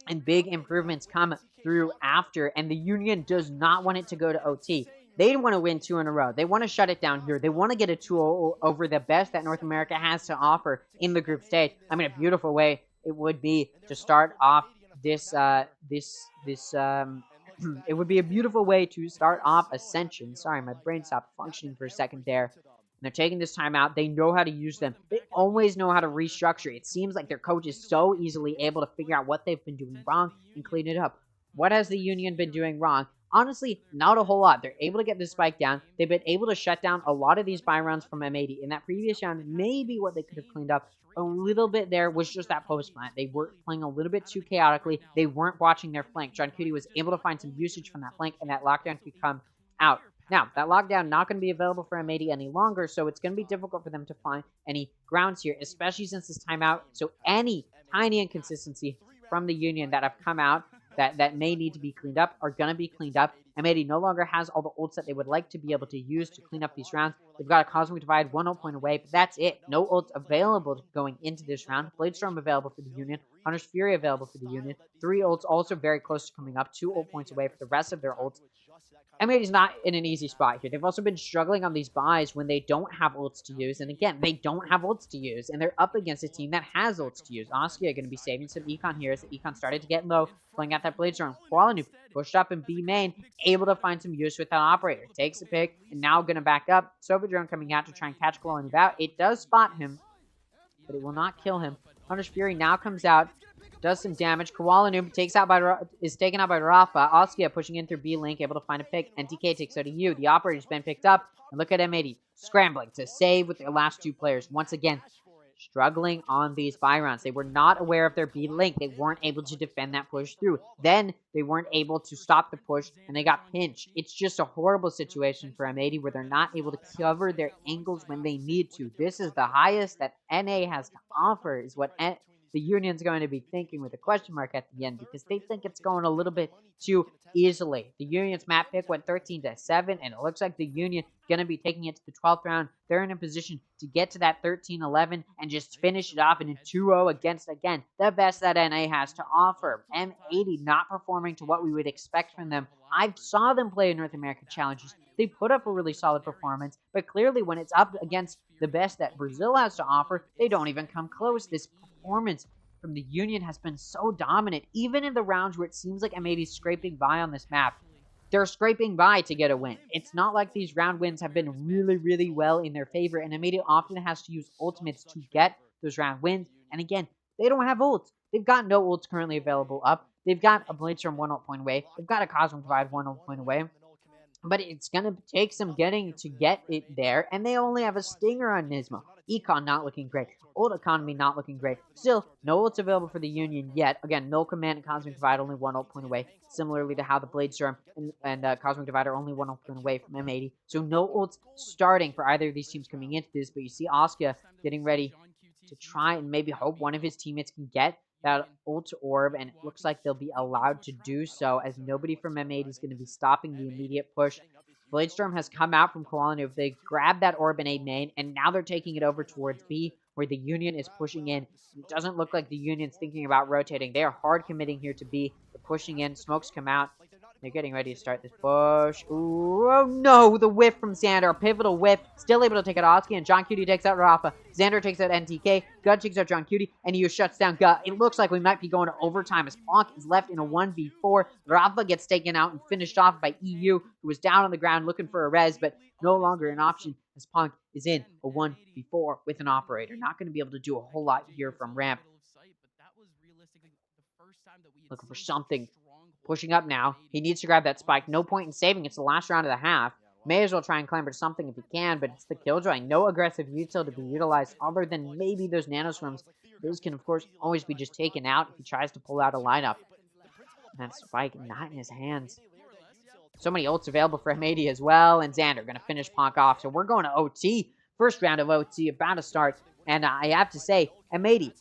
and big improvements come through after, and the Union does not want it to go to OT. They want to win 2 in a row. They want to shut it down here. They want to get a 2-0 over the best that North America has to offer in the group stage. I mean, a beautiful way it would be to start off this, it would be a beautiful way to start off Ascension. Sorry, my brain stopped functioning for a second there. And they're taking this time out. They know how to use them. They always know how to restructure. It seems like their coach is so easily able to figure out what they've been doing wrong and clean it up. What has the Union been doing wrong? Honestly, not a whole lot. They're able to get this spike down. They've been able to shut down a lot of these buy rounds from M80. In that previous round, maybe what they could have cleaned up a little bit there was just that post plant. They were playing a little bit too chaotically. They weren't watching their flank. John Cutie was able to find some usage from that flank, and that lockdown could come out. Now, that lockdown not going to be available for M80 any longer, so it's going to be difficult for them to find any grounds here, especially since this timeout. So any tiny inconsistency from the Union that have come out that may need to be cleaned up are going to be cleaned up. M80 no longer has all the ults that they would like to be able to use to clean up these rounds. They've got a Cosmic Divide, 1 ult point away, but that's it. No ults available going into this round. Bladestorm available for the Union. Hunter's Fury available for the Union. 3 ults also very close to coming up. 2 ult points away for the rest of their ults. M80's not in an easy spot here. They've also been struggling on these buys when they don't have ults to use. And again, they don't have ults to use. And they're up against a team that has ults to use. Askia going to be saving some econ here as the econ started to get low. Playing out that Bladestorm. Kualanoob pushed up in B main. Able to find some use with that operator. Takes a pick. And now going to back up. Sovadrone coming out to try and catch Kualanoob out. It does spot him. But it will not kill him. Hunter's Fury now comes out. Does some damage. Kualanoob is taken out by Rafa. Askia pushing in through B link, able to find a pick. NTK takes out a U. The operator's been picked up. And look at M80 scrambling to save with their last 2 players. Once again, struggling on these buy rounds. They were not aware of their B link. They weren't able to defend that push through. Then they weren't able to stop the push, and they got pinched. It's just a horrible situation for M80 where they're not able to cover their angles when they need to. This is the highest that NA has to offer, is what the Union's going to be thinking with a question mark at the end because they think it's going a little bit too easily. The Union's map pick went 13-7, and it looks like the Union going to be taking it to the 12th round. They're in a position to get to that 13-11 and just finish it off in a 2-0 against, again, the best that NA has to offer. M80 not performing to what we would expect from them. I saw them play in North American Challenges. They put up a really solid performance, but clearly when it's up against the best that Brazil has to offer, they don't even come close. This performance from the Union has been so dominant, even in the rounds where it seems like M80 is scraping by on this map. They're scraping by to get a win. It's not like these round wins have been really, really well in their favor, and M80 often has to use ultimates to get those round wins. And again, they don't have ults. They've got no ults currently available up. They've got a Blitzer 1 ult point away. They've got a Cosmic Divide 1 ult point away. But it's going to take some getting to get it there, and they only have a Stinger on Nismo. Econ not looking great. Ult Economy not looking great. Still, no ults available for the Union yet. Again, no Command and Cosmic Divide, only 1 ult point away. Similarly to how the Bladestorm and Cosmic Divide are only 1 ult point away from M80. So no ults starting for either of these teams coming into this, but you see Oscar getting ready to try and maybe hope one of his teammates can get that ult orb, and it looks like they'll be allowed to do so as nobody from M80 is going to be stopping the immediate push. Bladestorm has come out from Kuala Lumpur. They grabbed that orb in A main, and now they're taking it over towards B, where the Union is pushing in. It doesn't look like the Union's thinking about rotating. They are hard committing here to B. They're pushing in. Smokes come out. They're getting ready to start this push. Ooh, oh no, the whiff from Xander. A pivotal whiff. Still able to take out Oski, and John Cutie takes out Rafa. Xander takes out NTK. Gut takes out John Cutie, and he shuts down Gut. It looks like we might be going to overtime as Ponk is left in a 1v4. Rafa gets taken out and finished off by EU, who was down on the ground looking for a res, but no longer an option as Ponk is in a 1v4 with an operator. Not going to be able to do a whole lot here from ramp. Looking for something. Pushing up now. He needs to grab that spike. No point in saving. It's the last round of the half. May as well try and clamber to something if he can, but it's the Killjoy. No aggressive util to be utilized other than maybe those nanoswarms. Those can, of course, always be just taken out if he tries to pull out a lineup. And that spike not in his hands. So many ults available for M80 as well, and Xander going to finish Ponk off. So we're going to OT. First round of OT about to start, and I have to say, M80,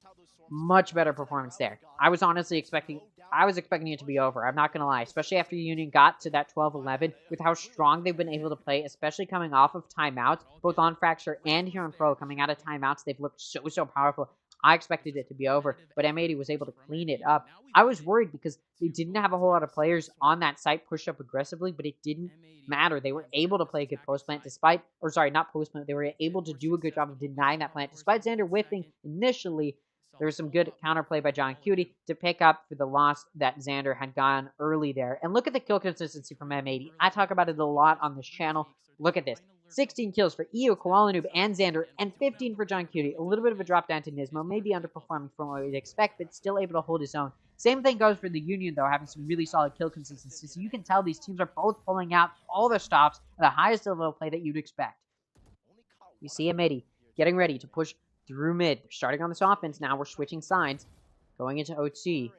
much better performance there. I was honestly expecting it to be over. I'm not going to lie, especially after Union got to that 12-11 with how strong they've been able to play, especially coming off of timeouts, both on Fracture and here on Pro coming out of timeouts. They've looked so powerful. I expected it to be over, but M80 was able to clean it up. I was worried because they didn't have a whole lot of players on that site pushed up aggressively, but it didn't matter. They were able to play a good post plant despite, or sorry, not post plant. They were able to do a good job of denying that plant despite Xander whiffing initially. There was some good counterplay by John Cutie to pick up for the loss that Xander had gone early there. And look at the kill consistency from M80. I talk about it a lot on this channel. Look at this. 16 kills for EU, Kuala Lumpur, and Xander, and 15 for John Cutie. A little bit of a drop down to Nismo, maybe underperforming from what we'd expect, but still able to hold his own. Same thing goes for the Union, though, having some really solid kill consistency. So you can tell these teams are both pulling out all their stops at the highest level of play that you'd expect. You see M80 getting ready to push through mid. They're starting on this offense now. We're switching sides. Going into OT.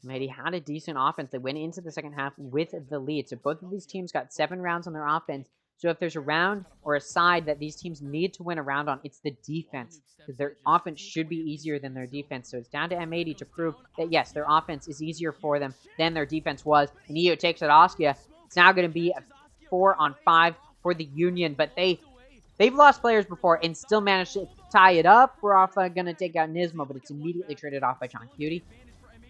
M80 had a decent offense. They went into the second half with the lead. So both of these teams got 7 rounds on their offense. So if there's a round or a side that these teams need to win a round on, it's the defense. Because their offense should be easier than their defense. So it's down to M80 to prove that, yes, their offense is easier for them than their defense was. And EO takes it Oskia. It's now going to be a 4-on-5 for the Union. But they've lost players before and still managed to tie it up. We're off going to take out Nismo, but it's immediately traded off by John Cutie.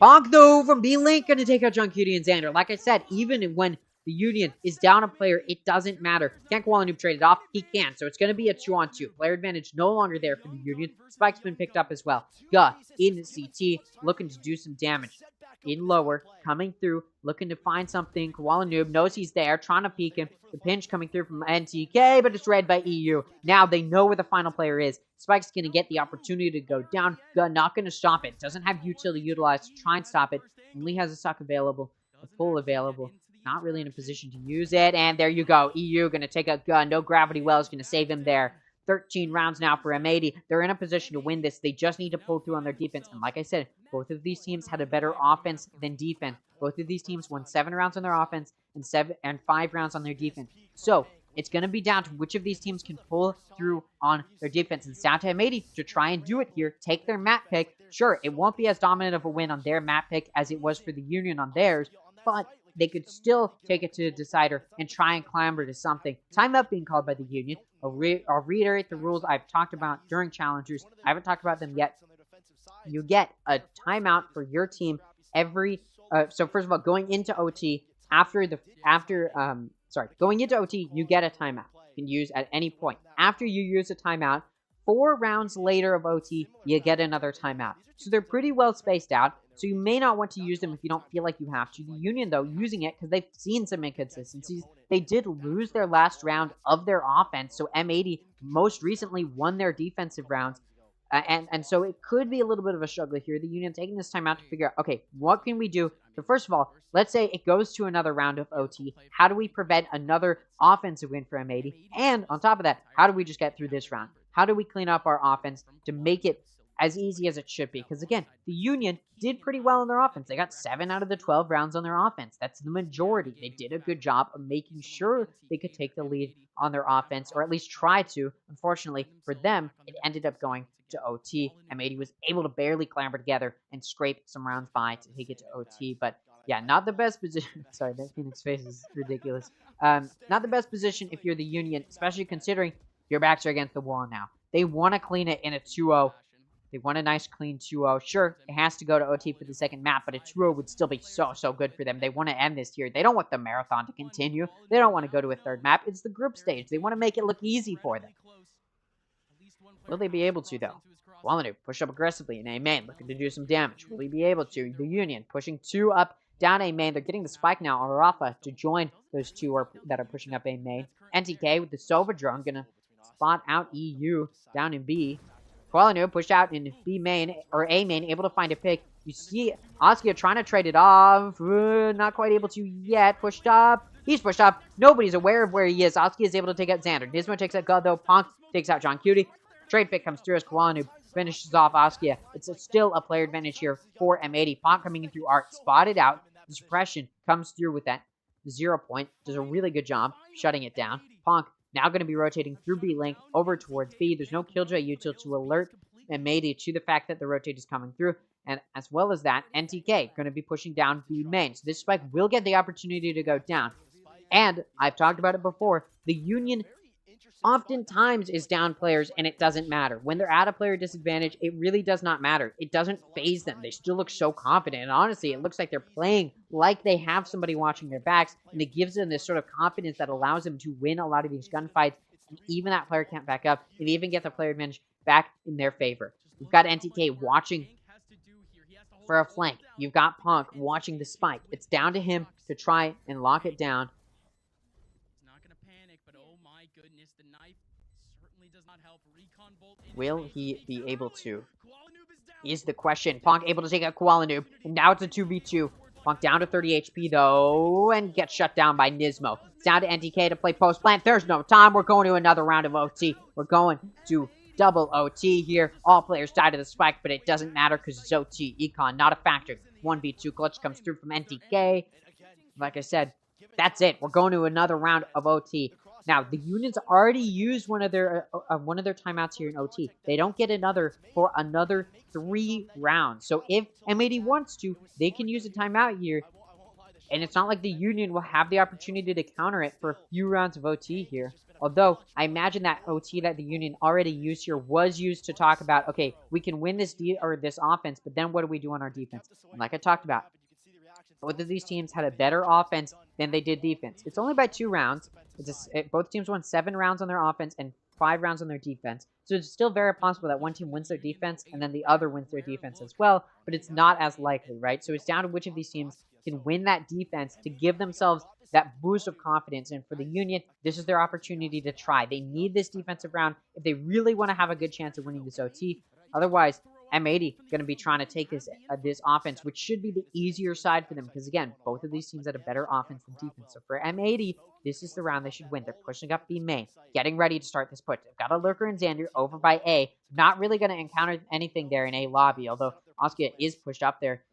Bonk, though, from B-Link, going to take out John Cutie and Xander. Like I said, even when the Union is down a player, it doesn't matter. Can't Kuala Lumpur trade it off? He can. So it's going to be a 2-on-2. Player advantage no longer there for the Union. Spike's been picked up as well. Guh in CT, looking to do some damage. In lower, coming through, looking to find something. Kuala Lumpur knows he's there, trying to peek him. The pinch coming through from NTK, but it's read by EU. Now they know where the final player is. Spike's going to get the opportunity to go down. Guh not going to stop it. Doesn't have utility utilized to try and stop it. Only has a suck available, a pull available. Not really in a position to use it. And there you go. EU going to take a gun. No gravity well is going to save him there. 13 rounds now for M80. They're in a position to win this. They just need to pull through on their defense. And like I said, both of these teams had a better offense than defense. Both of these teams won 7 rounds on their offense and 5 rounds on their defense. So It's going to be down to which of these teams can pull through on their defense. It's down to M80 to try and do it here, take their map pick. Sure, it won't be as dominant of a win on their map pick as it was for the Union on theirs, but they could still take it to a decider and try and clamber to something. Timeout being called by the Union. I'll reiterate the rules I've talked about during challengers. I haven't talked about them yet. You get a timeout for your team every. So first of all, going into OT going into OT, you get a timeout. You can use at any point. After you use a timeout, 4 rounds later of OT, you get another timeout. So they're pretty well spaced out. So you may not want to use them if you don't feel like you have to. The Union, though, using it because they've seen some inconsistencies. They did lose their last round of their offense. So M80 most recently won their defensive rounds. And so it could be a little bit of a struggle here. The Union taking this time out to figure out, okay, what can we do? So first of all, let's say it goes to another round of OT. How do we prevent another offensive win for M80? And on top of that, how do we just get through this round? How do we clean up our offense to make it as easy as it should be? Because again, the Union did pretty well in their offense. They got 7 out of the 12 rounds on their offense. That's the majority. They did a good job of making sure they could take the lead on their offense, or at least try to. Unfortunately for them, it ended up going to OT. M80 was able to barely clamber together and scrape some rounds by to take it to OT. But yeah, not the best position. Sorry, that Phoenix face is ridiculous. Not the best position if you're the Union, especially considering your backs are against the wall now. They want to clean it in a 2-0. They want a nice clean 2-0. Sure, it has to go to OT for the second map, but a 2-0 would still be so good for them. They want to end this here. They don't want the marathon to continue. They don't want to go to a third map. It's the group stage. They want to make it look easy for them. Will they be able to, though? Quality push up aggressively in A main, looking to do some damage. Will he be able to? The Union pushing 2 up, down A main. They're getting the spike now on Rafa to join those 2 that are pushing up A main. NTK with the Sova drone, gonna spot out EU down in B. Qualinu pushed out in B main, or A main, able to find a pick. You see Askia trying to trade it off. Not quite able to yet. Pushed up. He's pushed up. Nobody's aware of where he is. Askia is able to take out Xander. Nismo takes out God, though. Ponk takes out John Cutie. Trade pick comes through as Qualinu finishes off Askia. It's still a player advantage here for M80. Ponk coming in through Art. Spotted out. The suppression comes through with that 0 point. Does a really good job shutting it down. Ponk now going to be rotating through B link over towards B. There's no Killjoy util to alert M80 to the fact that the rotate is coming through. And as well as that, NTK going to be pushing down B main. So this spike will get the opportunity to go down. And I've talked about it before. The Union oftentimes is down players and it doesn't matter. When they're at a player disadvantage, it really does not matter. It doesn't phase them. They still look so confident. And honestly, it looks like they're playing like they have somebody watching their backs. And it gives them this sort of confidence that allows them to win a lot of these gunfights. And even that player can't back up. And even get the player advantage back in their favor. You've got NTK watching for a flank. You've got Punk watching the spike. It's down to him to try and lock it down. Will he be able to? Is the question. Punk able to take out Kuala and now it's a 2v2. Punk down to 30 HP though, and gets shut down by Nismo. It's down to NTK to play post plant. There's no time. We're going to another round of OT. We're going to double OT here. All players die to the spike, but it doesn't matter because it's OT. Econ, not a factor. 1v2 clutch comes through from NTK. Like I said, that's it. We're going to another round of OT. Now, the Union's already used one of their timeouts here in OT. They don't get another for another 3 rounds. So if M80 wants to, they can use a timeout here. And it's not like the Union will have the opportunity to counter it for a few rounds of OT here. Although, I imagine that OT that the Union already used here was used to talk about, okay, we can win this this offense, but then what do we do on our defense? And like I talked about, both of these teams had a better offense than they did defense. It's only by 2 rounds. Both teams won 7 rounds on their offense and 5 rounds on their defense. So it's still very possible that one team wins their defense and then the other wins their defense as well, but it's not as likely, right? So it's down to which of these teams can win that defense to give themselves that boost of confidence. And for the Union, this is their opportunity to try. They need this defensive round if they really want to have a good chance of winning this OT. Otherwise, M80 going to be trying to take this offense, which should be the easier side for them. Because again, both of these teams had a better offense than defense. So for M80, this is the round they should win. They're pushing up B main, getting ready to start this push. They've got a Lurker and Xander over by A. Not really going to encounter anything there in A lobby, although Oscar is pushed up there.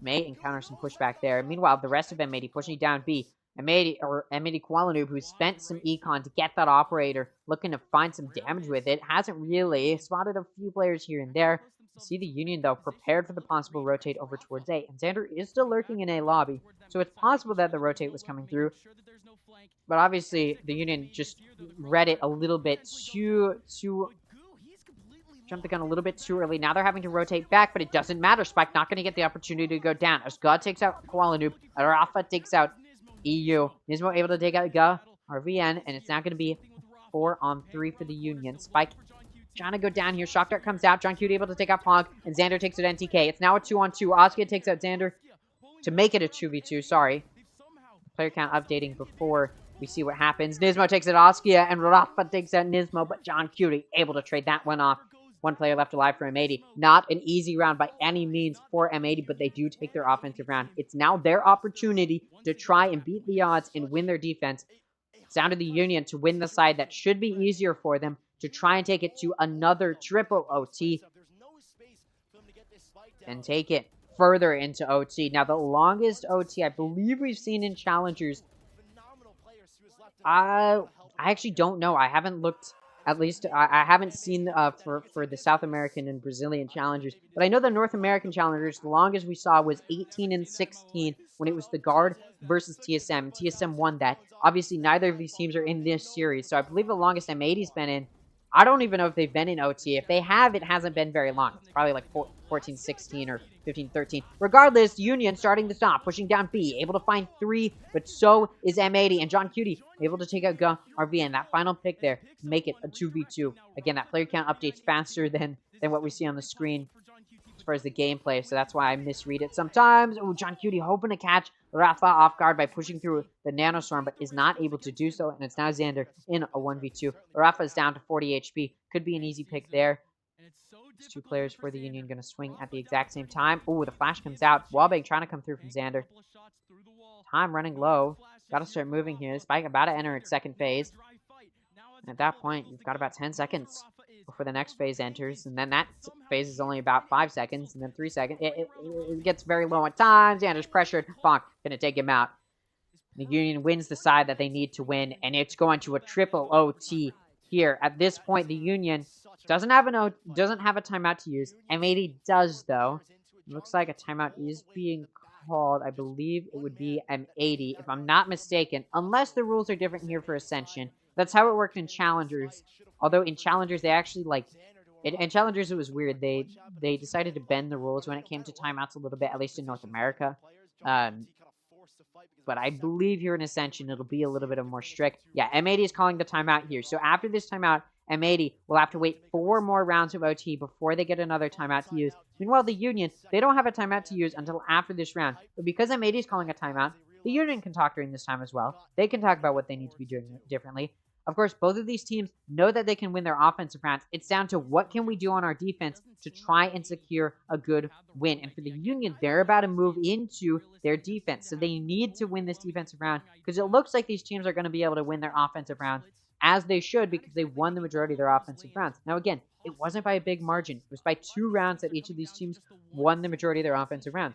May encounter some pushback there. Meanwhile, the rest of M80 pushing down B. M80 Kuala Noob, who spent some econ to get that operator, looking to find some damage with it. Hasn't really spotted a few players here and there. You see the Union, though, prepared for the possible rotate over towards A. And Xander is still lurking in A lobby, so it's possible that the rotate was coming through. But obviously, the Union just read it a little bit too jumped the gun a little bit too early. Now they're having to rotate back, but it doesn't matter. Spike not going to get the opportunity to go down. As God takes out Kuala Noob, Rafa takes out EU. Nismo able to take out Ga, RVN, and it's now going to be 4-on-3 for the Union. Spike trying to go down here. Shock Dart comes out. John Cutie able to take out Pog, and Xander takes out NTK. It's now a 2-on-2. Oskia takes out Xander to make it a 2v2. Sorry. Player count updating before we see what happens. Nismo takes out Oskia, and Rafa takes out Nismo, but John Cutie able to trade that one off. One player left alive for M80. Not an easy round by any means for M80, but they do take their offensive round. It's now their opportunity to try and beat the odds and win their defense. It's down to the Union to win the side that should be easier for them to try and take it to another triple OT and take it further into OT. Now, the longest OT I believe we've seen in Challengers, I actually don't know. I haven't looked. At least, I haven't seen for the South American and Brazilian Challengers. But I know the North American Challengers, the longest we saw was 18-16 when it was the Guard versus TSM. TSM won that. Obviously, neither of these teams are in this series. So I believe the longest M80's been in, I don't even know if they've been in OT. If they have, it hasn't been very long. It's probably like 14-16 or 15-13. Regardless, Union starting to stop, pushing down B, able to find 3, but so is M80. And John Cutie able to take out Ga RVN. That final pick there to make it a 2v2. Again, that player count updates faster than what we see on the screen as far as the gameplay, so that's why I misread it sometimes. Oh, John Cutie hoping to catch Rafa off guard by pushing through the Nanostorm, but is not able to do so, and it's now Xander in a 1v2. Rafa is down to 40 HP. Could be an easy pick there. There's 2 players for the Union going to swing at the exact same time. Oh, the flash comes out. Wallbang trying to come through from Xander. Time running low. Got to start moving here. Spike about to enter its second phase. And at that point, you've got about 10 seconds before the next phase enters, and then that phase is only about 5 seconds, and then 3 seconds. It gets very low at times. Xander's pressured. Bonk gonna take him out. The Union wins the side that they need to win, and it's going to a triple OT here. At this point, the Union doesn't have a timeout to use. M80 does, though. It looks like a timeout is being called. I believe it would be M80, if I'm not mistaken, unless the rules are different here for Ascension. That's how it worked in Challengers. Although in Challengers, they actually, in Challengers, it was weird. They decided to bend the rules when it came to timeouts a little bit, at least in North America. But I believe here in Ascension, it'll be a little bit more strict. Yeah, M80 is calling the timeout here. So after this timeout, M80 will have to wait 4 more rounds of OT before they get another timeout to use. Meanwhile, the Union, they don't have a timeout to use until after this round. But because M80 is calling a timeout, the Union can talk during this time as well. They can talk about what they need to be doing differently. Of course, both of these teams know that they can win their offensive rounds. It's down to what can we do on our defense to try and secure a good win. And for the Union, they're about to move into their defense. So they need to win this defensive round because it looks like these teams are going to be able to win their offensive rounds, as they should, because they won the majority of their offensive rounds. Now, again, it wasn't by a big margin. It was by 2 rounds that each of these teams won the majority of their offensive rounds.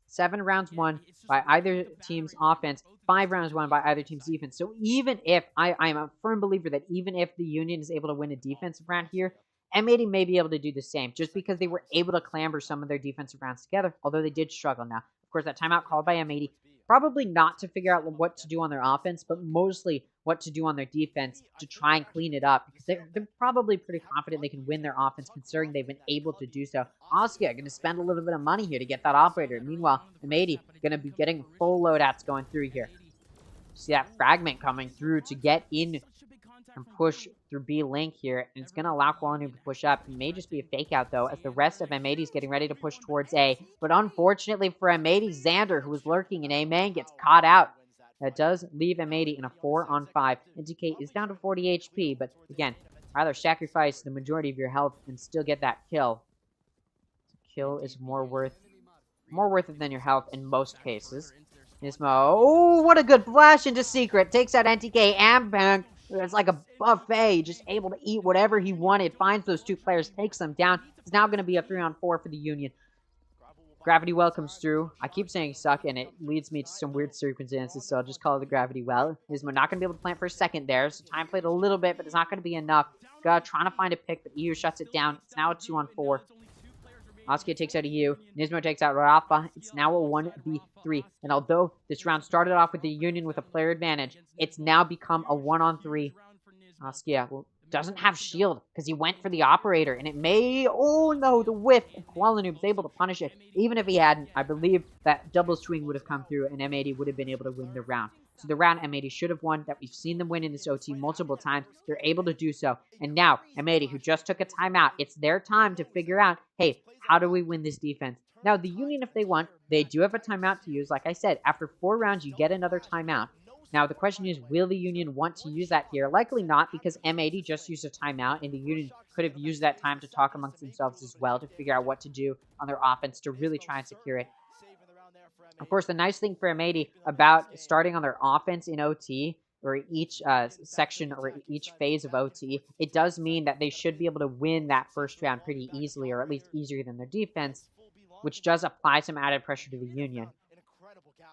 7 rounds won by either team's offense, 5 rounds won by either team's defense. So even if, I am a firm believer that even if the Union is able to win a defensive round here, M80 may be able to do the same, just because they were able to clamber some of their defensive rounds together, although they did struggle now. Of course, that timeout called by M80, probably not to figure out what to do on their offense, but mostly what to do on their defense to try and clean it up, because they're probably pretty confident they can win their offense, considering they've been able to do so. Oskia going to spend a little bit of money here to get that operator. Meanwhile, M80 going to be getting full loadouts going through here. See that fragment coming through to get in and push through B link here, and it's going to allow Kuala Noob to push up. It may just be a fake out, though, as the rest of M80 is getting ready to push towards A. But unfortunately for M80, Xander, who was lurking in A main, gets caught out. That does leave M80 in a 4-on-5. NTK is down to 40 HP, but again, rather sacrifice the majority of your health and still get that kill. Kill is more worth it than your health in most cases. Nismo, oh, what a good flash into Secret. Takes out NTK and Bang. It's like a buffet, just able to eat whatever he wanted. Finds those 2 players, takes them down. It's now going to be a 3-on-4 for the Union. Gravity well comes through. I keep saying suck, and it leads me to some weird circumstances, so I'll just call it the gravity well. Nismo not going to be able to plant for a second there, so time played a little bit, but it's not going to be enough. Trying to find a pick, but EU shuts it down. It's now a 2-on-4. Askia takes out EU. Nismo takes out Rafa. It's now a 1v3. And although this round started off with the Union with a player advantage, it's now become a 1-on-3. Askia doesn't have shield because he went for the operator. And it may... Oh no, the whiff. Kuala Noob was able to punish it. Even if he hadn't, I believe that double swing would have come through and M80 would have been able to win the round. So the round M80 should have won, that we've seen them win in this OT multiple times. They're able to do so. And now, M80, who just took a timeout, it's their time to figure out, hey, how do we win this defense? Now, the Union, if they want, they do have a timeout to use. Like I said, after 4 rounds, you get another timeout. Now, the question is, will the Union want to use that here? Likely not, because M80 just used a timeout, and the Union could have used that time to talk amongst themselves as well to figure out what to do on their offense to really try and secure it. Of course, the nice thing for M80 about starting on their offense in OT, or each section or each phase of OT, it does mean that they should be able to win that first round pretty easily, or at least easier than their defense, which does apply some added pressure to the Union.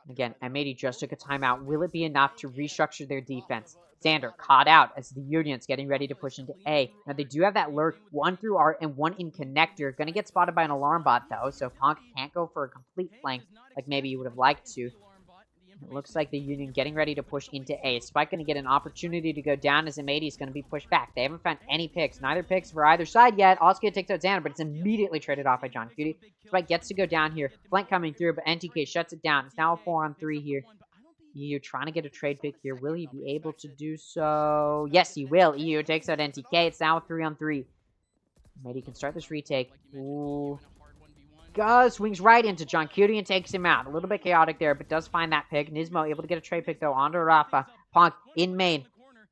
Again, M80 just took a timeout. Will it be enough to restructure their defense? Xander caught out as the Union's getting ready to push into A. Now, they do have that lurk, 1 through R and 1 in connector. Going to get spotted by an alarm bot, though, so Ponk can't go for a complete flank like maybe you would have liked to. It looks like the Union getting ready to push into A. Spike going to get an opportunity to go down as M80 is going to be pushed back. They haven't found any picks. Neither picks for either side yet. Oscar takes out Xander, but it's immediately traded off by John Cutie. Spike gets to go down here. Flank coming through, but NTK shuts it down. It's now a 4-on-3 here. EU trying to get a trade pick here. Will he be able to do so? Yes, he will. EU takes out NTK. It's now a 3-on-3. Maybe he can start this retake. Ooh. Gus swings right into John Cutie and takes him out. A little bit chaotic there, but does find that pick. Nismo able to get a trade pick, though, onto Rafa. Ponk in main.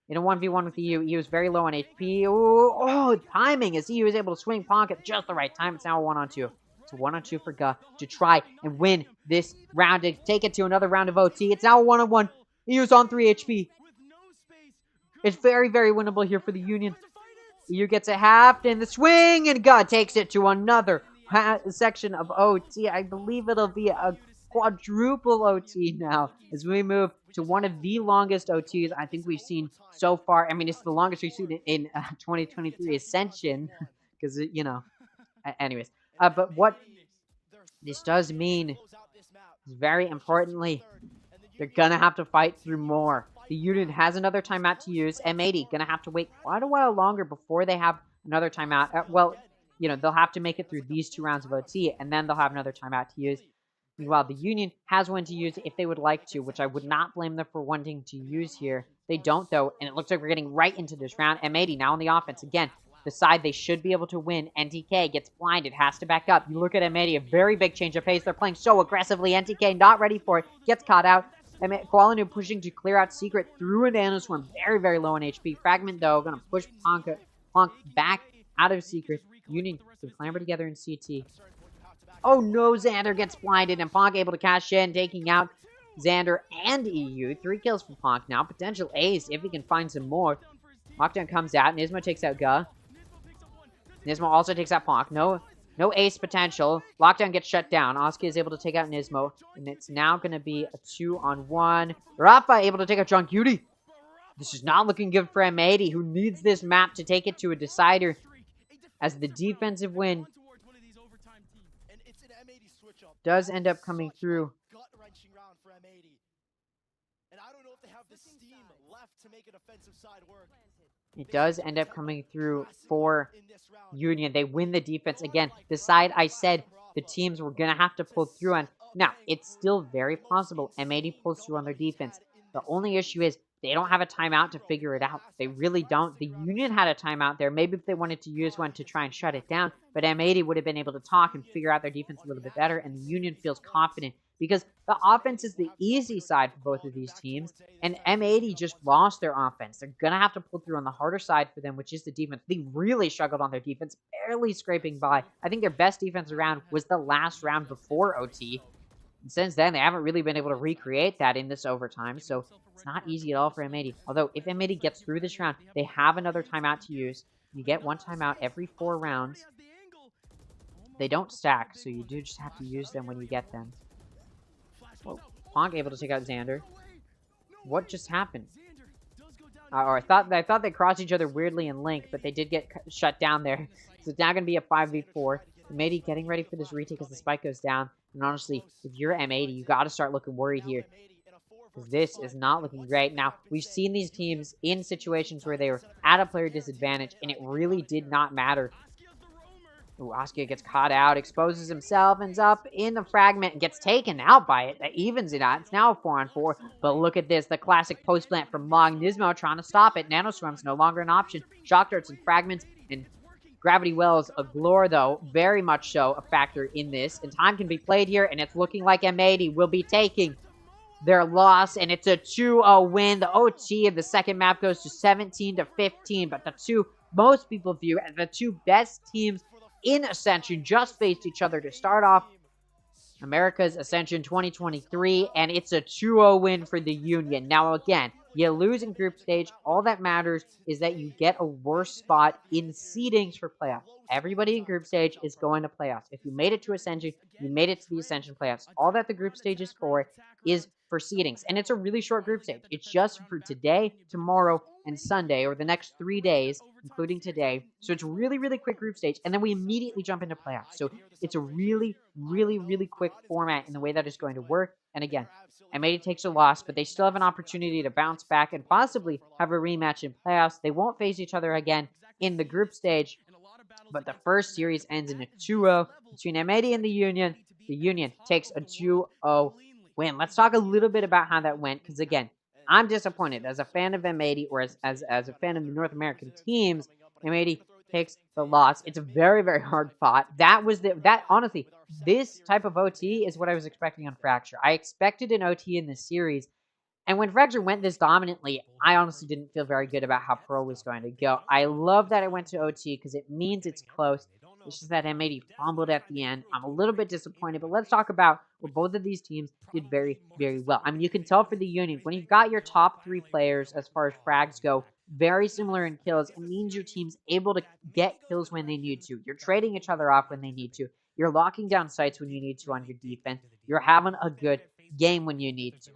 In a 1v1 with EU. EU is very low on HP. Ooh. Oh, timing as EU is able to swing Ponk at just the right time. It's now a 1-on-2. It's a 1-on-2 for Gus to try and win this round, to take it to another round of OT. It's now a 1-on-1. EU's on 3 HP. It's very, very winnable here for the Union. EU gets it halved in the swing, and Gus takes it to another section of OT. I believe it'll be a quadruple OT now as we move to one of the longest OTs I think we've seen so far. I mean, it's the longest we've seen in 2023 Ascension because, you know, anyways. But what this does mean is, very importantly, they're going to have to fight through more. The Union has another timeout to use. M80 going to have to wait quite a while longer before they have another timeout. Well, you know, they'll have to make it through these 2 rounds of OT, and then they'll have another timeout to use. Meanwhile, the Union has one to use if they would like to, which I would not blame them for wanting to use here. They don't, though, and it looks like we're getting right into this round. M80 now on the offense. Again, the side they should be able to win. NTK gets blinded, has to back up. You look at M80, a very big change of pace. They're playing so aggressively. NTK not ready for it, gets caught out. Kuala Noob pushing to clear out Secret through a Nanoswarm. Very, very low on HP. Fragment, though, going to push Ponk back out of Secret. Union can clamber together in CT. Oh no, Xander gets blinded, and Ponk able to cash in, taking out Xander and EU. 3 kills for Ponk now. Potential ace if he can find some more. Lockdown comes out. Nismo takes out Ga. Nismo also takes out Ponk. No ace potential. Lockdown gets shut down. Oski is able to take out Nismo, and it's now going to be a 2-on-1. Rafa able to take out John Cutie. This is not looking good for M80, who needs this map to take it to a decider, as the defensive win does end up coming through. It does end up coming through for Union. They win the defense. Again, the side I said the teams were going to have to pull through on. Now, it's still very possible M80 pulls through on their defense. The only issue is they don't have a timeout to figure it out. They really don't. The Union had a timeout there. Maybe if they wanted to use one to try and shut it down, but M80 would have been able to talk and figure out their defense a little bit better, and the Union feels confident because the offense is the easy side for both of these teams, and M80 just lost their offense. They're going to have to pull through on the harder side for them, which is the defense. They really struggled on their defense, barely scraping by. I think their best defense round was the last round before OT. And since then, they haven't really been able to recreate that in this overtime, so it's not easy at all for M80. Although, if M80 gets through this round, they have another timeout to use. You get 1 timeout every 4 rounds. They don't stack, so you do just have to use them when you get them. Whoa. Honk able to take out Xander. What just happened? Or I thought they crossed each other weirdly in Link, but they did get shut down there. So it's now going to be a 5v4. M80 getting ready for this retake as the spike goes down. And honestly, if you're M80, you got to start looking worried here. Because this is not looking great. Now, we've seen these teams in situations where they were at a player disadvantage, and it really did not matter. Ooh, Askia gets caught out, exposes himself, ends up in the fragment, and gets taken out by it. That evens it out. It's now a 4-on-4. But look at this, the classic post plant from Long. Nismo trying to stop it. Nanoswarm's no longer an option. Shock darts and fragments and Gravity Wells of Glore, though, very much so a factor in this. And time can be played here, and it's looking like M80 will be taking their loss, and it's a 2-0 win. The OT of the second map goes to 17-15, but the two most people view as the two best teams in Ascension just faced each other to start off America's Ascension 2023, and it's a 2-0 win for the Union. Now, again, you lose in group stage. All that matters is that you get a worse spot in seedings for playoffs. Everybody in group stage is going to playoffs. If you made it to Ascension, you made it to the Ascension playoffs. All that the group stage is for seedings, and it's a really short group stage. It's just for today, tomorrow, and Sunday, or the next 3 days, including today. So it's really, really quick group stage, and then we immediately jump into playoffs. So it's a really, really, really quick format in the way that it's going to work. And again, M80 takes a loss, but they still have an opportunity to bounce back and possibly have a rematch in playoffs. They won't face each other again in the group stage, but the first series ends in a 2-0 between M80 and the Union. The Union takes a 2-0 win. Let's talk a little bit about how that went, because again, I'm disappointed as a fan of M80, or as a fan of the North American teams. M80 takes the loss. It's a very, very hard fought. Honestly, this type of OT is what I was expecting on Fracture. I expected an OT in this series, and when Fracture went this dominantly, I honestly didn't feel very good about how Pro was going to go. I love that it went to OT because it means it's close. It's just that M80 fumbled at the end. I'm a little bit disappointed, but let's talk about where both of these teams did very, very well. I mean, you can tell for the Union, when you've got your top three players as far as frags go, very similar in kills, it means your team's able to get kills when they need to. You're trading each other off when they need to. You're locking down sites when you need to on your defense. You're having a good game when you need to.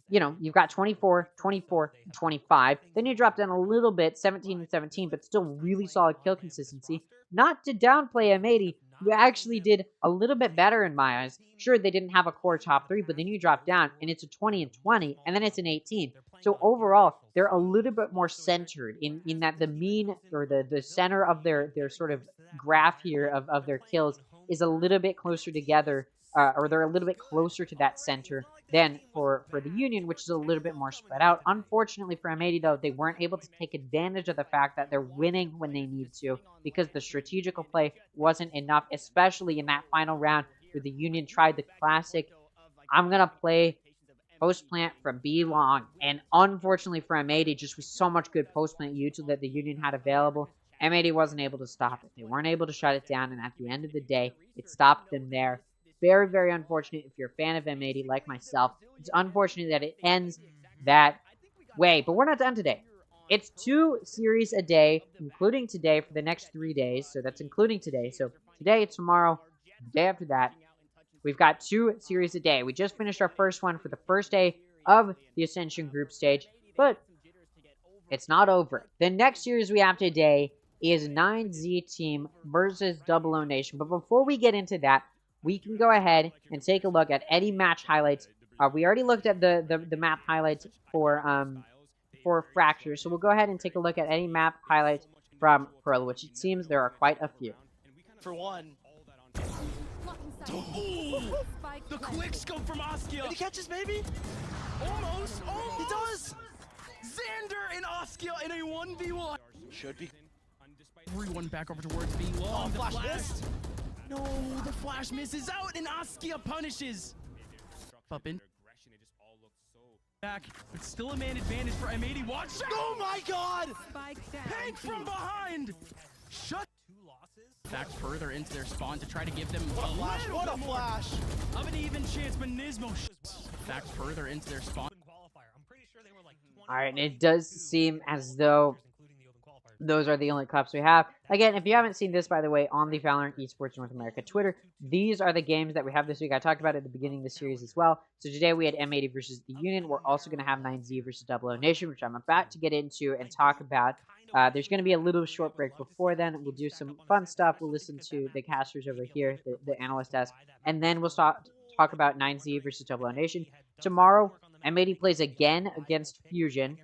You know, you've got 24, 24, 25. Then you drop down a little bit, 17 and 17, but still really solid kill consistency. Not to downplay M80, who actually did a little bit better in my eyes. Sure, they didn't have a core top three, but then you drop down, and it's a 20 and 20, and then it's an 18. So overall, they're a little bit more centered in that the mean, or the center of their sort of graph here of their kills is a little bit closer together, or they're a little bit closer to that center than for the Union, which is a little bit more spread out. Unfortunately for M80, though, they weren't able to take advantage of the fact that they're winning when they need to, because the strategical play wasn't enough, especially in that final round where the Union tried the classic, I'm going to play post plant from B long, and unfortunately for M80, just with so much good post plant util that the Union had available, M80 wasn't able to stop it. They weren't able to shut it down, and at the end of the day, it stopped them there. Very, very unfortunate if you're a fan of M80 like myself. It's unfortunate that it ends that way, but we're not done today. It's 2 series a day, including today for the next 3 days, so that's including today. So today, tomorrow, the day after that, we've got 2 series a day. We just finished our first one for the first day of the Ascension group stage, but it's not over. The next series we have today is 9Z Team versus 00 Nation, but before we get into that, we can go ahead and take a look at any match highlights. We already looked at the map highlights for Fracture, so we'll go ahead and take a look at any map highlights from Pearl, which it seems there are quite a few. For one. Ooh, the quick scope from Askia. He catches, maybe? Almost. Oh, he does. Xander and Askia in a 1v1. Should be. Everyone back over towards B long. The flash missed. No, the flash misses out, and Askia punishes. Bumpin. Back, but still a man advantage for M80. Watch out! Oh my God! Hank from behind. Shut. 2 losses. Back further into their spawn to try to give them What a flash! What a flash! of an even chance, but Nismo back further into their spawn. I'm pretty sure they were like 20. All right, and it does seem as though Those are the only cups we have. Again, if you haven't seen this, by the way, on the Valorant Esports North America Twitter, these are the games that we have this week. I talked about it at the beginning of the series as well. So today we had M80 versus the Union. We're also going to have 9Z versus OO Nation, which I'm about to get into and talk about. There's going to be a little short break before then. We'll do some fun stuff. We'll listen to the casters over here, the analyst desk, and then we'll talk about 9Z versus OO Nation. Tomorrow, M80 plays again against Fusion.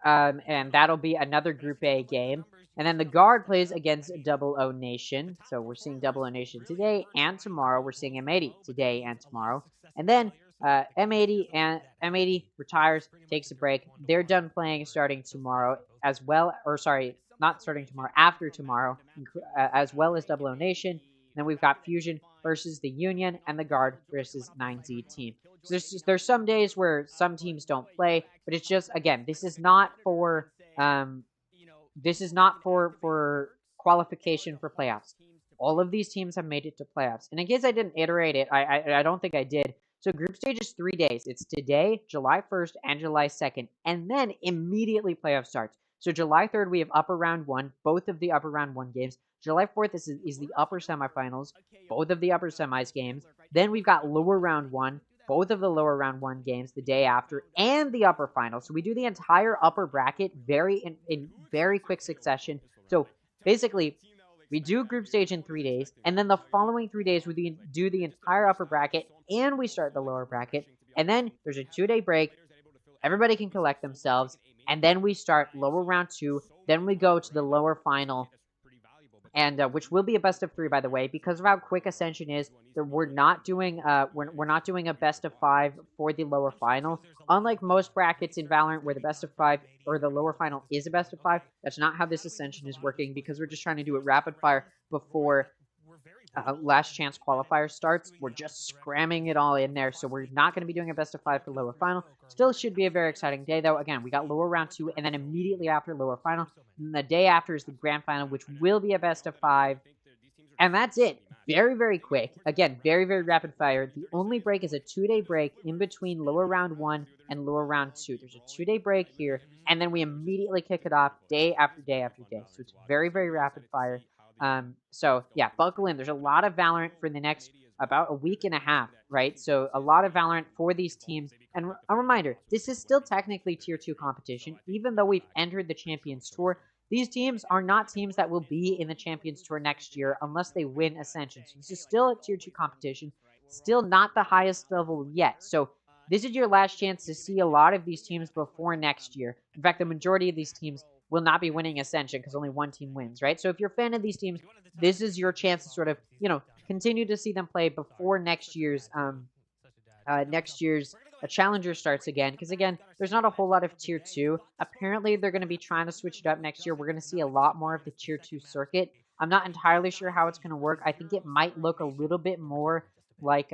And that'll be another Group A game. And then the Guard plays against OO Nation. So we're seeing OO Nation today and tomorrow. We're seeing M80 today and tomorrow. And then M80 retires, takes a break. They're done playing starting tomorrow as well. Or sorry, not starting tomorrow, after tomorrow, as well as OO Nation. And then we've got Fusion versus the Union and the Guard versus 9Z team. So there's some days where some teams don't play, but it's just, again, this is not for qualification for playoffs. All of these teams have made it to playoffs. And in case I didn't iterate it, I don't think I did. So group stage is 3 days. It's today, July 1st, and July 2nd, and then immediately playoff starts. So July 3rd, we have upper round 1, both of the upper round 1 games. July 4th is the upper semifinals, both of the upper semis games. Then we've got lower round 1, both of the lower round 1 games the day after, and the upper final. So we do the entire upper bracket in very quick succession. So basically, we do group stage in 3 days, and then the following 3 days we do the entire upper bracket, and we start the lower bracket. And then there's a 2-day break. Everybody can collect themselves, and then we start lower round 2. Then we go to the lower final, and which will be a best of 3, by the way, because of how quick Ascension is. We're not doing a best of 5 for the lower final. Unlike most brackets in Valorant, where the best of 5 or the lower final is a best of 5, that's not how this Ascension is working, because we're just trying to do it rapid fire before last chance qualifier starts. We're just scramming it all in there, so we're not going to be doing a best of 5 for lower final. Still should be a very exciting day, though. Again, we got lower round 2, and then immediately after lower final, and the day after is the grand final, which will be a best of 5, and that's it. Very, very quick. Again, very, very rapid fire. The only break is a 2-day break in between lower round 1 and lower round 2. There's a 2-day break here, and then we immediately kick it off day after day after day. So it's very, very rapid fire. So yeah, buckle in. There's a lot of Valorant for the next about a week and a half, right? So a lot of Valorant for these teams. And a reminder, this is still technically Tier 2 competition, even though we've entered the Champions Tour. These teams are not teams that will be in the Champions Tour next year unless they win Ascension. So this is still a Tier 2 competition, still not the highest level yet. So this is your last chance to see a lot of these teams before next year. In fact, the majority of these teams will not be winning Ascension because only one team wins, right? So if you're a fan of these teams, this is your chance to sort of, continue to see them play before next year's Challenger starts again. Because again, there's not a whole lot of Tier 2. Apparently, they're going to be trying to switch it up next year. We're going to see a lot more of the Tier 2 circuit. I'm not entirely sure how it's going to work. I think it might look a little bit more like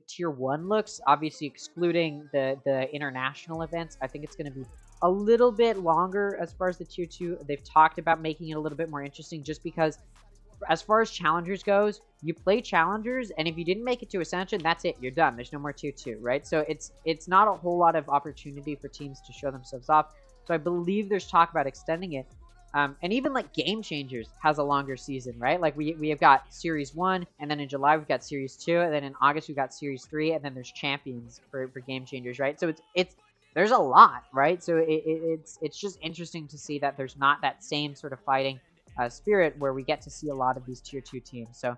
Tier 1 looks, obviously excluding the international events. I think it's going to be a little bit longer as far as the Tier 2. They've talked about making it a little bit more interesting just because as far as Challengers goes, you play Challengers, and if you didn't make it to Ascension, that's it. You're done. There's no more Tier 2, right? So it's not a whole lot of opportunity for teams to show themselves off. So I believe there's talk about extending it. And even like Game Changers has a longer season, right? Like we have got Series 1, and then in July we've got Series 2, and then in August we've got Series 3, and then there's Champions for Game Changers, right? So there's a lot, right? So it's just interesting to see that there's not that same sort of fighting spirit where we get to see a lot of these Tier 2 teams. So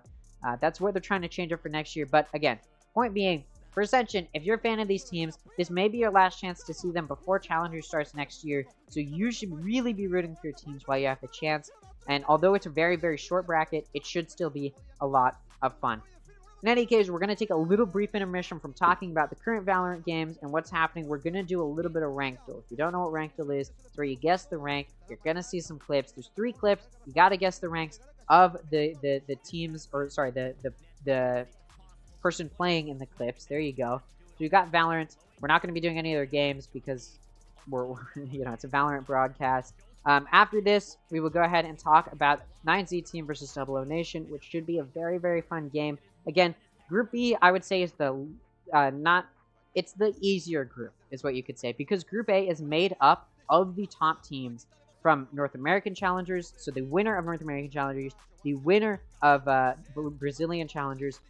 that's what they're trying to change up for next year. But again, point being, for Ascension, if you're a fan of these teams, this may be your last chance to see them before Challenger starts next year. So you should really be rooting for your teams while you have the chance. And although it's a very, very short bracket, it should still be a lot of fun. In any case, we're going to take a little brief intermission from talking about the current Valorant games and what's happening. We're going to do a little bit of rank duel. If you don't know what rank duel is, it's where you guess the rank. You're going to see some clips. There's 3 clips. You got to guess the ranks of the teams, or sorry, the person playing in the clips. There you go. So you got Valorant. We're not going to be doing any other games because we're it's a Valorant broadcast. After this, we will go ahead and talk about 9Z team versus OO Nation, which should be a very, very fun game. Again, Group B, I would say, is it's the easier group, is what you could say, because Group A is made up of the top teams from North American Challengers. So the winner of North American Challengers, the winner of Brazilian Challengers.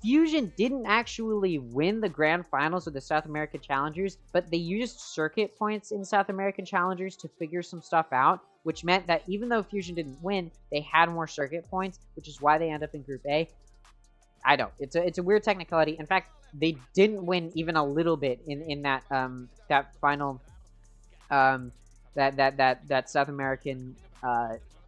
Fusion didn't actually win the grand finals of the South American Challengers, but they used circuit points in South American Challengers to figure some stuff out, which meant that even though Fusion didn't win, they had more circuit points, which is why they end up in Group A. I know it's a weird technicality. In fact, they didn't win even a little bit in that that final that South American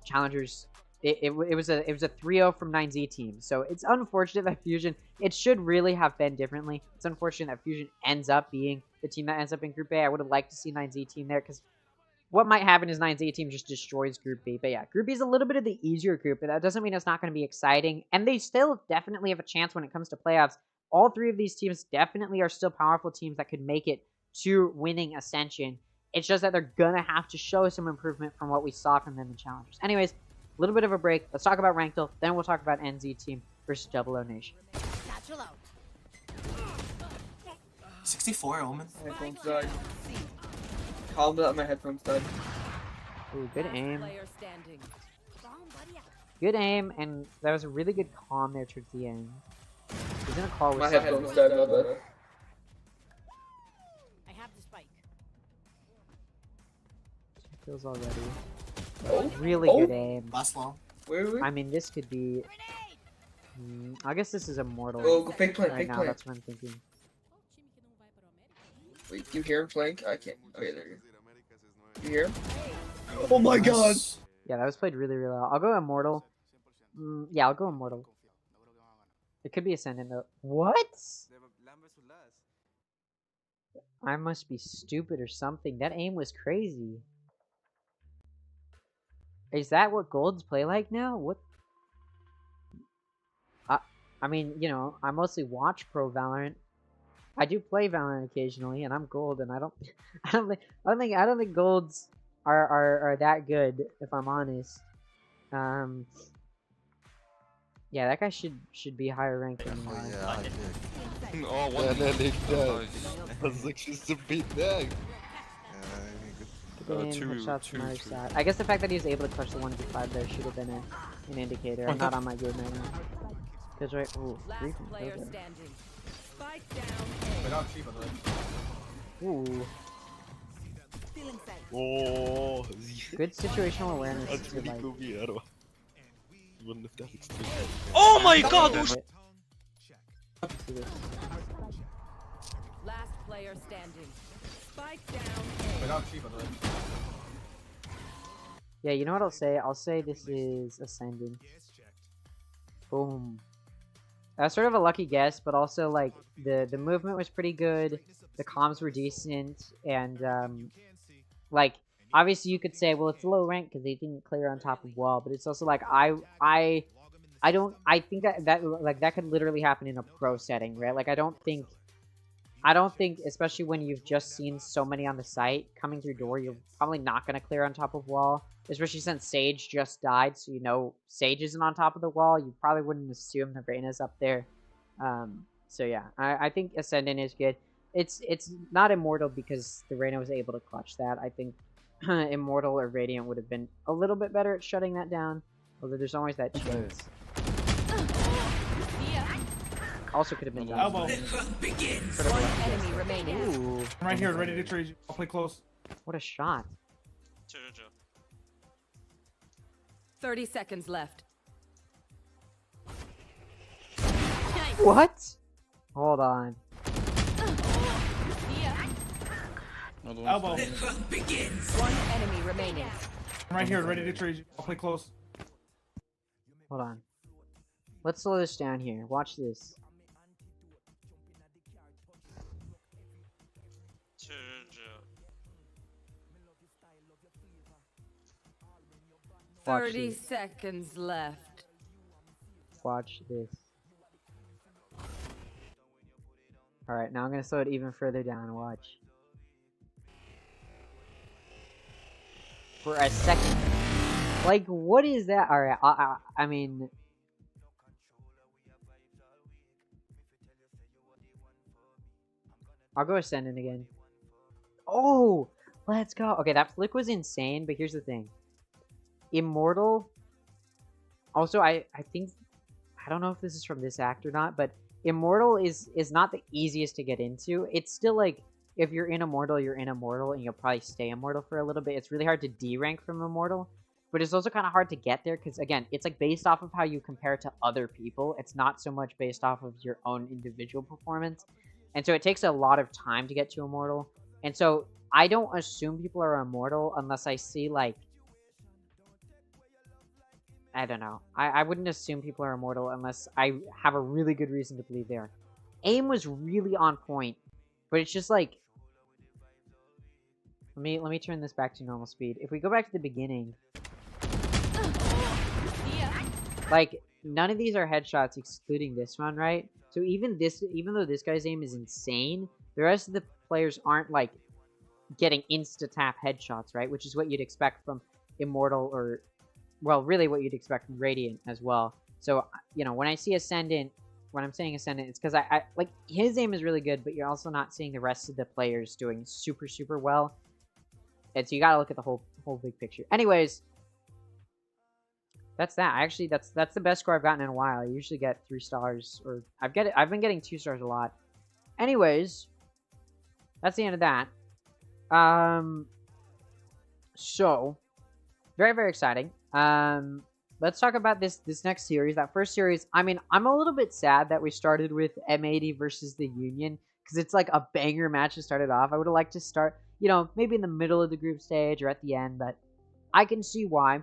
Challengers. It was a 3-0 from 9Z team. So it's unfortunate that Fusion, it should really have been differently. It's unfortunate that Fusion ends up being the team that ends up in Group A. I would have liked to see 9Z team there, because what might happen is 9Z team just destroys Group B. But yeah, Group B is a little bit of the easier group, but that doesn't mean it's not going to be exciting. And they still definitely have a chance when it comes to playoffs. All three of these teams definitely are still powerful teams that could make it to winning Ascension. It's just that they're going to have to show some improvement from what we saw from them in Challengers. Anyways, a little bit of a break. Let's talk about Ranked, then we'll talk about NZ team versus Double O Nation. 64 Omen. Headphones died. Called that my headphones died. Ooh, good aim. Good aim, and that was a really good calm there towards the end. He's gonna call with my headphones died, my bad. I have the spike. Kills already. Oh, really good aim. Last long. Where are we? I mean, this could be. I guess this is Immortal. Oh, go fake plant, right fake now. plant. That's what I'm thinking. Wait, do you hear him flank? I can't. Okay, there you go. You hear him? Oh my god! Yeah, that was played really, really well. I'll go Immortal. Yeah, I'll go Immortal. It could be Ascendant though. What? I must be stupid or something. That aim was crazy. Is that what golds play like now? What? I mean, you know, I mostly watch Pro Valorant. I do play Valorant occasionally, and I'm gold, and I don't think golds are that good, if I'm honest. Yeah, that guy should be higher ranked than me. Oh, one Shots from either side. I guess the fact that he was able to clutch the 1v5 there should have been an indicator. I'm not on my game right now. Because right, ooh, three from Kogo. Ooh. Oh, good situational awareness. To, like... Oh my god! Last player standing. Spike down. Yeah, you know what I'll say? I'll say this is Ascending. Boom. That's sort of a lucky guess, but also like the movement was pretty good, the comms were decent, and like obviously you could say, well, it's low rank because they didn't clear on top of wall, but it's also like I think that could literally happen in a pro setting, right? Like I don't think, especially when you've just seen so many on the site coming through door, you're probably not going to clear on top of wall, especially since Sage just died, so you know Sage isn't on top of the wall. You probably wouldn't assume the Reyna's up there. So yeah, I think Ascendant is good. It's not Immortal because the Reyna was able to clutch that. I think Immortal or Radiant would have been a little bit better at shutting that down, although there's always that chance. Also could have been done. Elbow. One enemy remaining. Ooh. I'm right here, ready to trade you. I'll play close. What a shot. 30 seconds left. What? Hold on. Elbow. One enemy remaining. I'm right here, ready to trade you. I'll play close. Hold on. Let's slow this down here. Watch this. Watch 30 this. seconds left. Watch this. Alright, now I'm gonna slow it even further down. Watch. For a second. Like, what is that? Alright, I mean... I'll go Ascendant again. Oh! Let's go. Okay, that flick was insane, but here's the thing. Immortal. Also, I think, I don't know if this is from this act or not, but Immortal is not the easiest to get into. It's still like, if you're in Immortal, you're in Immortal, and you'll probably stay Immortal for a little bit. It's really hard to D-rank from Immortal, but it's also kind of hard to get there, because again, it's like based off of how you compare to other people. It's not so much based off of your own individual performance. And so it takes a lot of time to get to Immortal. And so I don't assume people are Immortal unless I see, like, I don't know. I wouldn't assume people are Immortal unless I have a really good reason to believe they are. Aim was really on point, but it's just like, let me turn this back to normal speed. If we go back to the beginning, like, none of these are headshots excluding this one, right? So even though this guy's aim is insane, the rest of the players aren't like getting insta-tap headshots, right? Which is what you'd expect from Immortal, or, well, really what you'd expect from Radiant as well. So, you know, when I see Ascendant, when I'm saying Ascendant, it's because I like, his aim is really good, but you're also not seeing the rest of the players doing super, super well. And so you gotta look at the whole big picture. Anyways, that's that. Actually, that's the best score I've gotten in a while. I usually get 3 stars, or I've been getting 2 stars a lot. Anyways, that's the end of that. So very, very exciting. Let's talk about this next series. That first series, I mean, I'm a little bit sad that we started with M80 versus the Union, because it's like a banger match to start it off. I would have liked to start, you know, maybe in the middle of the group stage or at the end, but I can see why.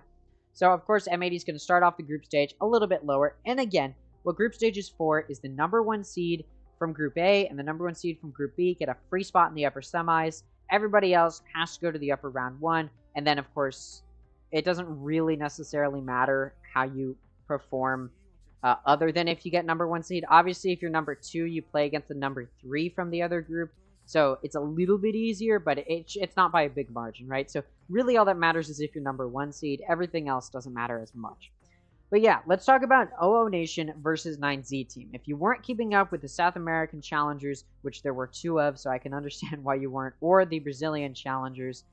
So, of course, M80 is going to start off the group stage a little bit lower. And again, what group stage is for is the #1 seed from Group A and the #1 seed from Group B get a free spot in the upper semis. Everybody else has to go to the upper round 1. And then, of course, it doesn't really necessarily matter how you perform other than if you get #1 seed. Obviously, if you're #2, you play against the #3 from the other group. So it's a little bit easier, but it's not by a big margin, right? So really all that matters is if you're #1 seed. Everything else doesn't matter as much. But yeah, let's talk about OO Nation versus 9Z Team. If you weren't keeping up with the South American challengers, which there were 2 of, so I can understand why you weren't, or the Brazilian challengers,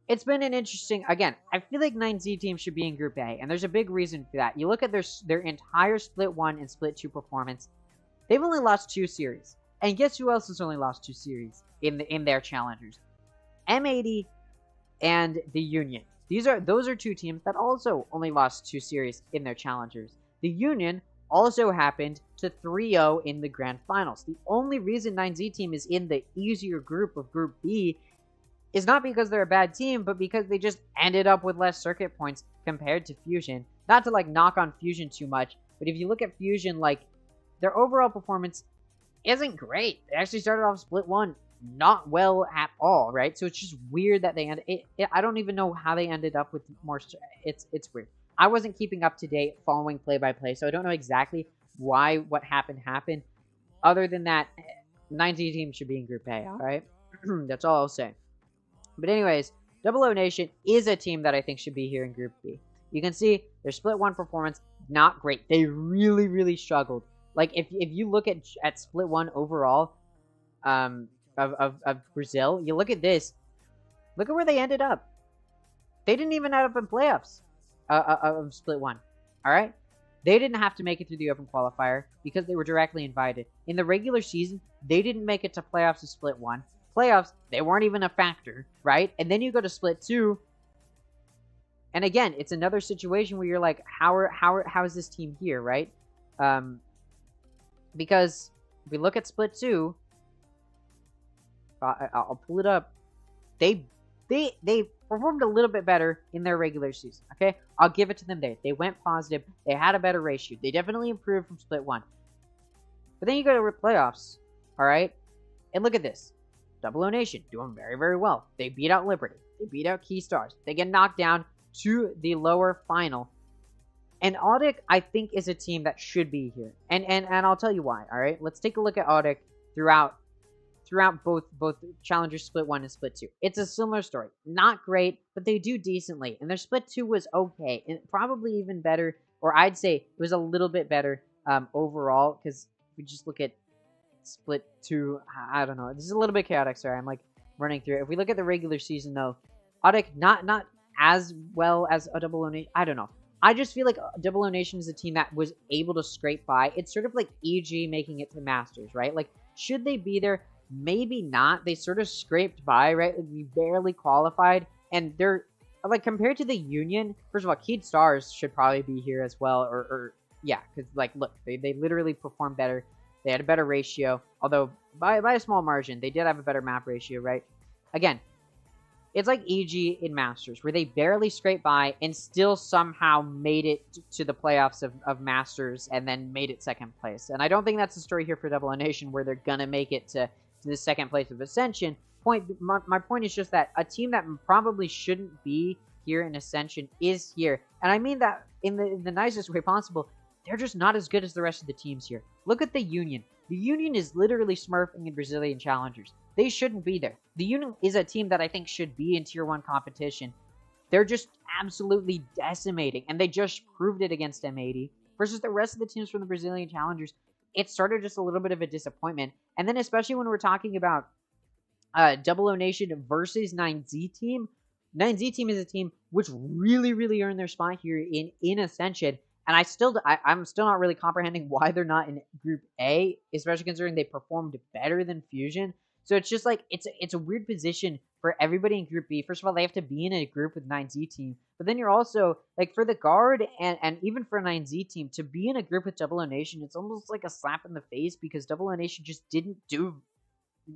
it's been an interesting, again, I feel like 9Z Team should be in Group A, and there's a big reason for that. You look at their entire Split 1 and Split 2 performance, they've only lost 2 series. And guess who else has only lost 2 series in their challengers? M80 and the Union. Those are 2 teams that also only lost 2 series in their challengers. The Union also happened to 3-0 in the grand finals. The only reason 9Z Team is in the easier group of Group B is not because they're a bad team, but because they just ended up with less circuit points compared to Fusion. Not to like knock on Fusion too much, but if you look at Fusion, like, their overall performance isn't great. They actually started off Split 1 not well at all, right? So it's just weird that they ended I don't even know how they ended up with more. It's weird. I wasn't keeping up to date following play-by-play, so I don't know exactly why what happened. Other than that, 9Z Team should be in Group A, all right? That's all I'll say. But anyways, OO Nation is a team that I think should be here in Group B. You can see their Split 1 performance, not great. They really, really struggled. Like, if you look at Split 1 overall of Brazil, you look at this. Look at where they ended up. They didn't even end up in playoffs of Split 1. All right? They didn't have to make it through the Open Qualifier because they were directly invited. In the regular season, they didn't make it to playoffs of Split 1. Playoffs, they weren't even a factor, right? And then you go to Split 2. And again, it's another situation where you're like, how is this team here, right? Because if we look at Split 2, I'll pull it up. They performed a little bit better in their regular season, okay? I'll give it to them there. They went positive. They had a better ratio. They definitely improved from Split 1. But then you go to playoffs, all right? And look at this. OO Nation doing very, very well. They beat out Liberty. They beat out Key Stars. They get knocked down to the lower final. And Audit, I think, is a team that should be here. And I'll tell you why, all right? Let's take a look at Audit throughout both Challenger Split 1 and Split 2. It's a similar story. Not great, but they do decently. And their Split 2 was okay. And probably even better, or I'd say it was a little bit better overall. Because if we just look at Split 2, I don't know. This is a little bit chaotic, sorry. I'm like running through it. If we look at the regular season, though, Audic not as well as a Double O Nation. I don't know. I just feel like Double O Nation is a team that was able to scrape by. It's sort of like EG making it to Masters, right? Like, should they be there? Maybe not. They sort of scraped by, right? Like, we barely qualified, and they're like, compared to the Union. First of all, Keyed Stars should probably be here as well, or yeah, because like, look, they literally performed better. They had a better ratio, although by a small margin, they did have a better map ratio, right? Again, it's like EG in Masters, where they barely scraped by and still somehow made it to the playoffs of Masters and then made it second place. And I don't think that's the story here for Double O Nation, where they're going to make it to the second place of Ascension. My point is just that a team that probably shouldn't be here in Ascension is here. And I mean that in the nicest way possible. They're just not as good as the rest of the teams here. Look at the Union. The Union is literally smurfing in Brazilian Challengers. They shouldn't be there. The Union is a team that I think should be in Tier 1 competition. They're just absolutely decimating, and they just proved it against M80. Versus the rest of the teams from the Brazilian Challengers, it started just a little bit of a disappointment. And then especially when we're talking about Double O Nation versus 9Z Team. 9Z Team is a team which really earned their spot here in Ascension. And I'm still not really comprehending why they're not in Group A, especially considering they performed better than Fusion. So it's just like, it's a weird position for everybody in Group B. First of all, they have to be in a group with 9Z Team. But then you're also, like, for the Guard and even for 9Z Team, to be in a group with Double O Nation, it's almost like a slap in the face, because Double O Nation just didn't do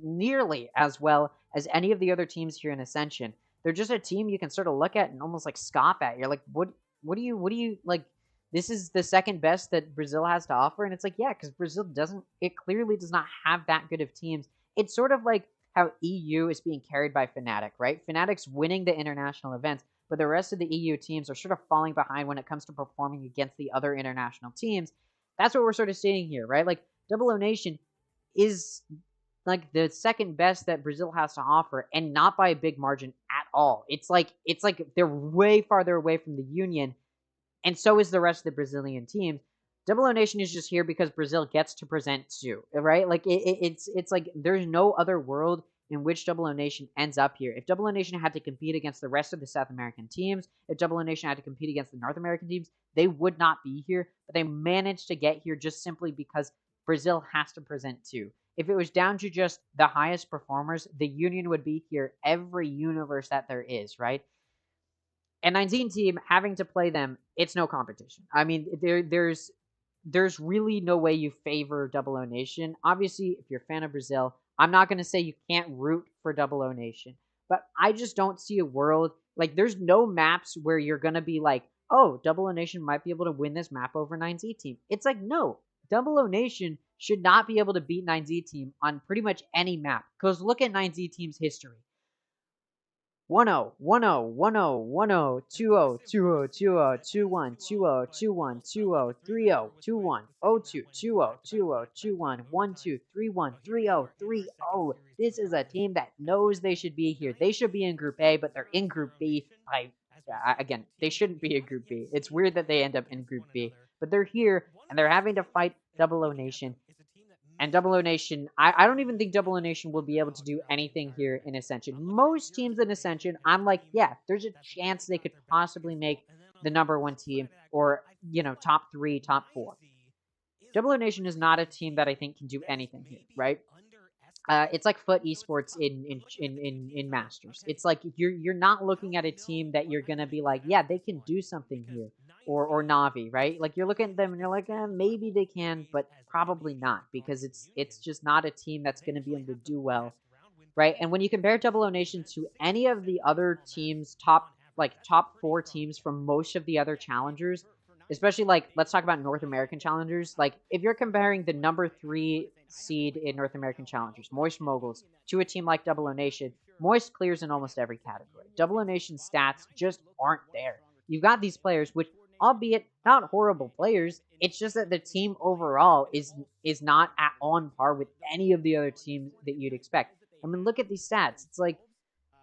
nearly as well as any of the other teams here in Ascension. They're just a team you can sort of look at and almost like scoff at. You're like, what do you like? This is the second best that Brazil has to offer, and it's like, yeah, because Brazil clearly does not have that good of teams. It's sort of like how EU is being carried by Fnatic, right? Fnatic's winning the international events, but the rest of the EU teams are sort of falling behind when it comes to performing against the other international teams. That's what we're sort of seeing here, right? Like, Double O Nation is like the second best that Brazil has to offer, and not by a big margin at all. It's like they're way farther away from the Union, and so is the rest of the Brazilian teams. Double O Nation is just here because Brazil gets to present too, right? Like, it's like there's no other world in which Double O Nation ends up here. If Double O Nation had to compete against the rest of the South American teams, if Double O Nation had to compete against the North American teams, they would not be here. But they managed to get here just simply because Brazil has to present too. If it was down to just the highest performers, the Union would be here every universe that there is, right? And 9Z Team, having to play them, it's no competition. I mean, there's really no way you favor Double O Nation. Obviously, if you're a fan of Brazil, I'm not going to say you can't root for Double O Nation, but I just don't see a world, like, there's no maps where you're going to be like, oh, Double O Nation might be able to win this map over 9Z Team. It's like, no, Double O Nation should not be able to beat 9Z Team on pretty much any map, because look at 9Z Team's history. 1-0, 1-0, 1-0, 1-0, 2-0, 2-0, 2-0, 2-1, 2-0, 2-1, 2-0, 3-0, 2-1, 0-2, 2-0, 2-0, 2-1, 1-2, 3-1, 3-0, 3-0. This is a team that knows they should be here. They should be in Group A, but they're in Group B. Again, they shouldn't be in Group B. It's weird that they end up in Group B, but they're here, and they're having to fight Double O Nation. And Double O Nation, I don't even think Double O Nation will be able to do anything here in Ascension. Most teams in Ascension, I'm like, yeah, there's a chance they could possibly make the #1 team, or, you know, top 3, top 4. Double O Nation is not a team that I think can do anything here, right? It's like Foot Esports in Masters. It's like you're not looking at a team that you're gonna be like, yeah, they can do something here, or Navi, right? Like, you're looking at them and you're like, maybe they can, but probably not, because it's just not a team that's gonna be able to do well, right? And when you compare Double O Nation to any of the other teams, top 4 teams from most of the other challengers, especially, like, let's talk about North American challengers. Like, if you're comparing the #3 seed in North American challengers, Moist Moguls, to a team like Double O Nation, Moist clears in almost every category. Double O Nation's stats just aren't there. You've got these players, which, albeit not horrible players, it's just that the team overall is not on par with any of the other teams that you'd expect. I mean, look at these stats. It's like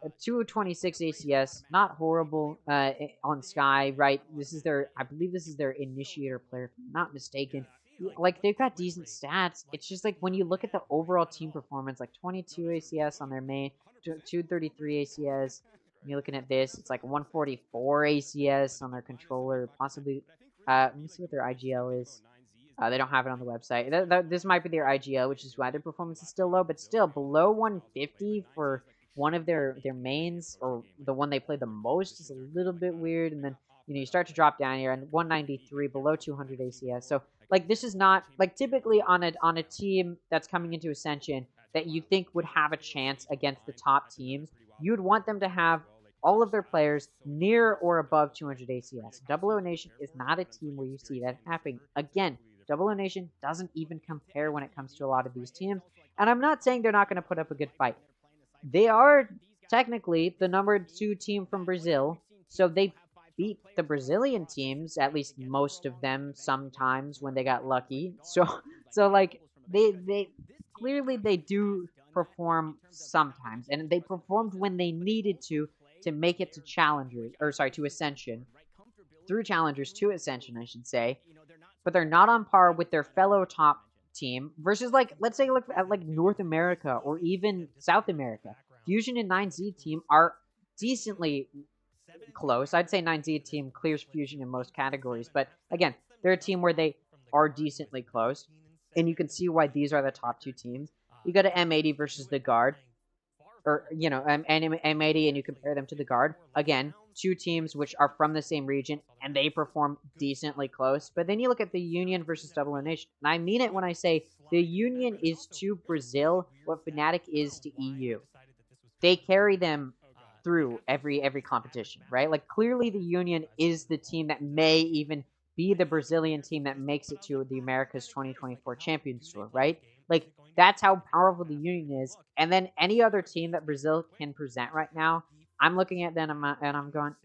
a 226 ACS, not horrible on Sky, right? I believe this is their initiator player, if I'm not mistaken. Like, they've got decent stats. It's just like, when you look at the overall team performance, like 22 ACS on their main, 233 ACS. You're looking at this, it's like 144 ACS on their controller, possibly. Let me see what their IGL is. They don't have it on the website. This might be their IGL, which is why their performance is still low, but still below 150 for one of their mains, or the one they play the most, is a little bit weird. And then, you start to drop down here, and 193 below 200 ACS. So, like, this is not, like, typically on a team that's coming into Ascension that you think would have a chance against the top teams, you'd want them to have all of their players near or above 200 ACS. Double O Nation is not a team where you see that happening. Again, Double O Nation doesn't even compare when it comes to a lot of these teams. And I'm not saying they're not going to put up a good fight. They are technically the number 2 team from Brazil, so they beat the Brazilian teams, at least most of them, sometimes when they got lucky. So like, they clearly they do perform sometimes, and they performed when they needed to make it to Challengers, or sorry, to Ascension. Through Challengers to Ascension, I should say. But they're not on par with their fellow top team versus, like, let's say look at like North America or even South America. Fusion and 9Z team are decently close. I'd say 9Z team clears Fusion in most categories, but again, they're a team where they are decently close, and you can see why these are the top 2 teams. You go to M80 versus the Guard, or, M80, and you compare them to the Guard. Again, 2 teams which are from the same region, and they perform decently close. But then you look at the Union versus Double O Nation, and I mean it when I say the Union is to Brazil what Fnatic is to EU. They carry them through every competition, right? Like, clearly the Union is the team that may even be the Brazilian team that makes it to the Americas 2024 Champions Tour, right? Like, that's how powerful the Union is. And then any other team that Brazil can present right now, I'm looking at them and I'm going,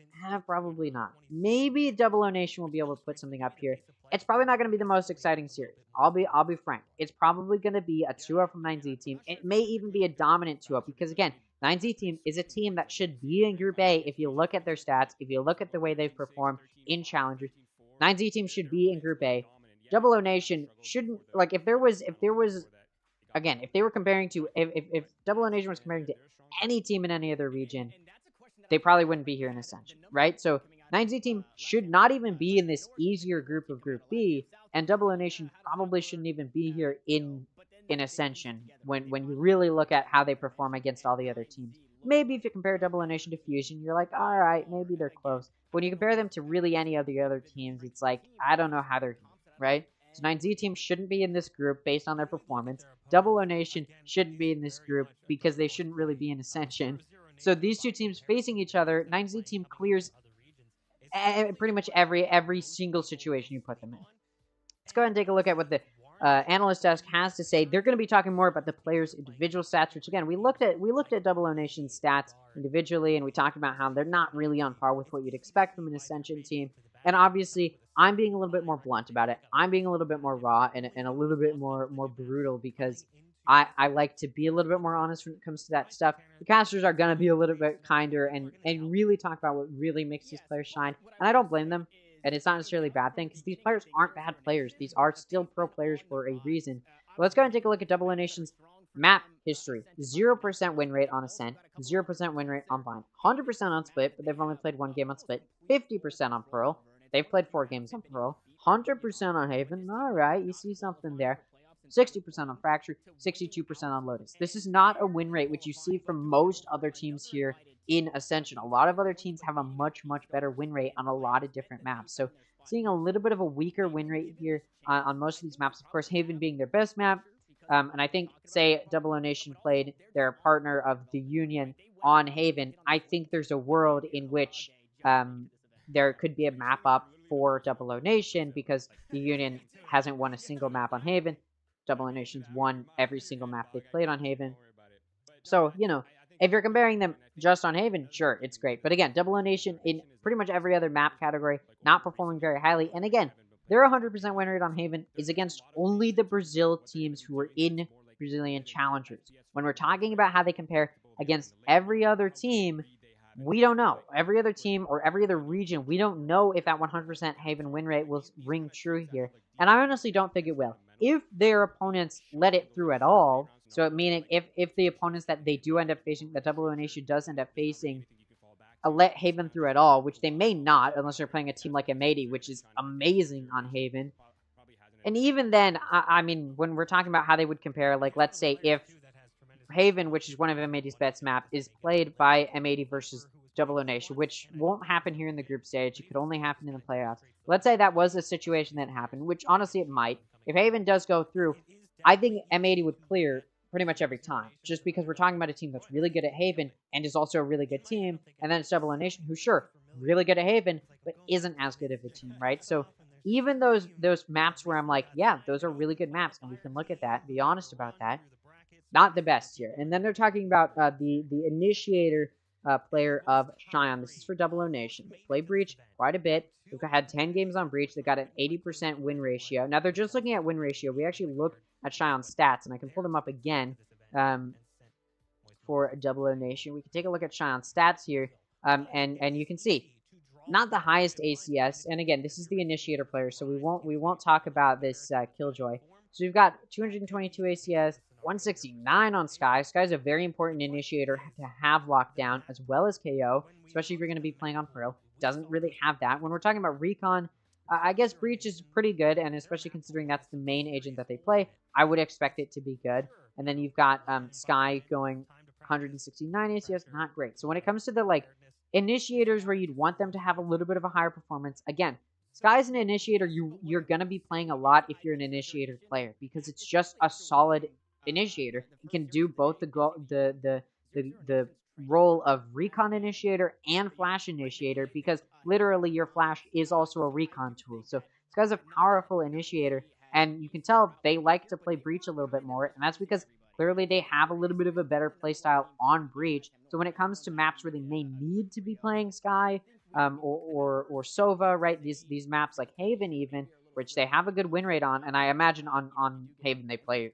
probably not. Maybe Double O Nation will be able to put something up here. It's probably not going to be the most exciting series. I'll be frank. It's probably going to be a 2-0 from 9Z team. It may even be a dominant 2-0 because, again, 9Z team is a team that should be in Group A if you look at their stats, if you look at the way they've performed in Challengers. 9Z team should be in Group A. Double O Nation shouldn't, like, if they were comparing to, if Double O Nation was comparing to any team in any other region, they probably wouldn't be here in Ascension, right? So 9Z team should not even be in this easier group of Group B, and Double O Nation probably shouldn't even be here in Ascension when you really look at how they perform against all the other teams. Maybe if you compare Double O Nation to Fusion, you're like, all right, maybe they're close. When you compare them to really any of the other teams, it's like, I don't know how they're here, right? So 9Z team shouldn't be in this group based on their performance. Double O Nation shouldn't be in this group because they shouldn't really be in Ascension. So these 2 teams facing each other, 9Z team clears pretty much every single situation you put them in. Let's go ahead and take a look at what the analyst desk has to say. They're going to be talking more about the players' individual stats, which, again, we looked at Double O Nation's stats individually, and we talked about how they're not really on par with what you'd expect from an Ascension team. And obviously, I'm being a little bit more blunt about it. I'm being a little bit more raw and a little bit more brutal because I like to be a little bit more honest when it comes to that stuff. The casters are going to be a little bit kinder and really talk about what really makes these players shine. And I don't blame them. And it's not necessarily a bad thing because these players aren't bad players. These are still pro players for a reason. But let's go ahead and take a look at Double O Nation's map history. 0% win rate on Ascent. 0% win rate on Bind. 100% on Split, but they've only played 1 game on Split. 50% on Pearl. They've played 4 games on Pearl. 100% on Haven. Alright, you see something there. 60% on Fracture. 62% on Lotus. This is not a win rate which you see from most other teams here in Ascension. A lot of other teams have a much better win rate on a lot of different maps. So seeing a little bit of a weaker win rate here on most of these maps. Of course, Haven being their best map. And I think, say, Double O Nation played their partner of the Union on Haven, I think there's a world in which there could be a map up for Double O Nation because the Union hasn't won a single map on Haven. Double O Nation's won every single map they've played on Haven. So, if you're comparing them just on Haven, sure, it's great. But again, Double O Nation in pretty much every other map category, not performing very highly. And again, their 100% win rate on Haven is against only the Brazil teams who are in Brazilian Challengers. When we're talking about how they compare against every other team, we don't know. Every other team or every other region, we don't know if that 100% Haven win rate will ring true here. And I honestly don't think it will. if their opponents let it through at all, so meaning if the opponents that they do end up facing, that Double O Nation does end up facing, let Haven through at all, which they may not unless they're playing a team like M80, which is amazing on Haven. And even then, I mean, when we're talking about how they would compare, like, let's say if Haven, which is one of M80's best map, is played by M80 versus Double O Nation, which won't happen here in the group stage. It could only happen in the playoffs. Let's say that was a situation that happened, which honestly it might. If Haven does go through, I think M80 would clear pretty much every time, just because we're talking about a team that's really good at Haven and is also a really good team, and then it's Double O Nation, who, sure, really good at Haven, but isn't as good of a team, right? So even those maps where I'm like, yeah, those are really good maps, and we can look at that, be honest about that, not the best here. And then they're talking about the initiator player of Xion. This is for Double O Nation. They play Breach quite a bit. They've had 10 games on Breach. They got an 80% win ratio. Now, they're just looking at win ratio. We actually look at Xion's stats, and I can pull them up again for Double O Nation. We can take a look at Xion's stats here, and you can see not the highest ACS. And again, this is the initiator player, so we won't talk about this Killjoy. So we've got 222 ACS, 169 on Skye. Skye's a very important initiator to have lockdown as well as KO, especially if you're going to be playing on Pearl. Doesn't really have that. When we're talking about Recon, I guess Breach is pretty good, and especially considering that's the main agent that they play, I would expect it to be good. And then you've got Skye going 169 ACS, not great. So when it comes to the like initiators where you'd want them to have a little bit of a higher performance, again, Skye's an initiator you're going to be playing a lot if you're an initiator player, because it's just a solid initiator. You can do both the role of recon initiator and flash initiator, because literally your flash is also a recon tool. So this guy's a powerful initiator, and you can tell they like to play Breach a little bit more, and that's because clearly they have a little bit of a better playstyle on Breach. So when it comes to maps where they may need to be playing Skye or Sova, right, these maps like Haven even, which they have a good win rate on, and I imagine on Haven they play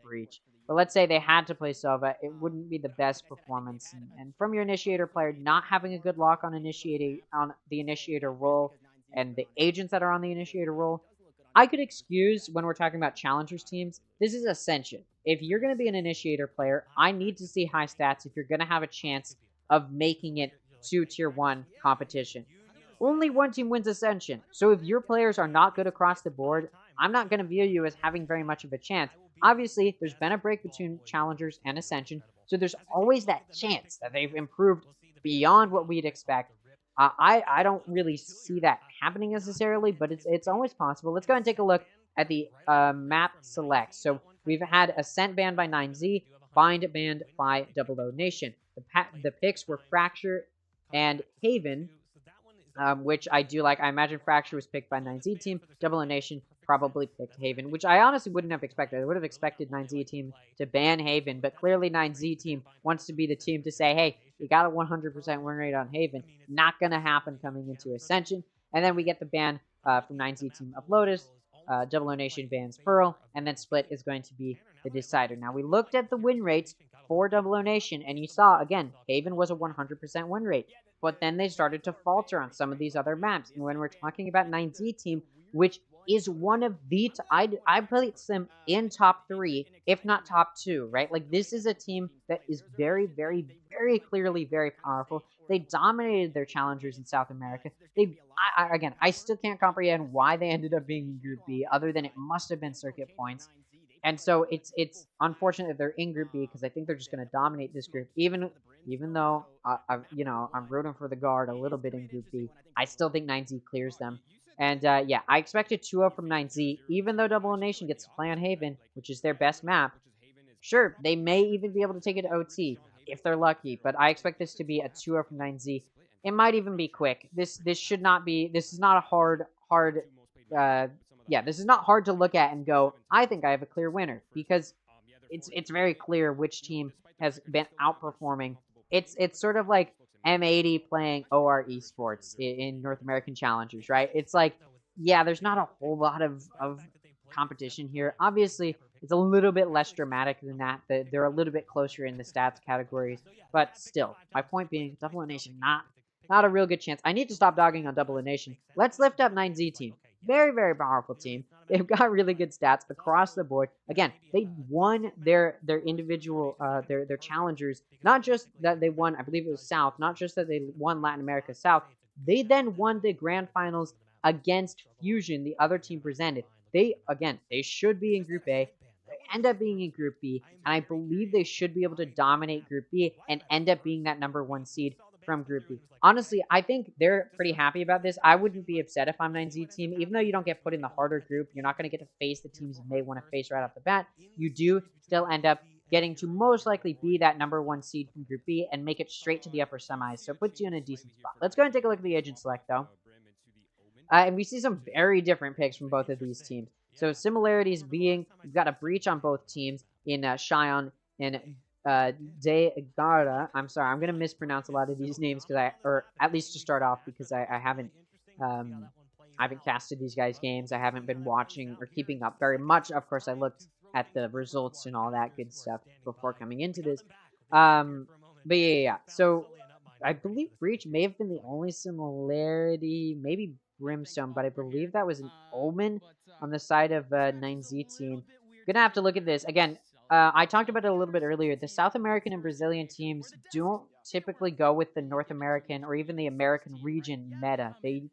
Breach. But let's say they had to play Sova, it wouldn't be the best performance. And from your initiator player not having a good lock on the initiator role and the agents that are on the initiator role, I could excuse when we're talking about challengers teams. This is Ascension. If you're going to be an initiator player, I need to see high stats if you're going to have a chance of making it to Tier 1 competition. Only one team wins Ascension, so if your players are not good across the board, I'm not going to view you as having very much of a chance. Obviously, there's been a break between Challengers and Ascension, so there's always that chance that they've improved beyond what we'd expect. I don't really see that happening necessarily, but it's always possible. Let's go ahead and take a look at the map selects. So we've had Ascent banned by 9Z, Bind banned by Double O Nation. The picks were Fracture and Haven, which I do like. I imagine Fracture was picked by 9Z team. Double O Nation probably picked Haven, which I honestly wouldn't have expected. I would have expected 9Z team to ban Haven, but clearly 9Z team wants to be the team to say, hey, we got a 100% win rate on Haven. Not going to happen coming into Ascension. And then we get the ban from 9Z team of Lotus. Double O Nation bans Pearl, and then Split is going to be the decider. Now, we looked at the win rates for Double O Nation, and you saw, again, Haven was a 100% win rate. But then they started to falter on some of these other maps. And when we're talking about 9Z team, which is one of the... I place them in top 3, if not top 2, right? Like, this is a team that is very, very, very clearly very powerful. They dominated their challengers in South America. Again, I still can't comprehend why they ended up being in Group B, other than it must have been circuit points. And so it's unfortunate that they're in Group B, because I think they're just going to dominate this group. Even though I'm rooting for the guard a little bit in Group B, I still think 9Z clears them. And yeah, I expected 2-0 from 9Z, even though Double O Nation gets to play on Haven, which is their best map. Sure, they may even be able to take it to OT if they're lucky, but I expect this to be a 2-0 from 9Z. It might even be quick. This should not be. This is not a hard. This is not hard to look at and go, I think I have a clear winner, because it's very clear which team has been outperforming. It's sort of like M80 playing OR Esports in North American Challengers, right? It's like, yeah, there's not a whole lot of competition here. Obviously, it's a little bit less dramatic than that. They're a little bit closer in the stats categories, but still, my point being, Double O Nation, not a real good chance. I need to stop dogging on Double O Nation. Let's lift up 9Z team. Very, very powerful team. They've got really good stats across the board. Again, they won their individual their challengers. Not just that they won, I believe it was South. Not just that they won Latin America South. They then won the grand finals against Fusion, the other team presented. They should be in Group A. They end up being in Group B, and I believe they should be able to dominate Group B and end up being that #1 seed from Group B. Honestly, I think they're pretty happy about this. I wouldn't be upset if I'm 9Z team, even though you don't get put in the harder group. You're not going to get to face the teams you may want to face right off the bat. You do still end up getting to most likely be that #1 seed from Group B and make it straight to the upper semis. So it puts you in a decent spot. Let's go and take a look at the agent select, though. And we see some very different picks from both of these teams. So similarities being, we've got a breach on both teams in Shion and De Garda. I'm sorry, I'm going to mispronounce a lot of these names or at least to start off, because I haven't casted these guys' games. I haven't been watching or keeping up very much. Of course, I looked at the results and all that good stuff before coming into this. But yeah. So I believe Breach may have been the only similarity, maybe Brimstone, but I believe that was an Omen on the side of 9Z team. Gonna have to look at this again. I talked about it a little bit earlier. The South American and Brazilian teams don't typically go with the North American or even the American region meta. They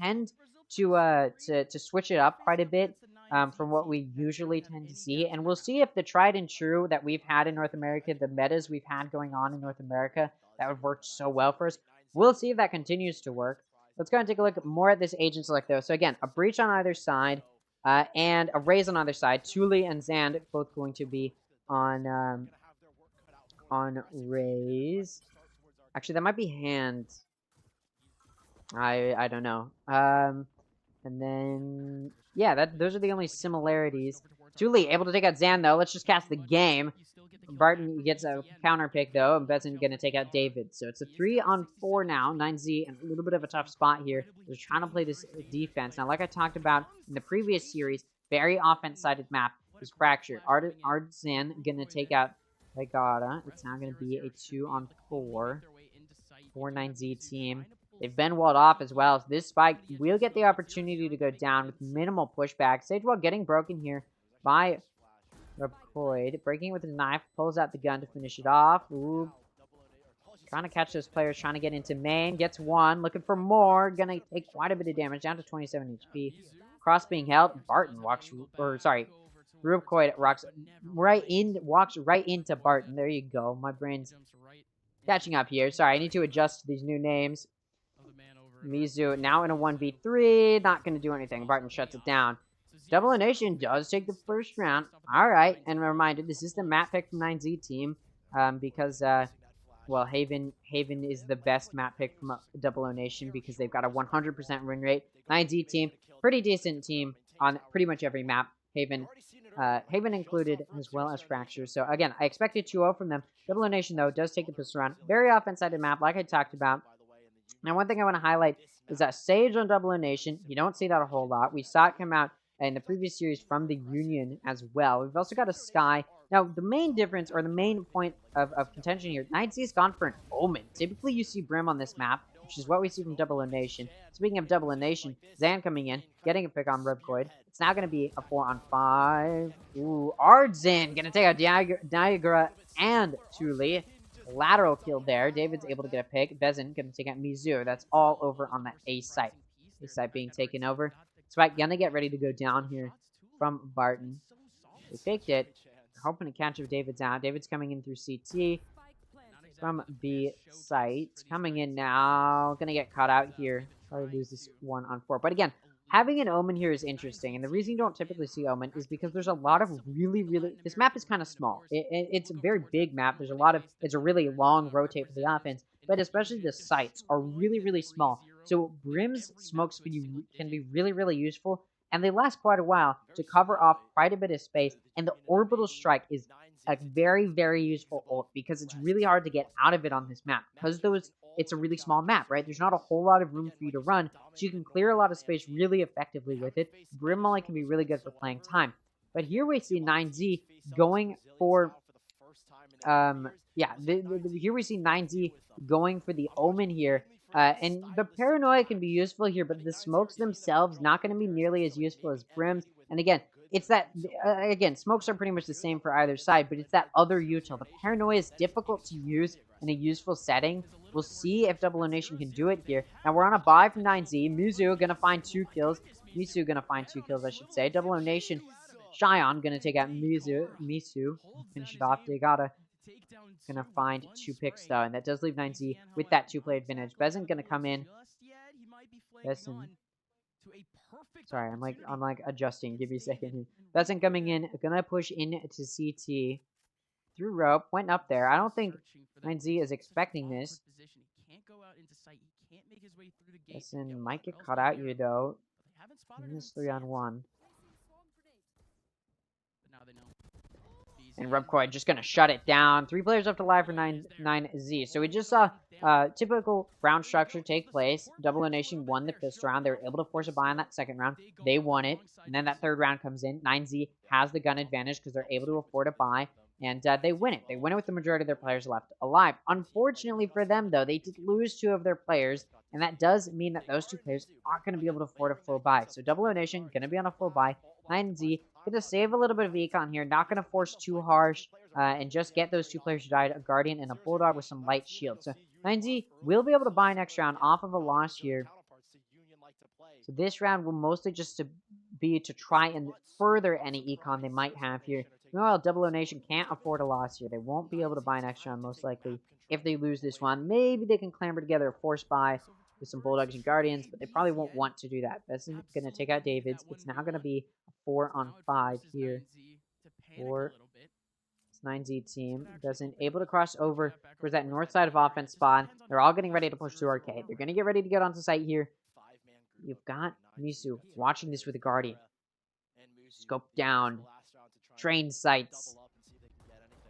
tend to switch it up quite a bit from what we usually tend to see. And we'll see if the tried and true that we've had in North America, the metas we've had going on in North America that have worked so well for us, we'll see if that continues to work. Let's go and take a look more at this agent select, though. So again, a breach on either side. And a Raze on either side. Thule and Zand both going to be on Raze. Actually, that might be Hand. I don't know. And then yeah, those are the only similarities. Thule able to take out Zand, though. Let's just cast the game. Barton gets a counter pick, though, and Bezin going to take out David. So it's a 3-on-4 now. 9Z in a little bit of a tough spot here. They're trying to play this defense. Now, like I talked about in the previous series, very offense-sided map is Fracture. Artisan going to take out Legata. It's now going to be a 2-on-4 for 9Z team. They've been walled off as well. So this spike will get the opportunity to go down with minimal pushback. Sagewell getting broken here by Reploid, breaking with a knife, pulls out the gun to finish it off. Ooh. Trying to catch those players, trying to get into main. Gets one, looking for more. Gonna take quite a bit of damage, down to 27 HP. Cross being held. Barton walks, Reploid walks right into Barton. There you go. My brain's catching up here. Sorry, I need to adjust to these new names. Mizu now in a 1v3. Not gonna do anything. Barton shuts it down. Double Nation does take the first round. All right, and a reminder, this is the map pick from 9Z team, because well, Haven is the best map pick from Double Nation because they've got a 100% win rate. 9Z team, pretty decent team on pretty much every map. Haven included, as well as Fracture. So again, I expected 2-0 from them. Double Nation though does take the first round. Very offense-sided map, like I talked about. Now, one thing I want to highlight is that Sage on Double Nation, you don't see that a whole lot. We saw it come out in the previous series from the Union as well. We've also got a Sky. Now, the main difference, or the main point of contention here, 9Z's gone for an Omen. Typically, you see Brim on this map, which is what we see from Double Nation. Speaking of Double Nation, Zan coming in, getting a pick on Rubcoid. It's now going to be a 4-on-5. Ooh, Ardzin going to take out Niagara and Thule. Lateral kill there. David's able to get a pick. Bezin going to take out Mizu. That's all over on the A site. A site being taken over. Spike gonna get ready to go down here from Barton. They faked it. Hoping to catch if David's out. David's coming in through CT from B site. Coming in now. Gonna get caught out here. Probably lose this 1-on-4. But again, having an Omen here is interesting. And the reason you don't typically see Omen is because there's a lot of really... This map is kind of small. It's a very big map. There's a lot of... It's a really long rotate for the offense. But especially the sites are really, really small. So Brim's smokes can be really, really useful, and they last quite a while to cover off quite a bit of space. And the Orbital Strike is a very, very useful ult because it's really hard to get out of it on this map. Because it's a really small map, right? There's not a whole lot of room for you to run, so you can clear a lot of space really effectively with it. Brim Molly can be really good for playing time. But here we see 9Z going for... here we see 9Z going for the Omen here. And the paranoia can be useful here, but the smokes themselves not going to be nearly as useful as brims. And again, it's that, again, smokes are pretty much the same for either side, but it's that other util. The paranoia is difficult to use in a useful setting. We'll see if Double O Nation can do it here. Now, we're on a buy from 9Z. Mizu going to find 2 kills. Misu going to find 2 kills, I should say. Double O Nation, Shion going to take out Misu, finish it off. Degata going to find 2 picks, though, and that does leave 9Z with that 2-play advantage. Bezin going to come in. Bezin. Sorry, I'm like adjusting. Give me a second here. Bezin coming in, going to push into CT. Through rope, went up there. I don't think 9Z is expecting this. Bezin might get caught out here, though. In this 3-on-1. And Rubcoy just going to shut it down. 3 players left alive for 9Z. So we just saw typical round structure take place. Double O Nation won the first round. They were able to force a buy on that second round. They won it. And then that third round comes in. 9Z has the gun advantage because they're able to afford a buy. And they win it. They win it with the majority of their players left alive. Unfortunately for them, though, they did lose 2 of their players. And that does mean that those 2 players aren't going to be able to afford a full buy. So Double O Nation going to be on a full buy. 9Z going to save a little bit of econ here. Not going to force too harsh. And just get those 2 players who died, a Guardian and a Bulldog with some light shield. So 9Z will be able to buy next round off of a loss here. So this round will mostly just be to try and further any econ they might have here. Meanwhile, Double O Nation can't afford a loss here. They won't be able to buy next round, most likely, if they lose this one. Maybe they can clamber together a force buy with some Bulldogs and Guardians, but they probably won't want to do that. That's going to take out David's. It's now going to be a 4-on-5 here for this 9Z team. Doesn't able to cross over towards that north side of offense spot. They're all getting ready to push through arcade. They're going to get ready to get onto site here. You've got Misu watching this with a Guardian. Scope down. Train sights.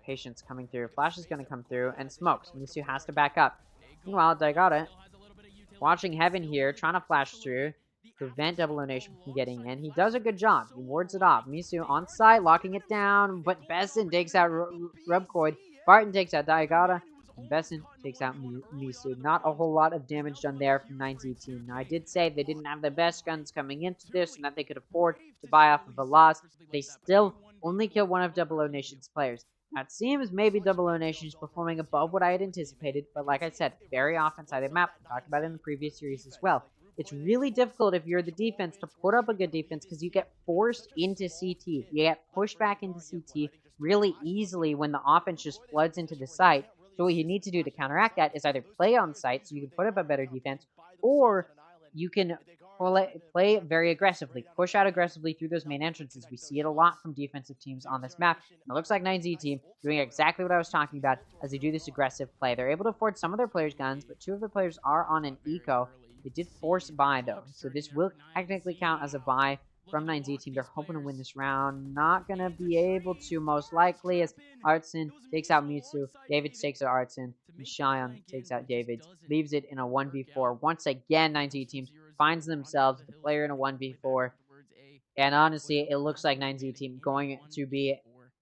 Patience coming through. Flash is going to come through. And smokes. Misu has to back up. Meanwhile, Daigata watching Heaven here. Trying to flash through. Prevent Double O Nation from getting in. He does a good job. He wards it off. Misu on site. Locking it down. But Besson takes out Rubcoid. Barton takes out Daigata. And Besson takes out Misu. Not a whole lot of damage done there from 9Z team. Now, I did say they didn't have the best guns coming into this and that they could afford to buy off of a loss. They still only kill one of Double O Nation's players. Now, it seems maybe Double O Nation is performing above what I had anticipated, but like I said, very offensive map. We talked about it in the previous series as well. It's really difficult if you're the defense to put up a good defense because you get forced into CT. You get pushed back into CT really easily when the offense just floods into the site. So what you need to do to counteract that is either play on site so you can put up a better defense, or you can play very aggressively, push out aggressively through those main entrances. We see it a lot from defensive teams on this map. And it looks like 9Z team doing exactly what I was talking about as they do this aggressive play. They're able to afford some of their players' guns, but 2 of their players are on an eco. They did force a buy, though, so this will technically count as a buy from 9Z team. They're hoping to win this round. Not going to be able to, most likely, as Artson takes out Mitsu. David takes out Artson. And Cheyenne takes out David. Leaves it in a 1v4. Once again, 9Z team finds themselves the player in a 1v4. And honestly, it looks like 9Z team going to be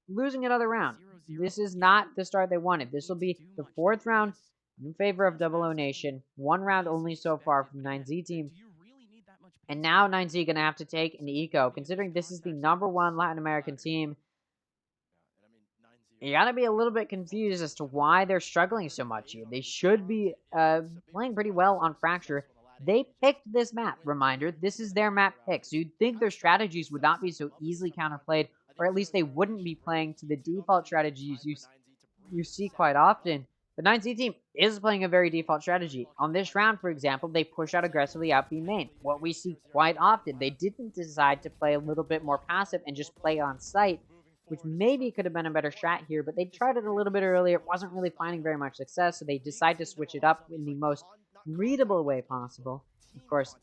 losing another round. This is not the start they wanted. This will be the 4th round in favor of Double O Nation. 1 round only so far from 9Z team. And now 9Z going to have to take an eco. Considering this is the #1 Latin American team, you got to be a little bit confused as to why they're struggling so much here. They should be playing pretty well on Fracture. They picked this map. Reminder, this is their map pick. So you'd think their strategies would not be so easily counterplayed, or at least they wouldn't be playing to the default strategies you see quite often. The 9Z team is playing a very default strategy. On this round, for example, they push out aggressively out B main. What we see quite often, they didn't decide to play a little bit more passive and just play on site, which maybe could have been a better strat here, but they tried it a little bit earlier. It wasn't really finding very much success, so they decided to switch it up in the most readable way possible. Of course,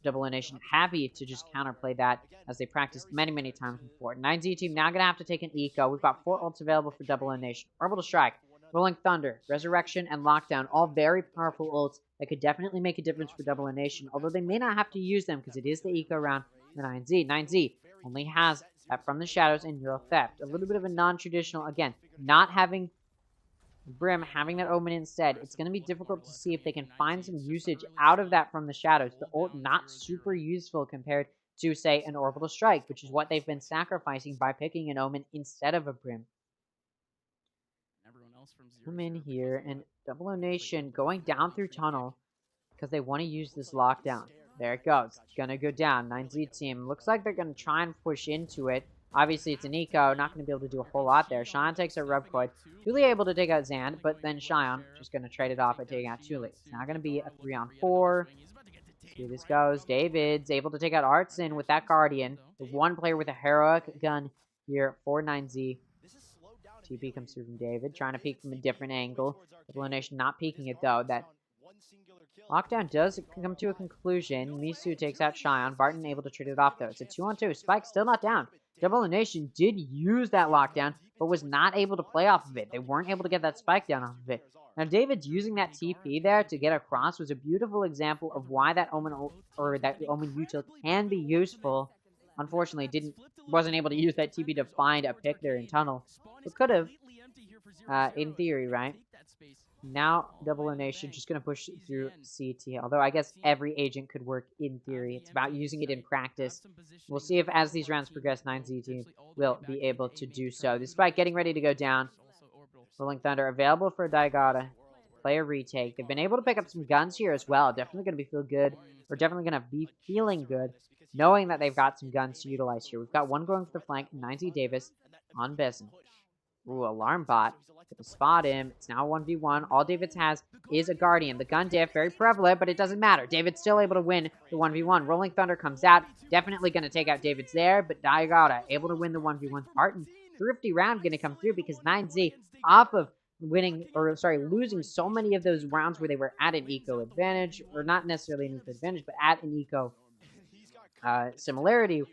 Double O Nation happy to just counterplay that as they practiced many, many times before. 9Z team now going to have to take an eco. We've got 4 ults available for Double O Nation. Orbital Strike, Rolling Thunder, Resurrection, and Lockdown, all very powerful ults that could definitely make a difference for Double O Nation, although they may not have to use them because it is the eco round for 9Z. 9Z only has that From the Shadows and Euro Theft. A little bit of a non-traditional, again, not having Brim having that Omen instead, it's going to be difficult to see if they can find some usage out of that from the shadows. The ult not super useful compared to, say, an Orbital Strike, which is what they've been sacrificing by picking an Omen instead of a Brim. Come in here, and Double O Nation going down through tunnel because they want to use this lockdown. There it goes. It's going to go down. 9Z team. Looks like they're going to try and push into it. Obviously, it's an eco. Not going to be able to do a whole lot there. Xion takes out Rubcoid. Tuli able to take out Zand, but then Xion just going to trade it off by taking out Tuli. It's now going to be a 3-on-4. See how this goes. David's able to take out Artson with that Guardian. The one player with a heroic gun here for 9Z. TP comes through from David, trying to peek from a different angle. Double O Nation not peeking it, though. That lockdown does come to a conclusion. Misu takes out Xion. Barton able to trade it off, though. It's a 2-on-2. Spike still not down. Double O Nation did use that lockdown, but was not able to play off of it. They weren't able to get that spike down off of it. Now, David's using that TP there to get across was a beautiful example of why that Omen or that Omen util can be useful. Unfortunately, wasn't able to use that TP to find a pick there in tunnel. It could have, in theory, right? Now, Double O Nation just going to push through CT. Although, I guess every agent could work in theory. It's about using it in practice. We'll see if, as these rounds progress, 9Z team will be able to do so. The spike getting ready to go down. Rolling Thunder available for Daigata. Play a retake. They've been able to pick up some guns here as well. Definitely going to feel good. Or definitely going to be feeling good, knowing that they've got some guns to utilize here. We've got one going for the flank. 9Z Davis on Bessen. Ooh, alarm bot. To spot him. It's now 1v1. All Davids has is a Guardian. The gun diff, very prevalent, but it doesn't matter. David's still able to win the 1v1. Rolling Thunder comes out. Definitely going to take out David's there, but Daigata able to win the 1v1. Barton, thrifty round going to come through because 9Z off of losing so many of those rounds where they were at an eco advantage, or not necessarily an eco advantage, but at an eco similarity,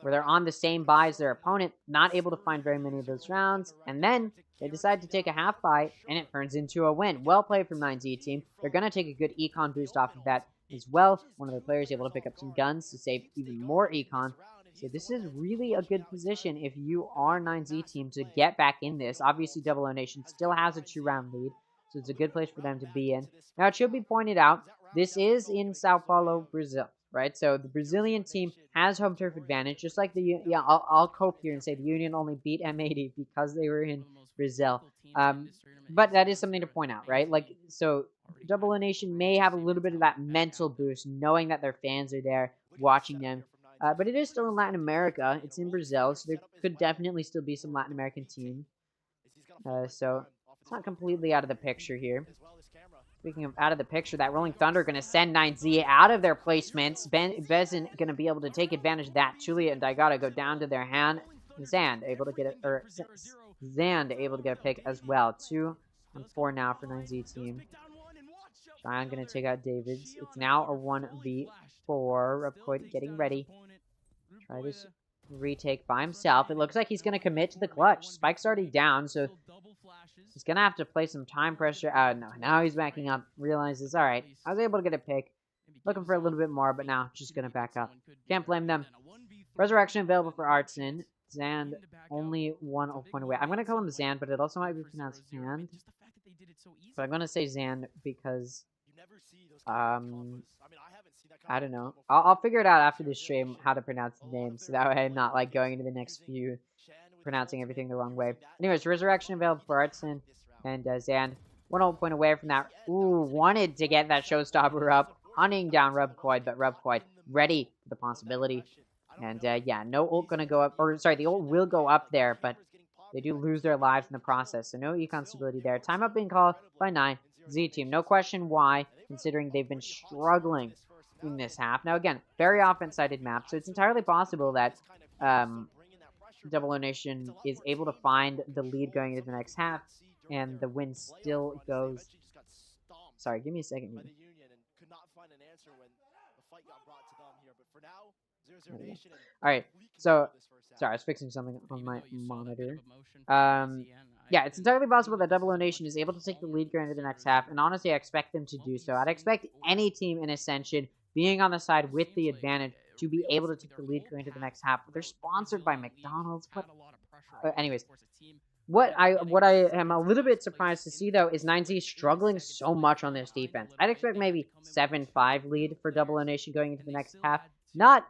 where they're on the same buy as their opponent, not able to find very many of those rounds, and then they decide to take a half buy, and it turns into a win. Well played from 9Z team. They're going to take a good econ boost off of that as well. One of the players able to pick up some guns to save even more econ. So this is really a good position if you are 9Z team to get back in this. Obviously, Double O Nation still has a 2-round lead, so it's a good place for them to be in. Now, it should be pointed out, this is in Sao Paulo, Brazil. Right, so the Brazilian team has home turf advantage, just like the I'll cope here and say the Union only beat M80 because they were in Brazil. But that is something to point out, right? Like, so Double O Nation may have a little bit of that mental boost, knowing that their fans are there watching them. But it is still in Latin America. It's in Brazil, so there could definitely still be some Latin American team. So it's not completely out of the picture here. Speaking of out of the picture, that Rolling Thunder going to send 9Z out of their placements. Bezen going to be able to take advantage of that. Julia and Daigata go down to their hand. Zand able to get Zand able to get a pick as well. 2-on-4 now for 9Z team. Xion going to take out Davids. It's now a 1v4. Rubcoid getting ready. Try this retake by himself. It looks like he's going to commit to the clutch. Spike's already down, so he's going to have to play some time pressure. No, now he's backing up. Realizes, all right, I was able to get a pick. Looking for a little bit more, but now just going to back up. Can't blame them. Resurrection available for Artson. Zand only 1 point away. I'm going to call him Zand, but it also might be pronounced Hand. But I'm going to say Zand because, I don't know. I'll figure it out after this stream how to pronounce the name, so that way I'm not like going into the next few pronouncing everything the wrong way. Anyways, Resurrection available for Artson and Zand. 1 point away from that. Ooh, wanted to get that showstopper up. Hunting down Rubcoid, but Rubcoid ready for the possibility. And yeah, no ult gonna go up, or sorry, the ult will go up there, but they do lose their lives in the process, so no econ stability there. Timeout being called by 9Z team. No question why, considering they've been struggling in this half. Now again, very offense-sided map, so it's entirely possible that Double O Nation is able to find the lead going into the next half, and the win still goes. Sorry, give me a second here. Alright, so sorry, I was fixing something on my monitor. Yeah, it's entirely possible that Double O Nation is able to take the lead going into the next half, and honestly, I expect them to do so. I'd expect any team in Ascension being on the side with the advantage to be able to take the lead going into the next half. But they're sponsored by McDonald's. But anyways, What I am a little bit surprised to see, though, is 9Z struggling so much on this defense. I'd expect maybe 7-5 lead for Double O Nation going into the next half. Not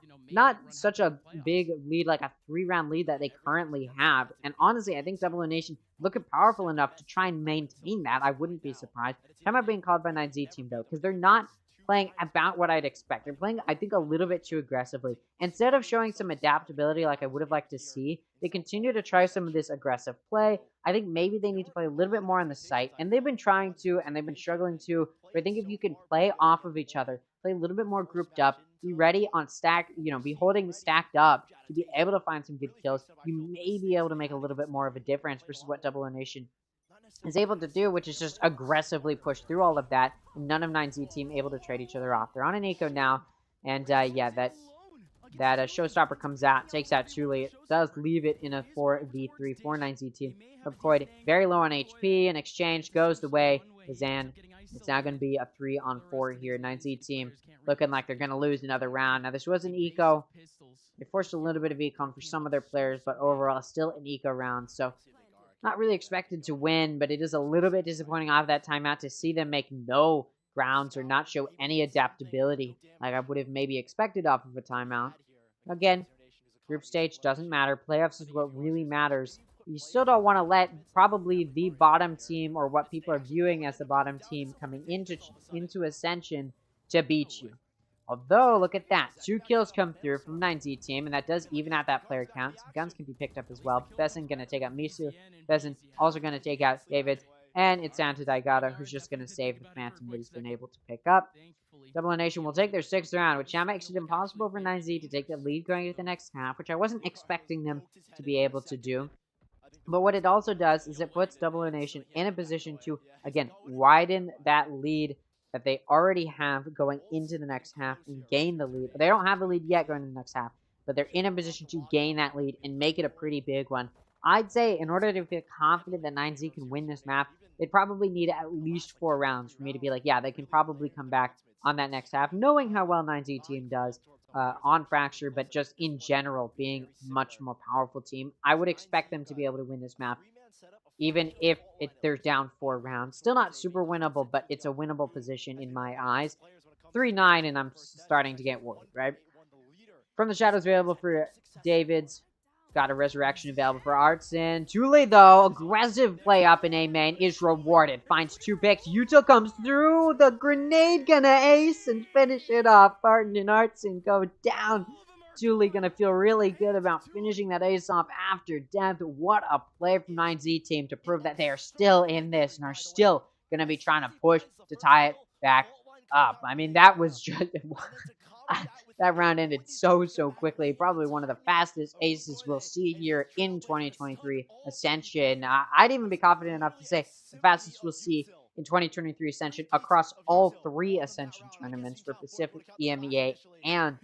such a big lead, like a 3-round lead that they currently have. And honestly, I think Double O Nation looking powerful enough to try and maintain that. I wouldn't be surprised. Time out being called by 9Z team, though, because they're not playing about what I'd expect. They're playing, I think, a little bit too aggressively. Instead of showing some adaptability like I would have liked to see, they continue to try some of this aggressive play. I think maybe they need to play a little bit more on the site, and they've been trying to, and they've been struggling to, but I think if you can play off of each other, play a little bit more grouped up, be ready on stack, be holding stacked up to be able to find some good kills, you may be able to make a little bit more of a difference versus what Double O Nation is able to do, which is just aggressively push through all of that. None of 9Z team able to trade each other off. They're on an eco now, and yeah, that showstopper comes out, takes out Thule. It does leave it in a 4v3 for 9Z team. Repcoid very low on HP. An exchange goes the way of Zan. It's now going to be a 3-on-4 here. 9Z team looking like they're going to lose another round. Now, this was an eco. They forced a little bit of econ for some of their players, but overall, still an eco round. So, not really expected to win, but it is a little bit disappointing off that timeout to see them make no grounds or not show any adaptability like I would have maybe expected off of a timeout. Again, group stage doesn't matter. Playoffs is what really matters. You still don't want to let probably the bottom team or what people are viewing as the bottom team coming into Ascension to beat you. Although, look at that. 2 kills come through from 9Z team, and that does even out that player count. Some guns can be picked up as well. Besson going to take out Misu. Besson also going to take out David. And it's down to Daigata, who's just going to save the Phantom that he's been able to pick up. Double O Nation will take their 6th round, which now makes it impossible for 9Z to take the lead going into the next half, which I wasn't expecting them to be able to do. But what it also does is it puts Double O Nation in a position to, again, widen that lead that they already have going into the next half and gain the lead. But they don't have the lead yet going into the next half, but they're in a position to gain that lead and make it a pretty big one. I'd say in order to feel confident that 9Z can win this map, they'd probably need at least 4 rounds for me to be like, yeah, they can probably come back on that next half, knowing how well 9Z team does on Fracture, but just in general being much more powerful team. I would expect them to be able to win this map, even if they're down 4 rounds. Still not super winnable, but it's a winnable position in my eyes. 3-9, and I'm starting to get worried, right? From the shadows available for Davids. Got a resurrection available for Artson. Thule, though, aggressive play up in A main is rewarded. Finds 2 picks. Yuta comes through. The grenade gonna ace and finish it off. Barton and Artson go down. Thule gonna feel really good about finishing that ace off after death. What a play from 9Z team to prove that they are still in this and are still gonna be trying to push to tie it back up. I mean, that was just... that round ended so quickly. Probably one of the fastest aces we'll see here in 2023 Ascension. I'd even be confident enough to say the fastest we'll see in 2023 Ascension across all 3 Ascension tournaments for Pacific, EMEA, and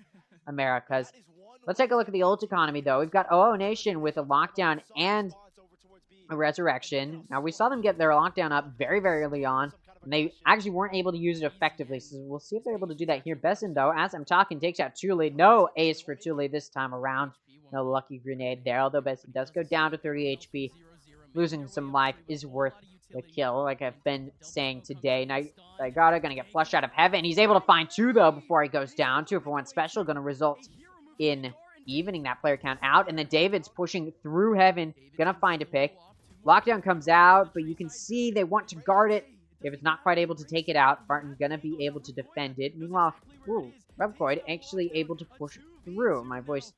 Americas. Let's take a look at the ult economy, though. We've got OO Nation with a lockdown and a resurrection. Now, we saw them get their lockdown up very early on, and they actually weren't able to use it effectively, so we'll see if they're able to do that here. Besson, though, as I'm talking, takes out Thule. No ace for Thule this time around. No lucky grenade there, although Besson does go down to 30 HP. Losing some life is worth the kill, like I've been saying today. Now, Daigata gonna get flushed out of heaven. He's able to find 2, though, before he goes down. 2 for 1 special, gonna result in evening that player count out. And then David's pushing through heaven, gonna find a pick. Lockdown comes out, but you can see they want to guard it. If it's not quite able to take it out, Barton gonna be able to defend it. Meanwhile, Repcoid actually able to push through. My voice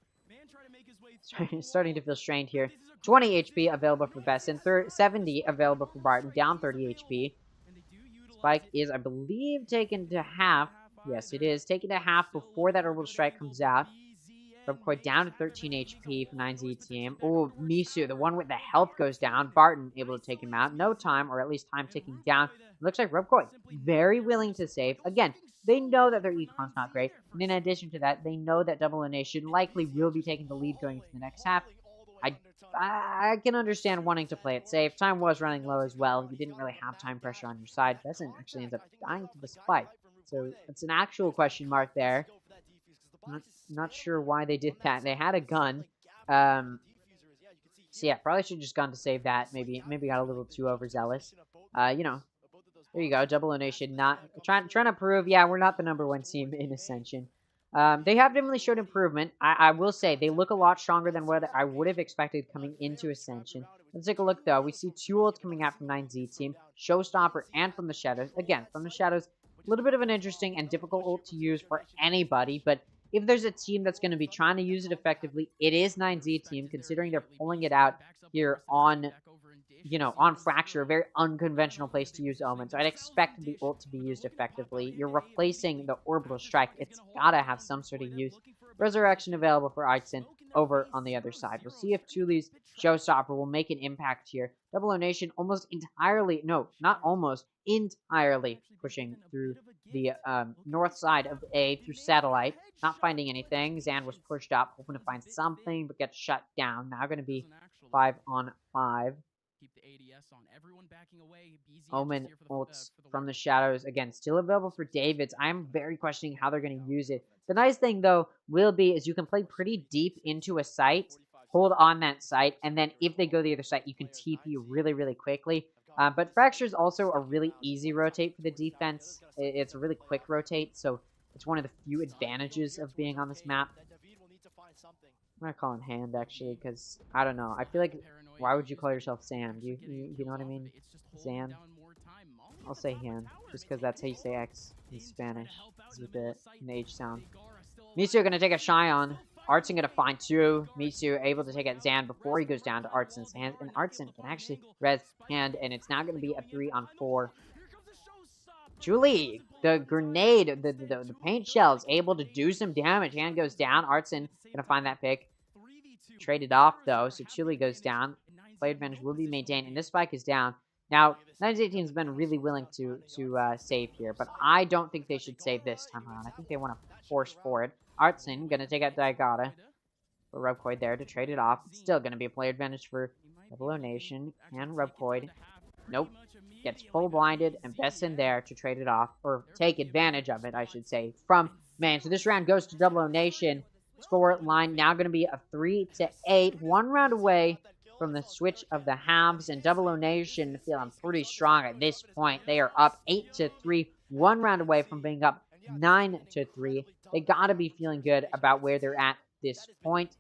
is starting to feel strained here. 20 HP available for Besson, 70 available for Barton, down 30 HP. Spike is, I believe, taken to half. Yes, it is. Taken to half before that orbital strike comes out. Repcoid down to 13 HP for 9Z team. Oh, Misu, the one with the health goes down. Barton able to take him out. No time, or at least time ticking down. Looks like Repcoid very willing to save. Again, they know that their econ's not great. And in addition to that, they know that Double O Nation likely will be taking the lead going into the next half. I can understand wanting to play it safe. Time was running low as well. You didn't really have time pressure on your side. Besson actually ends up dying to the spike. So it's an actual question mark there. Not sure why they did that. They had a gun. So yeah, probably should have just gone to save that. Maybe got a little too overzealous. You know, there you go. Double O Nation not trying to prove, yeah, we're not the #1 team in Ascension. They have definitely showed improvement. I will say they look a lot stronger than what I would have expected coming into Ascension. Let's take a look though. We see 2 ults coming out from 9Z team, Showstopper and from the Shadows. Again, from the Shadows, a little bit of an interesting and difficult ult to use for anybody, but if there's a team that's going to be trying to use it effectively, it is 9Z team, considering they're pulling it out here on, you know, on Fracture, a very unconventional place to use Omen. So I'd expect the ult to be used effectively. You're replacing the Orbital Strike. It's gotta have some sort of use. Resurrection available for Artson over on the other side. We'll see if Thule's Showstopper will make an impact here. Double O Nation almost entirely, no, not almost, entirely pushing through the north side of A through Satellite. Not finding anything. Zan was pushed up, hoping to find something, but gets shut down. Now going to be 5 on 5. Omen ults from the Shadows. Again, still available for Davids. I'm very questioning how they're going to use it. The nice thing, though, will be is you can play pretty deep into a site, hold on that site, and then if they go the other side, you can TP really, really quickly. But Fracture is also a really easy rotate for the defense. It's a really quick rotate, so it's one of the few advantages of being on this map. I'm going to call him Hand, actually, because, I don't know. I feel like, why would you call yourself Sam? You know what I mean? Zan? I'll say Hand, just because that's how you say X in Spanish. It's with the H sound. Misu going to take a Shion. Artson going to find 2. Misu able to take out Zan before he goes down to Artson's hands. And Artson can actually res Hand, and it's now going to be a 3 on 4. Julie, the grenade, the paint shells, able to do some damage. Hand goes down. Artson going to find that pick. Traded off, though, so Julie goes down. Play advantage will be maintained, and this spike is down. Now, 918 has been really willing to save here, but I don't think they should save this time around. I think they want to force for it. Artson going to take out Diagata. For Rubcoid there to trade it off. It's still going to be a play advantage for Double O Nation and Rubcoid. Nope. Gets full blinded and Best in there to trade it off, or take advantage of it, I should say, from main. So this round goes to Double O Nation. Score line now going to be a 3-8. 1 round away from the switch of the halves, and Double O Nation feeling pretty strong at this point. They are up 8-3. 1 round away from being up 9-3. They got to be feeling good about where they're at this point.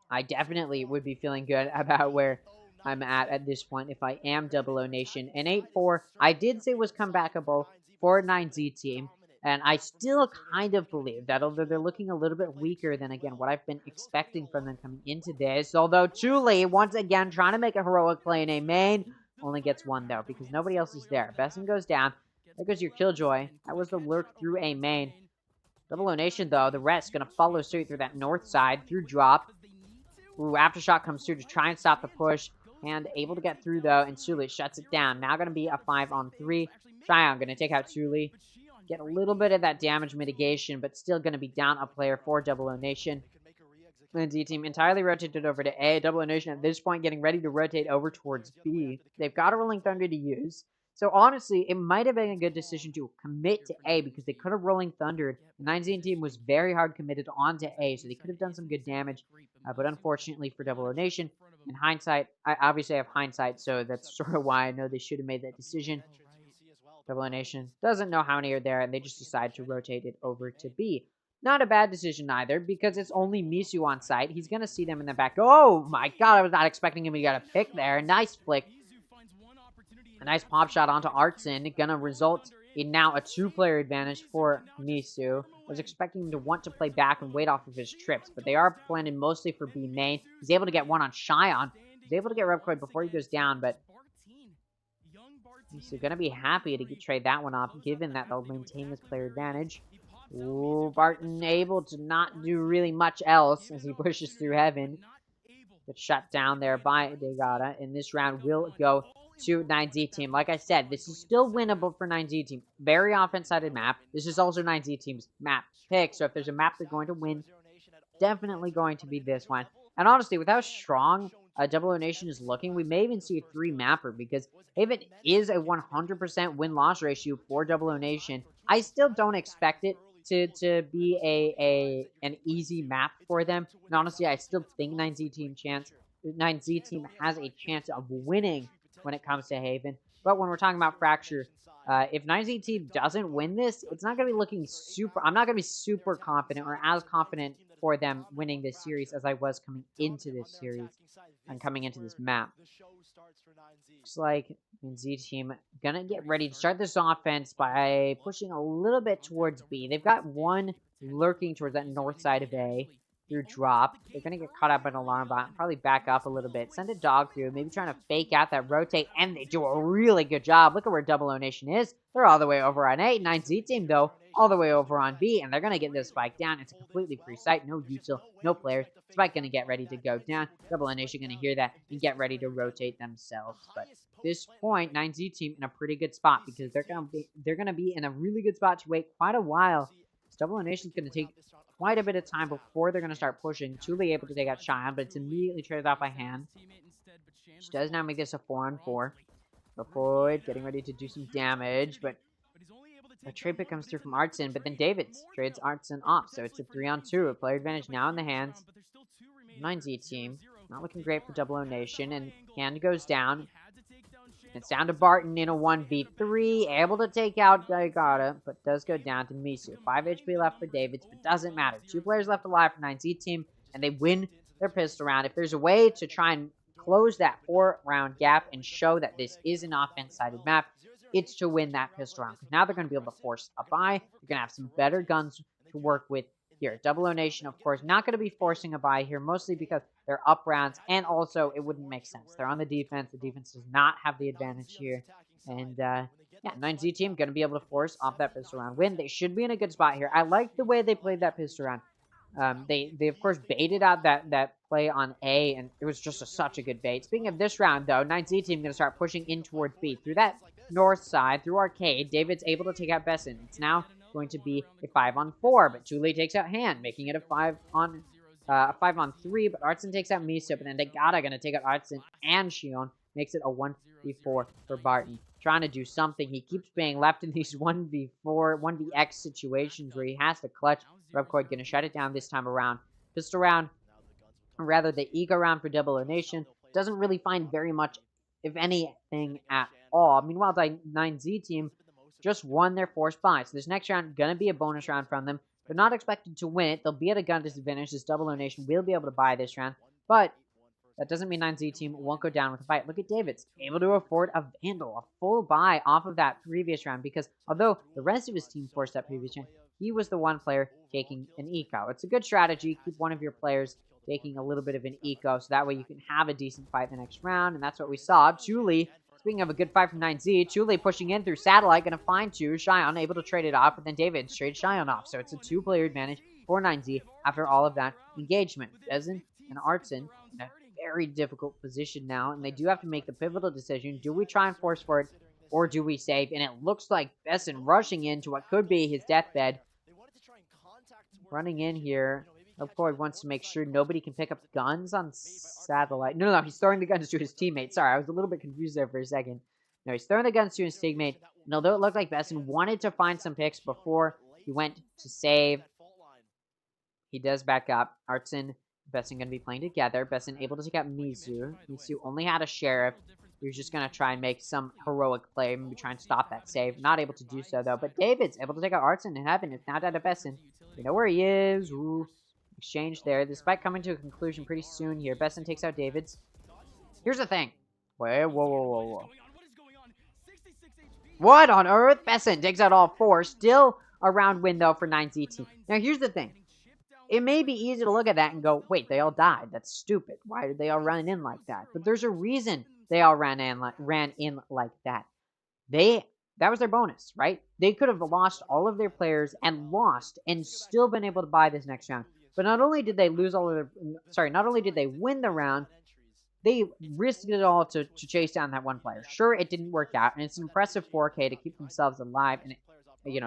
I definitely would be feeling good about where I'm at this point if I am Double O Nation. And 8-4, I did say was comebackable for 9Z team. And I still kind of believe that, although they're looking a little bit weaker than, again, what I've been expecting from them coming into this. Although, Julie, once again, trying to make a heroic play in a main, only gets 1, though, because nobody else is there. Besson goes down. There goes your Killjoy. That was the lurk through a main. Double O Nation, though, the rest going to follow suit through that north side, through drop. Ooh, Aftershock comes through to try and stop the push. And able to get through, though, and Suli shuts it down. Now going to be a 5 on 3. Shion going to take out Suli. Get a little bit of that damage mitigation, but still going to be down a player for Double O Nation. And Z team entirely rotated over to A. Double O Nation at this point getting ready to rotate over towards B. They've got a Rolling Thunder to use. So honestly, it might have been a good decision to commit to A because they could have Rolling Thundered. The 9Z team was very hard committed onto A, so they could have done some good damage. But unfortunately for Double O Nation, in hindsight, I obviously have hindsight, so that's sort of why I know they should have made that decision. Double O Nation doesn't know how many are there, and they just decide to rotate it over to B. Not a bad decision either, because it's only Misu on site. He's going to see them in the back. Oh my god, I was not expecting him to get a pick there. Nice flick. A nice pop shot onto Artson. Going to result in now a 2-player advantage for Misu. I was expecting him to want to play back and wait off of his trips, but they are planning mostly for B main. He's able to get 1 on Shion. He's able to get Rubcoid before he goes down, but Misu going to be happy to trade that one off, given that they'll maintain this player advantage. Ooh, Barton able to not do really much else as he pushes through heaven. Gets shut down there by Degata, and this round will go to 9Z team. Like I said, this is still winnable for 9Z team. Very offense-sided map. This is also 9Z team's map pick, so if there's a map they're going to win, definitely going to be this one. And honestly, with how strong Double O Nation is looking, we may even see a 3-mapper, because if it is a 100% win-loss ratio for Double O Nation, I still don't expect it to be an easy map for them. And honestly, I still think 9Z team chance 9Z team has a chance of winning when it comes to Haven. But when we're talking about Fracture, if 9Z team doesn't win this, it's not going to be looking super... I'm not going to be super confident or as confident for them winning this series as I was coming into this series and coming into this map. Looks like 9Z team going to get ready to start this offense by pushing a little bit towards B. They've got one lurking towards that north side of A. Through drop. They're going to get caught up in an alarm bot. Probably back up a little bit. Send a dog through. Maybe trying to fake out that rotate. And they do a really good job. Look at where Double O Nation is. They're all the way over on A. 9Z team, though, all the way over on B. And they're going to get this spike down. It's a completely free site. No util. No players. Spike going to get ready to go down. Double O Nation going to hear that and get ready to rotate themselves. But at this point, 9Z team in a pretty good spot because they're going to be in a really good spot to wait quite a while. Double O Nation's going to take quite a bit of time before they're going to start pushing. Tuli able to take out Cheyenne, but it's immediately traded off by hand. She does now make this a 4-on-4. Avoid getting ready to do some damage, but a trade pick comes through from Artson, but then Davids trades Artson off, so it's a 3-on-2. A player advantage now in the hands. 9Z team. Not looking great for Double O Nation, and hand goes down. It's down to Barton in a 1v3, able to take out Daigata, but does go down to Misu. 5 HP left for Davids, but doesn't matter. 2 players left alive for 9Z team, and they win their pistol round. If there's a way to try and close that 4-round gap and show that this is an offense-sided map, it's to win that pistol round. Because now they're going to be able to force a buy. They're going to have some better guns to work with here. Double O Nation, of course, not going to be forcing a buy here, mostly because they're up rounds, and also it wouldn't make sense. They're on the defense. The defense does not have the advantage here. And, yeah, 9Z team going to be able to force off that pistol round win. They should be in a good spot here. I like the way they played that pistol round. They of course, baited out that play on A, and it was just such a good bait. Speaking of this round, though, 9Z team going to start pushing in towards B. Through that north side, through Arcade, David's able to take out Besson. It's now going to be a 5-on-4, but Tuli takes out Hand, making it a 5-on-3, but Artson takes out Miso, but then Daigata going to take out Artson and Shion, makes it a 1v4 for Barton. Trying to do something. He keeps being left in these 1v4, 1vx situations where he has to clutch. Rubcord going to shut it down this time around. Pistol round, or rather the Eco round for Double O Nation, doesn't really find very much, if anything, at all. Meanwhile, the 9Z team just won their forced buy. So this next round going to be a bonus round from them. They're not expected to win it. They'll be at a gun disadvantage. This Double O Nation will be able to buy this round. But that doesn't mean 9Z team won't go down with a fight. Look at Davids, able to afford a Vandal, a full buy off of that previous round, because although the rest of his team forced that previous round, he was the one player taking an eco. It's a good strategy. Keep one of your players taking a little bit of an eco, so that way you can have a decent fight the next round, and that's what we saw. Tuli, speaking of a good fight from 9Z, Tuli pushing in through Satellite, going to find 2. Shion able to trade it off, but then Davids trades Shion off, so it's a 2-player advantage for 9Z after all of that engagement. Bezin and Artson in a very difficult position now, and they do have to make the pivotal decision. Do we try and force for it, or do we save? And it looks like Besson rushing into what could be his deathbed. Running in here. Rubcord wants to make sure nobody can pick up guns on Satellite. No, he's throwing the guns to his teammate. Sorry, I was a little bit confused there for a second. No, he's throwing the guns to his teammate. And although it looked like Besson wanted to find some picks before he went to save, he does back up. Artson, Besson going to be playing together. Besson able to take out Mizu. Mizu only had a Sheriff. He was just going to try and make some heroic play, maybe try and stop that save. Not able to do so, though. But David's able to take out Artson in heaven. It's now down to Besson. We know where he is. Ooh. Exchange there. This fight coming to a conclusion pretty soon here. Besson takes out Davids. Here's the thing. Wait, whoa. What on earth? Besson takes out all 4. Still a round win, though, for 9Z team. Now, here's the thing. It may be easy to look at that and go, wait, they all died. That's stupid. Why did they all run in like that? But there's a reason they all ran in like that. That was their bonus, right? They could have lost all of their players and still been able to buy this next round. But not only did they not only did they win the round, they risked it all to chase down that one player. Sure, it didn't work out, and it's an impressive 4K to keep themselves alive, and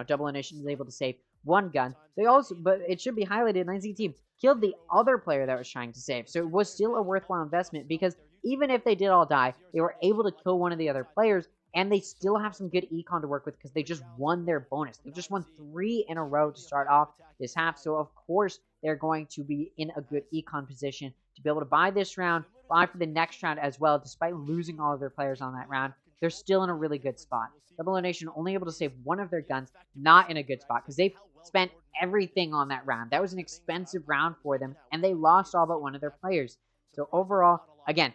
Double O Nation was able to save one gun. But it should be highlighted, 9Z team killed the other player that was trying to save. So it was still a worthwhile investment, because even if they did all die, they were able to kill one of the other players, and they still have some good econ to work with because they just won their bonus. They just won 3 in a row to start off this half, so of course they're going to be in a good econ position to be able to buy this round 5 for the next round as well, despite losing all of their players on that round. They're still in a really good spot. Double O Nation only able to save one of their guns, not in a good spot, because they spent everything on that round. That was an expensive round for them, and they lost all but one of their players. So overall, again,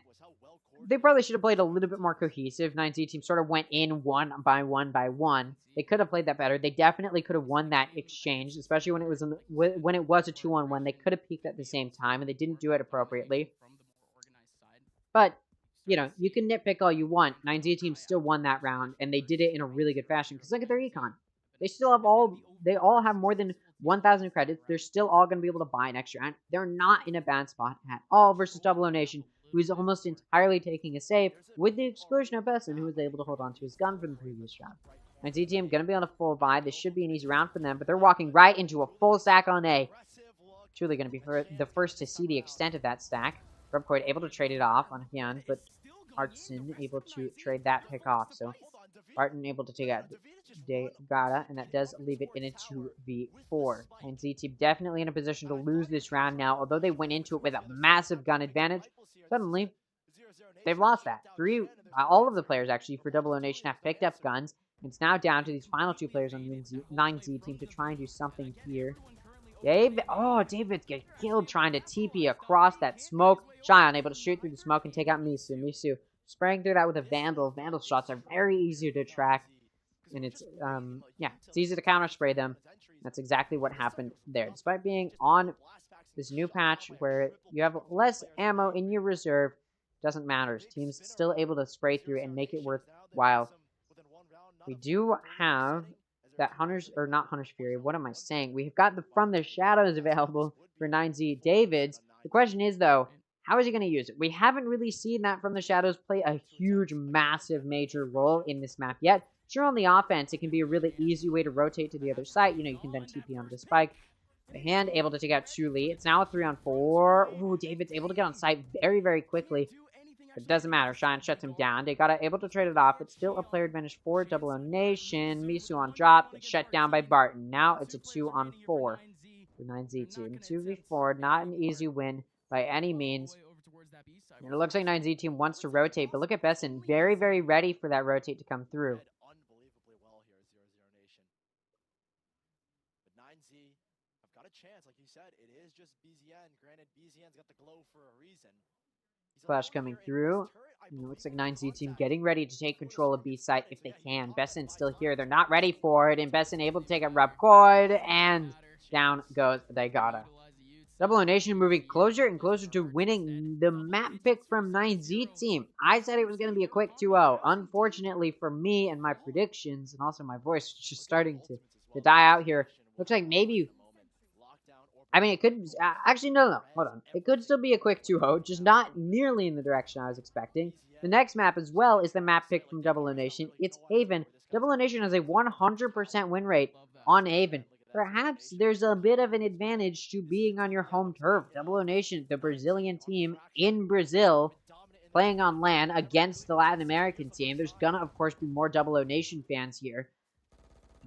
they probably should have played a little bit more cohesive. 9Z team sort of went in one by one. They could have played that better. They definitely could have won that exchange, especially when it was a 2-on-1. They could have peaked at the same time, and they didn't do it appropriately. But you know, you can nitpick all you want. 9Z team still won that round, and they did it in a really good fashion. Because look at their econ. They still have they all have more than 1,000 credits. They're still all going to be able to buy an extra round. They're not in a bad spot at all versus Double O Nation, who's almost entirely taking a save, with the exclusion of Besson, who was able to hold on to his gun from the previous round. 9Z team going to be on a full buy. This should be an easy round for them, but they're walking right into a full stack on A. Truly going to be the first to see the extent of that stack. Rubcoid able to trade it off on Hyun, but Artson able to trade that pick off. So Barton able to take out Degata, and that does leave it in a 2v4. And Z-Team definitely in a position to lose this round now, although they went into it with a massive gun advantage. Suddenly, they've lost that. All of the players actually for Double O Nation have picked up guns. It's now down to these final two players on the 9Z team to try and do something here. David's getting killed trying to TP across that smoke. Shy unable to shoot through the smoke and take out Misu. Misu spraying through that with a Vandal. Vandal shots are very easy to track. And it's, it's easy to counter spray them. That's exactly what happened there. Despite being on this new patch where you have less ammo in your reserve, doesn't matter. Teams still able to spray through and make it worthwhile. We do have that not Hunter's Fury. What am I saying? We've got the From the Shadows available for 9Z Davids. The question is, though, how is he going to use it? We haven't really seen that From the Shadows play a huge, massive, major role in this map yet. Sure, on the offense, it can be a really easy way to rotate to the other side. You know, you can then TP onto the spike. The hand able to take out Chuli. It's now a 3-on-4. Ooh, David's able to get on site very, very quickly. But it doesn't matter. Shine shuts him down. They got able to trade it off. It's still a player advantage for Double O Nation. Misu on drop. Gets shut down by Barton. Now it's a 2-on-4 for 9Z team. 2v4. Not an easy win by any means. And it looks like 9Z team wants to rotate. But look at Besson. Very, very ready for that rotate to come through. Unbelievably well here, 0-0 Nation. But 9Z have got a chance. Like you said, it is just BZN. Granted, BZN's got the glow for a reason. Flash coming through. And it looks like 9Z team getting ready to take control of B site if they can. Besson's still here. They're not ready for it. And Besson able to take out Rubcoid. And down goes Degata. Double O Nation moving closer and closer to winning the map pick from 9Z team. I said it was going to be a quick 2-0. Unfortunately for me and my predictions, and also my voice just starting to die out here. Looks like maybe... I mean, it could... actually, no. Hold on. It could still be a quick 2-0, just not nearly in the direction I was expecting. The next map as well is the map pick from Double O Nation. It's Haven. Double O Nation has a 100% win rate on Haven. Perhaps there's a bit of an advantage to being on your home turf. Double O Nation, the Brazilian team in Brazil, playing on LAN against the Latin American team. There's gonna, of course, be more Double O Nation fans here.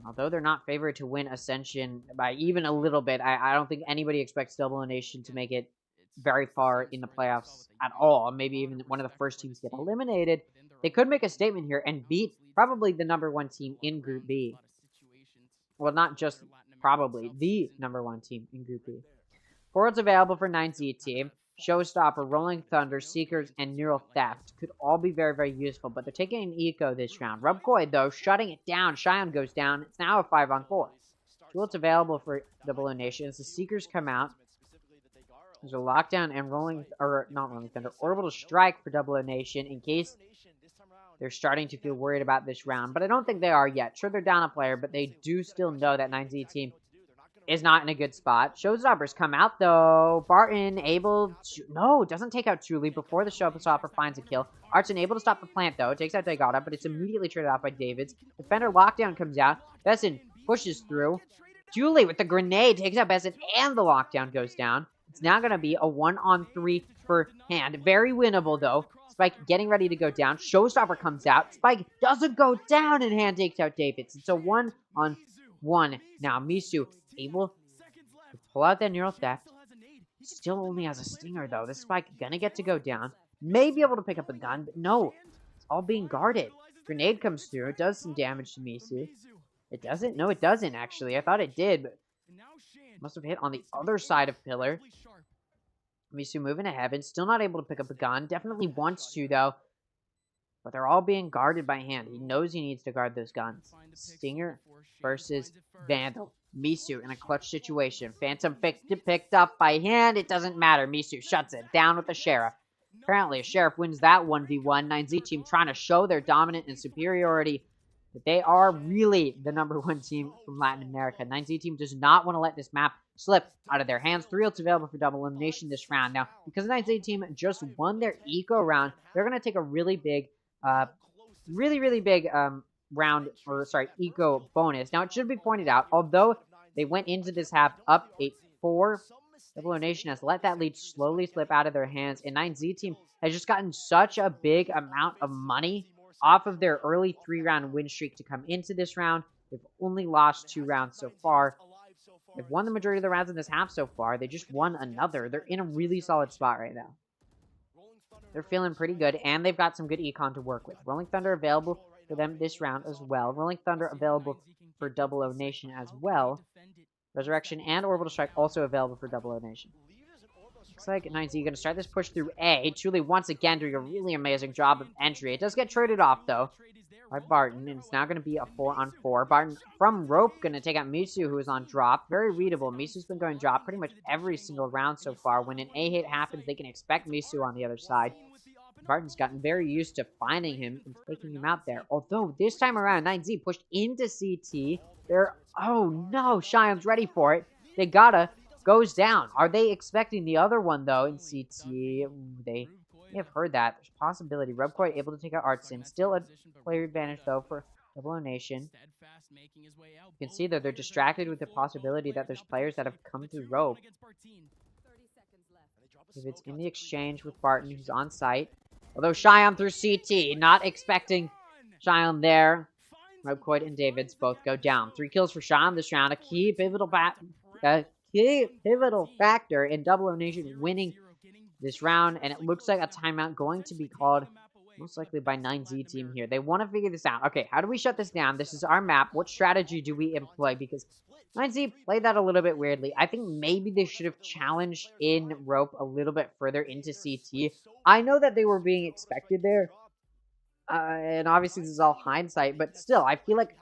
Although they're not favored to win Ascension by even a little bit, I don't think anybody expects Double O Nation to make it very far in the playoffs at all. Maybe even one of the first teams get eliminated. They could make a statement here and beat probably the #1 team in Group B. Well, not just probably, the #1 team in Group B. Forwards available for 9Z team. Showstopper, Rolling Thunder, Seekers, and Neural Theft could all be very, very useful, but they're taking an eco this round. Rubcoid, though, shutting it down. Cheyenne goes down. It's now a 5-on-4. What's available for Double O Nation as the Seekers come out. There's a lockdown and not Rolling Thunder, Orbital Strike for Double O Nation in case they're starting to feel worried about this round, but I don't think they are yet. Sure, they're down a player, but they do still know that 9Z team is not in a good spot. Showstoppers come out, though. Barton able to... No, doesn't take out Truly before the Showstopper finds a kill. Artson able to stop the plant, though. Takes out Degata, but it's immediately traded off by Davids. Defender lockdown comes out. Besson pushes through. Julie with the grenade takes out Besson, and the lockdown goes down. It's now going to be a 1-on-3 for Hand. Very winnable, though. Spike getting ready to go down. Showstopper comes out. Spike doesn't go down, and Hand takes out Davids. It's a 1-on-1. Now, Misu able to pull out that Neural Theft. Still only has a Stinger, though. This Spike gonna get to go down. may be able to pick up a gun, but no, it's all being guarded. Grenade comes through, it does some damage to Misu. It doesn't? No, it doesn't, actually. I thought it did, but must have hit on the other side of Pillar. Misu moving to heaven, still not able to pick up a gun. Definitely wants to, though. But they're all being guarded by hand. He knows he needs to guard those guns. Stinger versus Vandal. Misu in a clutch situation. Phantom picked up by hand. It doesn't matter. Misu shuts it down with the Sheriff. Apparently, a Sheriff wins that 1v1. 9Z team trying to show their dominance and superiority. That they are really the #1 team from Latin America. 9Z team does not want to let this map slip out of their hands. 3 ults available for double elimination this round. Now, because 9Z team just won their eco round, they're going to take a really big, round, or sorry, eco bonus. Now, it should be pointed out, although they went into this half up 8-4, Double O Nation has let that lead slowly slip out of their hands, and 9Z team has just gotten such a big amount of money off of their early 3-round win streak to come into this round. They've only lost 2 rounds so far. They've won the majority of the rounds in this half so far. They just won another. They're in a really solid spot right now. They're feeling pretty good, and they've got some good econ to work with. Rolling Thunder available for them this round as well. Rolling Thunder available for Double O Nation as well. Resurrection and Orbital Strike also available for Double O Nation. Looks like 9Z going to start this push through A. Truly, once again, doing a really amazing job of entry. It does get traded off, though, by Barton, and it's now going to be a 4-on-4. Barton from Rope going to take out Misu, who is on drop. Very readable. Misu's been going drop pretty much every single round so far. When an A hit happens, they can expect Misu on the other side. Barton's gotten very used to finding him and taking him out there. Although, this time around, 9Z pushed into CT. Oh no, Cheyenne's ready for it. They gotta. Goes down. Are they expecting the other one, though, in CT? They may have heard that. There's a possibility. Rubcoy able to take out Artsin. Still a player advantage, though, for Double O Nation. You can see that they're distracted with the possibility that there's players that have come through Rope. If it's in the exchange with Barton, who's on site. Although Cheyenne through CT, not expecting Cheyenne there. Rubcoy and Davids both go down. 3 kills for Cheyenne this round. A key pivotal factor in Double O Nation winning this round, and it looks like a timeout going to be called most likely by 9Z team here. They want to figure this out. Okay, how do we shut this down? This is our map. What strategy do we employ? Because 9Z played that a little bit weirdly. I think maybe they should have challenged in Rope a little bit further into CT. I know that they were being expected there, and obviously this is all hindsight, but still, I feel like,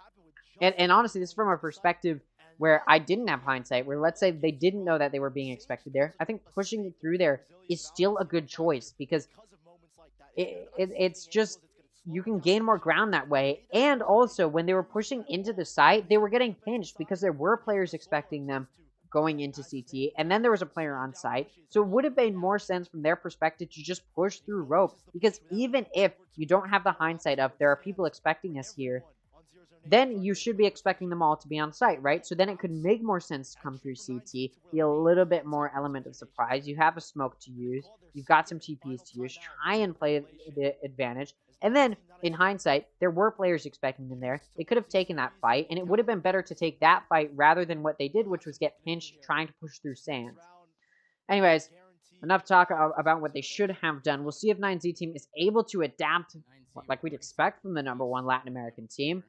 and honestly, this is from a perspective where I didn't have hindsight, where let's say they didn't know that they were being expected there. I think pushing it through there is still a good choice, because it's just, you can gain more ground that way. And also, when they were pushing into the site, they were getting pinched because there were players expecting them going into CT, and then there was a player on site. So it would have made more sense from their perspective to just push through Rope, because even if you don't have the hindsight of there are people expecting us here, then you should be expecting them all to be on site, right? So then it could make more sense to come through CT, be a little bit more element of surprise. You have a smoke to use. You've got some TPs to use. Try and play the advantage. And then, in hindsight, there were players expecting them there. They could have taken that fight, and it would have been better to take that fight rather than what they did, which was get pinched trying to push through Sands. Anyways, enough talk about what they should have done. We'll see if 9Z team is able to adapt like we'd expect from the #1 Latin American team.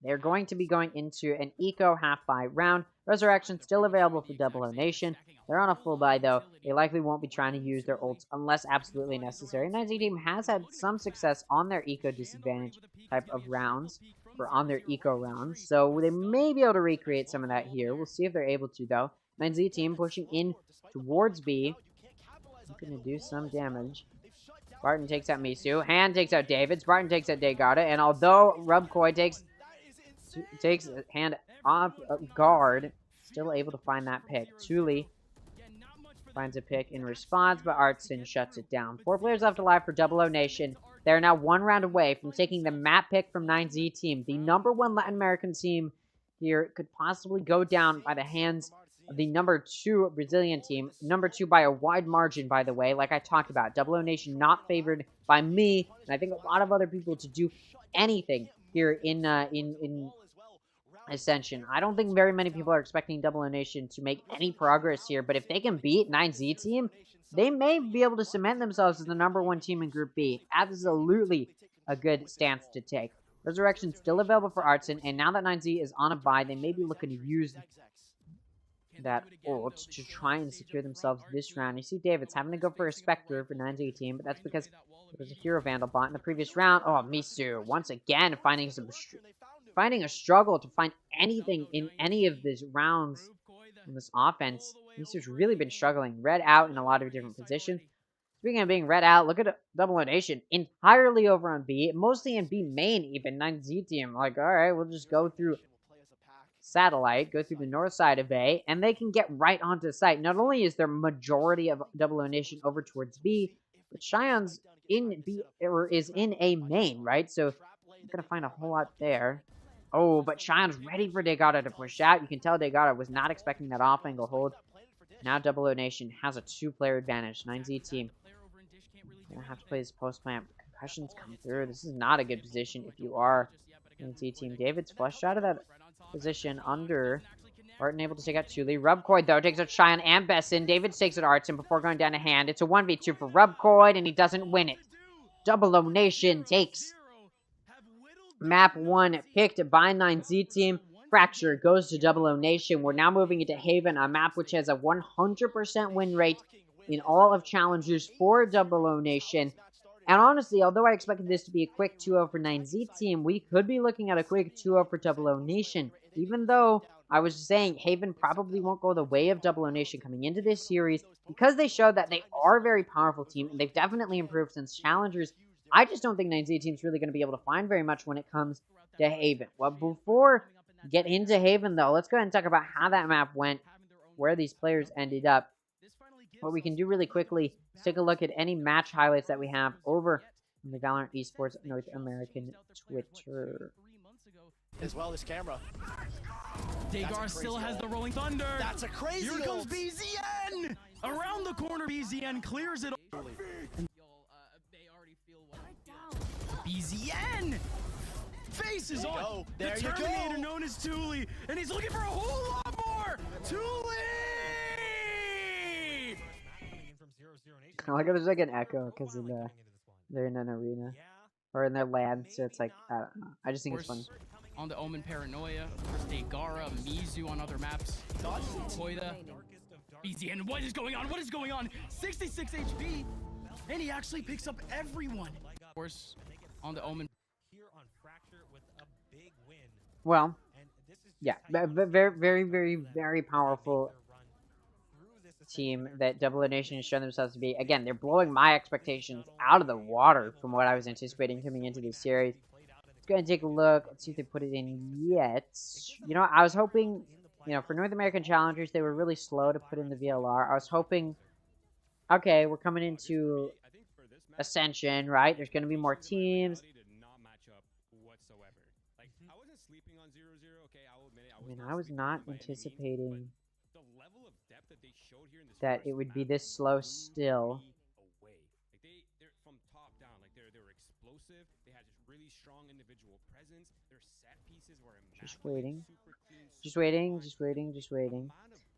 They're going to be going into an Eco half-buy round. Resurrection still available for Double O Nation. They're on a full buy, though. They likely won't be trying to use their ults unless absolutely necessary. 9Z team has had some success on their Eco disadvantage type of rounds, or on their Eco rounds, so they may be able to recreate some of that here. We'll see if they're able to, though. 9Z team pushing in towards B. Going to do some damage. Barton takes out Misu. Hand takes out Davids. Barton takes out Degada, and although Rubcoy takes a hand off guard, still able to find that pick. Thule finds a pick in response, but Artsin shuts it down. 4 players left alive for Double O Nation. They're now 1 round away from taking the map pick from 9Z team. The #1 Latin American team here could possibly go down by the hands of the #2 Brazilian team. #2 by a wide margin, by the way, like I talked about. Double O Nation not favored by me, and I think a lot of other people to do anything here in Ascension. I don't think very many people are expecting Double O Nation to make any progress here, but if they can beat 9Z team, they may be able to cement themselves as the #1 team in Group B. Absolutely a good stance to take. Resurrection still available for Artson, and now that 9Z is on a bye, they may be looking to use that ult to try and secure themselves this round. You see David's having to go for a Spectre for 9Z team, but that's because there was a Hero Vandal bot in the previous round. Oh, Misu, once again, finding a struggle to find anything in any of these rounds in this offense. Misu's really been struggling. Red out in a lot of different positions. Speaking of being red out, look at Double Nation entirely over on B, mostly in B main even. 9Z team, like, alright, we'll just go through Satellite, go through the north side of A, and they can get right onto site. Not only is there majority of Double Nation over towards B, but Cheyenne's in B, or is in A main, right? So, I'm gonna find a whole lot there. Oh, but Cheyenne's ready for Degata to push out. You can tell Degata was not expecting that off-angle hold. Now Double Nation has a 2-player advantage. 9Z team gonna have to play this post-plant. Concussions come through. This is not a good position if you are 9Z team. David's flushed out of that position under. Barton able to take out Thule. Rubcoid, though, takes out Cheyenne and Besson. David takes out Artson before going down to hand. It's a 1v2 for Rubcoid, and he doesn't win it. Double O Nation takes map 1, picked by 9Z team. Fracture goes to Double O Nation. We're now moving into Haven, a map which has a 100% win rate in all of challengers for Double O Nation. And honestly, although I expected this to be a quick 2-0 for 9Z team, we could be looking at a quick 2-0 for Double O Nation. Even though I was saying Haven probably won't go the way of Double O Nation coming into this series, because they showed that they are a very powerful team, and they've definitely improved since challengers. I just don't think 9Z team's really going to be able to find very much when it comes to Haven. Well, before we get into Haven, though, let's go ahead and talk about how that map went, where these players ended up. What we can do really quickly is take a look at any match highlights that we have over on the Valorant Esports North American Twitter. As well as camera. Dagar still has the rolling thunder. That's a crazy Here comes BZN! Around the corner, BZN clears it. BZN! Faces on the Terminator known as Thule, and he's looking for a whole lot more! Thule! I like how there's like an echo because of they're in an arena or in their land, so it's like I don't know. I just think it's funny. On the Omen Paranoia, first Degara, Mizu on other maps, Koida, BZN. What is going on? What is going on? 66 HP, and he actually picks up everyone. Of course, on the Omen. Well, yeah, very powerful team that Double O Nation has shown themselves to be. Again, they're blowing my expectations out of the water from what I was anticipating coming into this series. Let's go ahead and take a look. Let's see if they put it in yet. You know, I was hoping, you know, for North American Challengers, they were really slow to put in the VLR. I was hoping, okay, we're coming into Ascension, right? There's going to be more teams. I mean, I was not anticipating that it would be this slow still. Just waiting.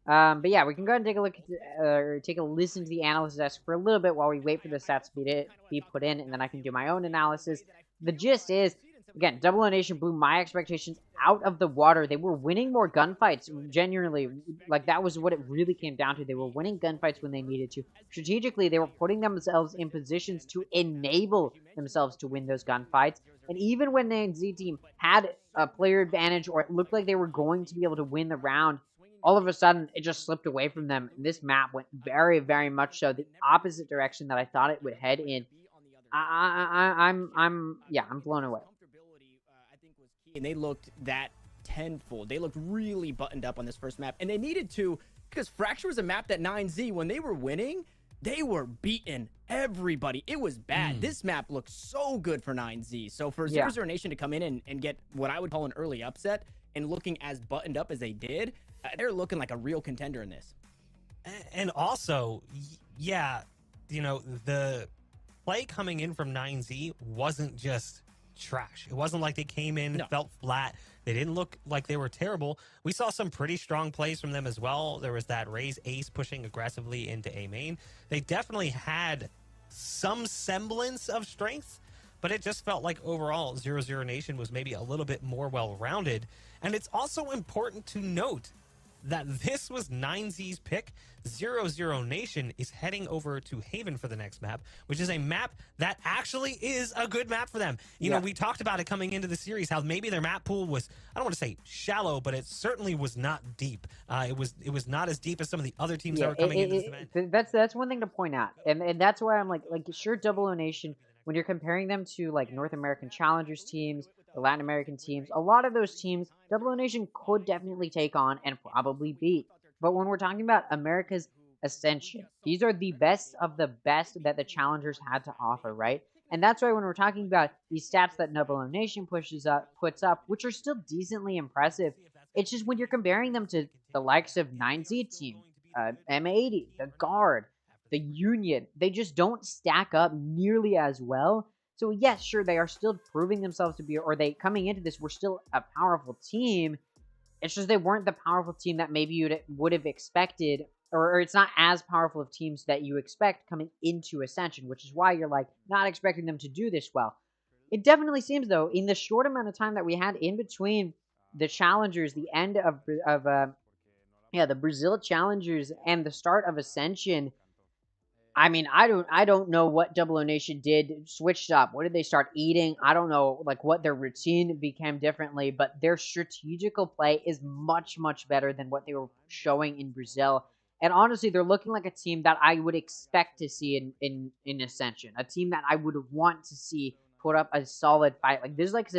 But yeah, we can go ahead and take a look at or take a listen to the analyst desk for a little bit while we wait for the stats to be put in, and then I can do my own analysis. The gist is, again, Double O Nation blew my expectations out of the water. They were winning more gunfights, genuinely. Like, that was what it really came down to. They were winning gunfights when they needed to. Strategically, they were putting themselves in positions to enable themselves to win those gunfights. And even when the Z team had a player advantage, or it looked like they were going to be able to win the round, all of a sudden, it just slipped away from them. And this map went very much so the opposite direction that I thought it would head in. I'm blown away. And they looked that tenfold. They looked really buttoned up on this first map, and they needed to, because Fracture was a map that 9Z, when they were winning, they were beating everybody. It was bad. This map looked so good for 9Z. So for 00 Nation to come in and get what I would call an early upset and looking as buttoned up as they did, they're looking like a real contender in this. And also, yeah, you know, the play coming in from 9Z wasn't just trash. It wasn't like they came in, felt flat. They didn't look like they were terrible. We saw some pretty strong plays from them as well. There was that Raze ace pushing aggressively into A main. They definitely had some semblance of strength, but it just felt like overall 0-0 Nation was maybe a little bit more well-rounded. And it's also important to note that this was 9Z's pick. 0-0 Nation is heading over to Haven for the next map, which is a map that actually is a good map for them. You know, we talked about it coming into the series, how maybe their map pool was, I don't want to say shallow, but it certainly was not deep. It was not as deep as some of the other teams that were coming into this event. That's one thing to point out. And that's why I'm like sure, 0-0 Nation, when you're comparing them to like North American Challengers teams, the Latin American teams, a lot of those teams, 0-0 Nation could definitely take on and probably beat. But when we're talking about America's Ascension, these are the best of the best that the Challengers had to offer, right? And that's why when we're talking about these stats that 0-0 Nation puts up, which are still decently impressive, it's just when you're comparing them to the likes of 9Z team, M80, the Guard, the Union, they just don't stack up nearly as well. So yes, sure, they are still proving themselves to be, or they coming into this, were still a powerful team. It's just they weren't the powerful team that maybe you would have expected, or it's not as powerful of teams that you expect coming into Ascension, which is why you're like not expecting them to do this well. It definitely seems though, in the short amount of time that we had in between the Challengers, the end of the Brazil Challengers and the start of Ascension, I mean, I don't know what 0-0 Nation did, switched up. What did they start eating? I don't know, like, what their routine became differently, but their strategical play is much, much better than what they were showing in Brazil. And honestly, they're looking like a team that I would expect to see in Ascension. A team that I would want to see put up a solid fight. Like, this looks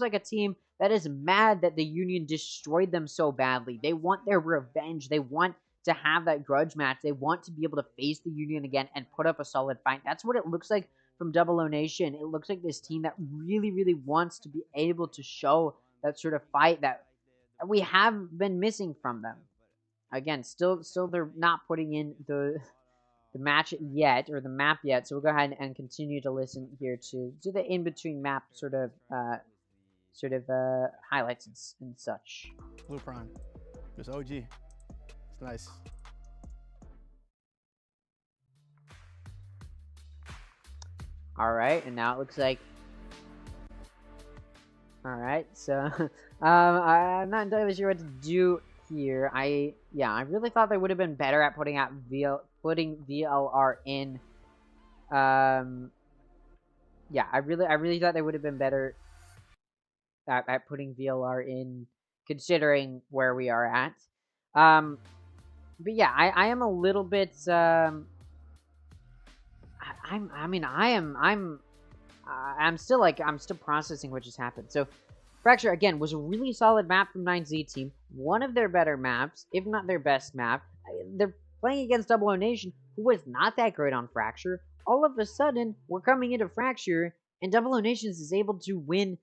like a team that is mad that the Union destroyed them so badly. They want their revenge. They want to have that grudge match. They want to be able to face the Union again and put up a solid fight. That's what it looks like from 0-0 Nation. It looks like this team that really, really wants to be able to show that sort of fight that we have been missing from them. Again, still they're not putting in the match yet, or the map yet, so we'll go ahead and continue to listen here to the in-between map sort of highlights and such. Blue Prime. It's OG. It's nice. Alright, and now it looks like... Alright, so... I'm not entirely sure what to do here. I really thought they would have been better at putting VLR in. I really thought they would have been better at putting VLR in, considering where we are at. But yeah, I am a little bit. I'm still processing what just happened. So, Fracture again was a really solid map from 9Z team. One of their better maps, if not their best map. They're playing against 0-0 Nation, who was not that great on Fracture. All of a sudden, we're coming into Fracture, and 0-0 Nation is able to win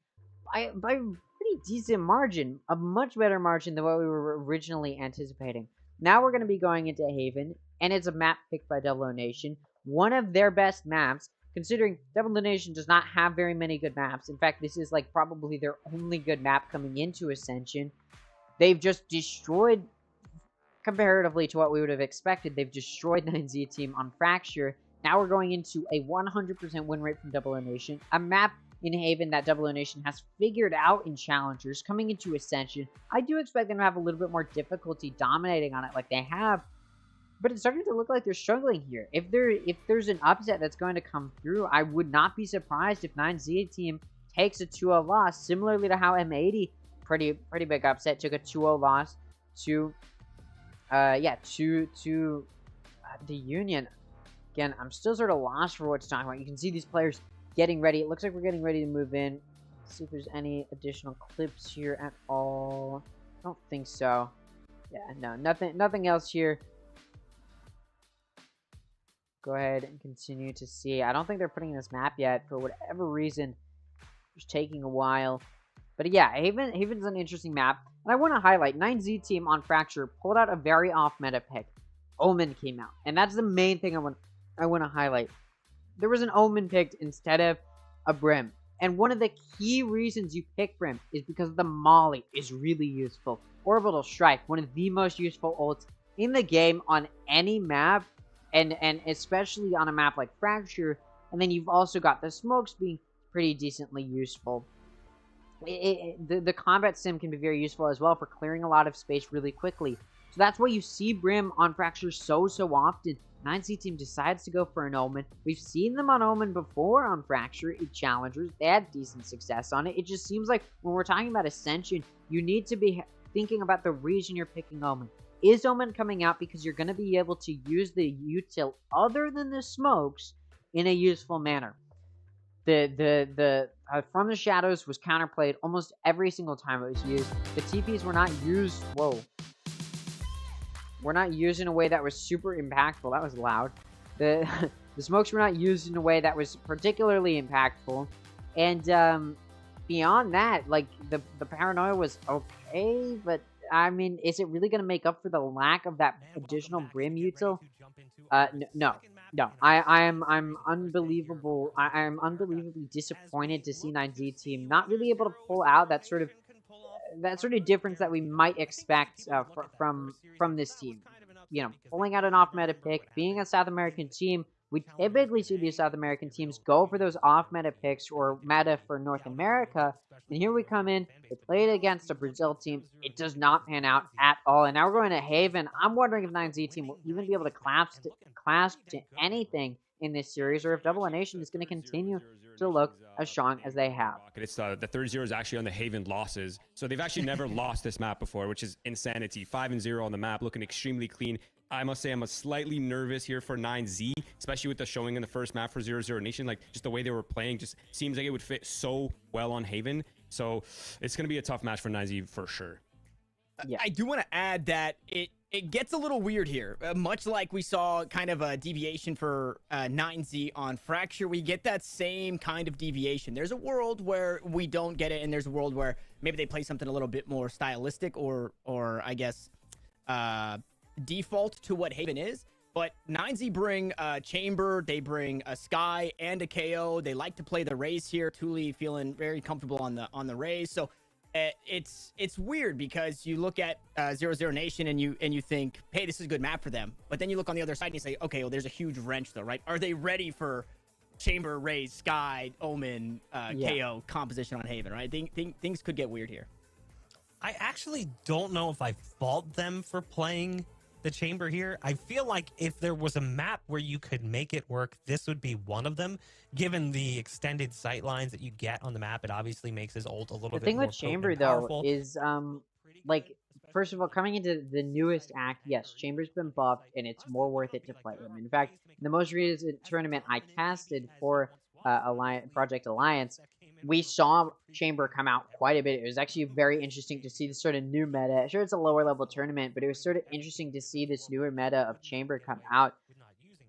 by a pretty decent margin, a much better margin than what we were originally anticipating. Now we're going to be going into Haven, and it's a map picked by 0-0 Nation, one of their best maps, considering 0-0 Nation does not have very many good maps. In fact, this is like probably their only good map coming into Ascension. They've just destroyed, comparatively to what we would have expected, they've destroyed 9Z team on Fracture. Now we're going into a 100% win rate from 0-0 Nation, a map in Haven that 0-0 Nation has figured out in Challengers. Coming into Ascension, I do expect them to have a little bit more difficulty dominating on it like they have, but it's starting to look like they're struggling here. If there's an upset that's going to come through, I would not be surprised if 9Z team takes a 2-0 loss, similarly to how M80, pretty big upset, took a 2-0 loss to the Union. Again, I'm still sort of lost for what to talk about. You can see these players getting ready. It looks like we're getting ready to move in. Let's see if there's any additional clips here at all. I don't think so. Yeah, no, nothing else here. Go ahead and continue to see. I don't think they're putting this map yet for whatever reason. It's taking a while. But yeah, Haven's an interesting map. And I want to highlight 9Z team on Fracture pulled out a very off-meta pick. Omen came out. And that's the main thing I want to highlight. There was an Omen picked instead of a Brim. And one of the key reasons you pick Brim is because the Molly is really useful. Orbital Strike, one of the most useful ults in the game on any map, and especially on a map like Fracture. And then you've also got the smokes being pretty decently useful. The combat sim can be very useful as well for clearing a lot of space really quickly. So that's why you see Brim on Fracture so often. 9Z team decides to go for an Omen. We've seen them on Omen before on Fracture in Challengers. They had decent success on it. It just seems like when we're talking about Ascension, you need to be thinking about the reason you're picking Omen. Is Omen coming out because you're going to be able to use the util other than the smokes in a useful manner? The From the Shadows was counterplayed almost every single time it was used. The TPs were not used. Whoa. Were not used in a way that was super impactful. That was loud. The smokes were not used in a way that was particularly impactful. And beyond that, like the paranoia was okay, but I mean, is it really going to make up for the lack of that additional Brim util? No. I'm unbelievable. I'm unbelievably disappointed to see 9Z team not really able to pull out that sort of difference that we might expect from this team. You know, pulling out an off-meta pick, being a South American team, we typically see these South American teams go for those off-meta picks or meta for North America. And here we come in, we played against a Brazil team. It does not pan out at all. And now we're going to Haven. I'm wondering if 9Z team will even be able to clasp to anything in this series, or if Double Nation is going to continue to look as strong as they have. It's the 3-0 is actually on the Haven losses. So they've actually never lost this map before, which is insanity. 5-0 on the map, looking extremely clean. I must say I'm slightly nervous here for 9Z, especially with the showing in the first map for 0-0 Nation. Like, just the way they were playing just seems like it would fit so well on Haven. So it's going to be a tough match for 9Z for sure. Yeah. I do want to add that it gets a little weird here. Much like we saw kind of a deviation for 9Z on Fracture, we get that same kind of deviation. There's a world where we don't get it, and there's a world where maybe they play something a little bit more stylistic or I guess default to what Haven is. But 9Z bring a Chamber, they bring a Sky and a KO. They like to play the Raze here. Thule feeling very comfortable on the Raze. So it's weird because you look at 0-0 Nation and you think, hey, this is a good map for them. But then you look on the other side and you say, okay, well, there's a huge wrench though, right? Are they ready for Chamber, Raze, Sky, Omen, KO composition on Haven, right? Things could get weird here. I actually don't know if I fault them for playing the Chamber here. I feel like if there was a map where you could make it work, this would be one of them. Given the extended sight lines that you get on the map, it obviously makes his ult a little bit more. The thing with Chamber though is like, first of all, coming into the newest act, yes, Chamber's been buffed and it's more worth it to play him. In fact, in the most recent tournament I casted for Project Alliance, we saw Chamber come out quite a bit. It was actually very interesting to see this sort of new meta. Sure, it's a lower level tournament, but it was sort of interesting to see this newer meta of Chamber come out.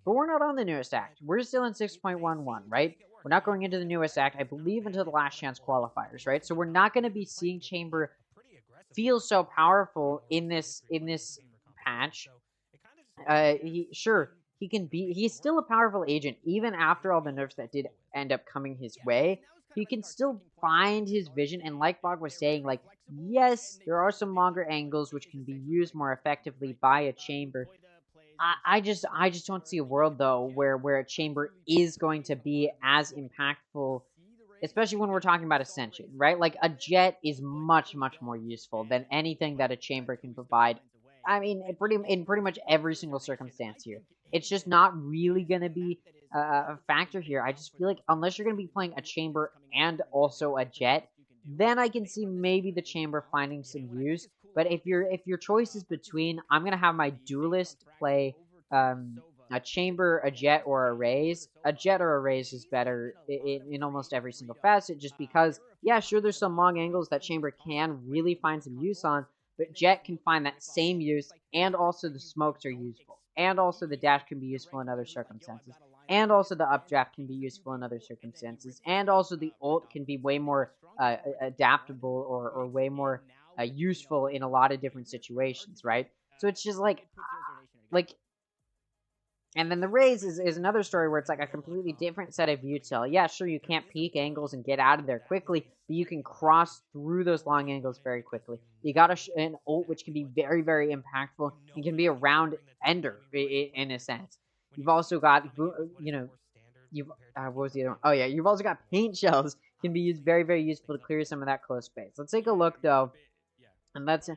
But we're not on the newest act. We're still in 6.11, right? We're not going into the newest act, I believe, until the last chance qualifiers, right? So we're not going to be seeing Chamber feel so powerful in this patch. He's still a powerful agent, even after all the nerfs that did end up coming his way. He can still find his vision, and like Bog was saying, like, yes, there are some longer angles which can be used more effectively by a Chamber. I just don't see a world though where a Chamber is going to be as impactful, especially when we're talking about Ascension, right? Like, a Jet is much more useful than anything that a Chamber can provide. I mean, in pretty much every single circumstance here. It's just not really going to be a factor here. I just feel like unless you're going to be playing a Chamber and also a Jet, then I can see maybe the Chamber finding some use. But if your choice is between, I'm going to have my duelist play a Chamber, a Jet, or a Raze. A Jet or a Raze is better in almost every single facet, just because, yeah, sure, there's some long angles that Chamber can really find some use on, but Jet can find that same use, and also the smokes are useful, and also the dash can be useful in other circumstances, and also the updraft can be useful in other circumstances, and also the ult can be way more adaptable or way more useful in a lot of different situations, right? So it's just like And then the Raze is another story where it's like a completely different set of util. Yeah, sure, you can't peek angles and get out of there quickly, but you can cross through those long angles very quickly. You got an ult which can be very, very impactful. It can be a round ender in a sense. You've also got, you know, what was the other one? Oh yeah, you've also got paint shells. Can be used very, very useful to clear some of that close space. Let's take a look though, and let's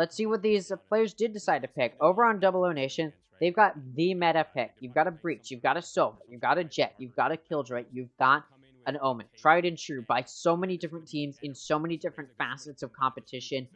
see what these players did decide to pick. Over on Double O Nation, they've got the meta pick. You've got a Breach, you've got a Sova, you've got a Jet, you've got a Killjoy, you've got an Omen. Tried and true by so many different teams in so many different facets of competition.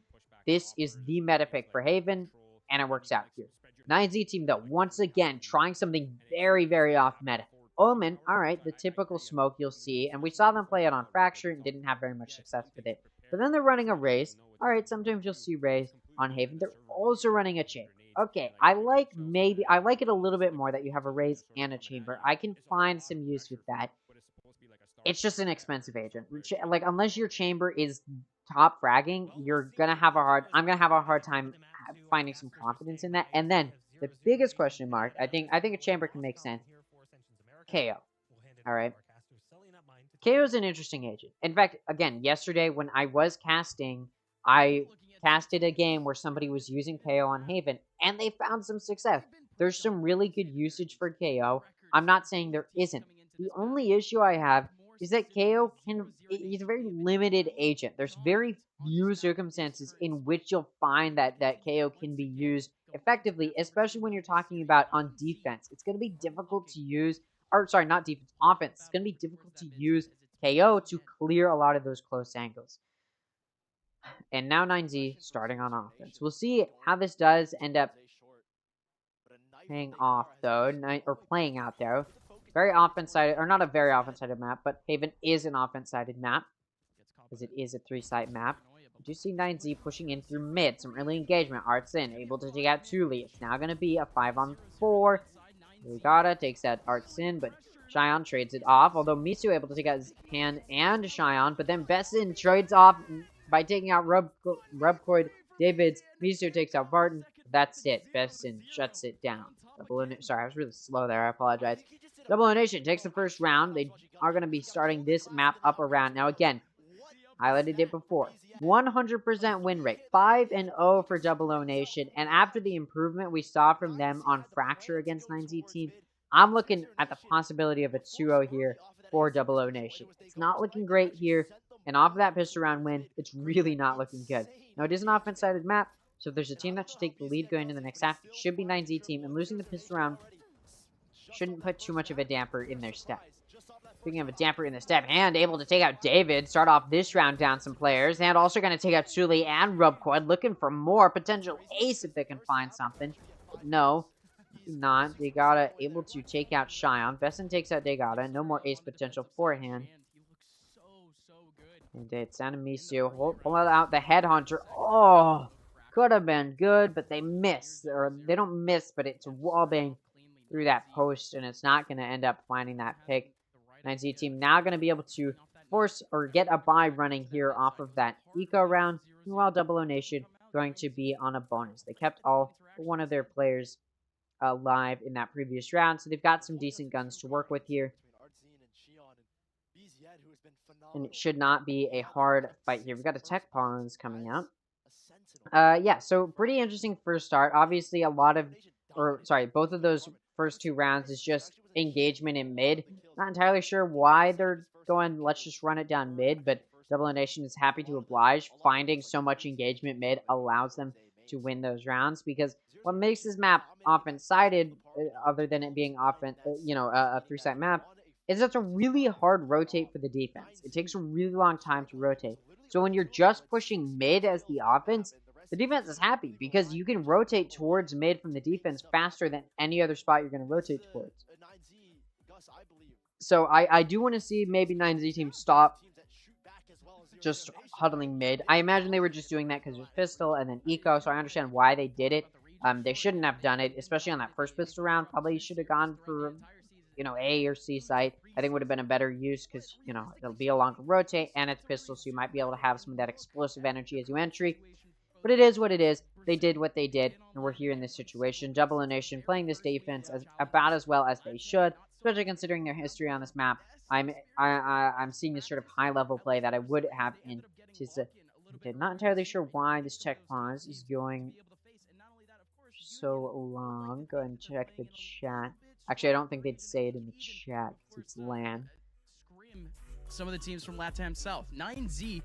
This is the meta pick for Haven, and it works out here. 9Z team, though, once again, trying something very, very off meta. Omen, alright, the typical smoke you'll see, and we saw them play it on Fracture and didn't have very much success with it. But then they're running a Raze. Alright, sometimes you'll see Raze on Haven. They're also running a Chamber. Okay, I like it a little bit more that you have a Raze and a Chamber. I can find some use with that. It's just an expensive agent. Like, unless your Chamber is top fragging, I'm gonna have a hard time finding some confidence in that. And then, the biggest question mark, I think a Chamber can make sense. KO. Alright. KO is an interesting agent. In fact, again, yesterday when I was casting, I casted a game where somebody was using KO on Haven, and they found some success. There's some really good usage for KO. I'm not saying there isn't. The only issue I have is that KO he's a very limited agent. There's very few circumstances in which you'll find that KO can be used effectively, especially when you're talking about on defense. It's going to be difficult to use, or sorry, not defense, offense. It's going to be difficult to use KO to clear a lot of those close angles. And now 9Z starting on offense. We'll see how this does end up paying off, though, or playing out, though. Very offense-sided, or not a very offense-sided map, but Haven is an offense-sided map, because it is a 3-site map. We do see 9Z pushing in through mid, some early engagement. Art's in, able to take out Tuli. It's now going to be a 5-on-4. Ligata takes out Art's in, but Xion trades it off, although Misu able to take out Han and Xion, but then Bessin trades off by taking out Rubcoid Davids. Misu takes out Barton. That's it. Bessin shuts it down. Sorry, I was really slow there. I apologize. Double O Nation takes the first round. They are going to be starting this map up around. Now, again, highlighted it before. 100% win rate. 5-0 for Double O Nation. And after the improvement we saw from them on Fracture against 9Z team, I'm looking at the possibility of a 2-0 here for Double O Nation. It's not looking great here. And off of that pistol round win, it's really not looking good. Now, it is an offense-sided map, so if there's a team that should take the lead going into the next half, it should be 9Z team. And losing the pistol round shouldn't put too much of a damper in their step. Speaking of a damper in the step, and able to take out David, start off this round down some players, and also going to take out Suli and Rubquad, looking for more potential ace if they can find something. But no, not. Degata able to take out Xion. Bessin takes out Degata, no more ace potential forehand. And it's down to Misu, pull out the Headhunter. Oh, could have been good, but they miss, or they don't miss, but it's wallbang through that post, and it's not going to end up finding that pick. 9Z team now going to be able to force or get a buy running here off of that eco round, while Double O Nation going to be on a bonus. They kept all one of their players alive in that previous round, so they've got some decent guns to work with here. And it should not be a hard fight here. We've got a Tech Pawns coming out. Yeah, so pretty interesting first start. Obviously, both of those first two rounds is just engagement in mid. Not entirely sure why they're going, let's just run it down mid, but Double O Nation is happy to oblige. Finding so much engagement mid allows them to win those rounds, because what makes this map offense-sided, other than it being a 3-site map, is it's a really hard rotate for the defense. It takes a really long time to rotate. So when you're just pushing mid as the offense, the defense is happy because you can rotate towards mid from the defense faster than any other spot you're going to rotate towards. So I do want to see maybe 9Z team stop just huddling mid. I imagine they were just doing that because it was pistol and then eco, so I understand why they did it. They shouldn't have done it, especially on that first pistol round. Probably should have gone for, A or C site. I think would have been a better use because, it'll be a longer rotate and it's pistol, so you might be able to have some of that explosive energy as you entry. But it is what it is. They did what they did, and we're here in this situation. Double Nation playing this defense about as well as they should, especially considering their history on this map. I'm seeing this sort of high-level play that I would have anticipated. Not entirely sure why this check pause is going so long. Go ahead and check the chat. Actually, I don't think they'd say it in the chat because it's LAN. Some of the teams from LATAM South. 9Z,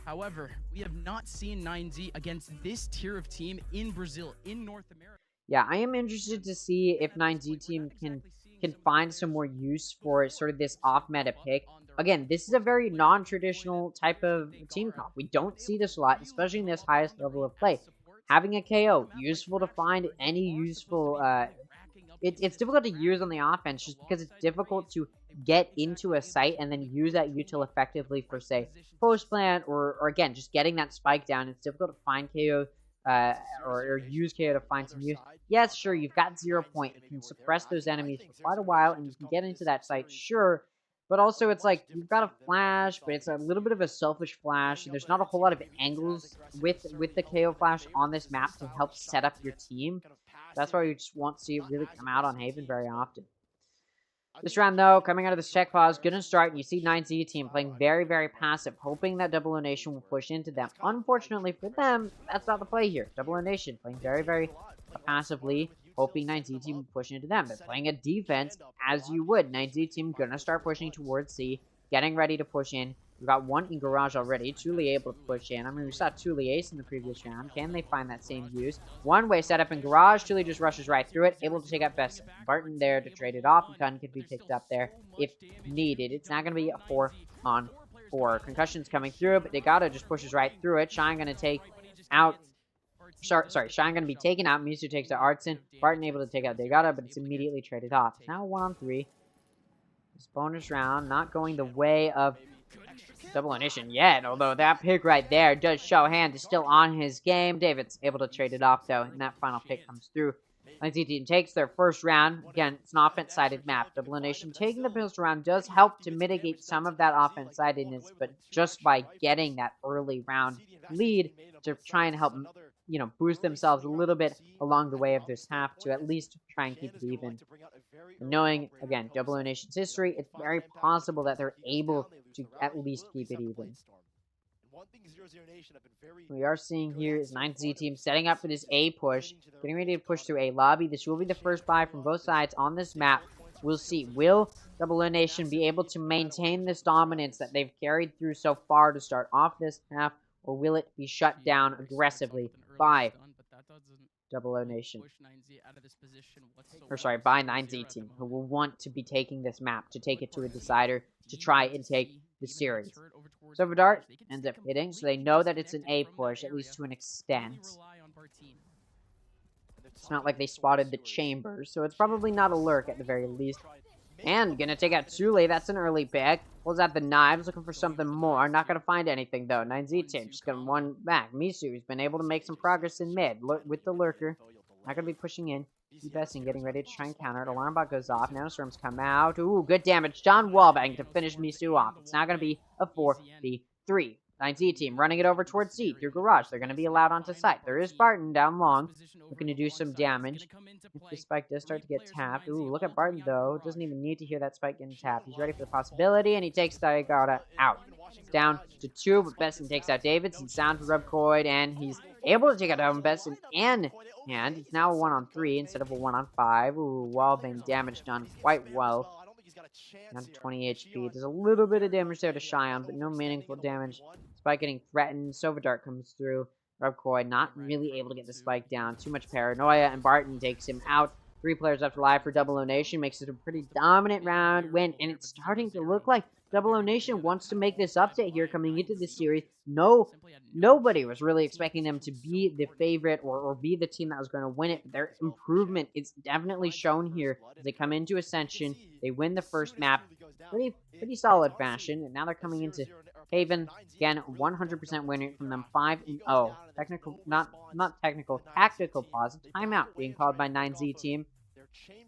however, we have not seen 9Z against this tier of team in Brazil, in North America. Yeah, I am interested to see if 9Z team can find some more use for sort of this off-meta pick. Again, this is a very non-traditional type of team comp. We don't see this a lot, especially in this highest level of play. Having a KO, useful to find any useful... It's difficult to use on the offense just because it's difficult to get into a site and then use that util effectively for, say, post plant or again, just getting that spike down. It's difficult to find KO or use KO to find some use. Yes, sure, you've got 0 point. You can suppress those enemies for quite a while and you can get into that site, sure. But also, it's like, you've got a flash, but it's a little bit of a selfish flash. And there's not a whole lot of angles with the KO flash on this map to help set up your team. That's why you just won't see it really come out on Haven very often. This round, though, coming out of this check pause, good and start. And you see 9Z team playing very, very passive, hoping that Double O Nation will push into them. Unfortunately for them, that's not the play here. Double O Nation playing very, very passively, hoping 9Z team will push into them. They're playing a defense as you would. 9Z team gonna start pushing towards C, getting ready to push in. We've got one in garage already. Tule able to push in. I mean, we saw Tule ace in the previous round. Can they find that same use? One-way setup in garage. Tule just rushes right through it. Able to take out Best. Barton there to trade it off. Gun could be picked up there if needed. It's not going to be a 4-on-4. Concussion's coming through, but Degata just pushes right through it. Shine going to take out... Sorry, Shine going to be taken out. Misu takes out Artson. Barton able to take out Degata, but it's immediately traded off. Now 1-on-3. This bonus round not going the way of Double Nation yet, although that pick right there does show Hand is still on his game. David's able to trade it off, though, and that final pick comes through. 9Z team takes their first round. Again, it's an offense-sided map. Double Nation taking the pistol round does help to mitigate some of that offense-sidedness, but just by getting that early round lead to try and help, you know, boost themselves a little bit along the way of this half to at least try and keep it even. And knowing, again, Double O Nation's history, it's very possible that they're able to at least keep it even. We are seeing here is 9Z team setting up for this A push, getting ready to push through A lobby. This will be the first buy from both sides on this map. We'll see. Will Double O Nation be able to maintain this dominance that they've carried through so far to start off this half, or will it be shut down aggressively by Double O Nation? Or sorry, by 9Z team, who will want to be taking this map to take it to a decider to try and take the series. Silver Dart ends up hitting, so they know that it's an A push, at least to an extent. It's not like they spotted the chamber, so it's probably not a lurk at the very least. And gonna take out Tule, that's an early pick. Pulls out the knives, looking for something more. Not gonna find anything though. 9Z team just gonna one back. Misu's been able to make some progress in mid with the lurker. Not gonna be pushing in. Besting getting ready to try and counter it. Alarm bot goes off. Nanostorms come out. Ooh, good damage. John Wallbang to finish Misu off. It's now going to be a 4v3. 9Z team running it over towards C through garage. They're going to be allowed onto site. There is Barton down long. Looking to do some damage. If the spike does start to get tapped. Ooh, look at Barton though. Doesn't even need to hear that spike getting tapped. He's ready for the possibility and he takes Diagata out. It's down to 2, but Besson takes out Davidson. Down to Rubcoid and he's able to take out Besson and Hand. It's now a 1-on-3 instead of a 1-on-5. Ooh, wallbang damage done quite well. Down to 20 HP. There's a little bit of damage there to Shion, but no meaningful damage. Spike getting threatened. Silver Dart comes through. Rubcoid not really able to get the spike down. Too much paranoia, and Barton takes him out. 3 players left alive for Double O Nation. Makes it a pretty dominant round win, and it's starting to look like Double O Nation wants to make this upset here coming into this series. Nobody was really expecting them to be the favorite or be the team that was going to win it. Their improvement is definitely shown here as they come into Ascension. They win the first map pretty solid fashion, and now they're coming into Haven. Again, 100% winning from them, 5-0. Tactical pause. Timeout being called by 9Z team.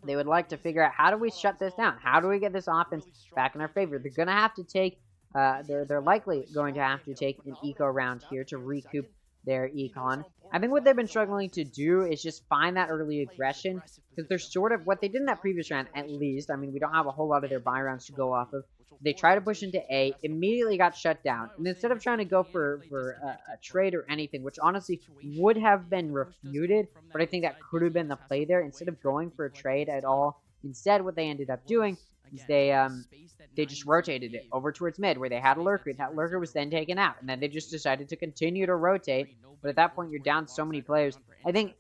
They would like to figure out, how do we shut this down? How do we get this offense back in our favor? They're going to have to take, they're likely going to have to take an eco round here to recoup their econ. I think what they've been struggling to do is just find that early aggression, because they're sort of what they did in that previous round, at least. I mean, we don't have a whole lot of their buy rounds to go off of. They try to push into A, immediately got shut down. And instead of trying to go for a trade or anything, which honestly would have been refuted, but I think that could have been the play there. Instead of going for a trade at all, instead what they ended up doing is they just rotated it over towards mid, where they had a lurker. That lurker was then taken out, and then they just decided to continue to rotate. But at that point, you're down so many players. I think,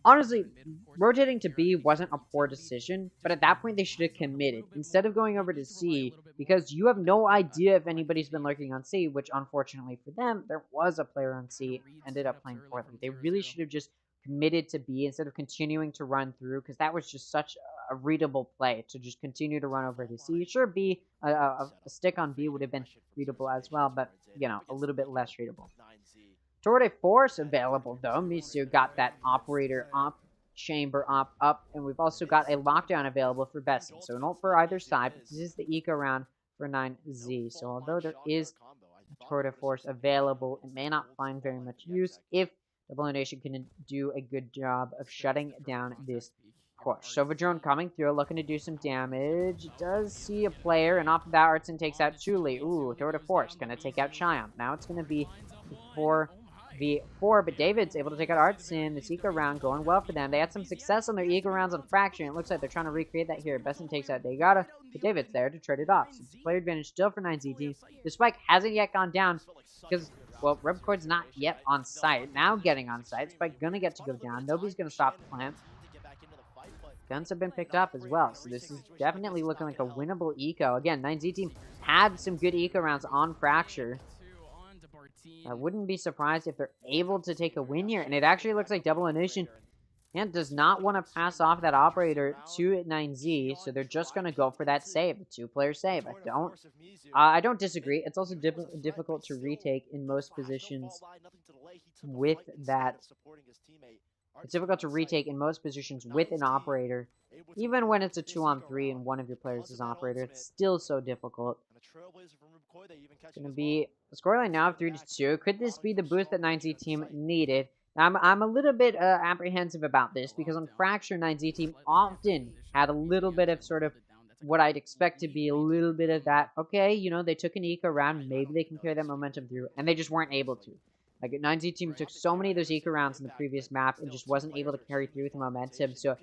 honestly, rotating to B wasn't a poor decision, but at that point, they should have committed. Instead of going over to C, because you have no idea if anybody's been lurking on C, which unfortunately for them, there was a player on C, ended up playing for them. They really should have just committed to B instead of continuing to run through, because that was just such a readable play to just continue to run over to C. Sure, B, a stick on B would have been readable as well, but, you know, a little bit less readable. Tour de Force available, though. Misu got that operator op, chamber op up, and we've also got a lockdown available for Besson. So an ult for either side, but this is the eco round for 9Z. So although there is a Tour de Force available, it may not find very much use if Double Nation can do a good job of shutting down this push. Sova drone coming through, looking to do some damage. Does see a player, and off of that, Artson takes out Chuli. Ooh, Tour de Force, gonna take out Cheyenne. Now it's gonna be 4v4, but David's able to take out Artson. This eco round going well for them. They had some success on their eco rounds on Fracture, and it looks like they're trying to recreate that here. Besson takes out Degata, but David's there to trade it off. So player advantage still for 9Z team. The spike hasn't yet gone down because, well, Rebcord's not yet on site. Now getting on site. Spike gonna get to go down. Nobody's gonna stop the plant. Guns have been picked up as well, so this is definitely looking like a winnable eco. Again, 9Z team had some good eco rounds on Fracture. I wouldn't be surprised if they're able to take a win here, and it actually looks like Double Nation and does not want to pass off that operator to 9Z, so they're just going to go for that save, a two-player save. I don't disagree. It's also difficult to retake in most positions with that. It's difficult to retake in most positions with an operator. Even when it's a 2-on-3 and one of your players is operator, it's still so difficult. It's going to be a scoreline now of 3-2. Could this be the boost that 9Z team needed? Now, I'm a little bit apprehensive about this, because on Fracture, 9Z team often had a little bit of sort of what I'd expect to be a little bit of that, okay, you know, they took an eco round, maybe they can carry that momentum through, and they just weren't able to. Like, 9Z team took so many of those eco rounds in the previous map and just wasn't able to carry through with the momentum, so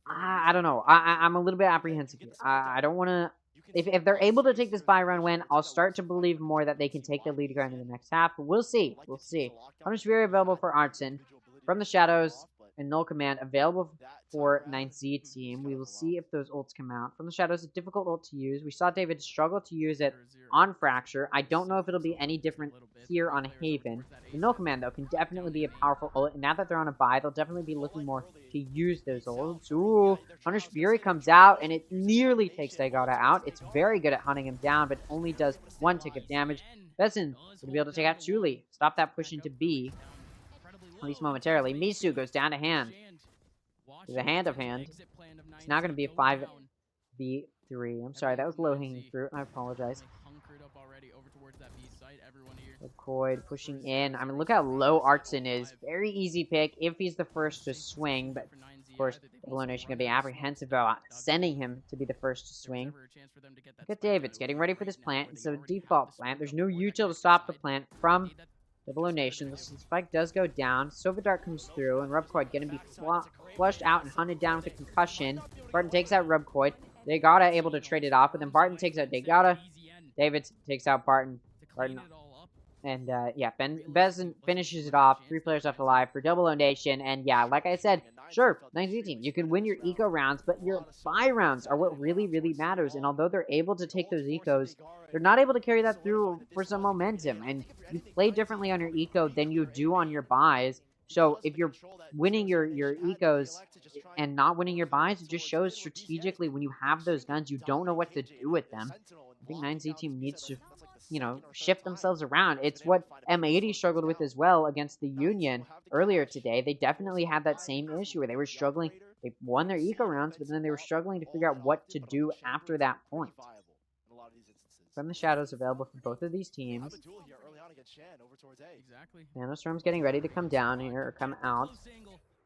I don't know. I'm a little bit apprehensive here. I don't want to... If they're able to take this buy round win, I'll start to believe more that they can take the lead ground in the next half. But we'll see. We'll see. Punish Fury available for Artson. From the Shadows and Null Command available for 9Z team. We will see if those ults come out. From the Shadows, a difficult ult to use. We saw David struggle to use it on Fracture. I don't know if it'll be any different here on Haven. The Null Command, though, can definitely be a powerful ult. And now that they're on a buy, they'll definitely be looking more to use those ults. Ooh, Punish Fury comes out, and it nearly takes Degata out. It's very good at hunting him down, but only does 1 tick of damage. Besson will be able to take out Chuli. Stop that push into B. At least momentarily. Misu goes down to hand. There's a hand of hand. It's now going to be a 5v3. I'm sorry, that was low-hanging fruit. I apologize. Koid pushing in. I mean, look how low Artson is. Very easy pick if he's the first to swing, but of course, Double Nation going to be apprehensive about sending him to be the first to swing. Look at David's getting ready for this plant. It's a default plant. There's no util to stop the plant from Double Nation. The spike does go down. Sovadart comes through, and Rubcoid going to be flushed out and hunted down with a concussion. Barton takes out Rubcoid. Degata able to trade it off, but then Barton takes out Degata. David takes out Barton. And, yeah, Besson finishes it off. 3 players left alive for Double Nation. And, yeah, like I said, sure, 9Z team, you can win your eco rounds, but your buy rounds are what really, really matters. And although they're able to take those ecos, they're not able to carry that through for some momentum. And you play differently on your eco than you do on your buys. So if you're winning your ecos and not winning your buys, it just shows strategically when you have those guns, you don't know what to do with them. I think 9Z team needs to, you know, shift themselves around. It's what M80 struggled with as well against the Union earlier today. They definitely had that same issue where they were struggling. They won their eco rounds, but then they were struggling to figure out what to do after that point. From the Shadows available for both of these teams. Exactly. Nanostorm's getting ready to come down here, or come out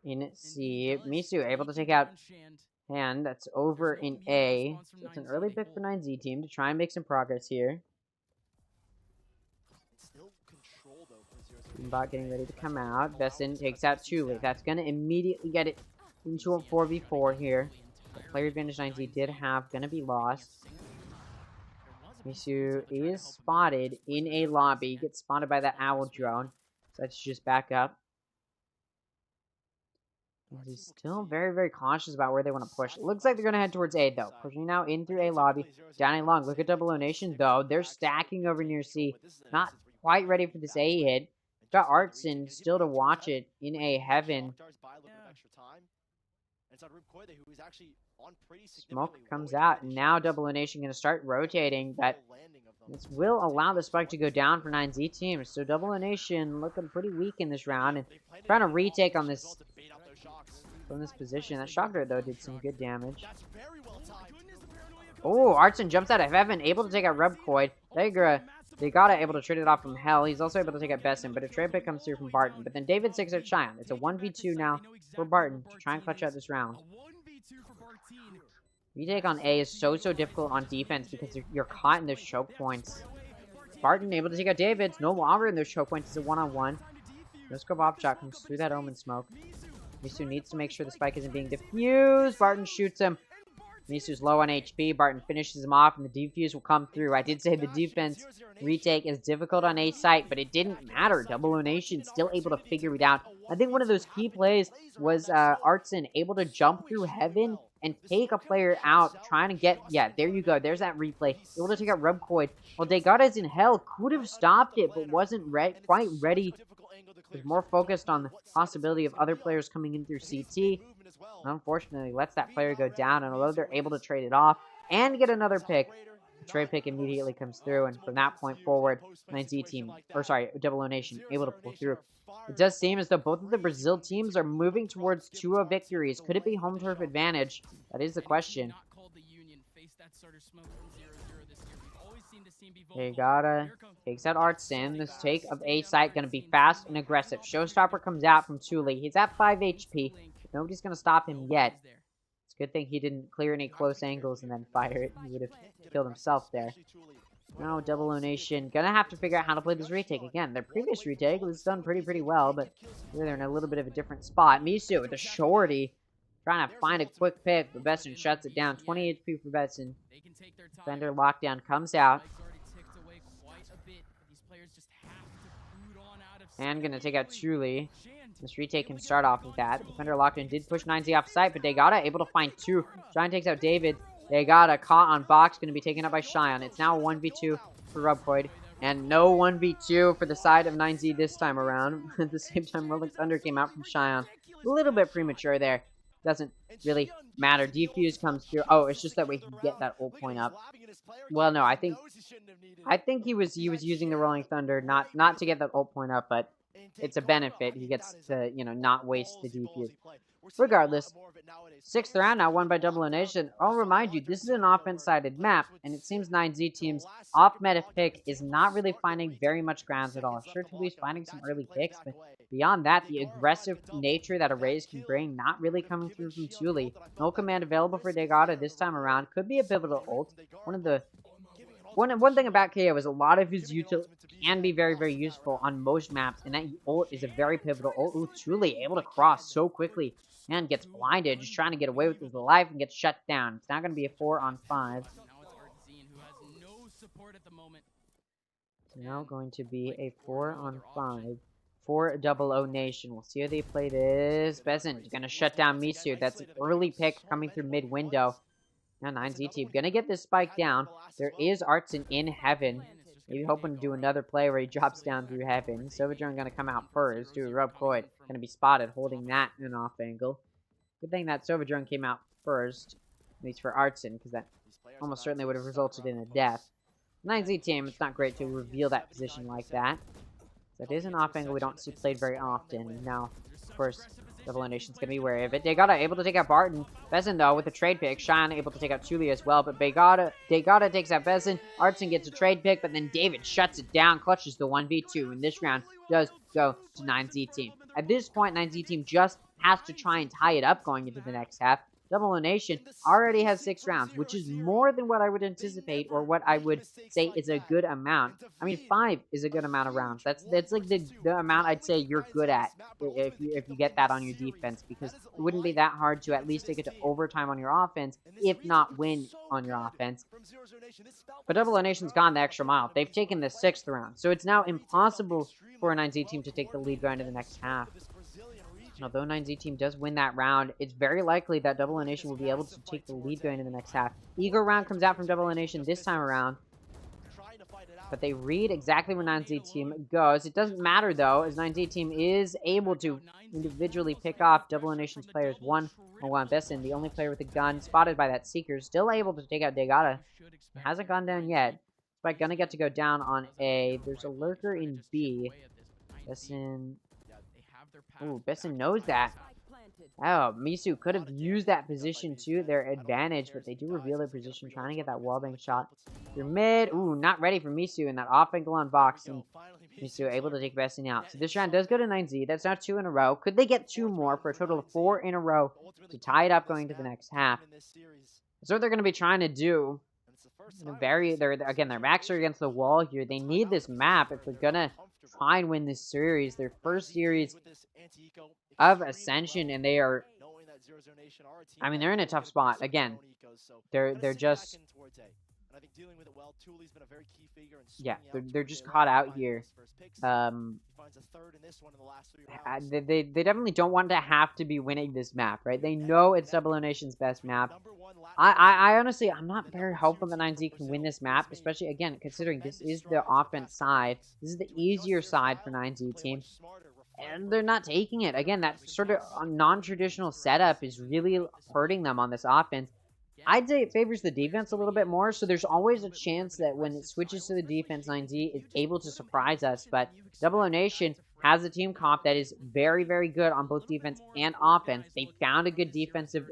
in C. Misu able to take out Hand. That's over in A. So it's an early pick for 9Z team to try and make some progress here. Bot getting ready to come out. Besson takes out Chuli. That's going to immediately get it into a 4v4 here. The player advantage 9Z did have going to be lost. Misu is spotted in a lobby. Gets spotted by that owl drone. So let's just back up. He's still very, very cautious about where they want to push. It looks like they're going to head towards A, though. Pushing now in through A lobby. Down A long. Look at Double O Nation, though. They're stacking over near C. Not quite ready for this A hit. Got Artson still to watch it in A heaven. Smoke comes out, and now Double O Nation going to start rotating, but this will allow the spike to go down for 9Z team. So Double O Nation looking pretty weak in this round, and trying to retake on this from this position. That shocker, though, did some good damage. Oh, Artson jumps out of heaven, able to take out Rubcoid. They got able to trade it off from Hell. He's also able to take out Besson, but a trade pick comes through from Barton. But then David 6 out Cheyenne. It's a 1v2 now for Barton to try and clutch out this round. Retake on A is so difficult on defense because you're caught in those choke points. Barton able to take out David. It's no longer in those choke points. It's a one-on-one. No scope off shot comes through that Omen smoke. Misu needs to make sure the spike isn't being defused. Barton shoots him. Misu's low on HP. Barton finishes him off, and the defuse will come through. I did say the defense retake is difficult on A site, but it didn't matter. Double O Nation still able to figure it out. I think one of those key plays was Artson able to jump through heaven and take a player out, trying to get... Yeah, there you go. There's that replay. Able to take out Rubcoid. Well, Degata's in Hell. Could have stopped it, but wasn't quite ready. Was more focused on the possibility of other players coming in through CT. Unfortunately, lets that player go down, and although they're able to trade it off and get another pick, the trade pick immediately comes through, and from that point forward, 9Z team, or sorry, Double O Nation, able to pull through. It does seem as though both of the Brazil teams are moving towards 2-0 victories. Could it be home turf advantage? That is the question. Degata takes out Artson. This take of A site going to be fast and aggressive. Showstopper comes out from Thule. He's at 5 HP. Nobody's going to stop him yet. It's a good thing he didn't clear any close angles and then fire it. He would have killed himself there. Now Double O Nation going to have to figure out how to play this retake. Again, their previous retake was done pretty well, but they're in a little bit of a different spot. Misu with a shorty. Trying to find a quick pick, but Besson shuts it down. 20 HP for Besson. Defender lockdown comes out. And going to take out Truly. This retake can start off with that. Defender lockdown did push 9Z off site, but Degata able to find 2. Giant takes out David. Degata caught on box, going to be taken up by Cheyenne. It's now a 1v2 for Rubcoid. And no 1v2 for the side of 9Z this time around. At the same time, Rolling Thunder came out from Cheyenne. A little bit premature there. Doesn't really matter. Defuse comes through. Oh, it's just that we can get that ult point up. Well, no, I think he was using the Rolling Thunder not to get that ult point up, but it's a benefit. He gets to, you know, not waste the defuse. Regardless, 6th round now won by Double O Nation. I'll remind you, this is an offense-sided map, and it seems 9Z team's off-meta pick is not really finding very much grounds at all. Sure, Tuli's finding some early picks, but beyond that, the aggressive nature that Arrays can bring, not really coming through from Tuli. No command available for Degata this time around. Could be a pivotal ult. One thing about KO is a lot of his util can be very useful on most maps, and that ult is a very pivotal ult. Ooh, Tuli able to cross so quickly and gets blinded, just trying to get away with his life and gets shut down. It's now going to be a 4-on-5. It's now going to be a 4-on-5 for Double O Nation. We'll see how they play this. Besson going to shut down Misu. That's an early pick coming through mid-window. Now 9Z team going to get this spike down. There is Artson in heaven. Maybe hoping to do another play where he drops down through heaven. Silverdrone going to come out first. Do a Rubcoid. Going to be spotted holding that in an off angle. Good thing that Silverdrone came out first. At least for Artson, because that almost certainly would have resulted in a death. 9Z team, it's not great to reveal that position like that. So it is an off angle we don't see played very often. And now, of course, Double Nation's gonna be wary of it. Degada able to take out Barton. Bezin, though, with a trade pick. Shine able to take out Tuli as well, but Degada takes out Bezin. Artson gets a trade pick, but then David shuts it down, clutches the 1v2, and this round does go to 9Z Team. At this point, 9Z Team just has to try and tie it up going into the next half. Double Nation already has 6 rounds, which is more than what I would anticipate or what I would say is a good amount. I mean, 5 is a good amount of rounds. That's like the amount I'd say you're good at if you get that on your defense, because it wouldn't be that hard to at least take it to overtime on your offense, if not win on your offense. But Double Nation's gone the extra mile. They've taken the 6th round, so it's now impossible for a 9Z Team to take the lead going into the next half. Although 9Z Team does win that round, it's very likely that Double Nation will be able to take the lead going into the next half. Ego round comes out from Double Nation this time around, but they read exactly where 9Z Team goes. It doesn't matter, though, as 9Z Team is able to individually pick off Double Nation's players 1-on-1. Besson, the only player with a gun, spotted by that Seeker, still able to take out Degada. Hasn't gone down yet. But gonna get to go down on A. There's a lurker in B. Besson... Ooh, Besson knows that. Oh, Misu could have used that position to their advantage, but they do reveal their position, trying to get that wallbang shot. They're mid. Ooh, not ready for Misu in that off angle on box, and Misu able to take Besson out. So this round does go to 9Z. That's now 2 in a row. Could they get 2 more for a total of 4 in a row to tie it up going to the next half? That's what they're going to be trying to do. Again, their backs are against the wall here. They need this map if they're going to try and win this series. Their first series of Ascension, and they are, I mean, they're in a tough spot. Again, they're just, yeah, they're just caught out here. They definitely don't want to have to be winning this map, right? They know it's Double Nation's best map. I honestly, I'm not very hopeful that 9Z can win this map, especially, again, considering this is the offense side. This is the easier side for 9Z Team. And they're not taking it. Again, that sort of non-traditional setup is really hurting them on this offense. I'd say it favors the defense a little bit more, so there's always a chance that when it switches to the defense, 9Z is able to surprise us. But Double Nation has a team comp that is very, very good on both defense and offense. They found a good defensive,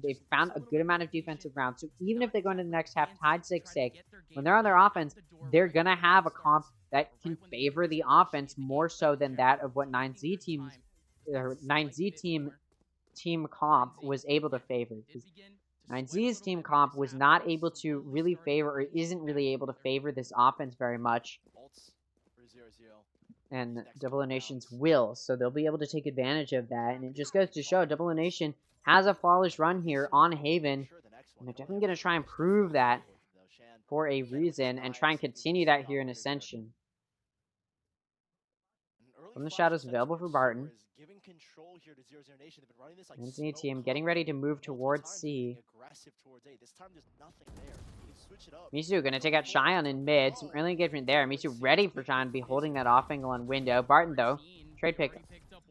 they found a good amount of defensive rounds. So even if they go into the next half tied 6-6, when they're on their offense, they're gonna have a comp that can favor the offense more so than that of what 9Z team comp was able to favor. 9Z's team comp was not able to really favor, or isn't really able to favor this offense very much. And Double Nation's will, so they'll be able to take advantage of that. And it just goes to show Double Nation has a flawless run here on Haven, and they're definitely going to try and prove that for a reason, and try and continue that here in Ascension. From the shadows available for Barton. NC team getting ready to move towards C. Misu gonna take out Cheyenne in mid. Some early engagement there. Misu ready for Cheyenne to be holding that off angle on window. Barton, though, trade pick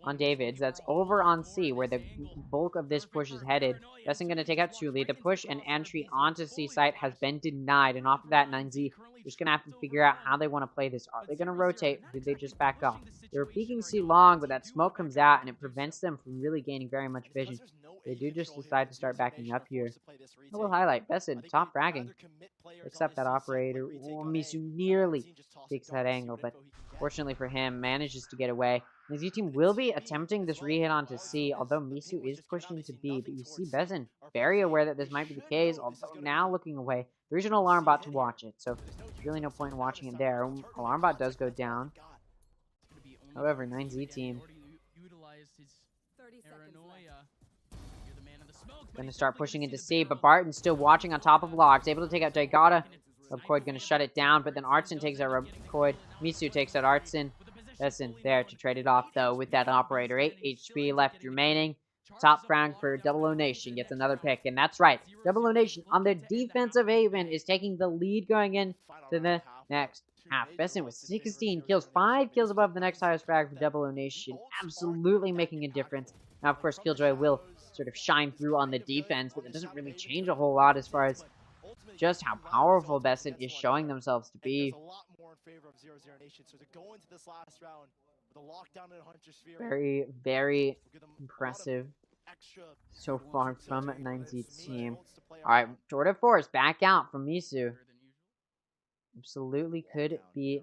on Davids. That's over on C, where the bulk of this push is headed. Besson gonna take out Chuli. The push and entry onto C site has been denied, and off of that, 9Z just gonna have to figure out how they want to play this. Are they gonna rotate, or did they just back off? They were peeking C long, but that smoke comes out, and it prevents them from really gaining very much vision. They do just decide to start backing up here. A little highlight, Besson, top fragging. Except that operator, Misu nearly takes that angle, but fortunately for him, manages to get away. The Z team will be attempting this re-hit onto C, although Misu is pushed into B, but you see Besson very aware that this might be the case, although now looking away. There is an alarm bot to watch it, so there's really no point in watching it there. Alarm bot does go down. However, 9Z team gonna start pushing into C, but Barton's still watching on top of logs, able to take out Daigata. Rubcoid gonna shut it down, but then Artson takes out Rubcoid. Misu takes out Artson. Besson there to trade it off, though, with that operator. 8 HP left remaining. Top frag for Double O Nation gets another pick, and that's right. Double O Nation on their defensive Haven is taking the lead going in to the next half. Besson with 16 kills, 5 kills above the next highest frag for Double O Nation. Absolutely making a difference. Now, of course, Killjoy will sort of shine through on the defense, but it doesn't really change a whole lot as far as just how powerful Besson is showing themselves to be. Very, very impressive so far from 9Z team. Alright, Tour de Force back out from Misu. Absolutely could be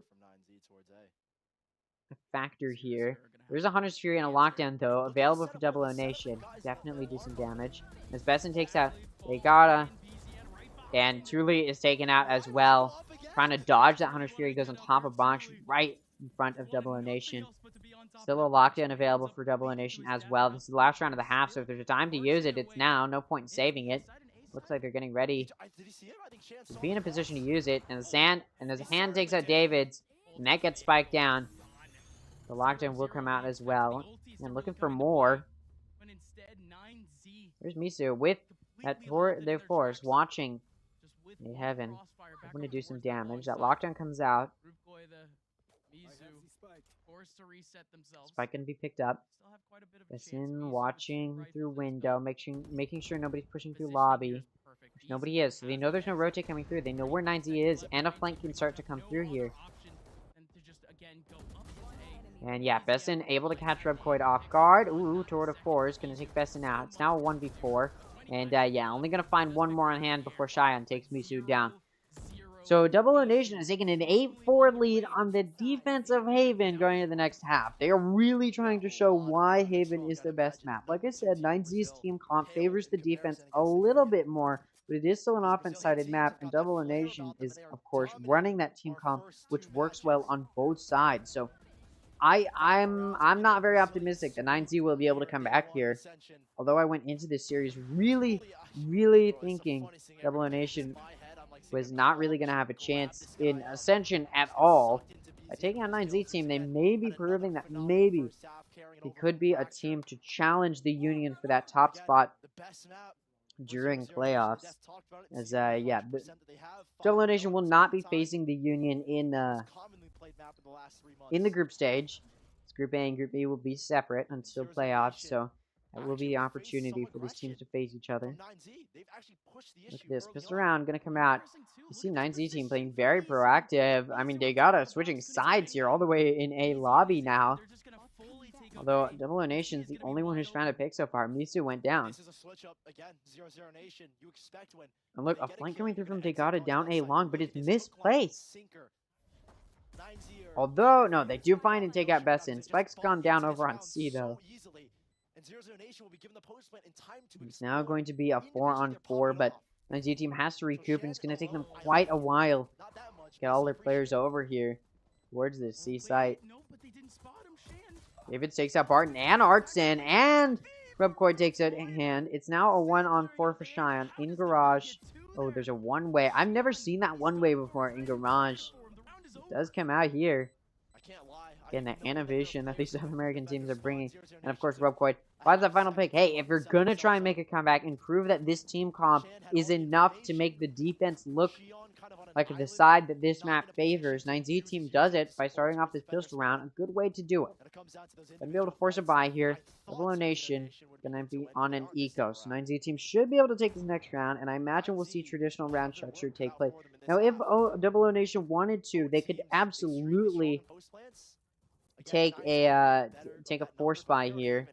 a factor here. There's a Hunter's Fury and a Lockdown, though, available for Double O Nation. Definitely do some damage. As Besson takes out Agata, and Tuli is taken out as well. Trying to dodge that Hunter's Fury, goes on top of Box right in front of Double O Nation. Still a Lockdown available for Double O Nation as well. This is the last round of the half, so if there's a time to use it, it's now. No point in saving it. Looks like they're getting ready to be in a position to use it. And as hand takes out David's, and that gets spiked down. The Lockdown will come out as well. And looking for more. There's Misu with that Tour de Force watching in heaven. Hoping to do some damage. That Lockdown comes out. Spike gonna be picked up. Besson watching through window, making sure nobody's pushing through lobby. Which nobody is, so they know there's no rotate coming through. They know where 9Z is, and a flank can start to come through here. And yeah, Besson able to catch Rebcoid off guard. Ooh, Tour de Force gonna take Besson out. It's now a 1v4. And yeah, only gonna find one more on hand before Cheyenne takes Misu down. So Double O Nation has taken an 8-4 lead on the defense of Haven going into the next half. They are really trying to show why Haven is the best map. Like I said, 9Z's team comp favors the defense a little bit more, but it is still an offense-sided map, and Double O Nation is, of course, running that team comp, which works well on both sides. So I'm not very optimistic that 9Z will be able to come back here. Although I went into this series really thinking Double O Nation was not really going to have a chance in Ascension at all. By taking on 9Z team, they may be proving that maybe he could be a team to challenge the Union for that top spot during playoffs. As yeah, Double O Nation will not be facing the Union in the group stage. It's Group A and Group B will be separate until playoffs, so that will be the opportunity for these teams to face each other. Look at this. Pissed around, gonna come out. You see 9Z team playing very proactive. I mean, they got us switching sides here all the way in A lobby now. Although Double O Nation's the only one who's found a pick so far. Misu went down. And look, a flank coming through from Degata down A long, but it's misplaced. Although, no, they do find and take out Besson. Spike's gone down over on C, though. It's now going to be a 4-on-4, but 9Z team has to recoup, and it's going to take them quite a while to get all their players over here towards the C site. David takes out Barton and Artson, and Rebcoid takes out Hand. It's now a 1-on-4 for Cheyenne in Garage. Oh, there's a one-way. I've never seen that one-way before in Garage. It does come out here. Again, that innovation that these South American teams are bringing. And of course, Rebcoid finds that final pick. Hey, if you're going to try and make a comeback and prove that this team comp is enough to make the defense look like the side that this map favors, 9Z team does it by starting off this pistol round. A good way to do it. Gonna be able to force a buy here. Double O Nation gonna be on an eco. So 9Z team should be able to take this next round, and I imagine we'll see traditional round structure take place. Now, if Double O Nation wanted to, they could absolutely take a force buy here,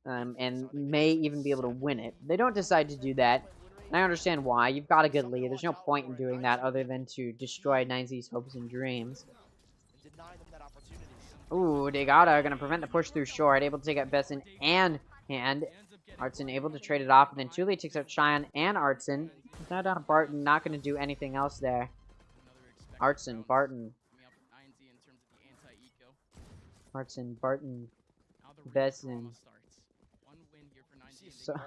and may even be able to win it. They don't decide to do that, and I understand why. You've got a good lead. There's no point in doing that other than to destroy 9Z's hopes and dreams. Ooh, Degata gonna prevent the push through short, able to take out Besson and Hand. Artson able to trade it off, and then Tuli takes out Cheyenne and Artson. Without down Barton, not gonna do anything else there. Artson, Barton, Besson.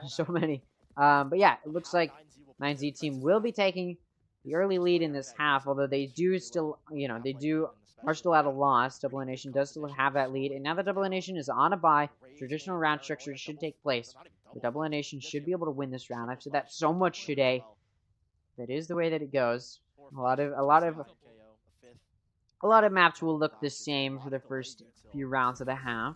So many. But yeah, it looks like 9Z team will be taking the early lead in this half, although they do still, are still at a loss. Double O Nation does still have that lead, and now that Double O Nation is on a bye, traditional round structure should take place. The Double O Nation should be able to win this round. I've said that so much today. That is the way that it goes. A lot of maps will look the same for the first few rounds of the half.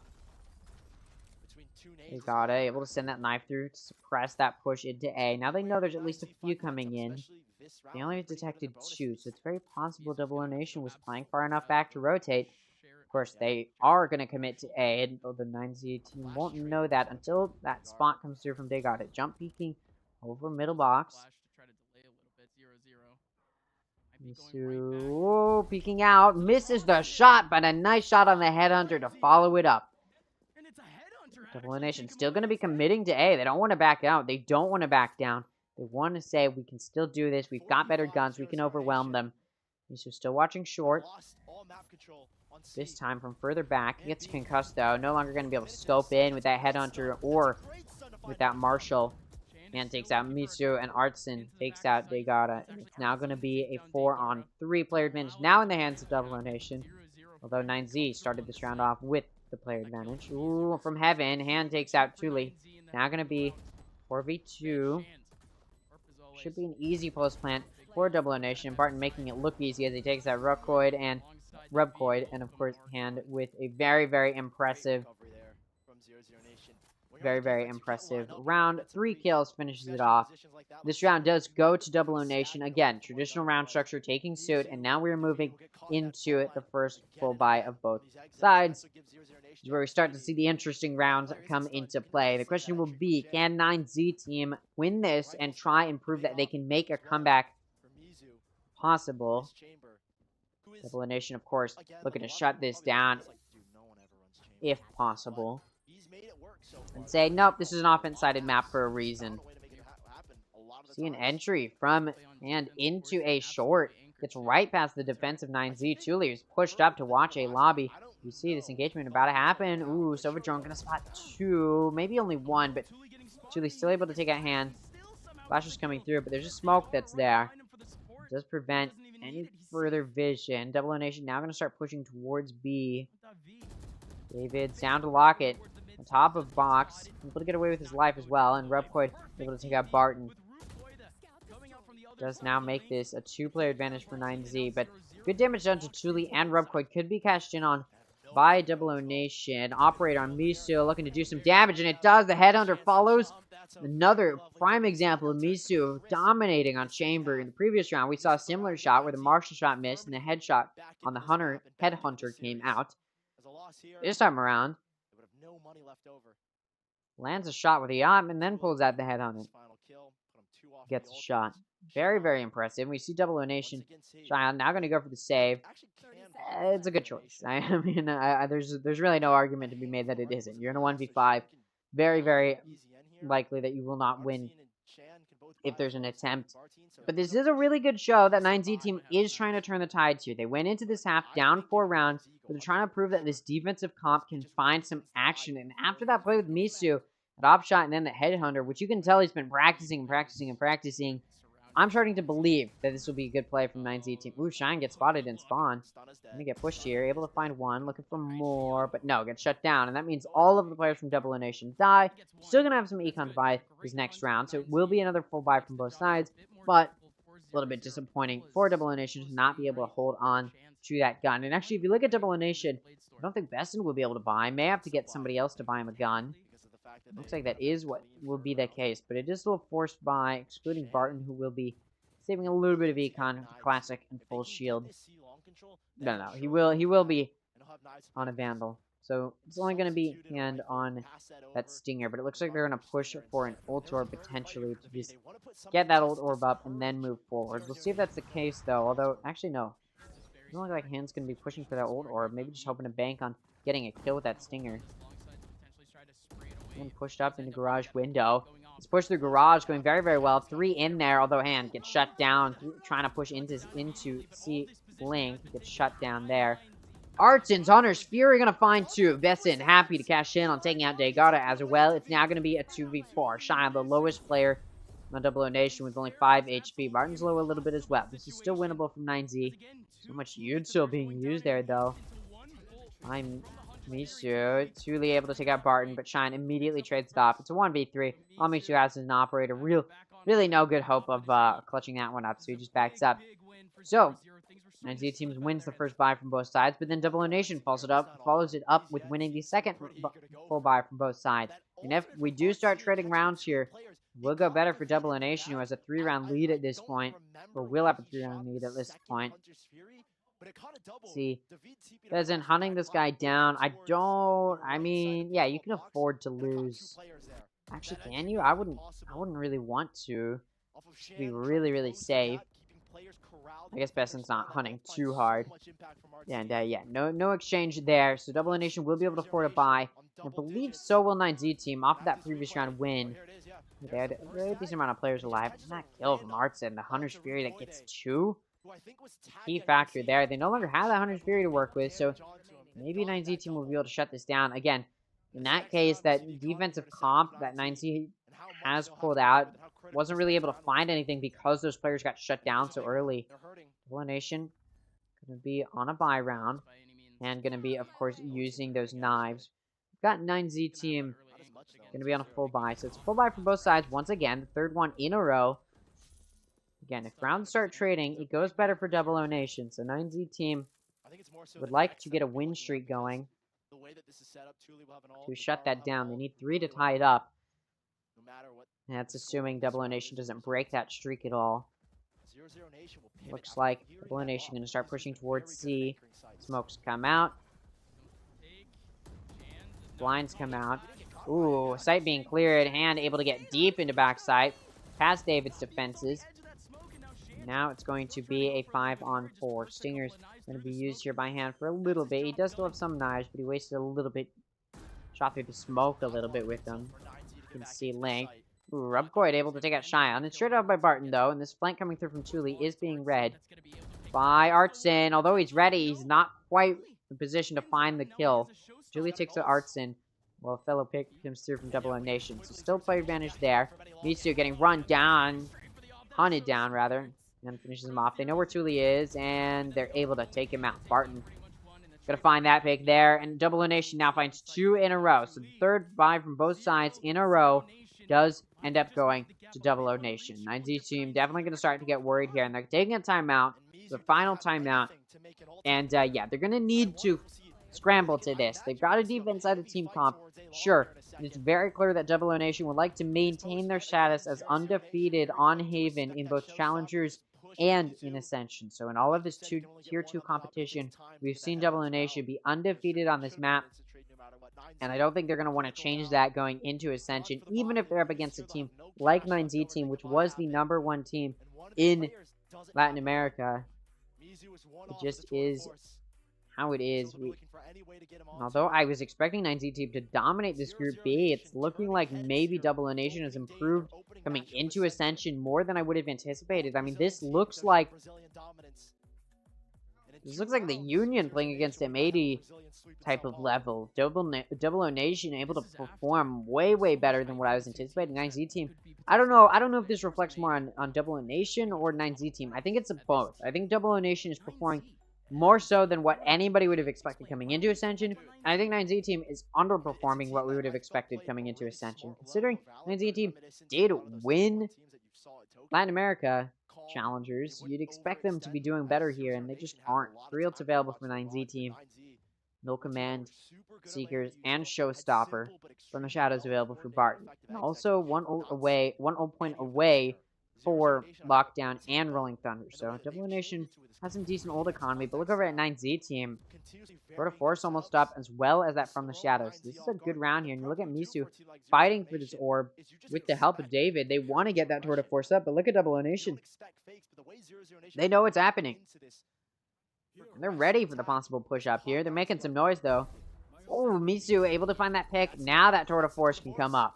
They got it, able to send that knife through to suppress that push into A. Now they know there's at least a few coming in. They only detected 2, so it's very possible Double O Nation was playing far enough back to rotate. Of course, they are going to commit to A, and the 9Z team won't know that until that spot comes through from Degada. Jump peeking over middle box. Misu peeking out, misses the shot, but a nice shot on the headhunter to follow it up. Double Elimination still going to be committing to A. They don't want to back out. They don't want to back down. They want to say, we can still do this. We've got better guns. We can overwhelm them. Misu still watching short. This time from further back. He gets concussed, though. No longer going to be able to scope in with that headhunter or with that Marshall. And takes out Misu, and Artson takes out Degada. It's now going to be a 4-on-3 player advantage, now in the hands of Double Nation. Although 9Z started this round off with the player advantage. Ooh, from heaven, Hand takes out Thule. Now going to be 4v2. Should be an easy post plant for Double Nation. Barton making it look easy as he takes out Rubcoid, and of course Hand with a very, very impressive round. 3 kills finishes it off. This round does go to Double Nation. Again, traditional round structure taking suit, and now we're moving into the first full buy of both sides. This is where we start to see the interesting rounds come into play. The question will be, can 9Z team win this and try and prove that they can make a comeback possible? Double Nation, of course, looking to shut this down if possible. And say, nope, this is an offense-sided map for a reason. See an entry from and into a short. Gets right past the defensive 9Z. Thule is pushed up to watch a lobby. You see this engagement about to happen. Ooh, Silverdrone gonna spot 2. Maybe only 1, but Thule's still able to take out Hand. Flasher's coming through, but there's a smoke that's there. It does prevent any further vision. Double Nation now gonna start pushing towards B. David's down to lock it. On top of box, able to get away with his life as well, and Rubcoid able to take out Barton. Does now make this a 2-player advantage for 9Z, but good damage done to Thule and Rubcoid could be cashed in on by Double Nation. Operator on Misu looking to do some damage, and it does. The headhunter follows. Another prime example of Misu dominating on Chamber. In the previous round, we saw a similar shot where the Marshall shot missed and the headshot on the headhunter came out. This time around, lands a shot with the arm and then pulls out the headhunter. Gets a shot. Very, very impressive. We see Double Nation Child now going to go for the save. It's a good choice. I mean, there's really no argument to be made that it isn't. You're in a 1v5. Very, very likely that you will not win if there's an attempt. But this is a really good show that 9Z team is trying to turn the tides here. They went into this half down 4 rounds, but they're trying to prove that this defensive comp can find some action. And after that play with Misu, that Opshot and then the headhunter, which you can tell he's been practicing and practicing and practicing, I'm starting to believe that this will be a good play from 9Z team. Ooh, Shine gets spotted in spawn. Gonna get pushed here, able to find 1, looking for more, but no, gets shut down. And that means all of the players from Double Nation die. Still gonna have some econ to buy this next round, so it will be another full buy from both sides, but a little bit disappointing for Double Nation to not be able to hold on to that gun. And actually, if you look at Double Nation, I don't think Besson will be able to buy. May have to get somebody else to buy him a gun. Looks like that is what will be the case, but it is a little forced by, excluding Barton, who will be saving a little bit of econ, classic and full shield. No, he will be on a Vandal. So it's only going to be Hand on that Stinger, but it looks like they're going to push for an ult orb potentially to just get that ult orb up and then move forward. We'll see if that's the case though, although, actually no. It doesn't look like Hand's going to be pushing for that ult orb, maybe just hoping to bank on getting a kill with that Stinger. And pushed up in the garage window. It's pushed through garage, going very, very well. 3 in there, although Hand gets shut down. Trying to push into C Link. Gets shut down there. Artson's Hunter's Fury going to find 2. Besson happy to cash in on taking out Degada as well. It's now going to be a 2v4. Shine, the lowest player on Double Nation with only 5 HP. Martin's low a little bit as well. This is still winnable from 9Z. So much Yud still being used there, though. I'm Misu. Thule able to take out Barton, but Shine immediately trades it off. It's a 1v3. All Misu has is an operator. Really no good hope of clutching that one up, so he just backs up. So, 9Z teams wins the first buy from both sides, but then Double Nation follows it up with winning the second full buy from both sides. And if we do start trading rounds here, we'll go better for Double Nation, who has a 3-round lead at this point, or will have a 3-round lead at this point. See, Pheasant hunting this guy down. I mean, yeah, you can afford to lose. Actually, can you? I wouldn't really want to. Just to be really, really safe. I guess Bessen's not hunting too hard. And yeah, no exchange there. So Double O Nation will be able to afford a buy. I believe so will 9Z team off of that previous round win. They had a very decent amount of players alive. And that kill from Artson, the Hunter's Fury that gets 2. Key factor there. They no longer have that Hunter's Fury to work with, so maybe 9Z team will be able to shut this down. Again, in that case, that defensive comp that 9Z has pulled out wasn't really able to find anything because those players got shut down so early. Double O Nation going to be on a buy round and going to be, of course, using those knives. We've got 9Z team going to be on a full buy, so it's a full buy for both sides once again, the third one in a row. Again, if rounds start trading, it goes better for Double O Nation. So 9Z team would like to get a win streak going to shut that down. They need 3 to tie it up. And that's assuming Double O Nation doesn't break that streak at all. Looks like Double O Nation going to start pushing towards C. Smokes come out. Blinds come out. Ooh, sight being cleared. Hand able to get deep into backside. Past David's defenses. Now it's going to be a 5-on-4. Stinger's going to be used here by hand for a little bit. He does still have some knives, but he wasted a little bit. Shot through the smoke a little bit with them. You can see Link. Ooh, Rubcoid able to take out Cheyenne. It's straight out by Barton, though, and this flank coming through from Thule is being read by Artson. Although he's ready, he's not quite in position to find the kill. Julie takes out Artson, while a fellow pick comes through from Double O Nation. So still player advantage there. Mitsu getting run down. Hunted down, rather. And finishes him off. They know where Thule is, and they're able to take him out. Barton gonna find that pick there, and Double O Nation now finds 2 in a row. So the third buy from both sides in a row does end up going to Double O Nation. 9Z team definitely gonna start to get worried here, and they're taking a timeout, the final timeout, and yeah, they're gonna need to scramble to this. They've got a defense side of team comp, sure. And it's very clear that Double O Nation would like to maintain their status as undefeated on Haven in both Challengers and in Ascension. So in all of this Tier 2 competition, we've seen Double O Nation be undefeated on this map. And I don't think they're going to want to change that going into Ascension, even if they're up against a team like 9Z team, which was the #1 team in Latin America. It just is how it is. Although I was expecting 9Z team to dominate this Group B, it's looking like maybe Double O Nation has improved coming into Ascension more than I would have anticipated. I mean, this looks like the Union playing against M80 type of level. Double O Nation able to perform way better than what I was anticipating. 9Z team, I don't know if this reflects more on Double O Nation or 9Z team. I think it's both. I think Double O Nation is performing more so than what anybody would have expected coming into Ascension. And I think 9Z team is underperforming what we would have expected coming into Ascension. Considering 9Z team did win Latin America Challengers, you'd expect them to be doing better here, and they just aren't. 3 ults available for 9Z team. No Command, Seekers, and Showstopper from the Shadows available for Barton. And also one ult point away for Lockdown and Rolling Thunder. So Double O Nation has some decent ult economy, but look over at 9Z team. Tour de Force almost up, as well as that from the Shadows. This is a good round here, and you look at Misu fighting for this orb with the help of David. They want to get that Tour de Force up, but look at Double O Nation. They know what's happening. And they're ready for the possible push up here. They're making some noise, though. Oh, Misu able to find that pick. Now that Tour de Force can come up.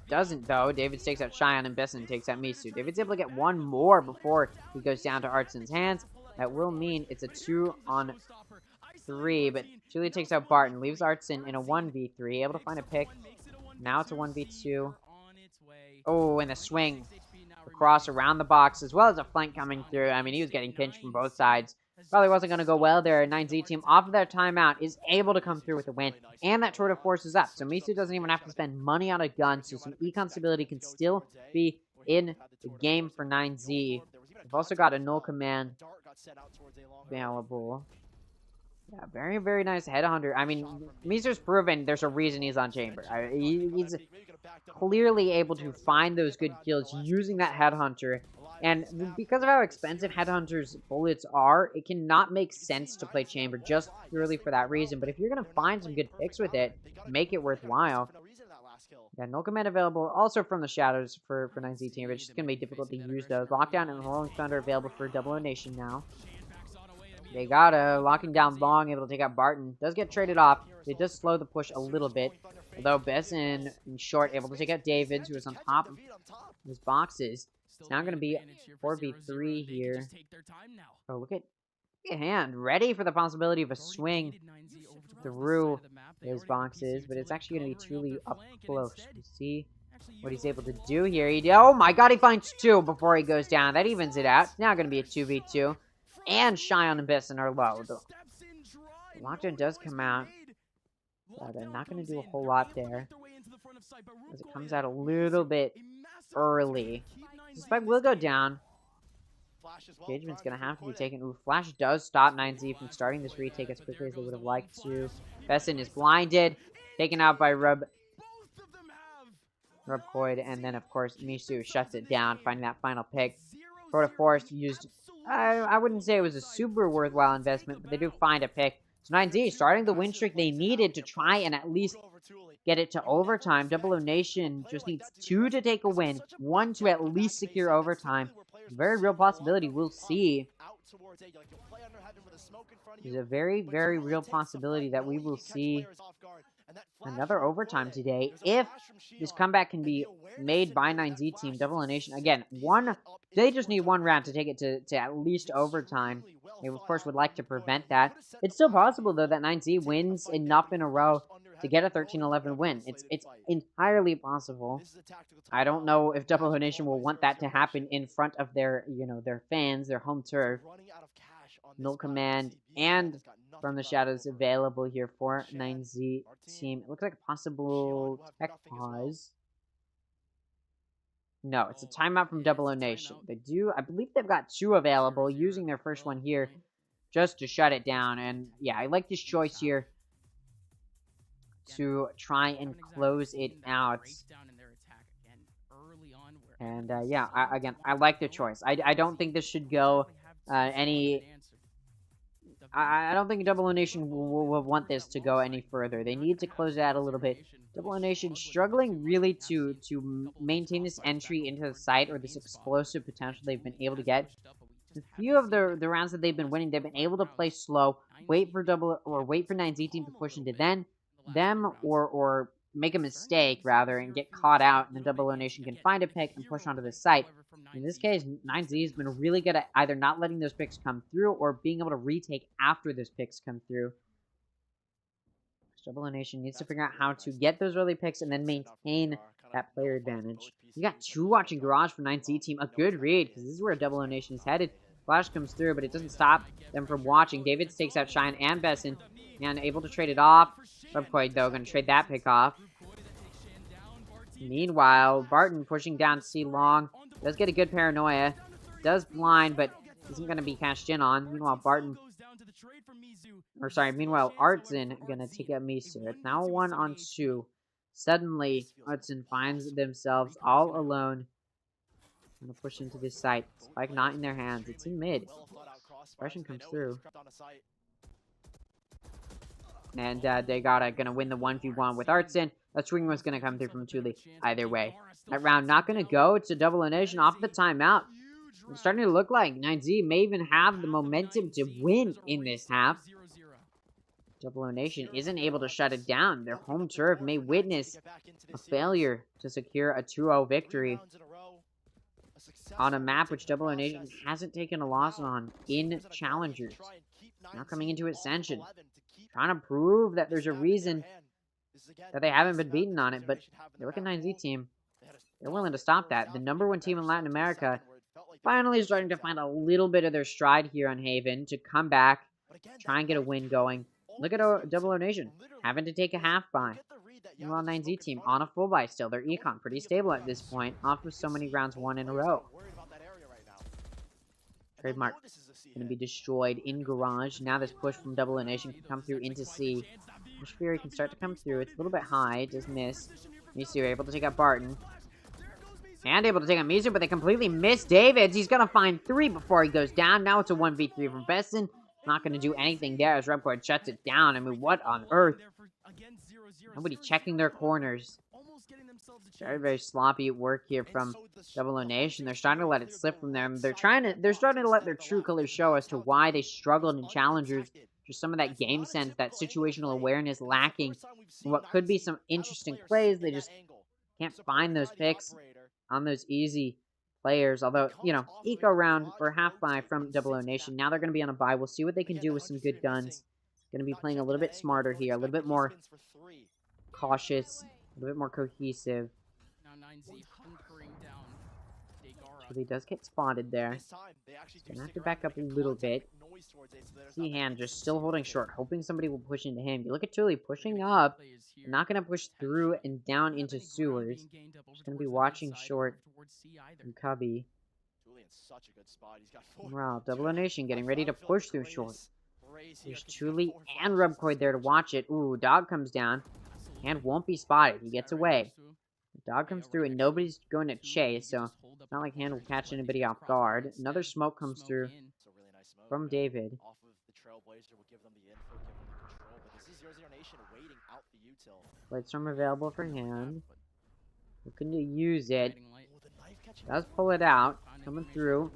Doesn't, though. David takes out Cheyenne, and Besson takes out Misu. David's able to get one more before he goes down to Artson's hands. That will mean it's a 2-on-3, but Julia takes out Barton, leaves Artson in a 1v3, able to find a pick. Now it's a 1v2. Oh, and a swing across around the box, as well as a flank coming through. I mean, he was getting pinched from both sides. Probably wasn't going to go well there. 9Z team, off of their timeout, is able to come through with a win. And that Tour de Force is up. So Misu doesn't even have to spend money on a gun. So some econ stability can still be in the game for 9Z. We've also got a null command available. Yeah, very nice headhunter. I mean, Misu's proven there's a reason he's on Chamber. He's clearly able to find those good kills using that headhunter. And because of how expensive Headhunter's bullets are, it cannot make sense to play Chamber just purely for that reason. But if you're going to find some good picks with it, make it worthwhile. Yeah, no command available also from the shadows for 9Z team. It's just going to be difficult to use those. Lockdown and Rolling Thunder available for Double O Nation now. They got locking down Long, able to take out Barton. Does get traded off. It does slow the push a little bit. Although Besson in short able to take out Davids, who is on top of his boxes. It's now going to be 4v3 here. Oh, look at hand. Ready for the possibility of a swing through his boxes. But it's actually going to be truly up close. We see what he's able to do here. Oh my god, he finds 2 before he goes down. That evens it out. It's now going to be a 2v2. And Shion and Besson are low. The lockdown does come out. But they're not going to do a whole lot there. As it comes out a little bit early. Suspect will go down. Engagement's going to have to be taken. Ooh, Flash does stop 9Z from starting this retake as quickly as they would have liked to. Besson is blinded. Taken out by Rub Coyd. And then, of course, Misu shuts it down, finding that final pick. Proto Force used... I wouldn't say it was a super worthwhile investment, but they do find a pick. So 9Z starting the win streak they needed to try and at least get it to overtime. Double O Nation just needs 2 to take a win, 1 to at least secure overtime. Very real possibility. We'll see. There's a very, very real possibility that we will see another overtime today if this comeback can be made by 9Z team. Double O Nation again. They just need 1 round to take it to at least overtime. They, of course, would like to prevent that. It's still possible, though, that 9Z wins enough in a row to get a 13-11 win. It's entirely possible. I don't know if Double O Nation will want that to happen in front of their, their fans, their home turf. No command and from the shadows available here for 9Z team. It looks like a possible tech pause. No, it's a timeout from Double O Nation. I believe they've got 2 available, using their first one here just to shut it down. And yeah, I like this choice here to try and close it out. And yeah, I like the choice. I don't think this should go any... I don't think Double O Nation will want this to go any further. They need to close it out a little bit. Double O Nation struggling really to maintain this entry into the site or this explosive potential they've been able to get. A few of the rounds that they've been winning, they've been able to play slow, wait for 9Z team to push into them or make a mistake rather and get caught out, and then Double O Nation can find a pick and push onto the site. In this case, 9Z has been really good at either not letting those picks come through or being able to retake after those picks come through. Double O Nation needs to figure out how to get those early picks and then maintain that player advantage. You got 2 watching Garage for 9Z team. A good read, because this is where Double O Nation is headed. Flash comes through, but it doesn't stop them from watching. Davids takes out Shine and Besson, and able to trade it off. Rubcoid, though, going to trade that pick off. Meanwhile, Barton pushing down C Long. Does get a good paranoia. Does blind, but isn't going to be cashed in on. Meanwhile, meanwhile, Artson gonna take out Misu. It's now 1-on-2. Suddenly, Artson finds themselves all alone. Gonna push into this site. Spike not in their hands. It's in mid. Expression comes through. And they gonna win the 1v1 with Artson. A swing was gonna come through from Thule. Either way. That round not gonna go. It's a Double O Nation off the timeout. It's starting to look like 9Z may even have the momentum to win in this half. Double O Nation isn't able to shut it down. Their home turf may witness a failure to secure a 2-0 victory on a map which Double O Nation hasn't taken a loss on in Challengers. Now coming into Ascension, trying to prove that there's a reason that they haven't been beaten on it, but they look at 9Z team. They're willing to stop that. The #1 team in Latin America finally starting to find a little bit of their stride here on Haven to come back, try and get a win going. Look at Double O Nation, having to take a half buy. Meanwhile, 9Z team on a full buy still. Their econ pretty stable at this point, off of so many rounds won in a row. Trademark going to be destroyed in Garage. Now this push from Double O Nation can come through into C. Push Fury can start to come through. It's a little bit high. It does miss. Misu able to take out Barton. And able to take on Mizu, but they completely miss Davids. He's gonna find 3 before he goes down. Now it's a 1v3 from Besson. Not gonna do anything there as Repcord shuts it down. I mean, what on earth? Nobody checking their corners. Very, very sloppy work here from Double O Nation. They're starting to let it slip from them. They're starting to let their true colors show as to why they struggled in challengers. Just some of that game sense, that situational awareness lacking. And what could be some interesting plays, they just can't find those picks on those easy players. Although, you know, eco round or half buy from Double O Nation. Now they're going to be on a buy. We'll see what they can do with some good guns. Going to be playing a little bit smarter here, a little bit more cautious, a little bit more cohesive. So he does get spotted there. He's going to have to back up a little bit. See Hand just still holding short, hoping somebody will push into him. You look at Tuli pushing up, not going to push through and down into sewers. Just going to be watching short from Cubby. Wow, Double O Nation getting ready to push through short. There's Tuli and Rubcoid there to watch it. Ooh, Dog comes down. Hand won't be spotted. He gets away. The Dog comes through and nobody's going to chase, so it's not like Hand will catch anybody off guard. Another smoke comes through from David. Bladestorm available for Hand. Looking to use it. Does pull it out. Coming through.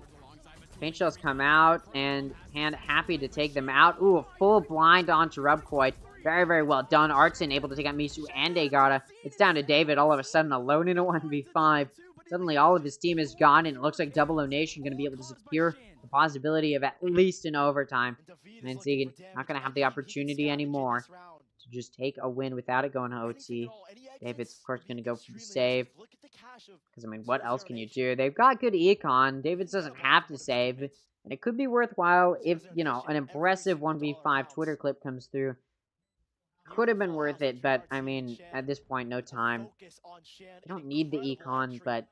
Paint shells come out, and Hand happy to take them out. Ooh, a full blind onto Rubcoid. Very, very well done. Artson able to take out Misu and Agata. It's down to David all of a sudden alone in a 1v5. Suddenly all of his team is gone, and it looks like Double O Nation going to be able to secure the possibility of at least an overtime. And Zegan not going to have the opportunity anymore to just take a win without it going to OT. David's, of course, going to go for the save. Because, I mean, what else can you do? They've got good econ. David doesn't have to save. And it could be worthwhile if, you know, an impressive 1v5 Twitter clip comes through. Could have been worth it, but, I mean, at this point, no time. You don't need the econ, but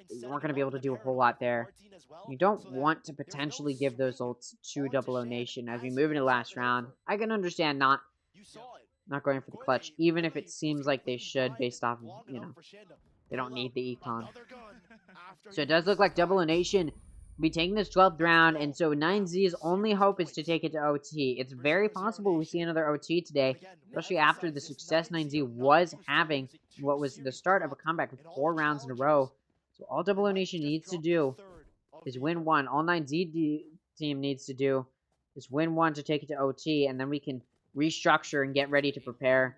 you weren't going to be able to do a whole lot there. You don't want to potentially give those ults to Double O Nation as we move into the last round. I can understand not going for the clutch, even if it seems like they should based off of, you know, they don't need the econ. So it does look like Double O Nation will be taking this 12th round, and so 9Z's only hope is to take it to OT. It's very possible we see another OT today, especially after the success 9Z was having, what was the start of a comeback with 4 rounds in a row. So all Double O Nation needs to do is win one. All 9Z team needs to do is win one to take it to OT, and then we can restructure and get ready to prepare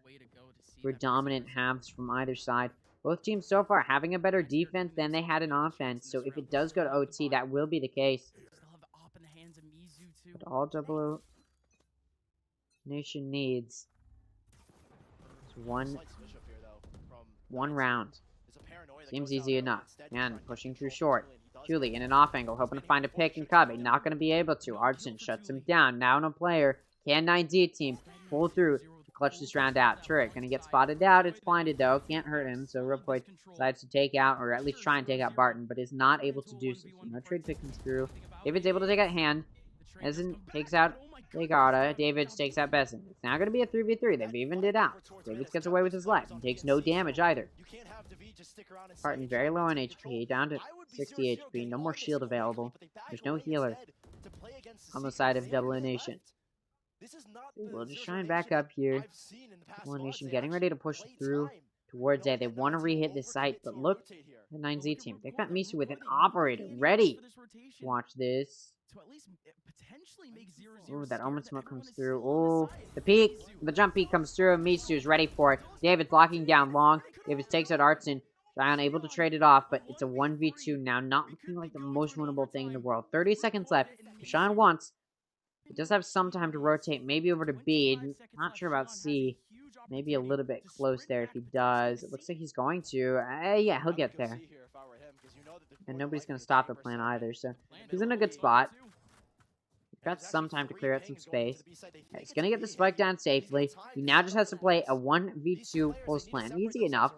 for dominant halves from either side. Both teams so far having a better defense than they had in offense, so if it does go to OT, that will be the case. But all Double O Nation needs is one round. Seems easy enough. And pushing through short. Julie in an off angle, hoping to find a pick and Cubby. Not going to be able to. Artson shuts him down. Now no player. Can 9Z team pull through to clutch this round out? Turret going to get spotted out. It's blinded though. Can't hurt him. So Rubcoid decides to take out, or at least try and take out Barton, but is not able to do so. So no trade pick comes through. David's able to take out Hand. Essen takes out Agata. David takes out Besson. It's now going to be a 3v3. They've evened it out. David gets away with his life and takes no damage either. Barton very low on HP, down to 60 HP. No more shield available. There's no healer on the side of Double O Nation. We'll just try and back up here. Double O Nation getting ready to push through towards A. They want to re-hit this site, but look at the 9Z team. They've got Misu with an operator ready. Watch this. Ooh, that Omen smoke comes through. Ooh, the jump peek comes through, and Misu's ready for it. David's locking down long. David takes out Artson. Zion able to trade it off, but it's a 1v2 now. Not looking like the most winnable thing in the world. 30 seconds left. Sean wants. He does have some time to rotate, maybe over to B. Not sure about C. Maybe a little bit close there if he does. It looks like he's going to. Yeah, he'll get there. And nobody's going to stop the plan either, so he's in a good spot. Got some time to clear out some space. Right, he's going to get the spike down safely. He now just has to play a 1v2 post plan. Easy enough.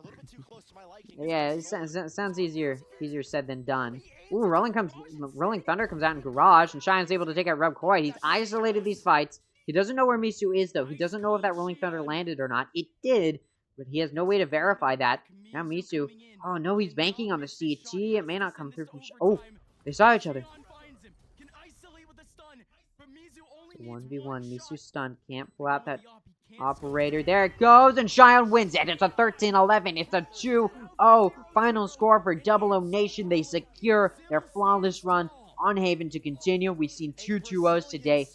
Yeah, it sounds easier said than done. Ooh, Rolling Thunder comes out in Garage, and Cheyenne's able to take out Rubcoid. He's isolated these fights. He doesn't know where Misu is, though. He doesn't know if that Rolling Thunder landed or not. It did, but he has no way to verify that. Now Misu, oh no, he's banking on the CT. It may not come through from... Oh, they saw each other. 1v1, Misu stunned, can't pull out that operator. There it goes, and Xion wins it. It's a 13-11. It's a 2-0 final score for Double O Nation. They secure their flawless run on Haven to continue. We've seen 2 2-0s today.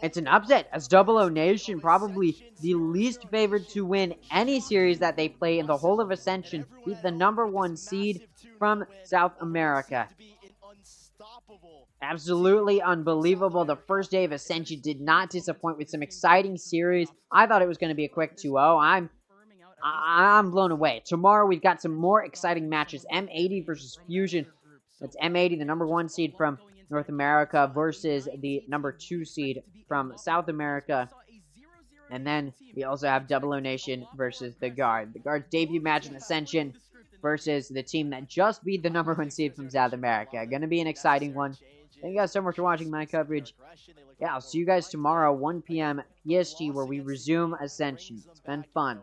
It's an upset, as Double O Nation, probably the least favored to win any series that they play in the whole of Ascension, beat the #1 seed from South America. Absolutely unbelievable. The first day of Ascension did not disappoint with some exciting series. I thought it was going to be a quick 2-0. I'm blown away. Tomorrow we've got some more exciting matches. M80 versus Fusion. That's M80, the #1 seed from North America, versus the #2 seed from South America. And then we also have Double O Nation versus the Guard. The Guard's debut match in Ascension versus the team that just beat the #1 seed from South America. Gonna be an exciting one. Thank you guys so much for watching my coverage. Yeah, I'll see you guys tomorrow, 1 p.m. PST, where we resume Ascension. It's been fun.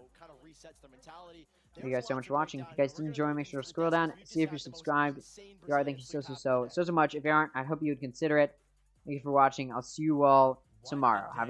Thank you guys so much for watching. If you guys did enjoy, make sure to scroll down, see if you're subscribed. If you are, thank you so much. If you aren't, I hope you would consider it. Thank you for watching. I'll see you all tomorrow. Have a